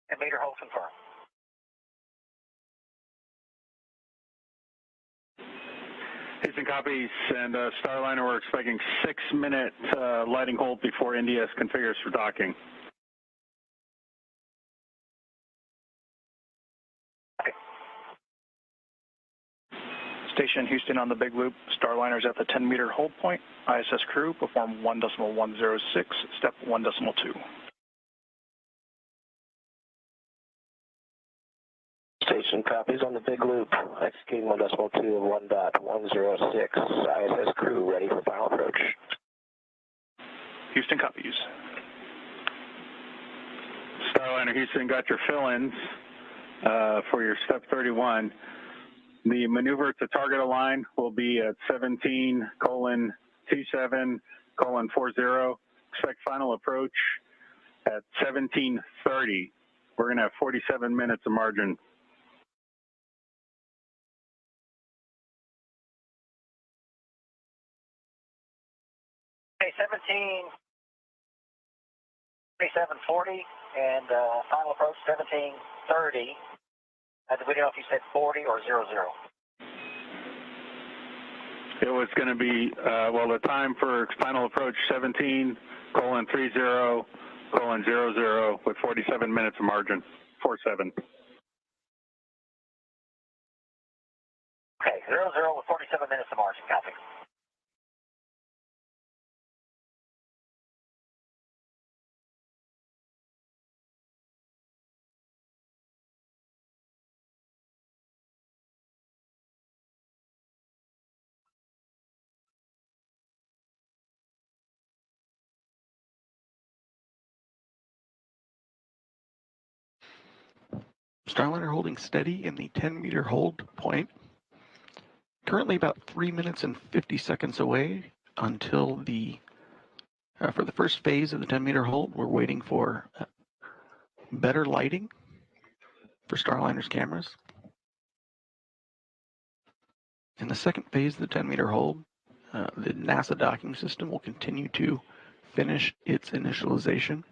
And meter hold confirmed. Houston copies, and Starliner, we're expecting 6-minute lighting hold before NDS configures for docking. Station Houston on the big loop. Starliner's at the 10-meter hold point. ISS crew perform 1.106, step 1.2. Station copies on the big loop. Executing 1.2 of 1.106. ISS crew ready for final approach. Houston copies. Starliner Houston, got your fill-ins for your step 31. The maneuver to target align will be at 17:27:40. Expect final approach at 17:30. We're going to have 47 minutes of margin. Okay, 17:27:40 and final approach 17:30. We don't know if you said 40 or 00. It was going to be, the time for final approach 17:30:00 with 47 minutes of margin, 47. Okay, 00 with 47 minutes of margin, copy. Starliner holding steady in the 10-meter hold point. Currently about 3 minutes and 50 seconds away until for the first phase of the 10-meter hold. We're waiting for better lighting for Starliner's cameras. In the second phase of the 10-meter hold, the NASA docking system will continue to finish its initialization.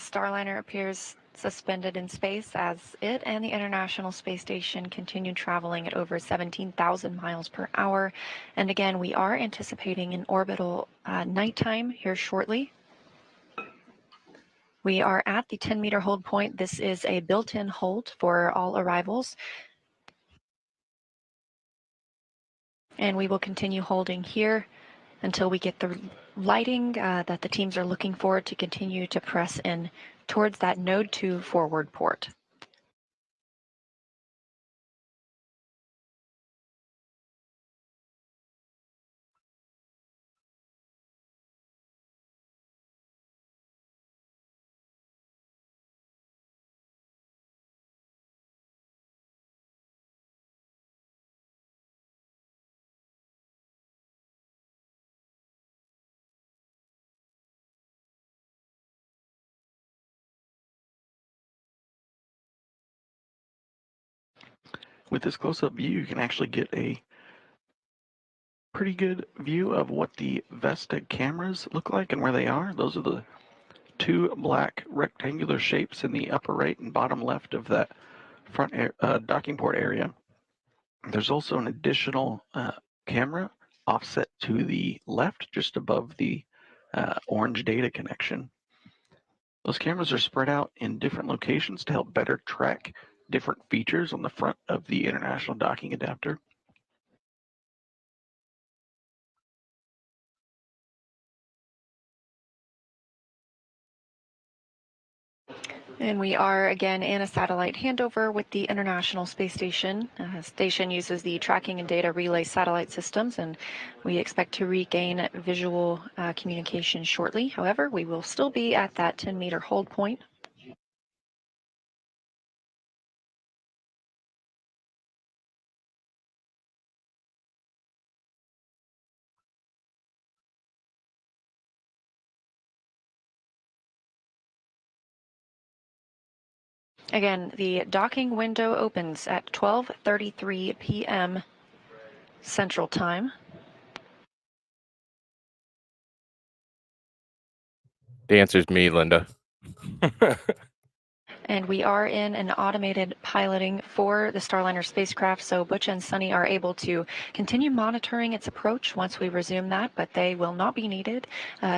Starliner appears suspended in space as it and the International Space Station continue traveling at over 17,000 miles per hour. And again, we are anticipating an orbital nighttime here shortly. We are at the 10-meter hold point. This is a built-in hold for all arrivals. And we will continue holding here until we get the lighting that the teams are looking for to continue to press in towards that node 2 forward port. With this close-up view, you can actually get a pretty good view of what the Vesta cameras look like and where they are. Those are the two black rectangular shapes in the upper right and bottom left of that front docking port area. There's also an additional camera offset to the left, just above the orange data connection. Those cameras are spread out in different locations to help better track different features on the front of the international docking adapter. And we are again in a satellite handover with the International Space Station. Station uses the tracking and data relay satellite systems, and we expect to regain visual communication shortly. However, we will still be at that 10-meter hold point. Again, the docking window opens at 12:33 p.m. Central Time. The answer is me, Linda. And we are in an automated piloting for the Starliner spacecraft, so Butch and Sunny are able to continue monitoring its approach once we resume that, but they will not be needed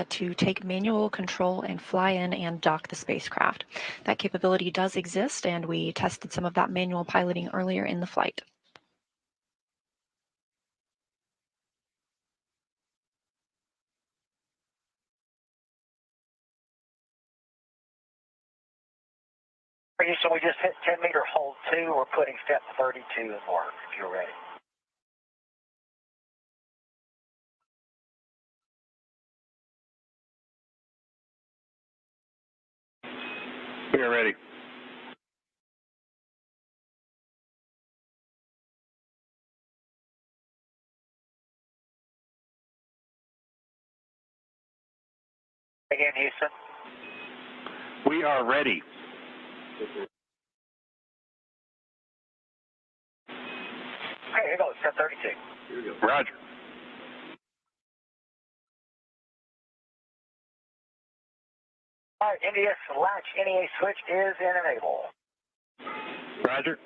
to take manual control and fly in and dock the spacecraft. That capability does exist, and we tested some of that manual piloting earlier in the flight. So we just hit 10-meter hold 2. We're putting step 32 in work, if you're ready. We are ready. Again, Houston. We are ready. Okay, here goes, step 32. Here we go. Roger. All right, NDS latch NEA switch is in enable. Roger.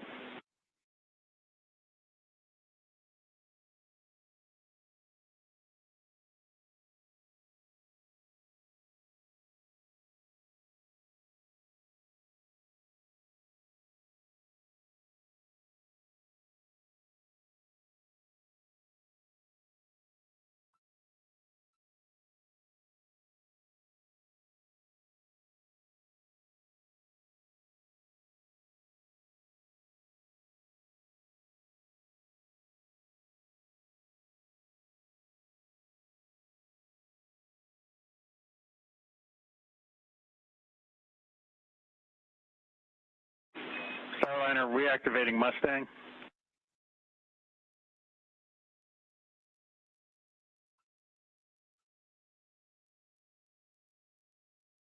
Starliner reactivating Mustang.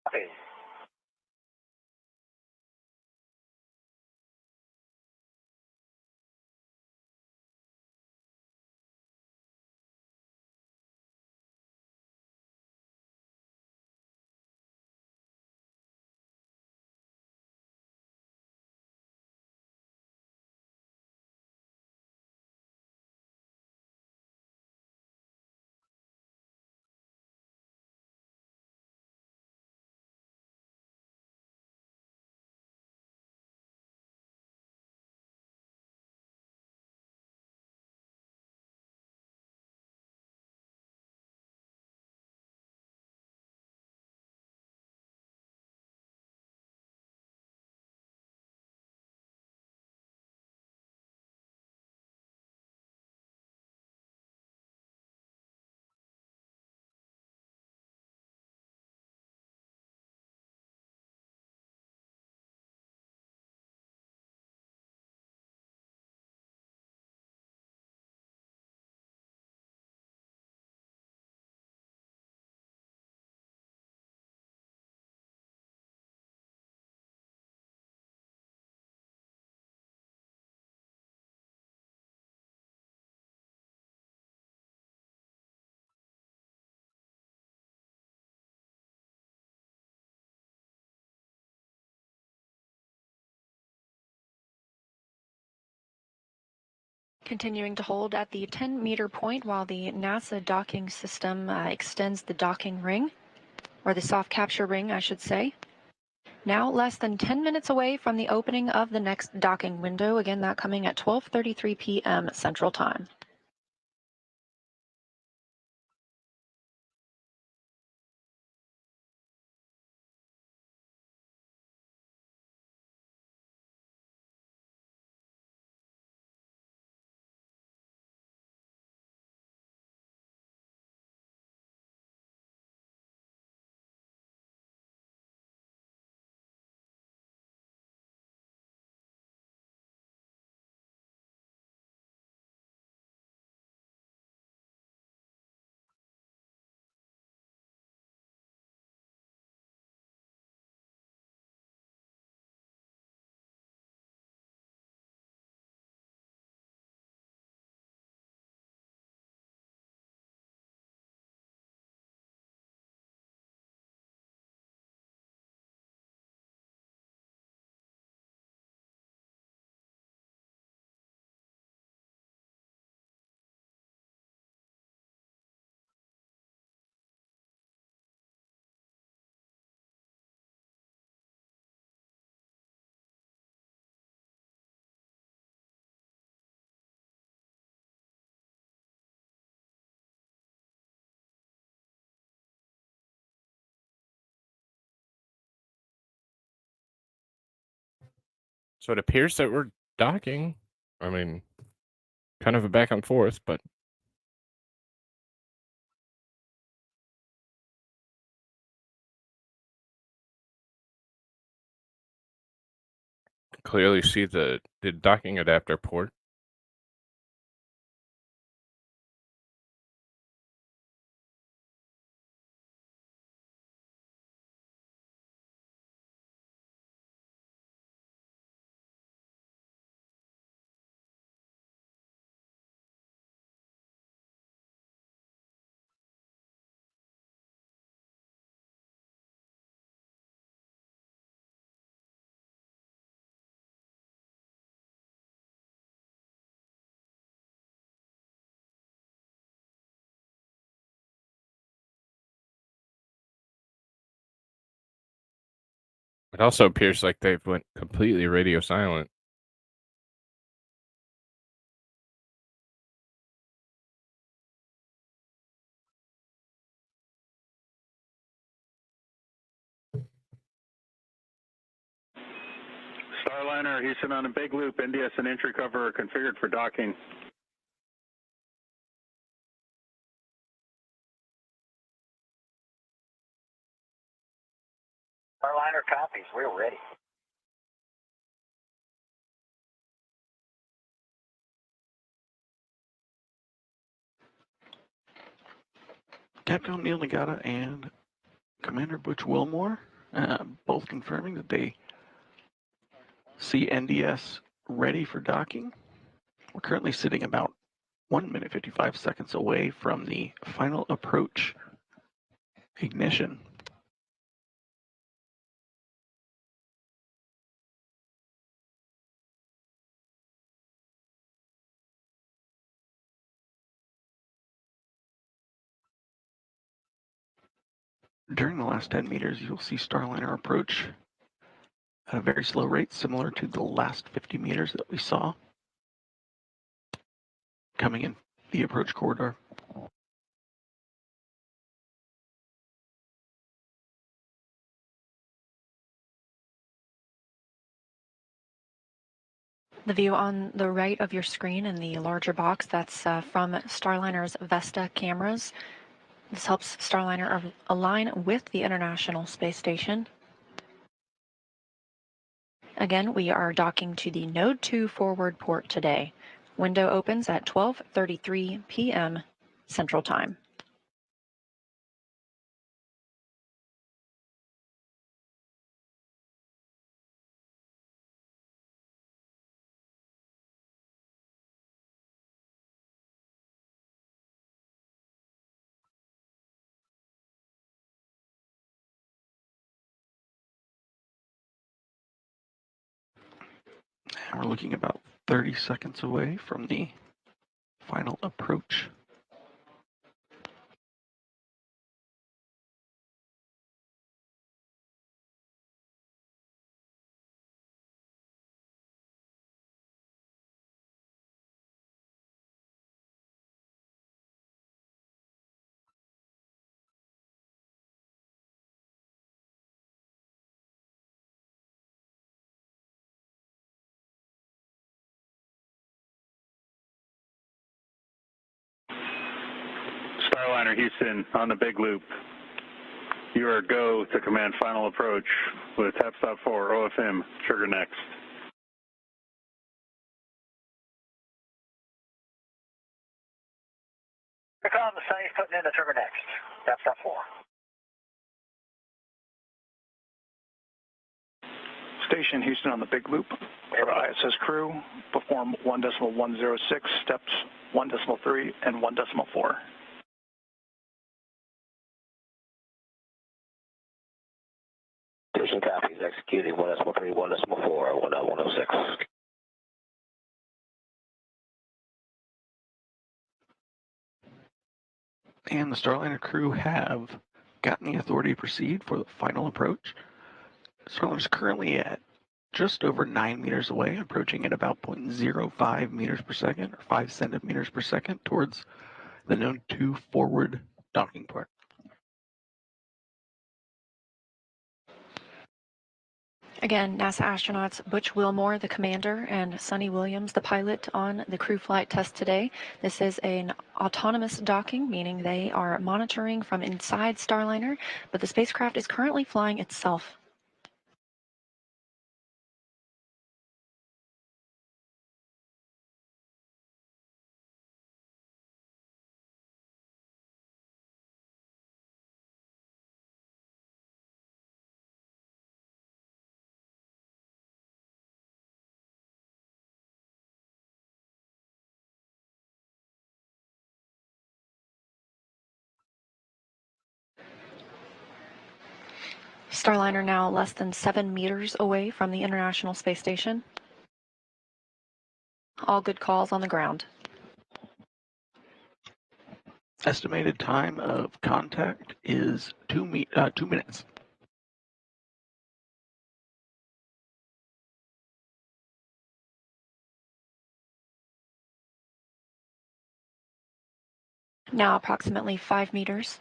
Okay. Continuing to hold at the 10-meter point while the NASA docking system extends the docking ring, or the soft capture ring, I should say. Now less than 10 minutes away from the opening of the next docking window. Again, that coming at 12:33 p.m. Central Time. So it appears that we're docking. I mean, kind of a back and forth, but clearly see the docking adapter port. It also appears like they've went completely radio silent. Starliner, Houston on a big loop. NDS and entry cover are configured for docking. Starliner copies. We're ready. Capcom Neil Nagata and Commander Butch Wilmore, both confirming that they see NDS ready for docking. We're currently sitting about 1 minute 55 seconds away from the final approach ignition. During the last 10 meters, you'll see Starliner approach at a very slow rate, similar to the last 50 meters that we saw coming in the approach corridor. The view on the right of your screen in the larger box, that's from Starliner's Vesta cameras. This helps Starliner align with the International Space Station. Again, we are docking to the Node 2 forward port today. Window opens at 12:33 p.m. Central Time. And we're looking about 30 seconds away from the final approach. Starliner Houston on the big loop. You are go to command final approach with tap stop 4 OFM, trigger next. Here comes safe, putting in the trigger next. Tap stop 4. Station Houston on the big loop. Our ISS crew perform 1.106 steps 1.3 and 1.4. Station copies, executing 1.3, 1.4, 1.106. And the Starliner crew have gotten the authority to proceed for the final approach. Starliner is currently at just over 9 meters away, approaching at about 0.05 meters per second, or 5 centimeters per second, towards the known 2 forward docking port. Again, NASA astronauts Butch Wilmore, the commander, and Sonny Williams, the pilot, on the crew flight test today. This is an autonomous docking, meaning they are monitoring from inside Starliner, but the spacecraft is currently flying itself. Starliner now less than 7 meters away from the International Space Station. All good calls on the ground. Estimated time of contact is 2 minutes. Now approximately 5 meters.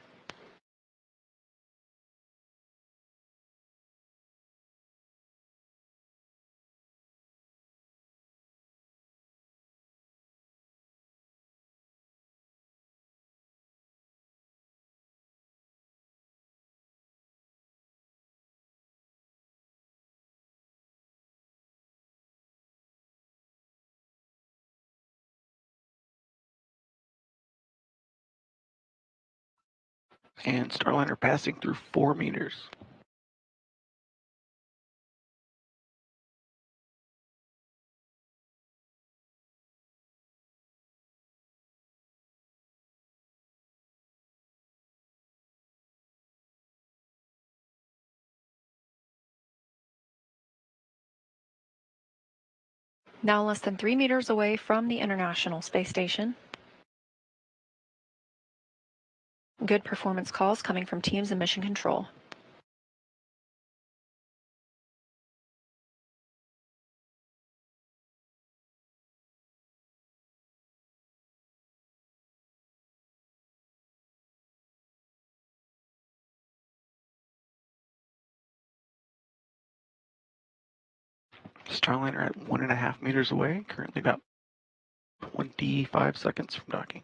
And Starliner passing through 4 meters. Now less than 3 meters away from the International Space Station. Good performance calls coming from teams in mission control. Starliner at 1.5 meters away, currently about 25 seconds from docking.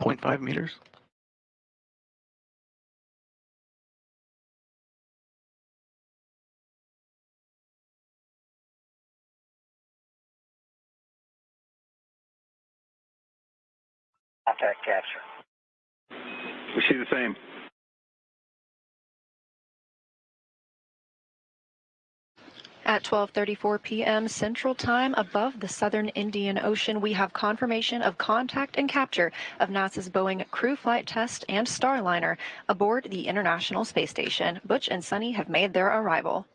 .5 meters. Contact capture. We see the same. At 12:34 p.m. Central Time, above the southern Indian Ocean, we have confirmation of contact and capture of NASA's Boeing Crew Flight Test and Starliner aboard the International Space Station. Butch and Sunny have made their arrival.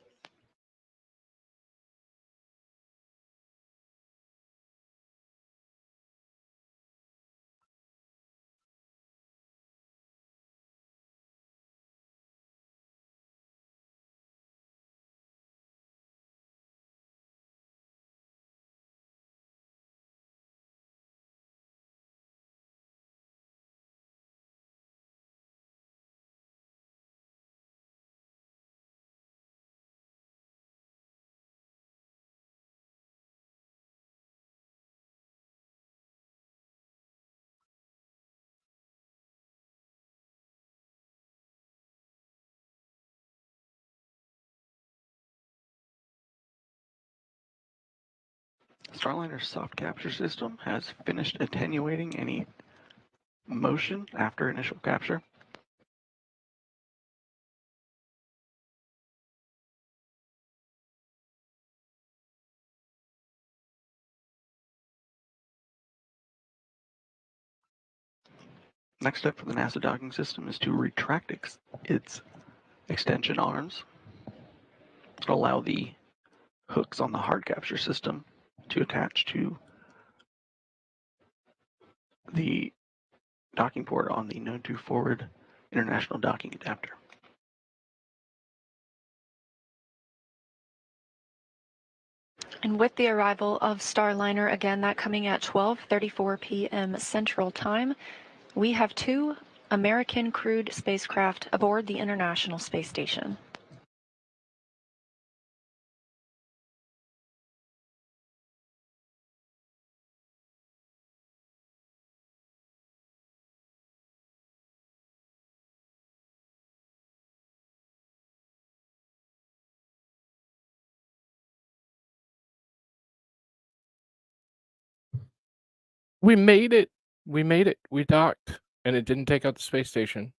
Starliner's soft capture system has finished attenuating any motion after initial capture. Next step for the NASA docking system is to retract its extension arms to allow the hooks on the hard capture system to attach to the docking port on the Node 2 forward international docking adapter. And with the arrival of Starliner, again, that coming at 12:34 p.m. Central Time, we have 2 American crewed spacecraft aboard the International Space Station. We made it. We made it. We docked, and it didn't take out the space station.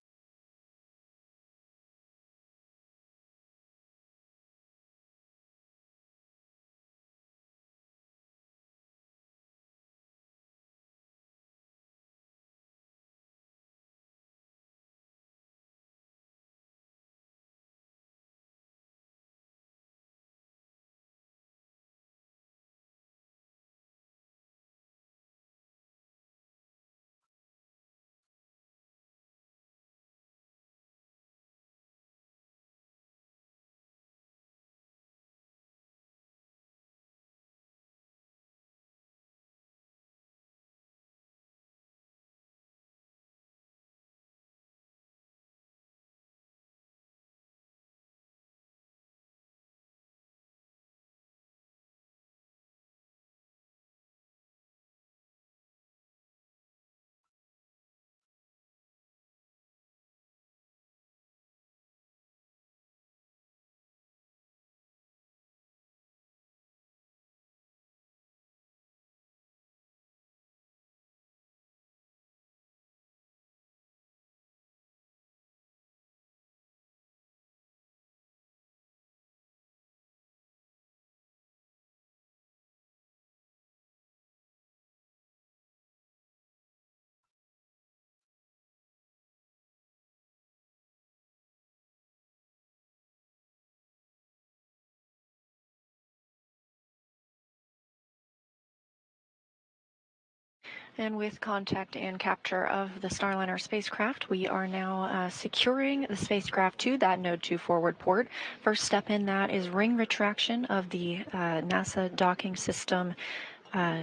And with contact and capture of the Starliner spacecraft, we are now securing the spacecraft to that Node 2 forward port. First step in that is ring retraction of the NASA docking system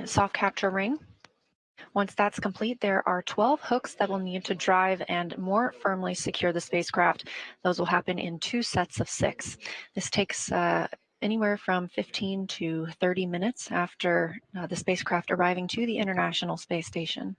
soft capture ring. Once that's complete, there are 12 hooks that will need to drive and more firmly secure the spacecraft. Those will happen in 2 sets of 6. This takes anywhere from 15 to 30 minutes after the spacecraft arriving to the International Space Station.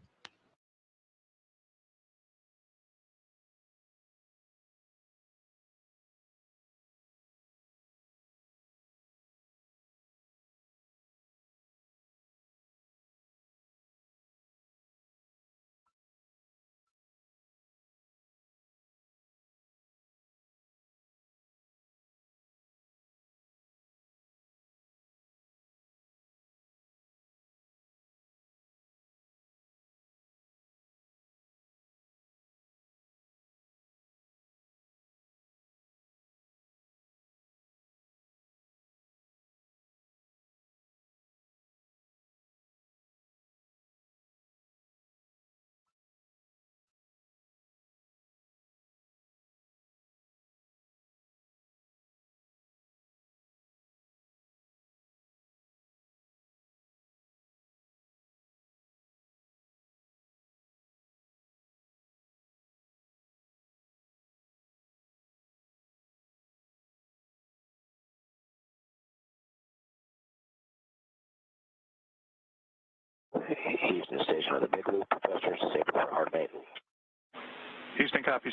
Houston Station on the big loop. Thrusters disabled for hard maintenance. Houston copies.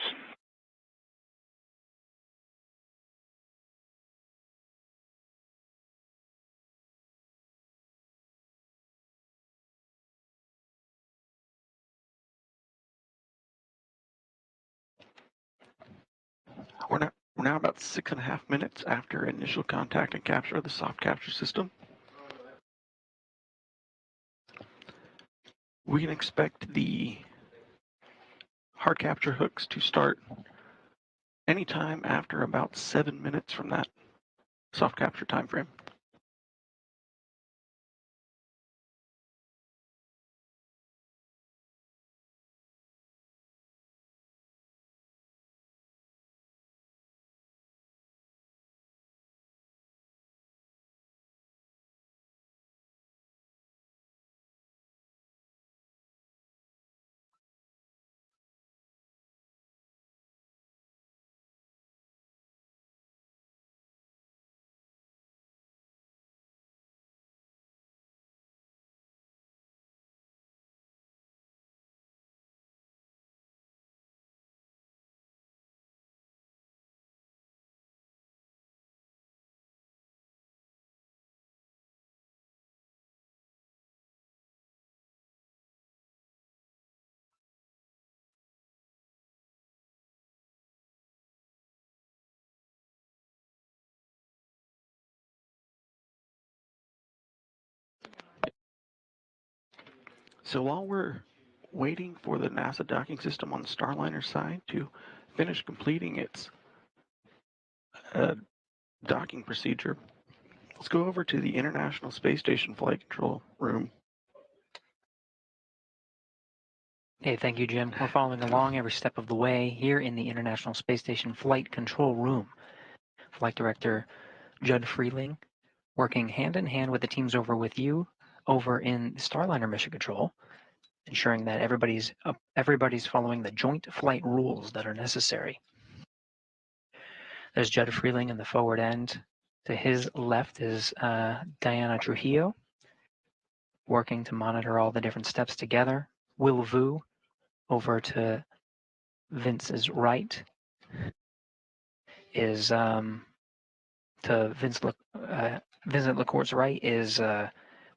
We're now about 6.5 minutes after initial contact and capture of the soft capture system. We can expect the hard capture hooks to start anytime after about 7 minutes from that soft capture time frame. So while we're waiting for the NASA docking system on the Starliner side to finish completing its docking procedure, let's go over to the International Space Station Flight Control Room. Hey, thank you, Jim. We're following along every step of the way here in the International Space Station Flight Control Room. Flight Director Judd Freeling working hand in hand with the teams over with you over in Starliner Mission Control, ensuring that everybody's following the joint flight rules that are necessary. There's Judd Freeling in the forward end. To his left is Diana Trujillo, working to monitor all the different steps together. Will Vu over to Vince's right is to Vincent LaCourt's right is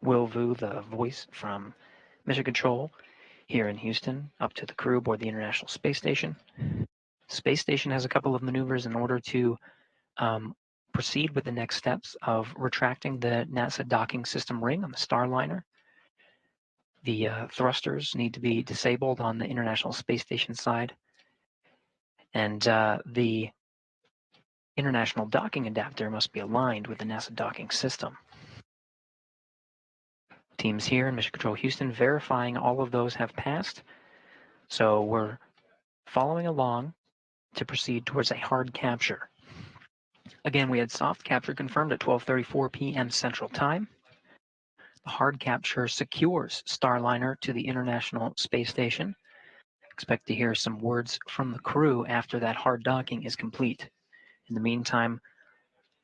Will Vu, the voice from Mission Control here in Houston, up to the crew aboard the International Space Station. Space Station has a couple of maneuvers in order to proceed with the next steps of retracting the NASA docking system ring on the Starliner. The thrusters need to be disabled on the International Space Station side, and the International Docking Adapter must be aligned with the NASA docking system. Teams here in Mission Control Houston verifying all of those have passed, so we're following along to proceed towards a hard capture. Again, we had soft capture confirmed at 12:34 p.m. Central Time. The hard capture secures Starliner to the International Space Station. Expect to hear some words from the crew after that hard docking is complete. In the meantime,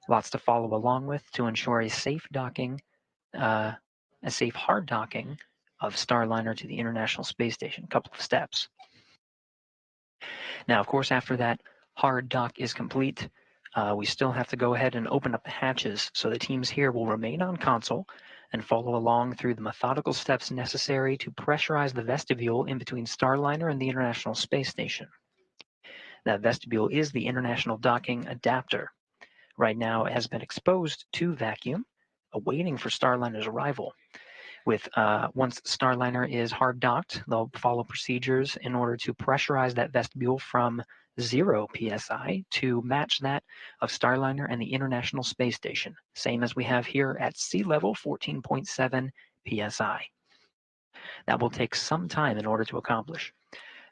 lots to follow along with to ensure a safe docking, a safe hard docking of Starliner to the International Space Station. A couple of steps. Now, of course, after that hard dock is complete, we still have to go ahead and open up the hatches, so the teams here will remain on console and follow along through the methodical steps necessary to pressurize the vestibule in between Starliner and the International Space Station. That vestibule is the International Docking Adapter. Right now, it has been exposed to vacuum, awaiting for Starliner's arrival. Once Starliner is hard docked, they'll follow procedures in order to pressurize that vestibule from 0 psi to match that of Starliner and the International Space Station, same as we have here at sea level, 14.7 psi. That will take some time in order to accomplish.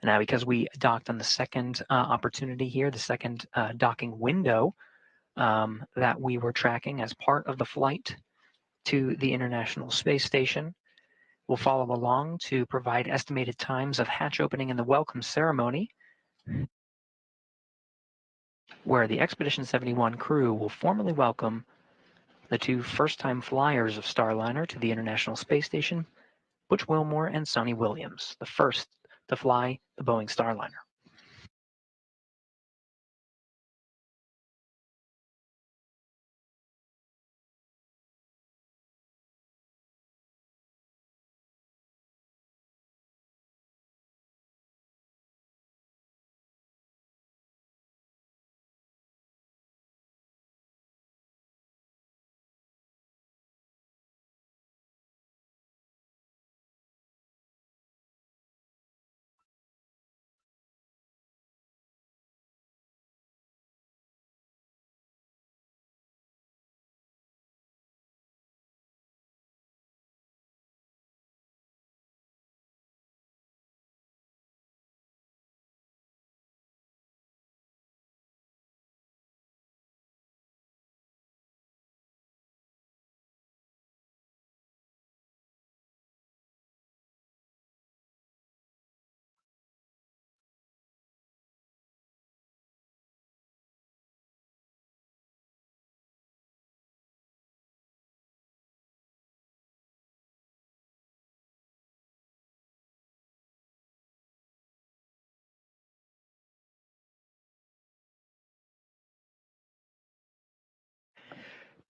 Now, because we docked on the second opportunity here, the second docking window that we were tracking as part of the flight to the International Space Station, we'll follow along to provide estimated times of hatch opening and the welcome ceremony, where the Expedition 71 crew will formally welcome the two first-time flyers of Starliner to the International Space Station, Butch Wilmore and Sonny Williams, the first to fly the Boeing Starliner.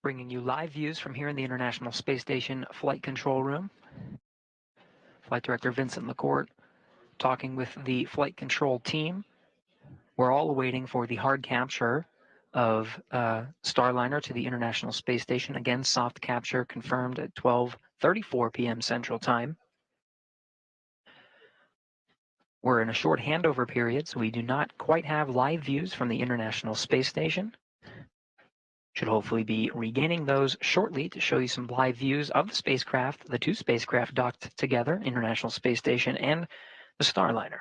Bringing you live views from here in the International Space Station Flight Control Room. Flight Director Vincent LaCourte talking with the flight control team. We're all waiting for the hard capture of Starliner to the International Space Station. Again, soft capture confirmed at 12:34 p.m. Central Time. We're in a short handover period, so we do not quite have live views from the International Space Station. Should hopefully be regaining those shortly to show you some live views of the spacecraft, the two spacecraft docked together, International Space Station and the Starliner.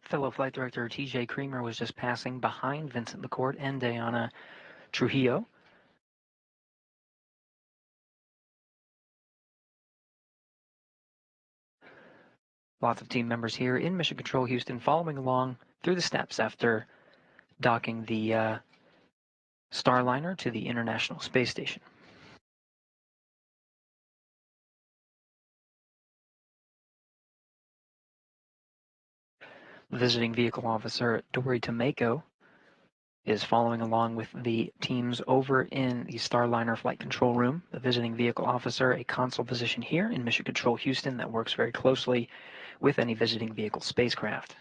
Fellow Flight Director TJ Creamer was just passing behind Vincent LaCourte and Diana Trujillo. Lots of team members here in Mission Control Houston following along through the steps after docking the Starliner to the International Space Station. Visiting Vehicle Officer Dory Tomeko is following along with the teams over in the Starliner Flight Control Room. The visiting vehicle officer, a console position here in Mission Control Houston that works very closely with any visiting vehicle spacecraft.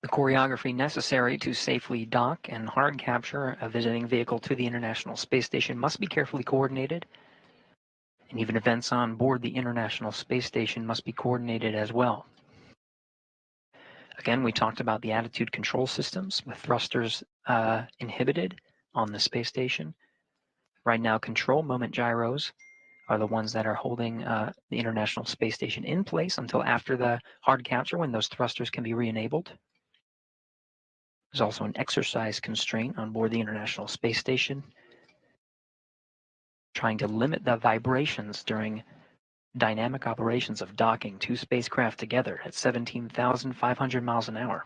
The choreography necessary to safely dock and hard capture a visiting vehicle to the International Space Station must be carefully coordinated, and even events on board the International Space Station must be coordinated as well. Again, we talked about the attitude control systems with thrusters inhibited on the space station. Right now, control moment gyros are the ones that are holding the International Space Station in place until after the hard capture, when those thrusters can be re-enabled. There's also an exercise constraint on board the International Space Station, trying to limit the vibrations during dynamic operations of docking two spacecraft together at 17,500 miles an hour.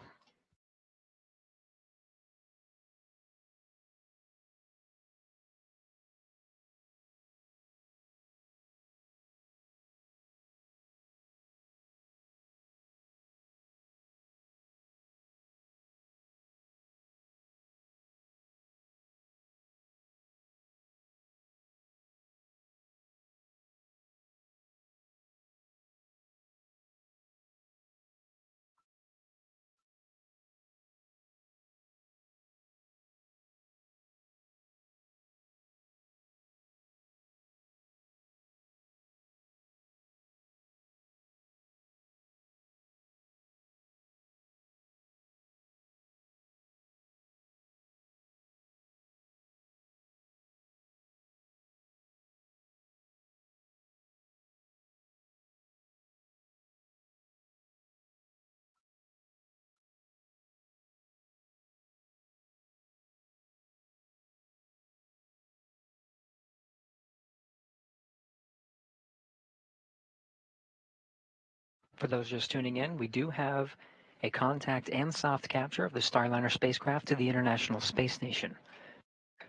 For those just tuning in, we do have a contact and soft capture of the Starliner spacecraft to the International Space Station.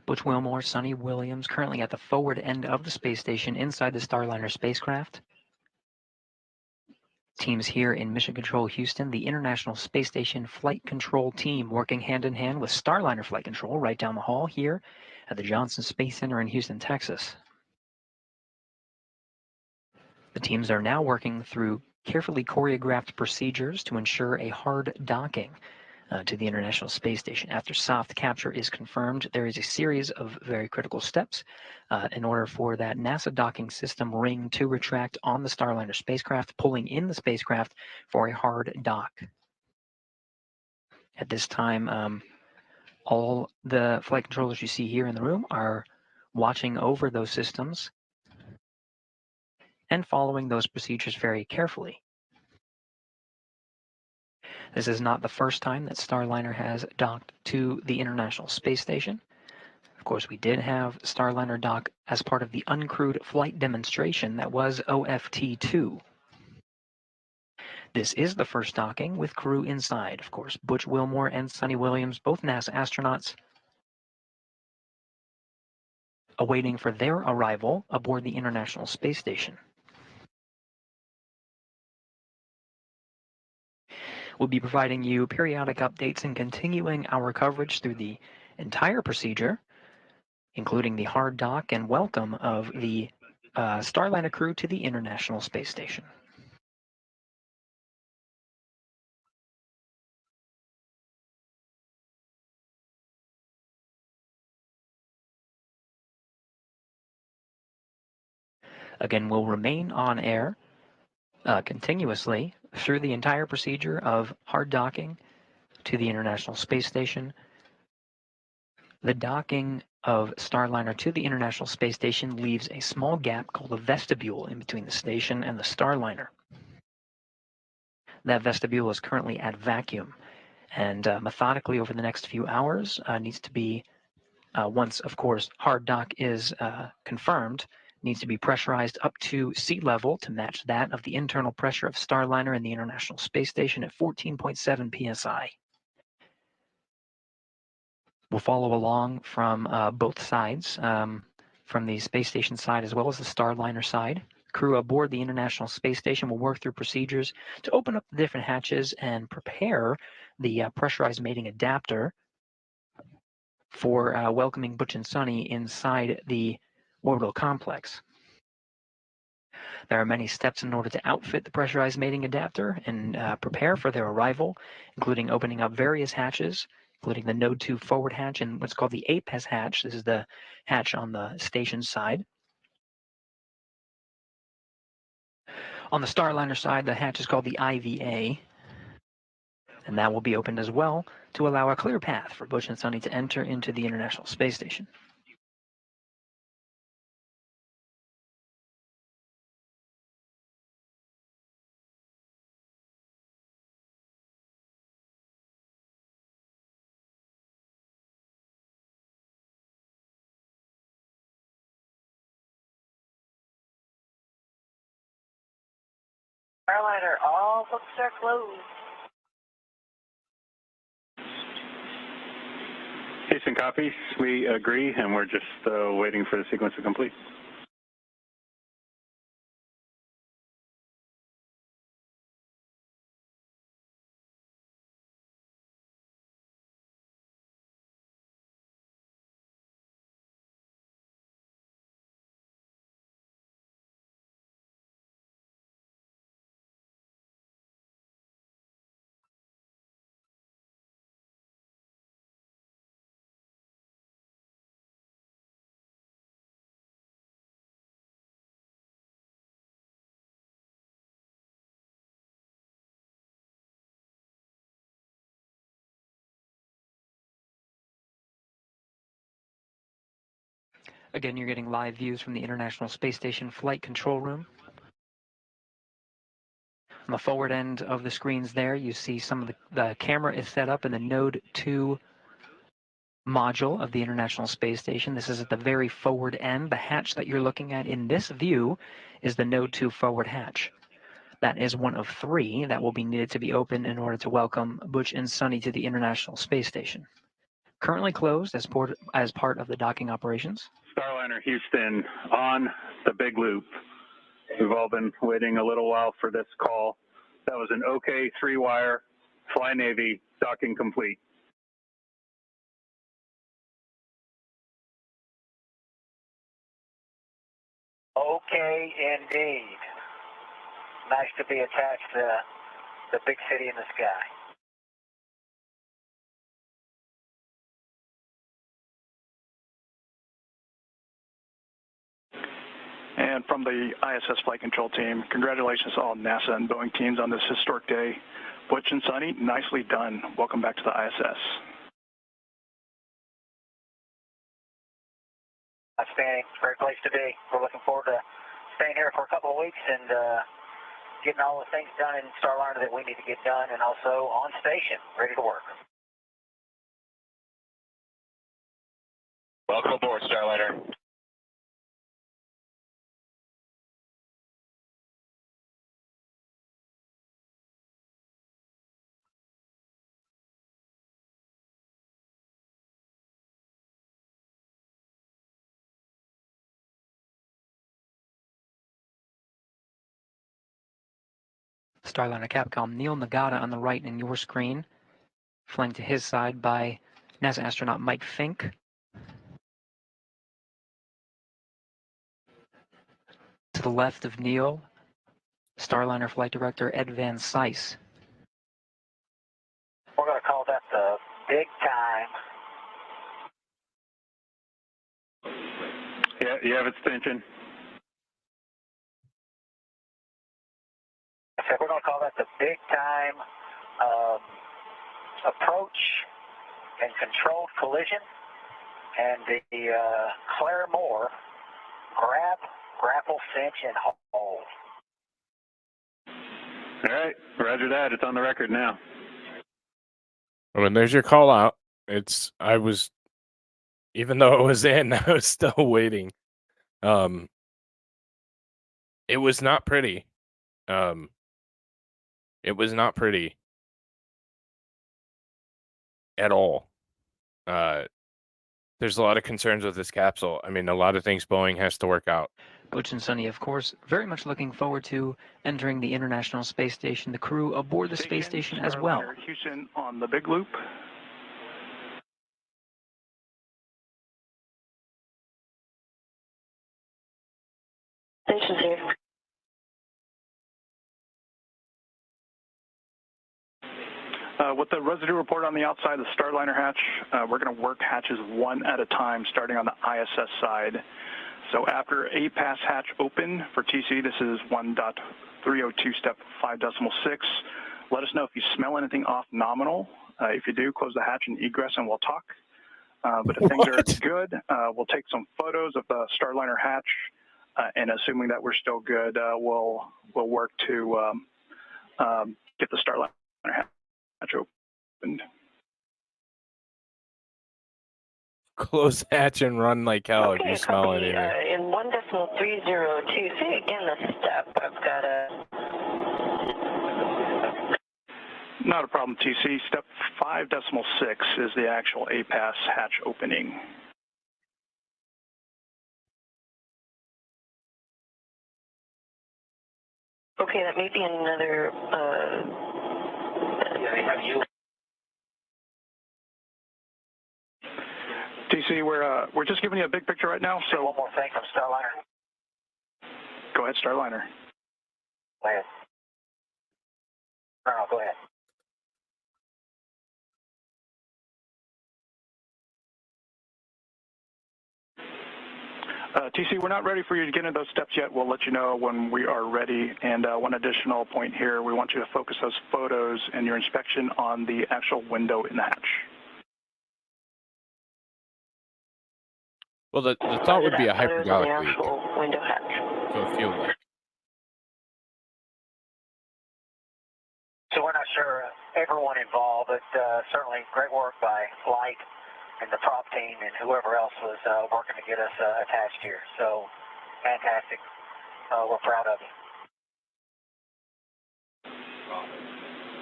Butch Wilmore, Sonny Williams, currently at the forward end of the space station inside the Starliner spacecraft. Teams here in Mission Control Houston, the International Space Station Flight Control Team working hand in hand with Starliner Flight Control right down the hall here at the Johnson Space Center in Houston, Texas. The teams are now working through carefully choreographed procedures to ensure a hard docking to the International Space Station. After soft capture is confirmed, there is a series of very critical steps in order for that NASA docking system ring to retract on the Starliner spacecraft, pulling in the spacecraft for a hard dock. At this time, all the flight controllers you see here in the room are watching over those systems and following those procedures very carefully. This is not the first time that Starliner has docked to the International Space Station. Of course, we did have Starliner dock as part of the uncrewed flight demonstration that was IFT4. This is the first docking with crew inside. Of course, Butch Wilmore and Sonny Williams, both NASA astronauts, awaiting for their arrival aboard the International Space Station. We'll be providing you periodic updates and continuing our coverage through the entire procedure, including the hard dock and welcome of the Starliner crew to the International Space Station. Again, we'll remain on air continuously through the entire procedure of hard docking to the International Space Station. The docking of Starliner to the International Space Station leaves a small gap called a vestibule in between the station and the Starliner. That vestibule is currently at vacuum, and methodically over the next few hours needs to be, once, of course, hard dock is confirmed, needs to be pressurized up to sea level to match that of the internal pressure of Starliner and the International Space Station at 14.7 psi. We'll follow along from both sides, from the space station side as well as the Starliner side. Crew aboard the International Space Station will work through procedures to open up the different hatches and prepare the pressurized mating adapter for welcoming Butch and Sonny inside the orbital complex. There are many steps in order to outfit the pressurized mating adapter and prepare for their arrival, including opening up various hatches, including the Node 2 forward hatch and what's called the APES hatch. This is the hatch on the station side. On the Starliner side, the hatch is called the IVA, and that will be opened as well to allow a clear path for Butch and Sonny to enter into the International Space Station. Starliner, all books are closed. Houston copies. We agree, and we're just waiting for the sequence to complete. Again, you're getting live views from the International Space Station Flight Control Room. On the forward end of the screens there, you see some of the camera is set up in the Node 2 module of the International Space Station. This is at the very forward end. The hatch that you're looking at in this view is the Node 2 forward hatch. That is one of 3 that will be needed to be opened in order to welcome Butch and Sunny to the International Space Station. Currently closed as part of the docking operations. Starliner Houston on the big loop. We've all been waiting a little while for this call. That was an OK 3-wire, Fly Navy, docking complete. Okay, indeed. Nice to be attached to the big city in the sky. And from the ISS Flight Control Team, congratulations to all NASA and Boeing teams on this historic day. Butch and Sunny, nicely done. Welcome back to the ISS. Outstanding. Great place to be. We're looking forward to staying here for a couple of weeks and getting all the things done in Starliner that we need to get done, and also on station, ready to work. Welcome aboard, Starliner. Starliner Capcom, Neil Nagata on the right in your screen, flanked to his side by NASA astronaut Mike Fink. To the left of Neil, Starliner Flight Director Ed Van Cise. We're going to call that the big time. Yeah, you have extension. I said we're going to call that the big time approach and controlled collision, and the Claire Moore grapple, cinch, and hold. All right, roger that. It's on the record now. I mean, there's your call out. Even though it was in, I was still waiting. It was not pretty. It was not pretty at all. There's a lot of concerns with this capsule. I mean, a lot of things Boeing has to work out. Butch and Sunny, of course, very much looking forward to entering the International Space Station, the crew aboard the space station as well. Starliner Houston on the big loop. Station's here. With the residue report on the outside of the Starliner hatch, we're going to work hatches one at a time, starting on the ISS side. So after a pass hatch open for TC, this is 1.302 step 5.6. Let us know if you smell anything off nominal. If you do, close the hatch and egress and we'll talk. But if things are good, we'll take some photos of the Starliner hatch, and assuming that we're still good, we'll work to get the Starliner hatch opened. Close hatch and run like hell if you smell copy. anything. In 1.302, say again the step. I've got a... Not a problem, TC. Step 5.6 is the actual APAS hatch opening. Okay, that may be another... TC, we're just giving you a big picture right now. So one more thing from Starliner. Go ahead, Starliner. Go ahead. No, go ahead. TC, we're not ready for you to get into those steps yet. We'll let you know when we are ready. And one additional point here, we want you to focus those photos and your inspection on the actual window in the hatch. Well, the thought would be a hypergolic leak. Window hatch. So a fuel leak. So we're not sure everyone involved, but certainly great work by Flight and the prop team and whoever else was working to get us attached here. So fantastic. We're proud of you.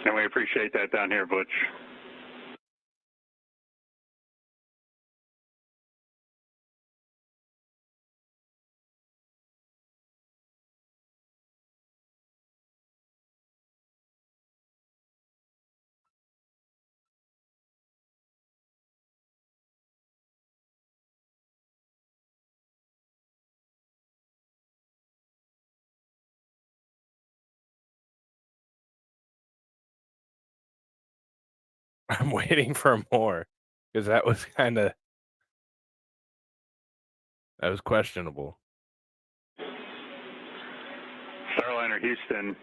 And we appreciate that down here, Butch. I'm waiting for more because that was questionable. Starliner Houston,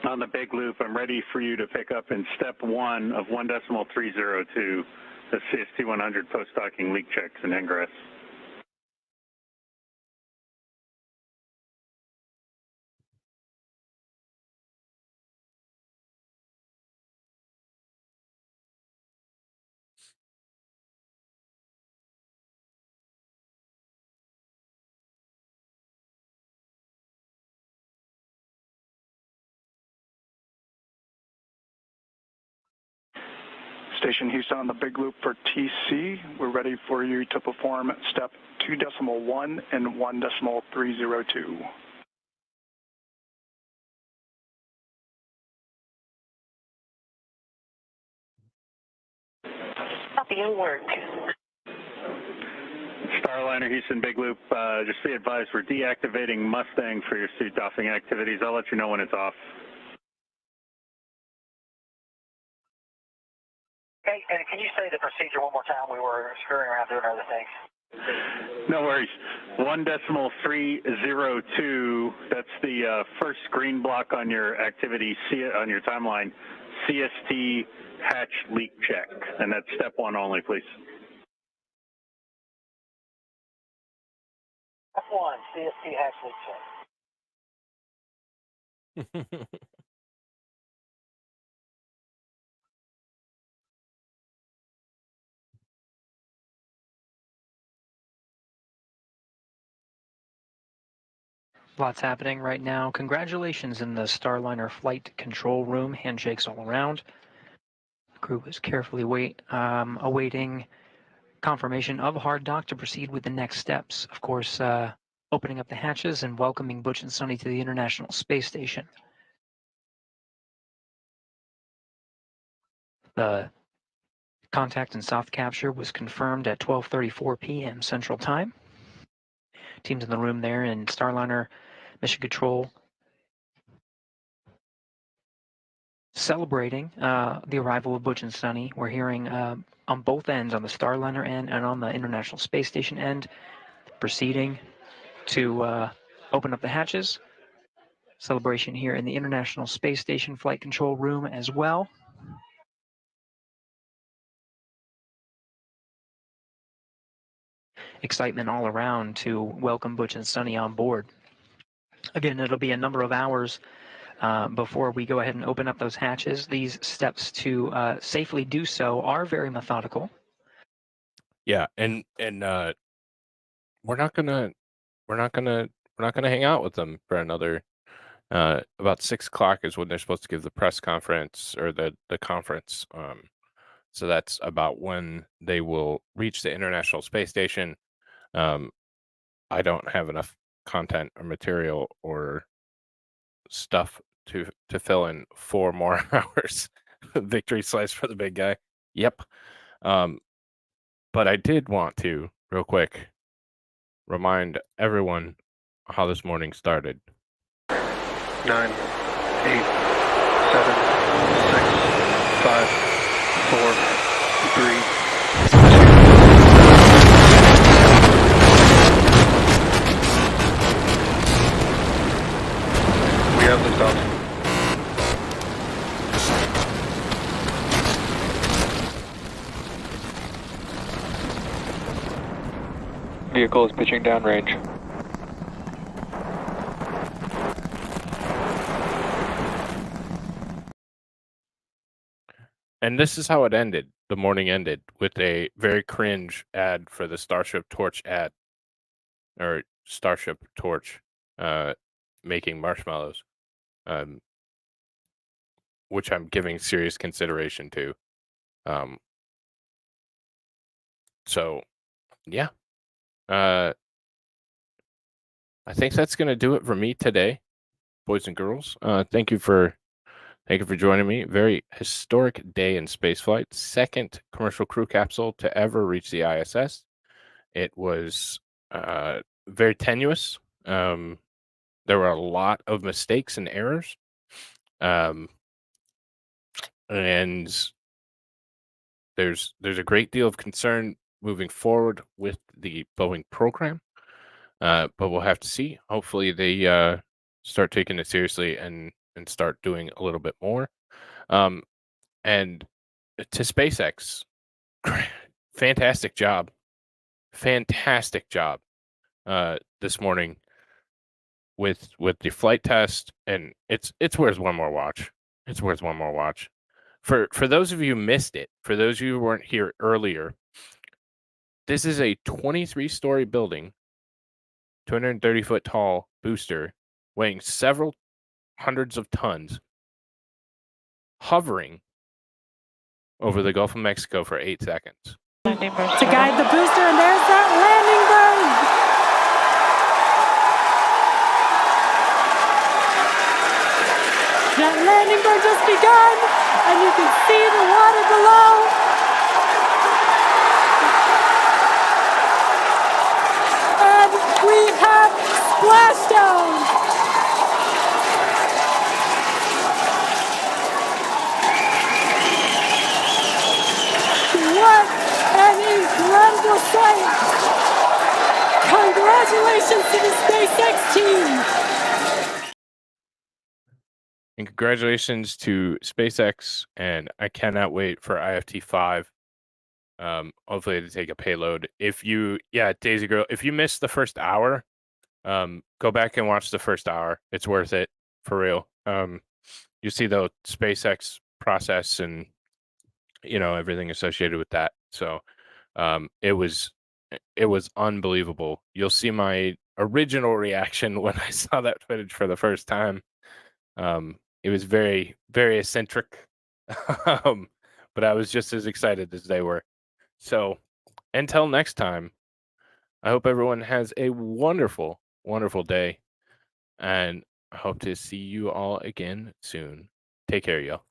on the big loop, I'm ready for you to pick up in step 1 of 1.302, the CST-100 post-docking leak checks and ingress. Station Houston on the big loop for TC. We're ready for you to perform step 2.1 and 1.302. Copy and work. Starliner Houston big loop, just be advised we're deactivating Mustang for your suit doffing activities. I'll let you know when it's off. Okay, and can you say the procedure one more time? We were screwing around doing other things. No worries. 1.302, that's the first green block on your activity, on your timeline, CST hatch leak check. And that's step 1 only, please. Step 1, CST hatch leak check. Lots happening right now. Congratulations in the Starliner flight control room. Handshakes all around. The crew is carefully awaiting confirmation of hard dock to proceed with the next steps. Of course, opening up the hatches and welcoming Butch and Sonny to the International Space Station. The contact and soft capture was confirmed at 12:34 p.m. Central Time. Teams in the room there in Starliner Mission Control celebrating the arrival of Butch and Sonny. We're hearing on both ends, on the Starliner end and on the International Space Station end, proceeding to open up the hatches. Celebration here in the International Space Station flight control room as well. Excitement all around to welcome Butch and Sonny on board. Again, it'll be a number of hours before we go ahead and open up those hatches. These steps to safely do so are very methodical. Yeah, and we're not gonna hang out with them for another. About 6 o'clock is when they're supposed to give the press conference or the conference. So that's about when they will reach the International Space Station. I don't have enough content or material or stuff to fill in 4 more hours. Victory slice for the big guy. Yep. But I did want to, real quick, remind everyone how this morning started. 9, 8, 7, 6, 5, 4, 3, 2. We have liftoff. Vehicle is pitching downrange. And this is how it ended. The morning ended with a very cringe ad for the Starship Torch ad, or Starship Torch, making marshmallows. which I'm giving serious consideration to. So yeah, I think that's gonna do it for me today, boys and girls. Thank you for joining me. Very historic day in spaceflight. Second commercial crew capsule to ever reach the ISS. It was very tenuous. There were a lot of mistakes and errors. And there's a great deal of concern moving forward with the Boeing program. But we'll have to see. Hopefully they start taking it seriously and start doing a little bit more. And to SpaceX, fantastic job this morning with the flight test, and it's worth one more watch. It's worth one more watch. For those of you who missed it, for those of you who weren't here earlier, this is a 23-story building, 230-foot tall booster, weighing several hundreds of tons, hovering over the Gulf of Mexico for 8 seconds. To guide the booster, and there's that landing burn! That landing burn just begun, and you can see the water below. And we have splashdown! What an incredible sight! Congratulations to the SpaceX team! And congratulations to SpaceX, and I cannot wait for IFT4. Hopefully to take a payload. Daisy Girl, if you missed the first hour, go back and watch the first hour. It's worth it, for real. You see the SpaceX process and everything associated with that. So it was unbelievable. You'll see my original reaction when I saw that footage for the first time. It was very, very eccentric, but I was just as excited as they were. So until next time, I hope everyone has a wonderful, wonderful day, and I hope to see you all again soon. Take care, y'all.